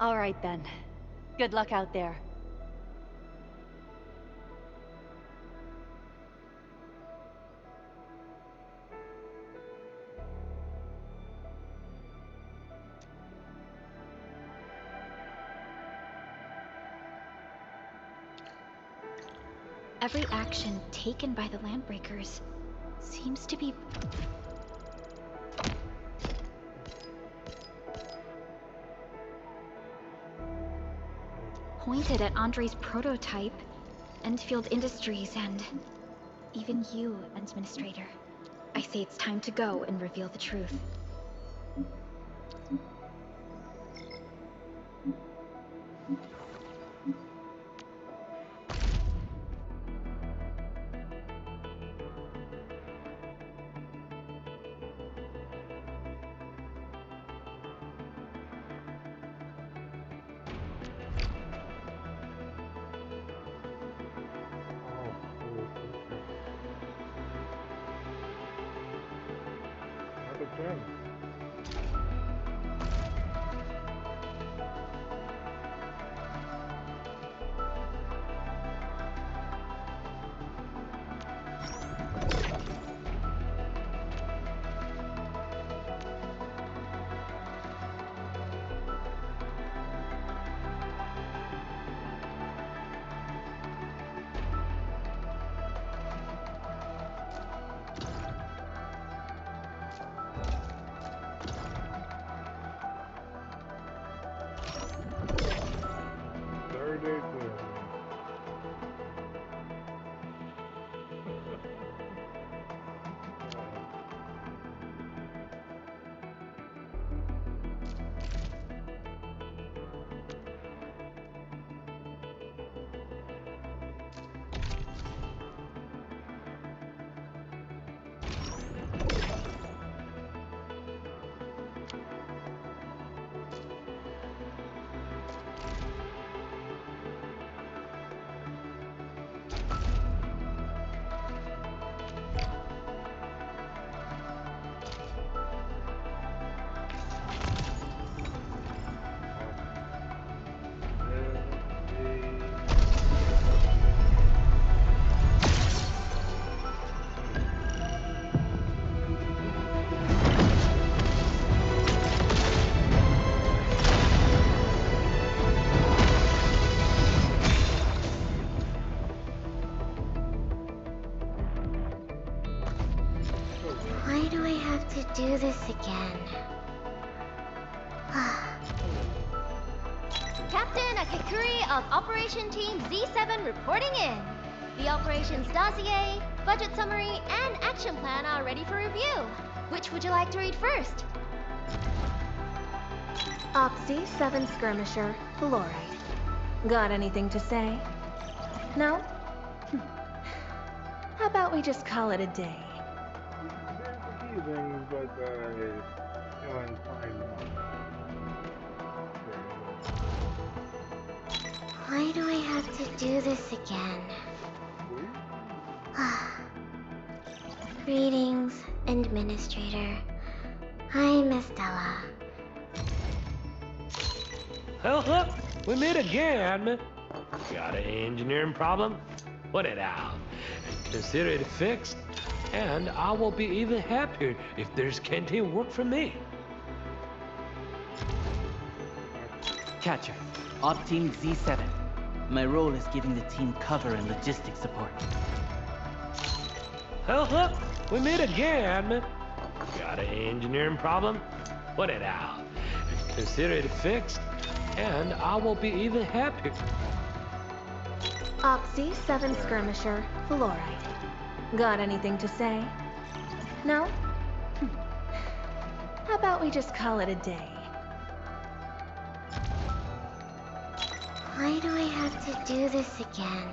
All right then. Good luck out there. Every action taken by the Landbreakers seems to be pointed at Andre's prototype, Endfield Industries, and even you, Administrator. I say it's time to go and reveal the truth. Again. this again. Captain Akakuri of Operation Team Z7 reporting in. The operations dossier, budget summary, and action plan are ready for review. Which would you like to read first? Op Z7 Skirmisher, Fluoride. Got anything to say? No? How about we just call it a day? Confusing, but feeling fine. Why do I have to do this again? Greetings, Administrator. I'm Estella. Well, we meet again. Got an engineering problem? Put it out. Consider it fixed, and I will be even happier if there's canteen work for me. Catcher, Op Team Z7. My role is giving the team cover and logistics support. Well, we meet again. Got an engineering problem? Put it out. Consider it fixed, and I will be even happier. Op Z7 Skirmisher, Fluoride. Got anything to say? No? How about we just call it a day? Why do I have to do this again?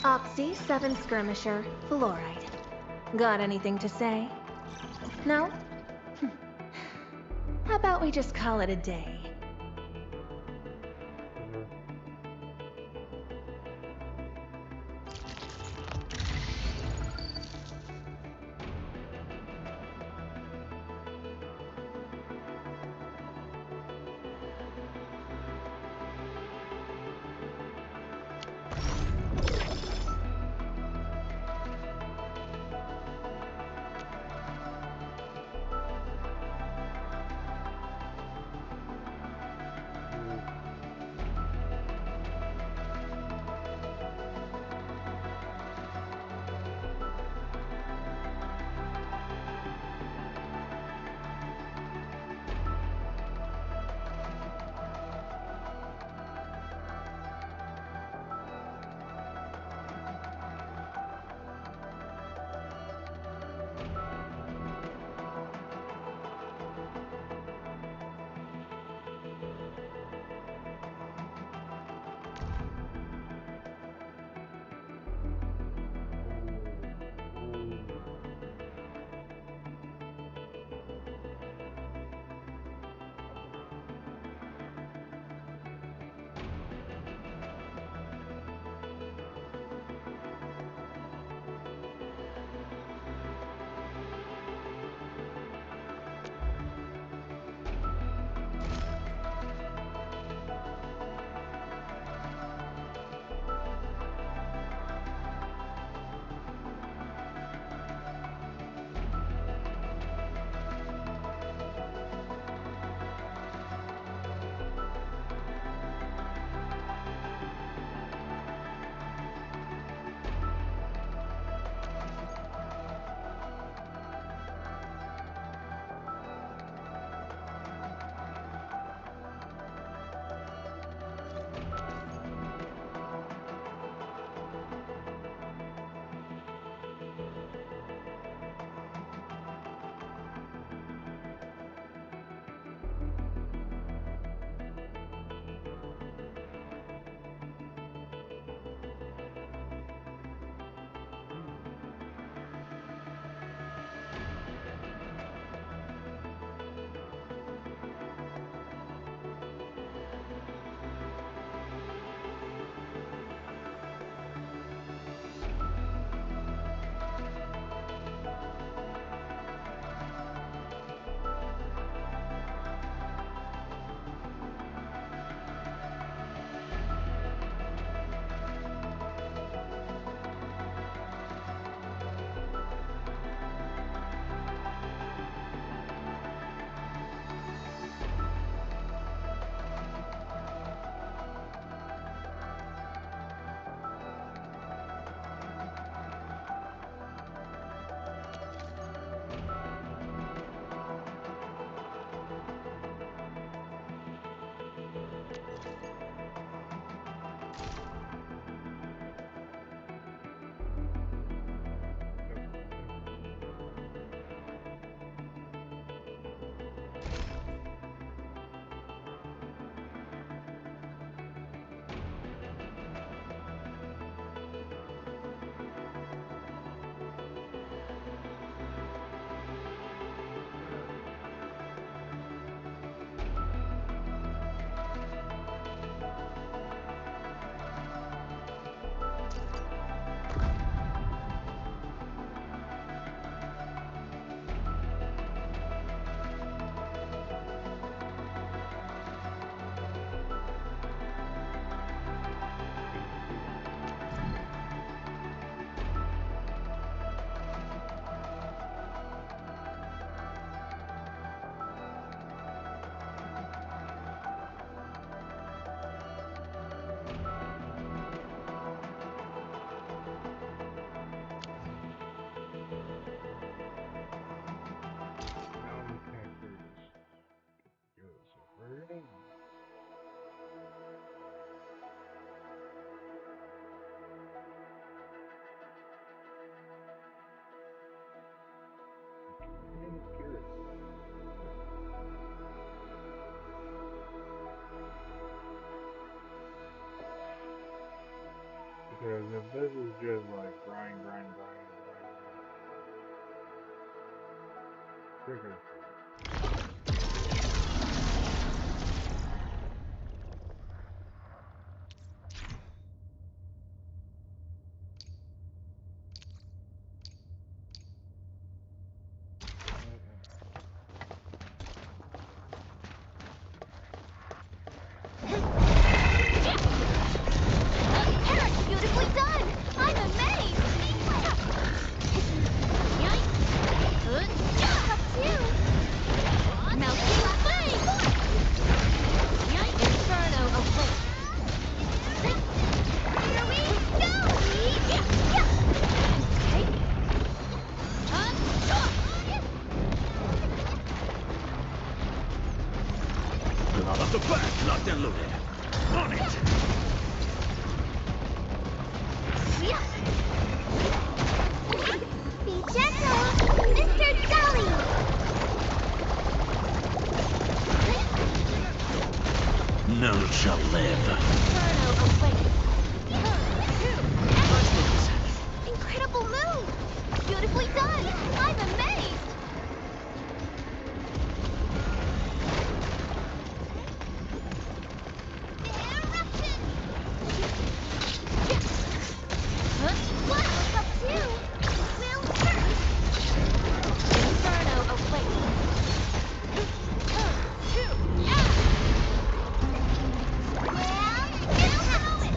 Op Z7 Skirmisher, Fluoride. Got anything to say? No? How about we just call it a day? this is just like grind, grind, grind, grind. Trigger. Eric, beautifully done! I'm amazed! Up to you! Melting flame! Inferno away! Here we go! Out of the back, locked and loaded. On it! Be gentle, Mr. Dolly! None shall live. Inferno away! Incredible move! Beautifully done! I'm amazed! What? Up to you! Will first! Inferno away! Well, it's going!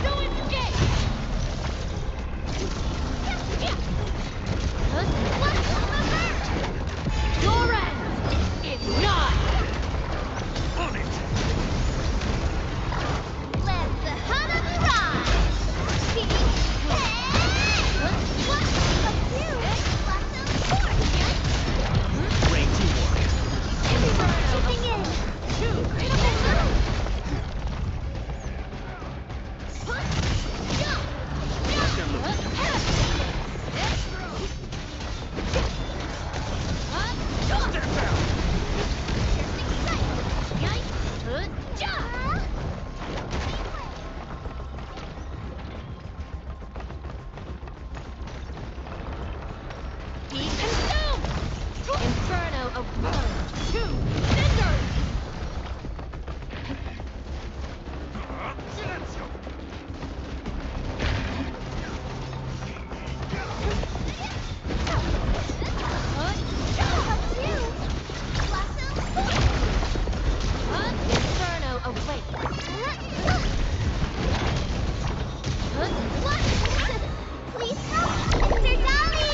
No escape! Your end is nigh! On it! Let the hunter rise! What? Up to you! Great teamwork. Everyone chipping in! Incredible move! Locked and loaded. Step out! Be consumed! Inferno of one, two, cinders! Inferno away! What? Please help, Mr. Dolly!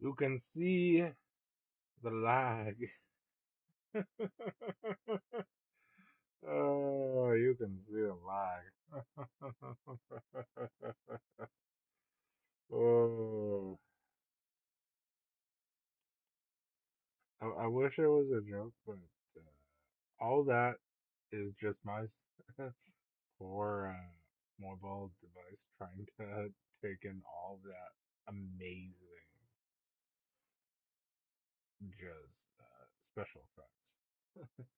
You can see the lag. Oh, you can see the lag. Oh, I wish it was a joke, but all that is just my poor mobile device trying to take in all that amazing, just special effects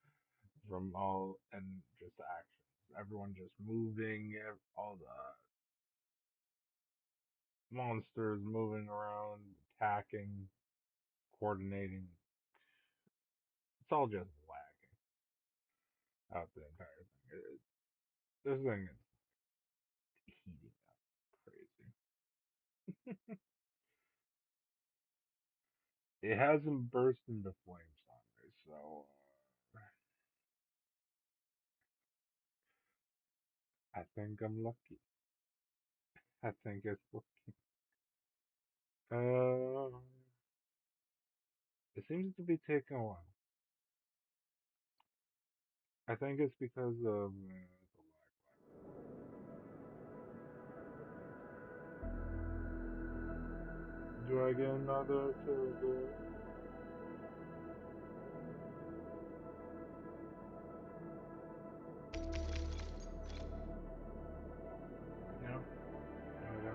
from all and just actions. Everyone just moving, all the monsters moving around, attacking, coordinating. It's all just lagging out the entire thing. This thing is heating up crazy. It hasn't burst into flames on me, so I think I'm lucky. I think it's lucky. Uh, it seems to be taking a while. I think it's because of do I get another to the no? No, no.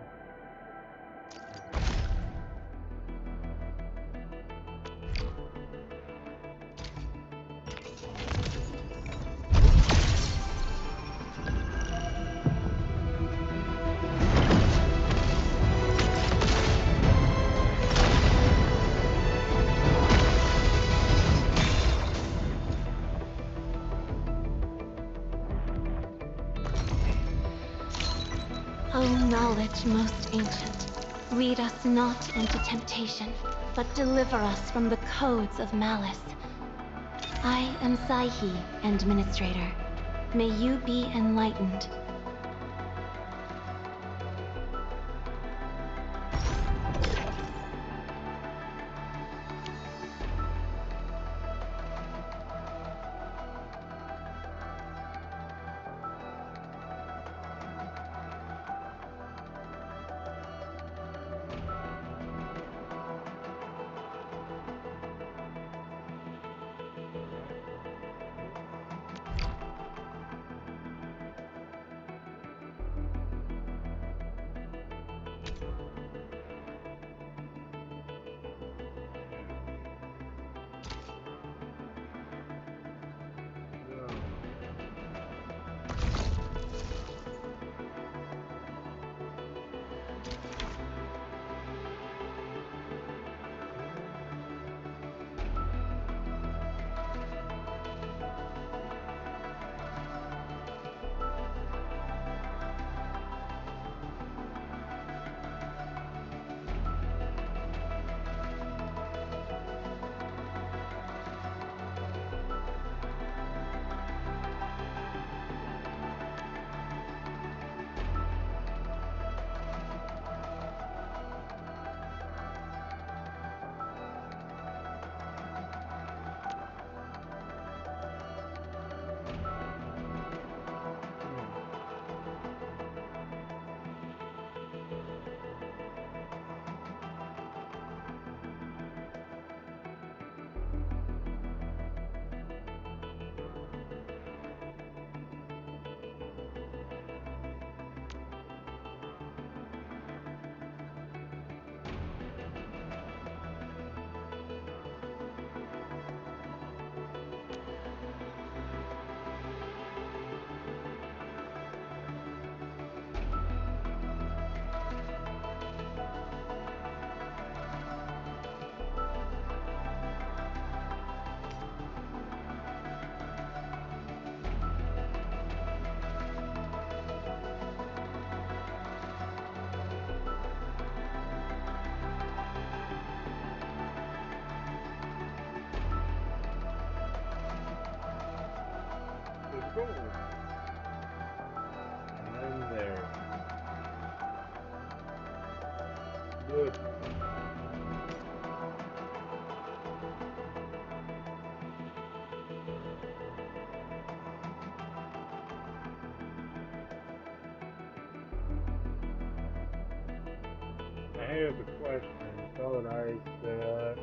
O knowledge most ancient, lead us not into temptation, but deliver us from the codes of malice. I am Saihi, Administrator. May you be enlightened. There's gold. And then there's good stuff. Now here's a question. Thought I said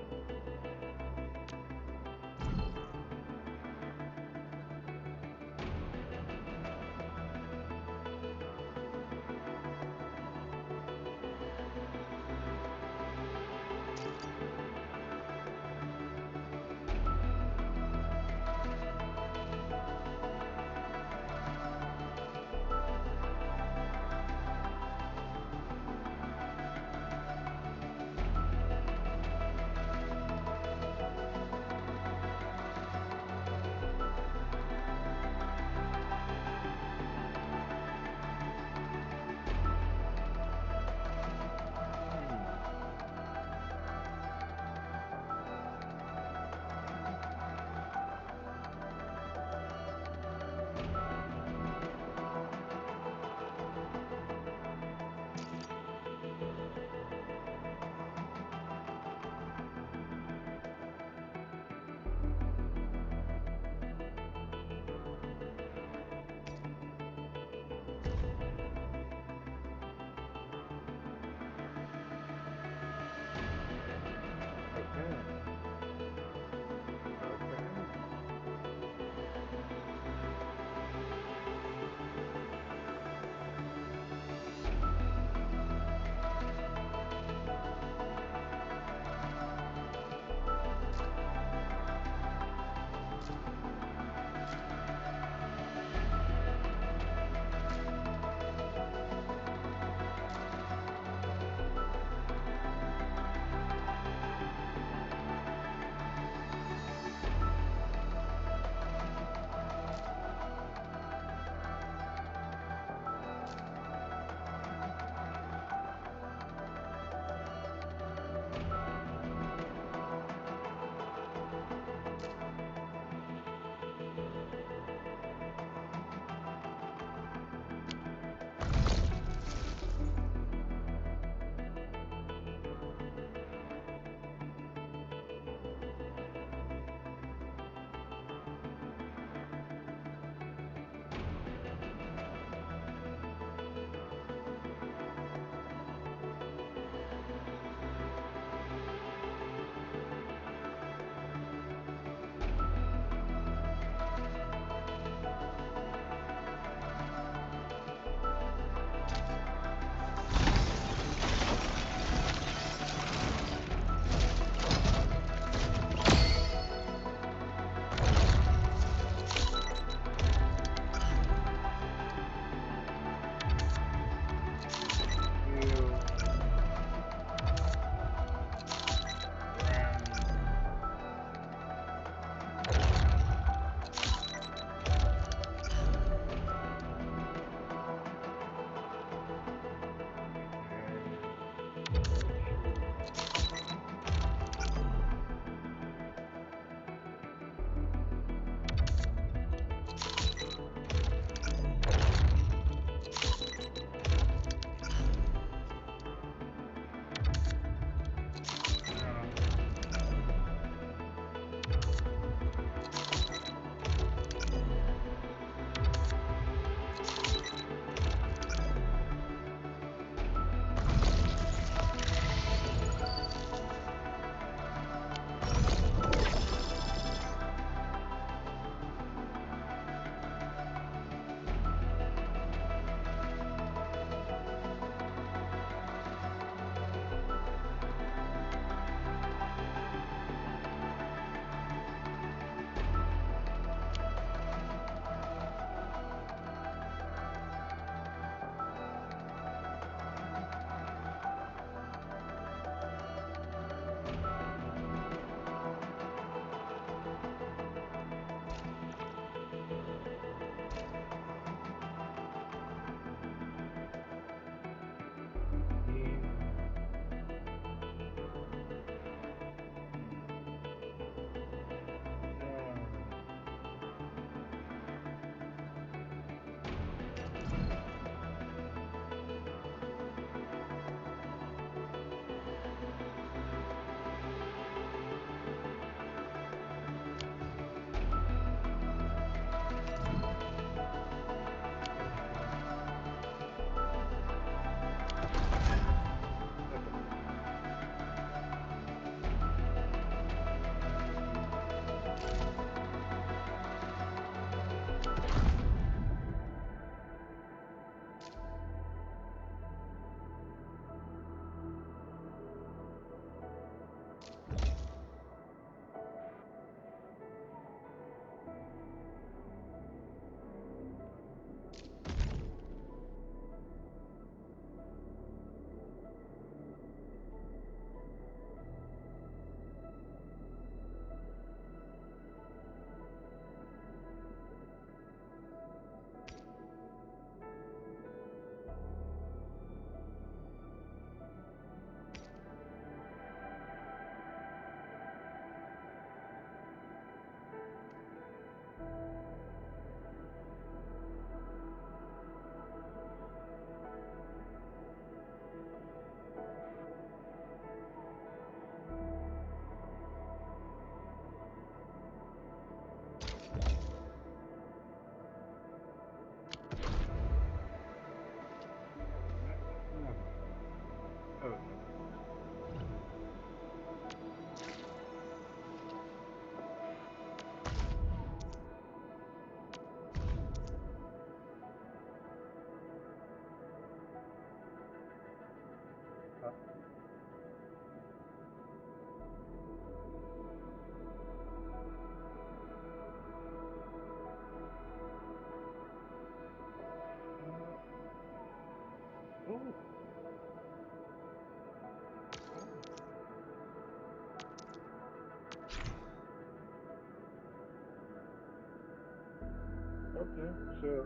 Okay, so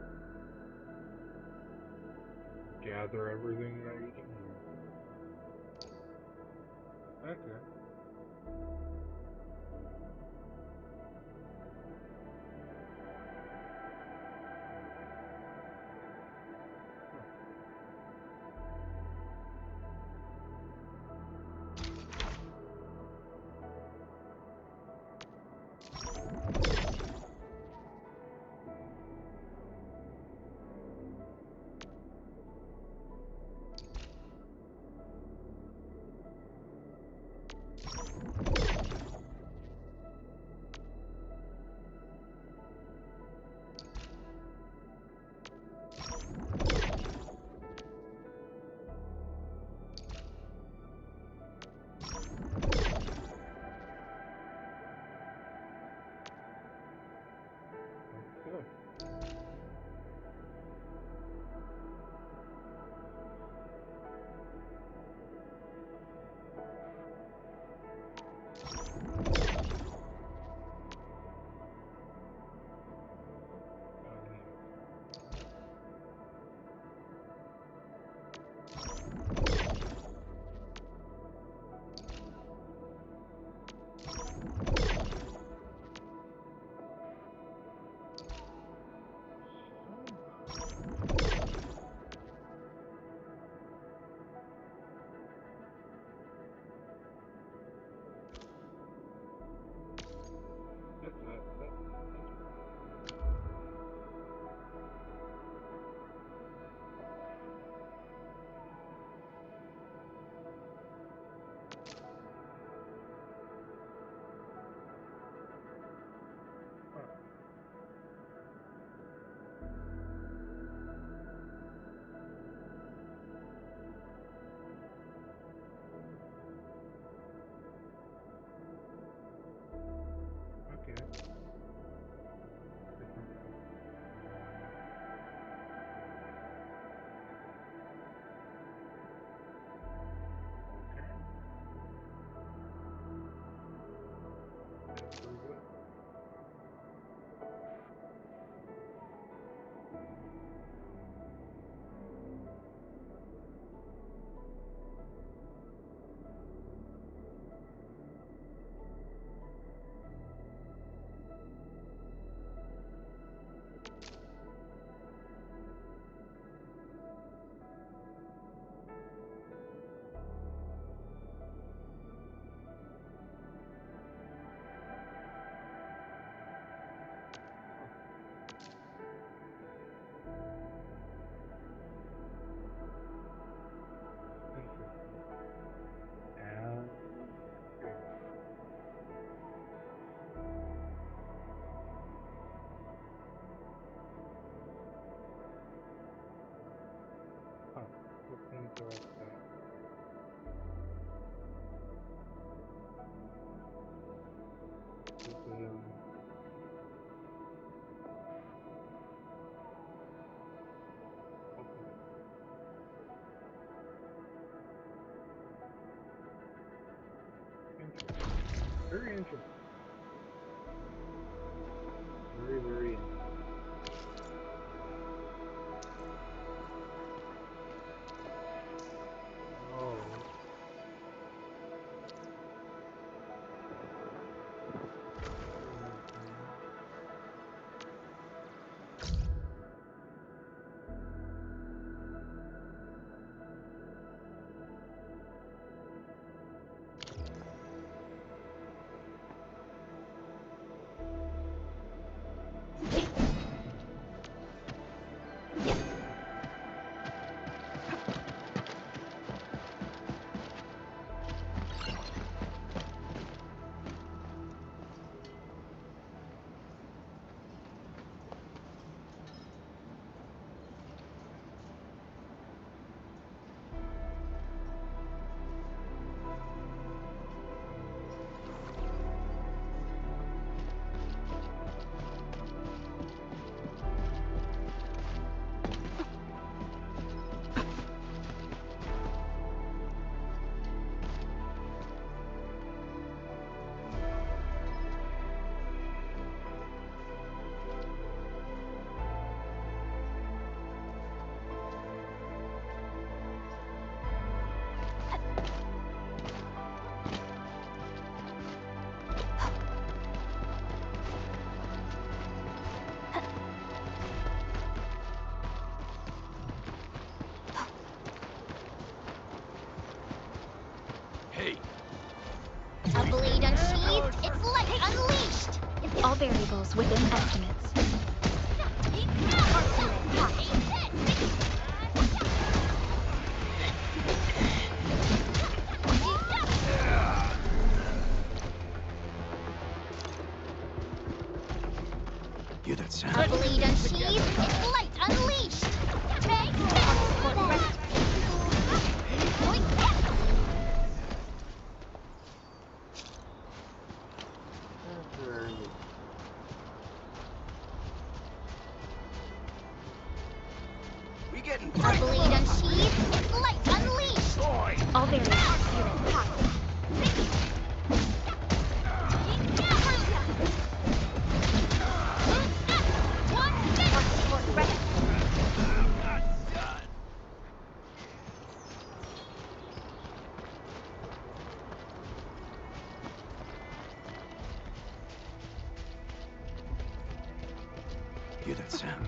gather everything that you can hear. Okay. Okay. Okay. And huh, looking towards that. This is okay. Interesting. Very interesting. Very, very interesting. Oh. All variables within estimates. Hear that sound? A blade unsheathed, light unleashed! Take that! We getting A blade unsheathed, light unleashed! All variables zero. Hear that sound?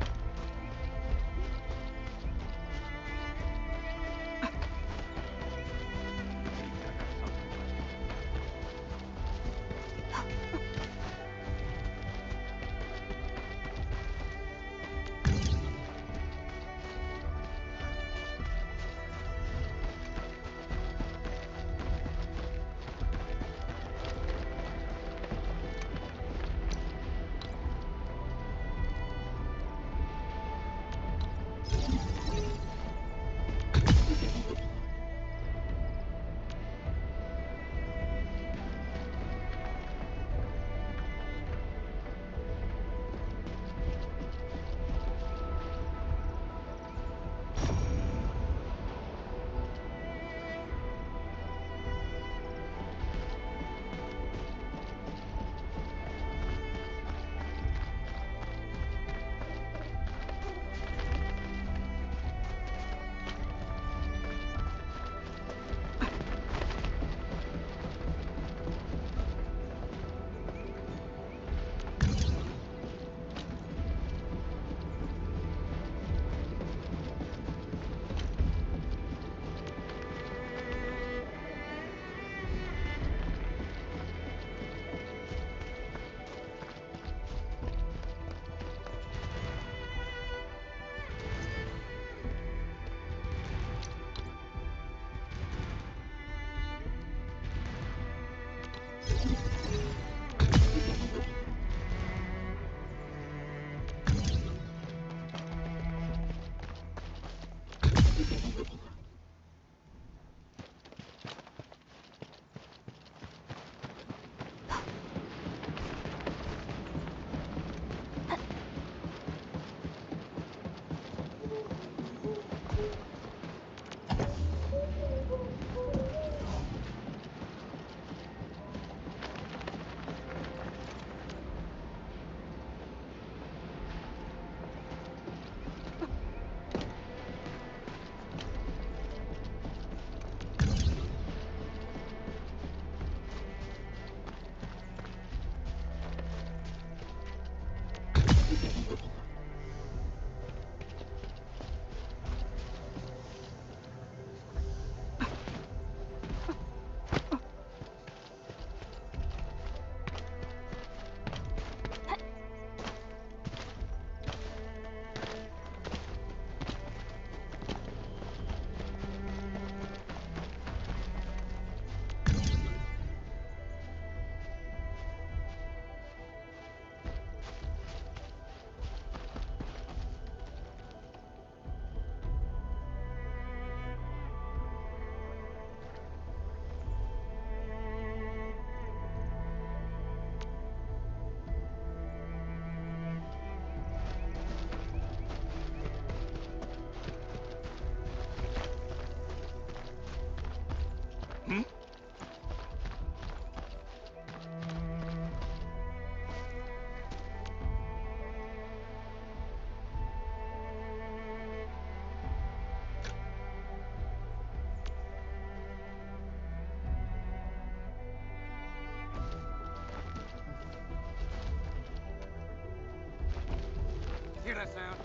Hear that sound?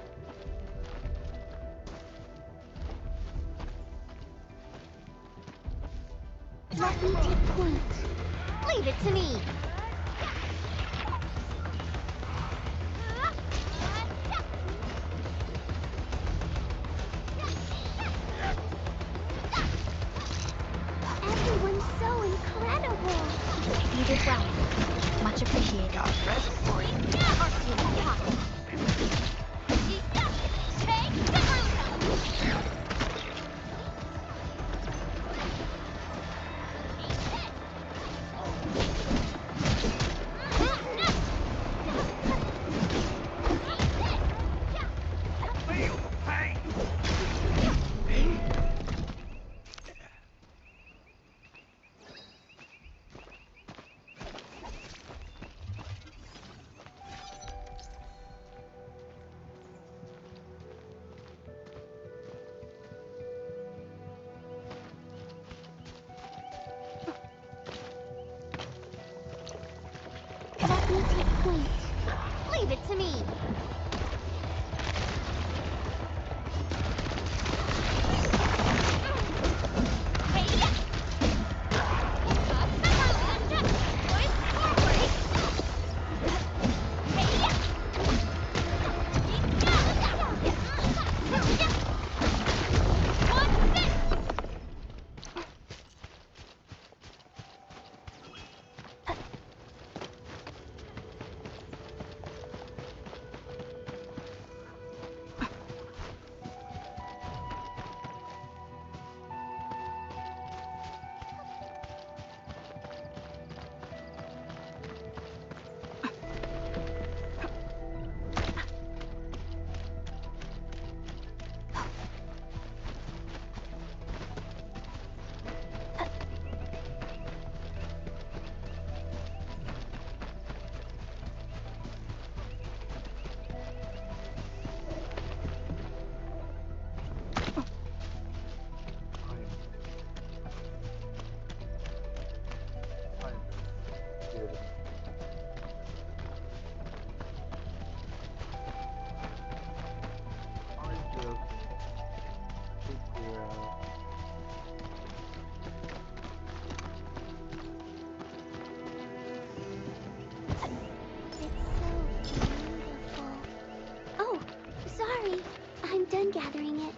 Let me take point. Leave it to me. did well. Much appreciated. Got a present for you. Let me take point. Leave it to me. Oh, sorry. I'm done gathering it.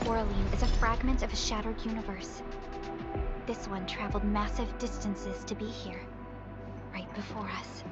Coraline is a fragment of a shattered universe. This one traveled massive distances to be here, right before us.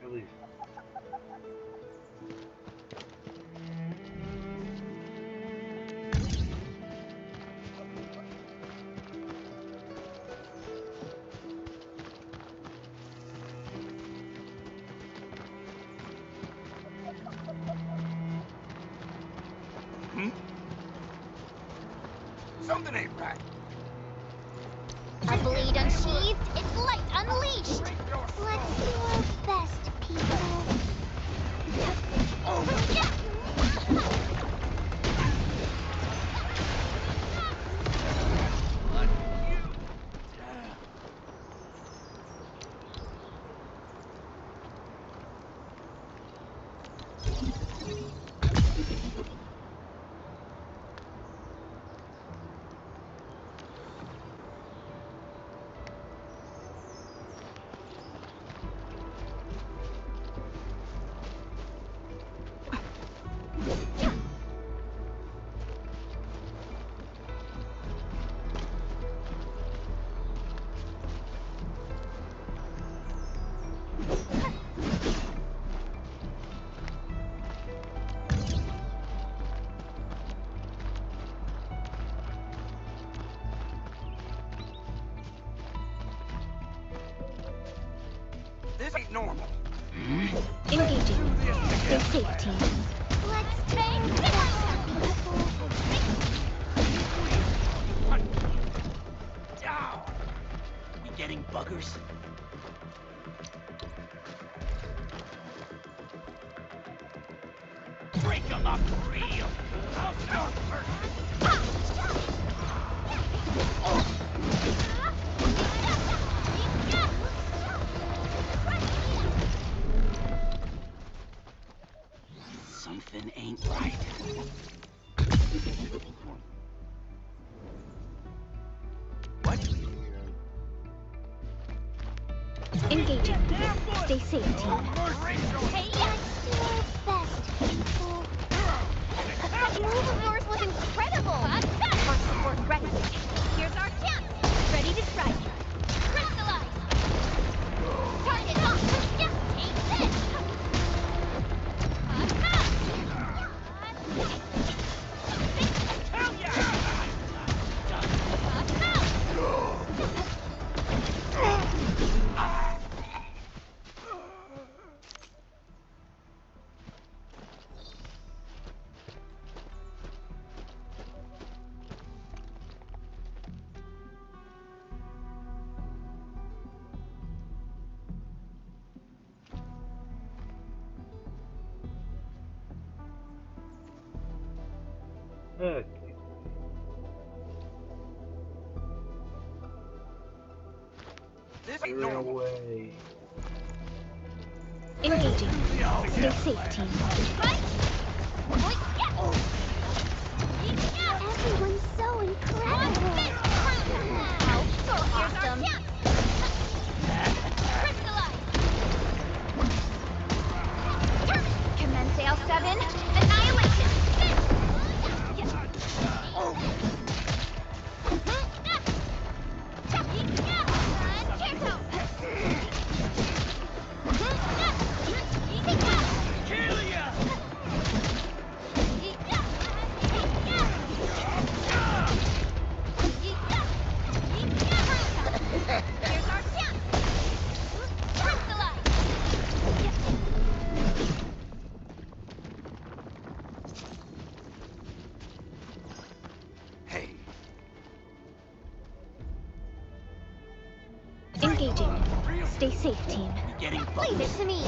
At least. Something ain't right. A blade unsheathed, its light unleashed. Let's do our best, people. This ain't normal. Engaging. Stay safe, team. Let's make this We getting buggers? Break them up real. I'll start first. Something ain't right. What? Engaging. Stay safe, team. Hey, let's do our best, people. That move of yours was incredible. Our support ready. Here's our chance. Ready to strike. Crystallize. Target locked. Yeah, take this. Hell yeah! Okay. This ain't Clear normal. away. Engaging. Stay safe, team. Everyone's so incredible. Wow, so awesome. Commence AL7. Annihilation. Here's our chance. Crystallize. Hey, Engaging. Stay safe, team. getting Leave it to me.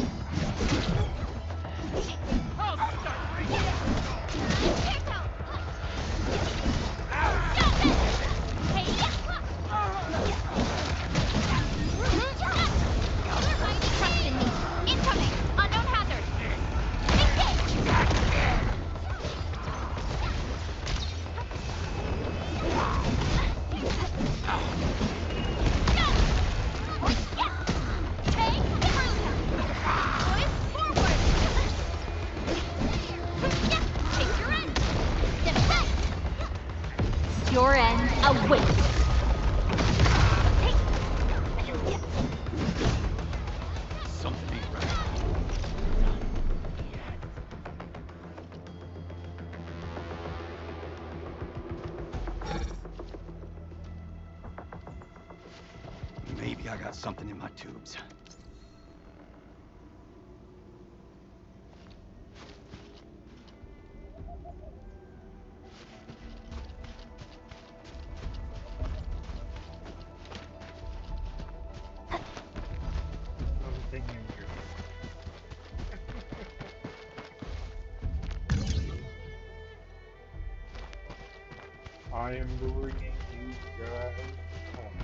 Trust in me. Incoming. Unknown hazard. Your end awaits. something ain't right. Maybe I got something in my tubes. Something in your I am bringing you guys home.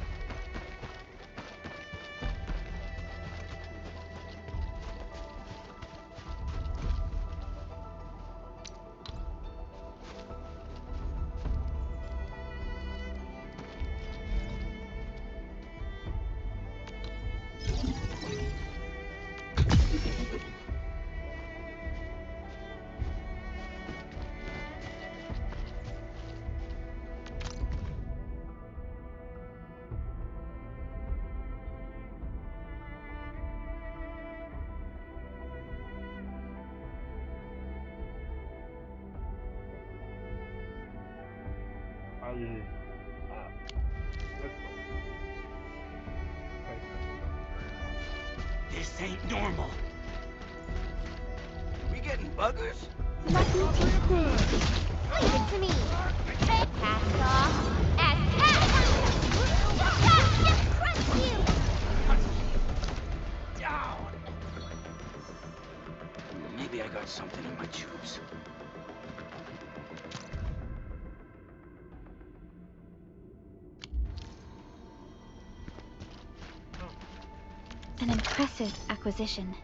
Let's go. This ain't normal. We getting buggers? Lucky people. Leave it to me. Cast off. As just crush you. Maybe I got something in my tubes. An impressive acquisition.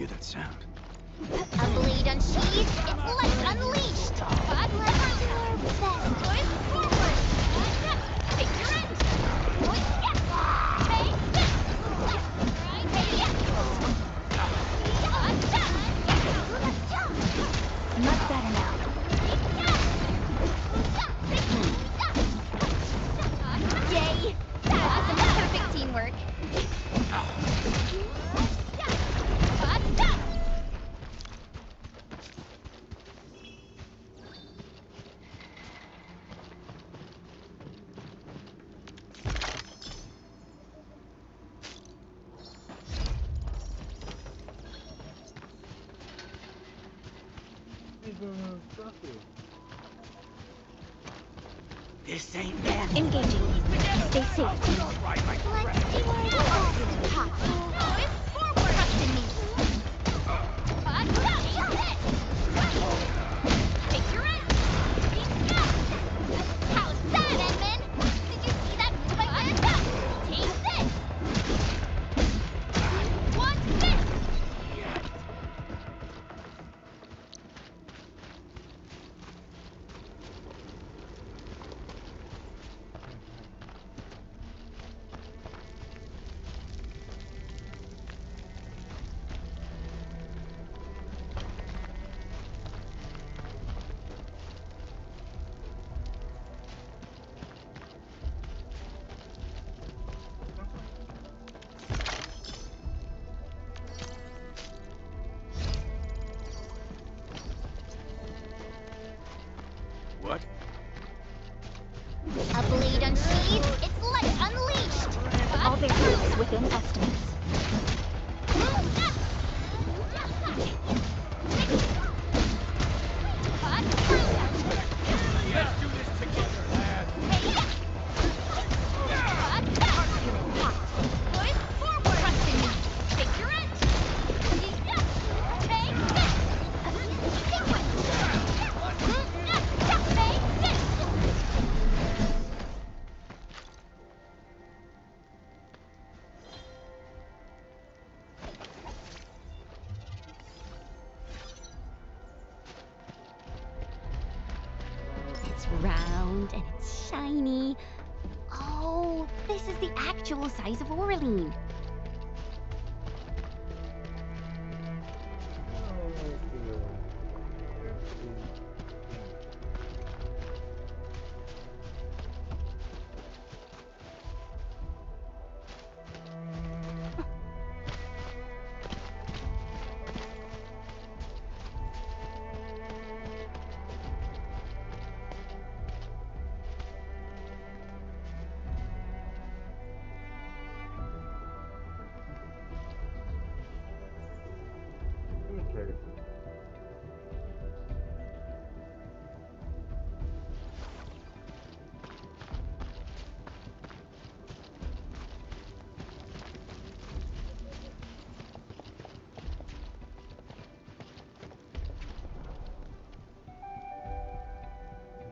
hear that sound? A blade unsheathed, its light unleashed. But let's do our best. Push forward. Take your end. Push, yeah. Take this. Right, take it. Much better now. Yay! That's some perfect teamwork. This ain't man. Engaging. Stay safe, team. Let's see where it's at. Push forward. Trust in me. Take your end. How's that, Edmund? Did you see that move I did? Take this. What's this? What? A blade unsheathed, its light unleashed. All variables within estimates. Let's do this together, lad. Push forward. Trust in me. Take your end. Take this. Take this. It's round and it's shiny. Oh, this is the actual size of Orlean. Okay.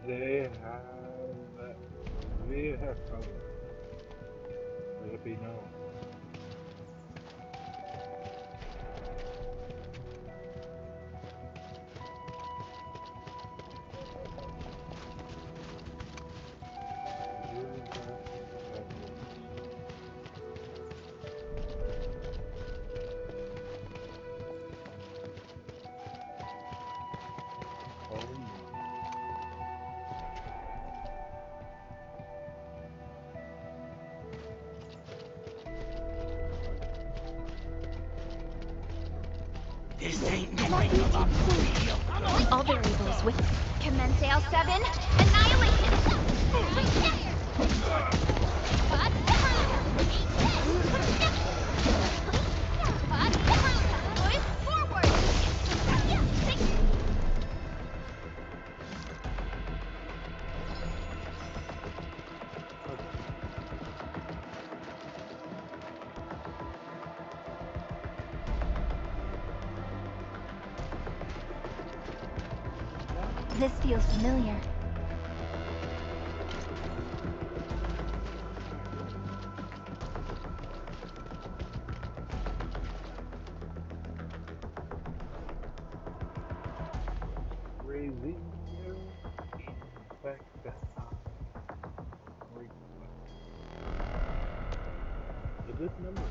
They have vehicle. Let it be known. This ain't nothing of a real. All variables with Commence L7. Annihilation. Push forward. this feels familiar. good number.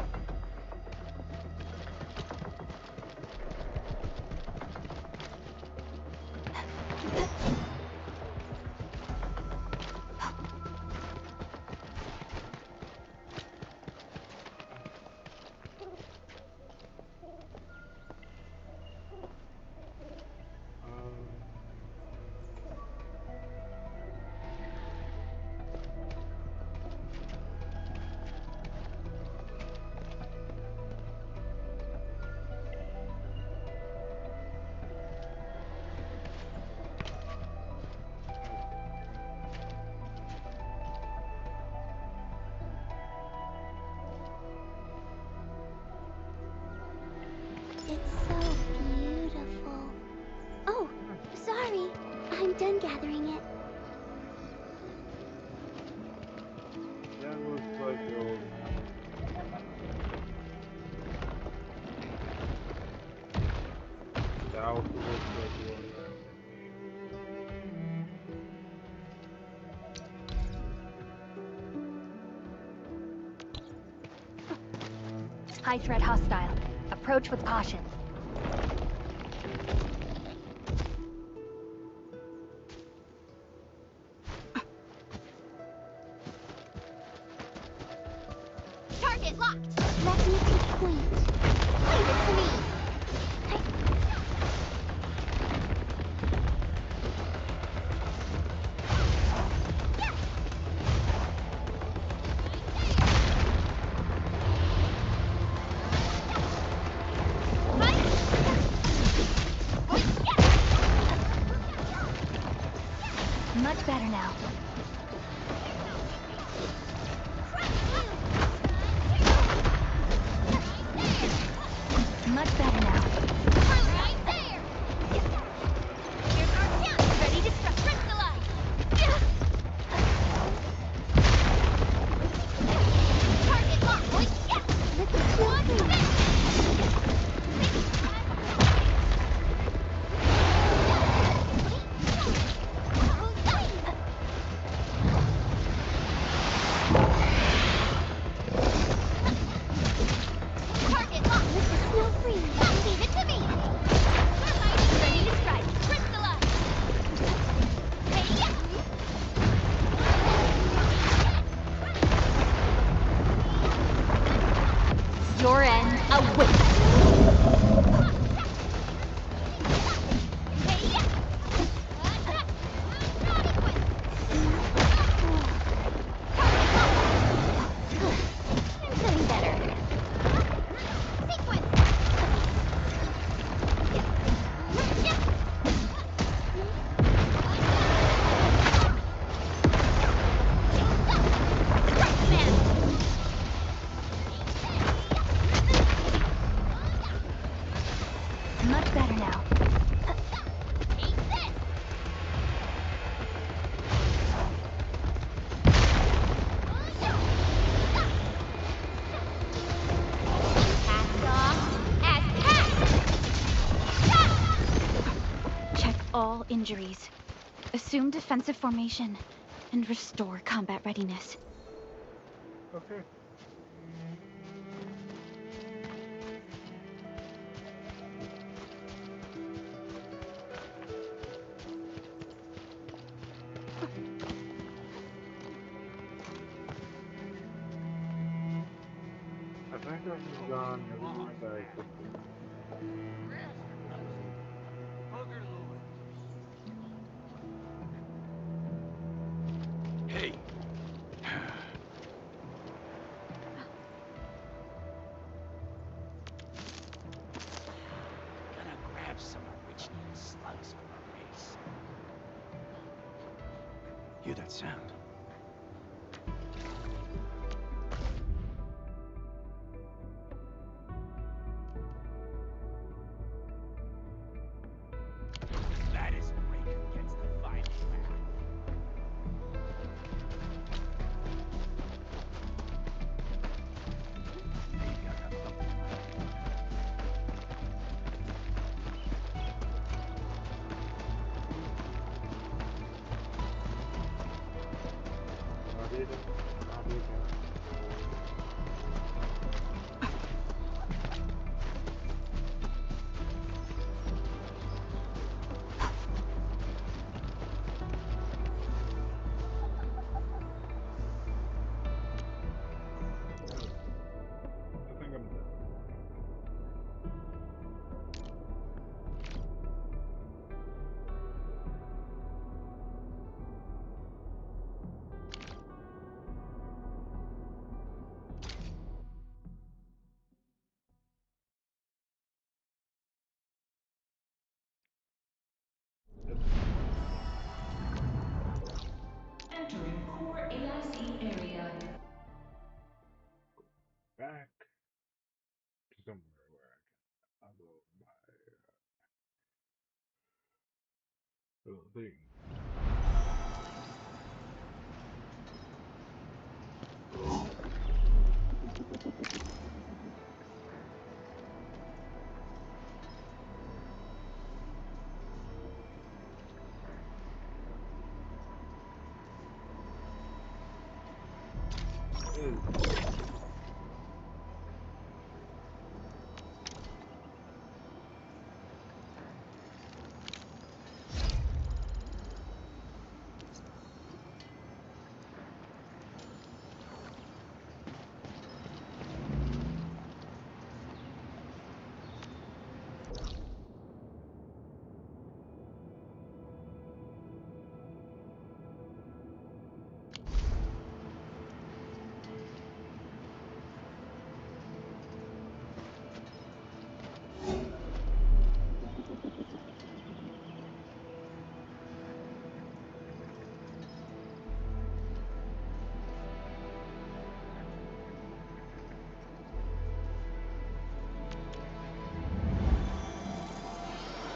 It's so beautiful. Oh, sorry. I'm done gathering it. That looks like the old map. That also looks like the old map. High threat hostile. Approach with caution. Target locked. Let me take point. Leave it to me. Much better now. Much better now. Right there. Here's our chance. Ready to crystallize. Target locked. Look at one. Target locked. This is snow free. Leave it to me. Ready to strike. Crystallize. Hey, yeah. Your end awaits. I'm feeling better. Sequence. Much better now. Check all injuries. Assume defensive formation. And restore combat readiness. Okay. I think I've done everything that I could do. Hey! Gonna grab some original slugs for a race. Hear that sound? That is break against the final round. I did it. thing.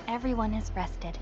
Everyone is rested.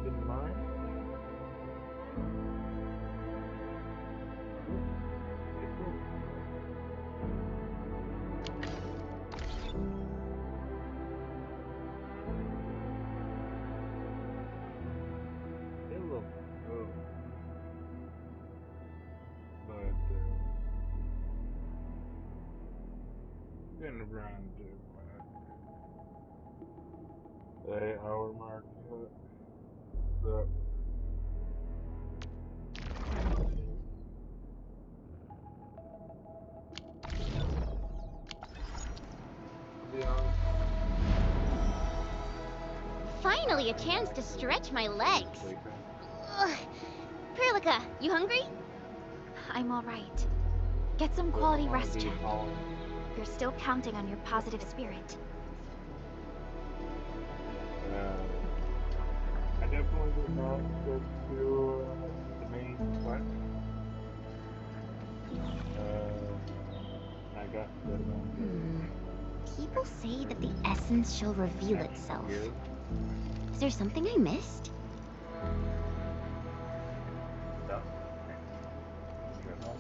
In mine? It looks good. But, getting around the 8 hour mark yet. So, to be honest, Finally, a chance to stretch my legs. Ugh. Perlica, you hungry? I'm all right. Get some quality rest, Jen. You're still counting on your positive spirit. I definitely did not get to the main quest. I got good about People say that the essence shall reveal itself. here. Is there something I missed? Stuff. Good enough.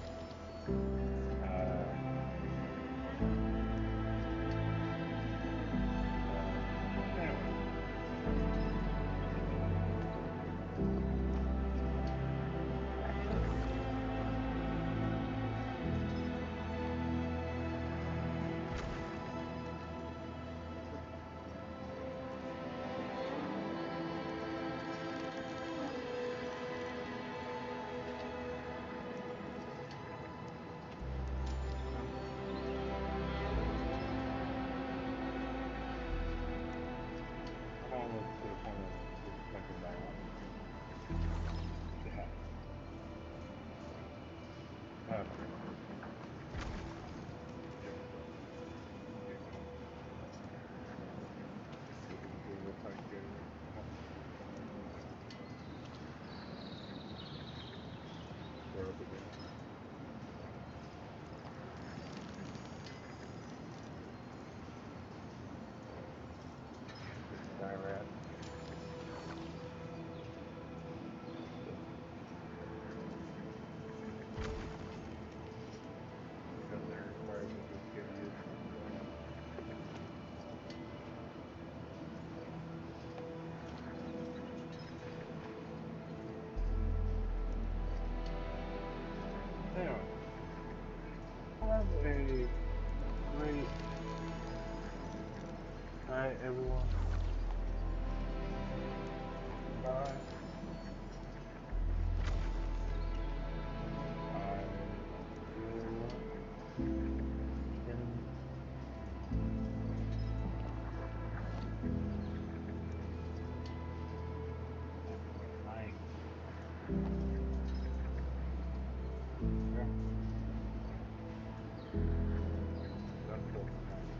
Goodbye, everyone. Bye. I will end night. Yeah, done for the night.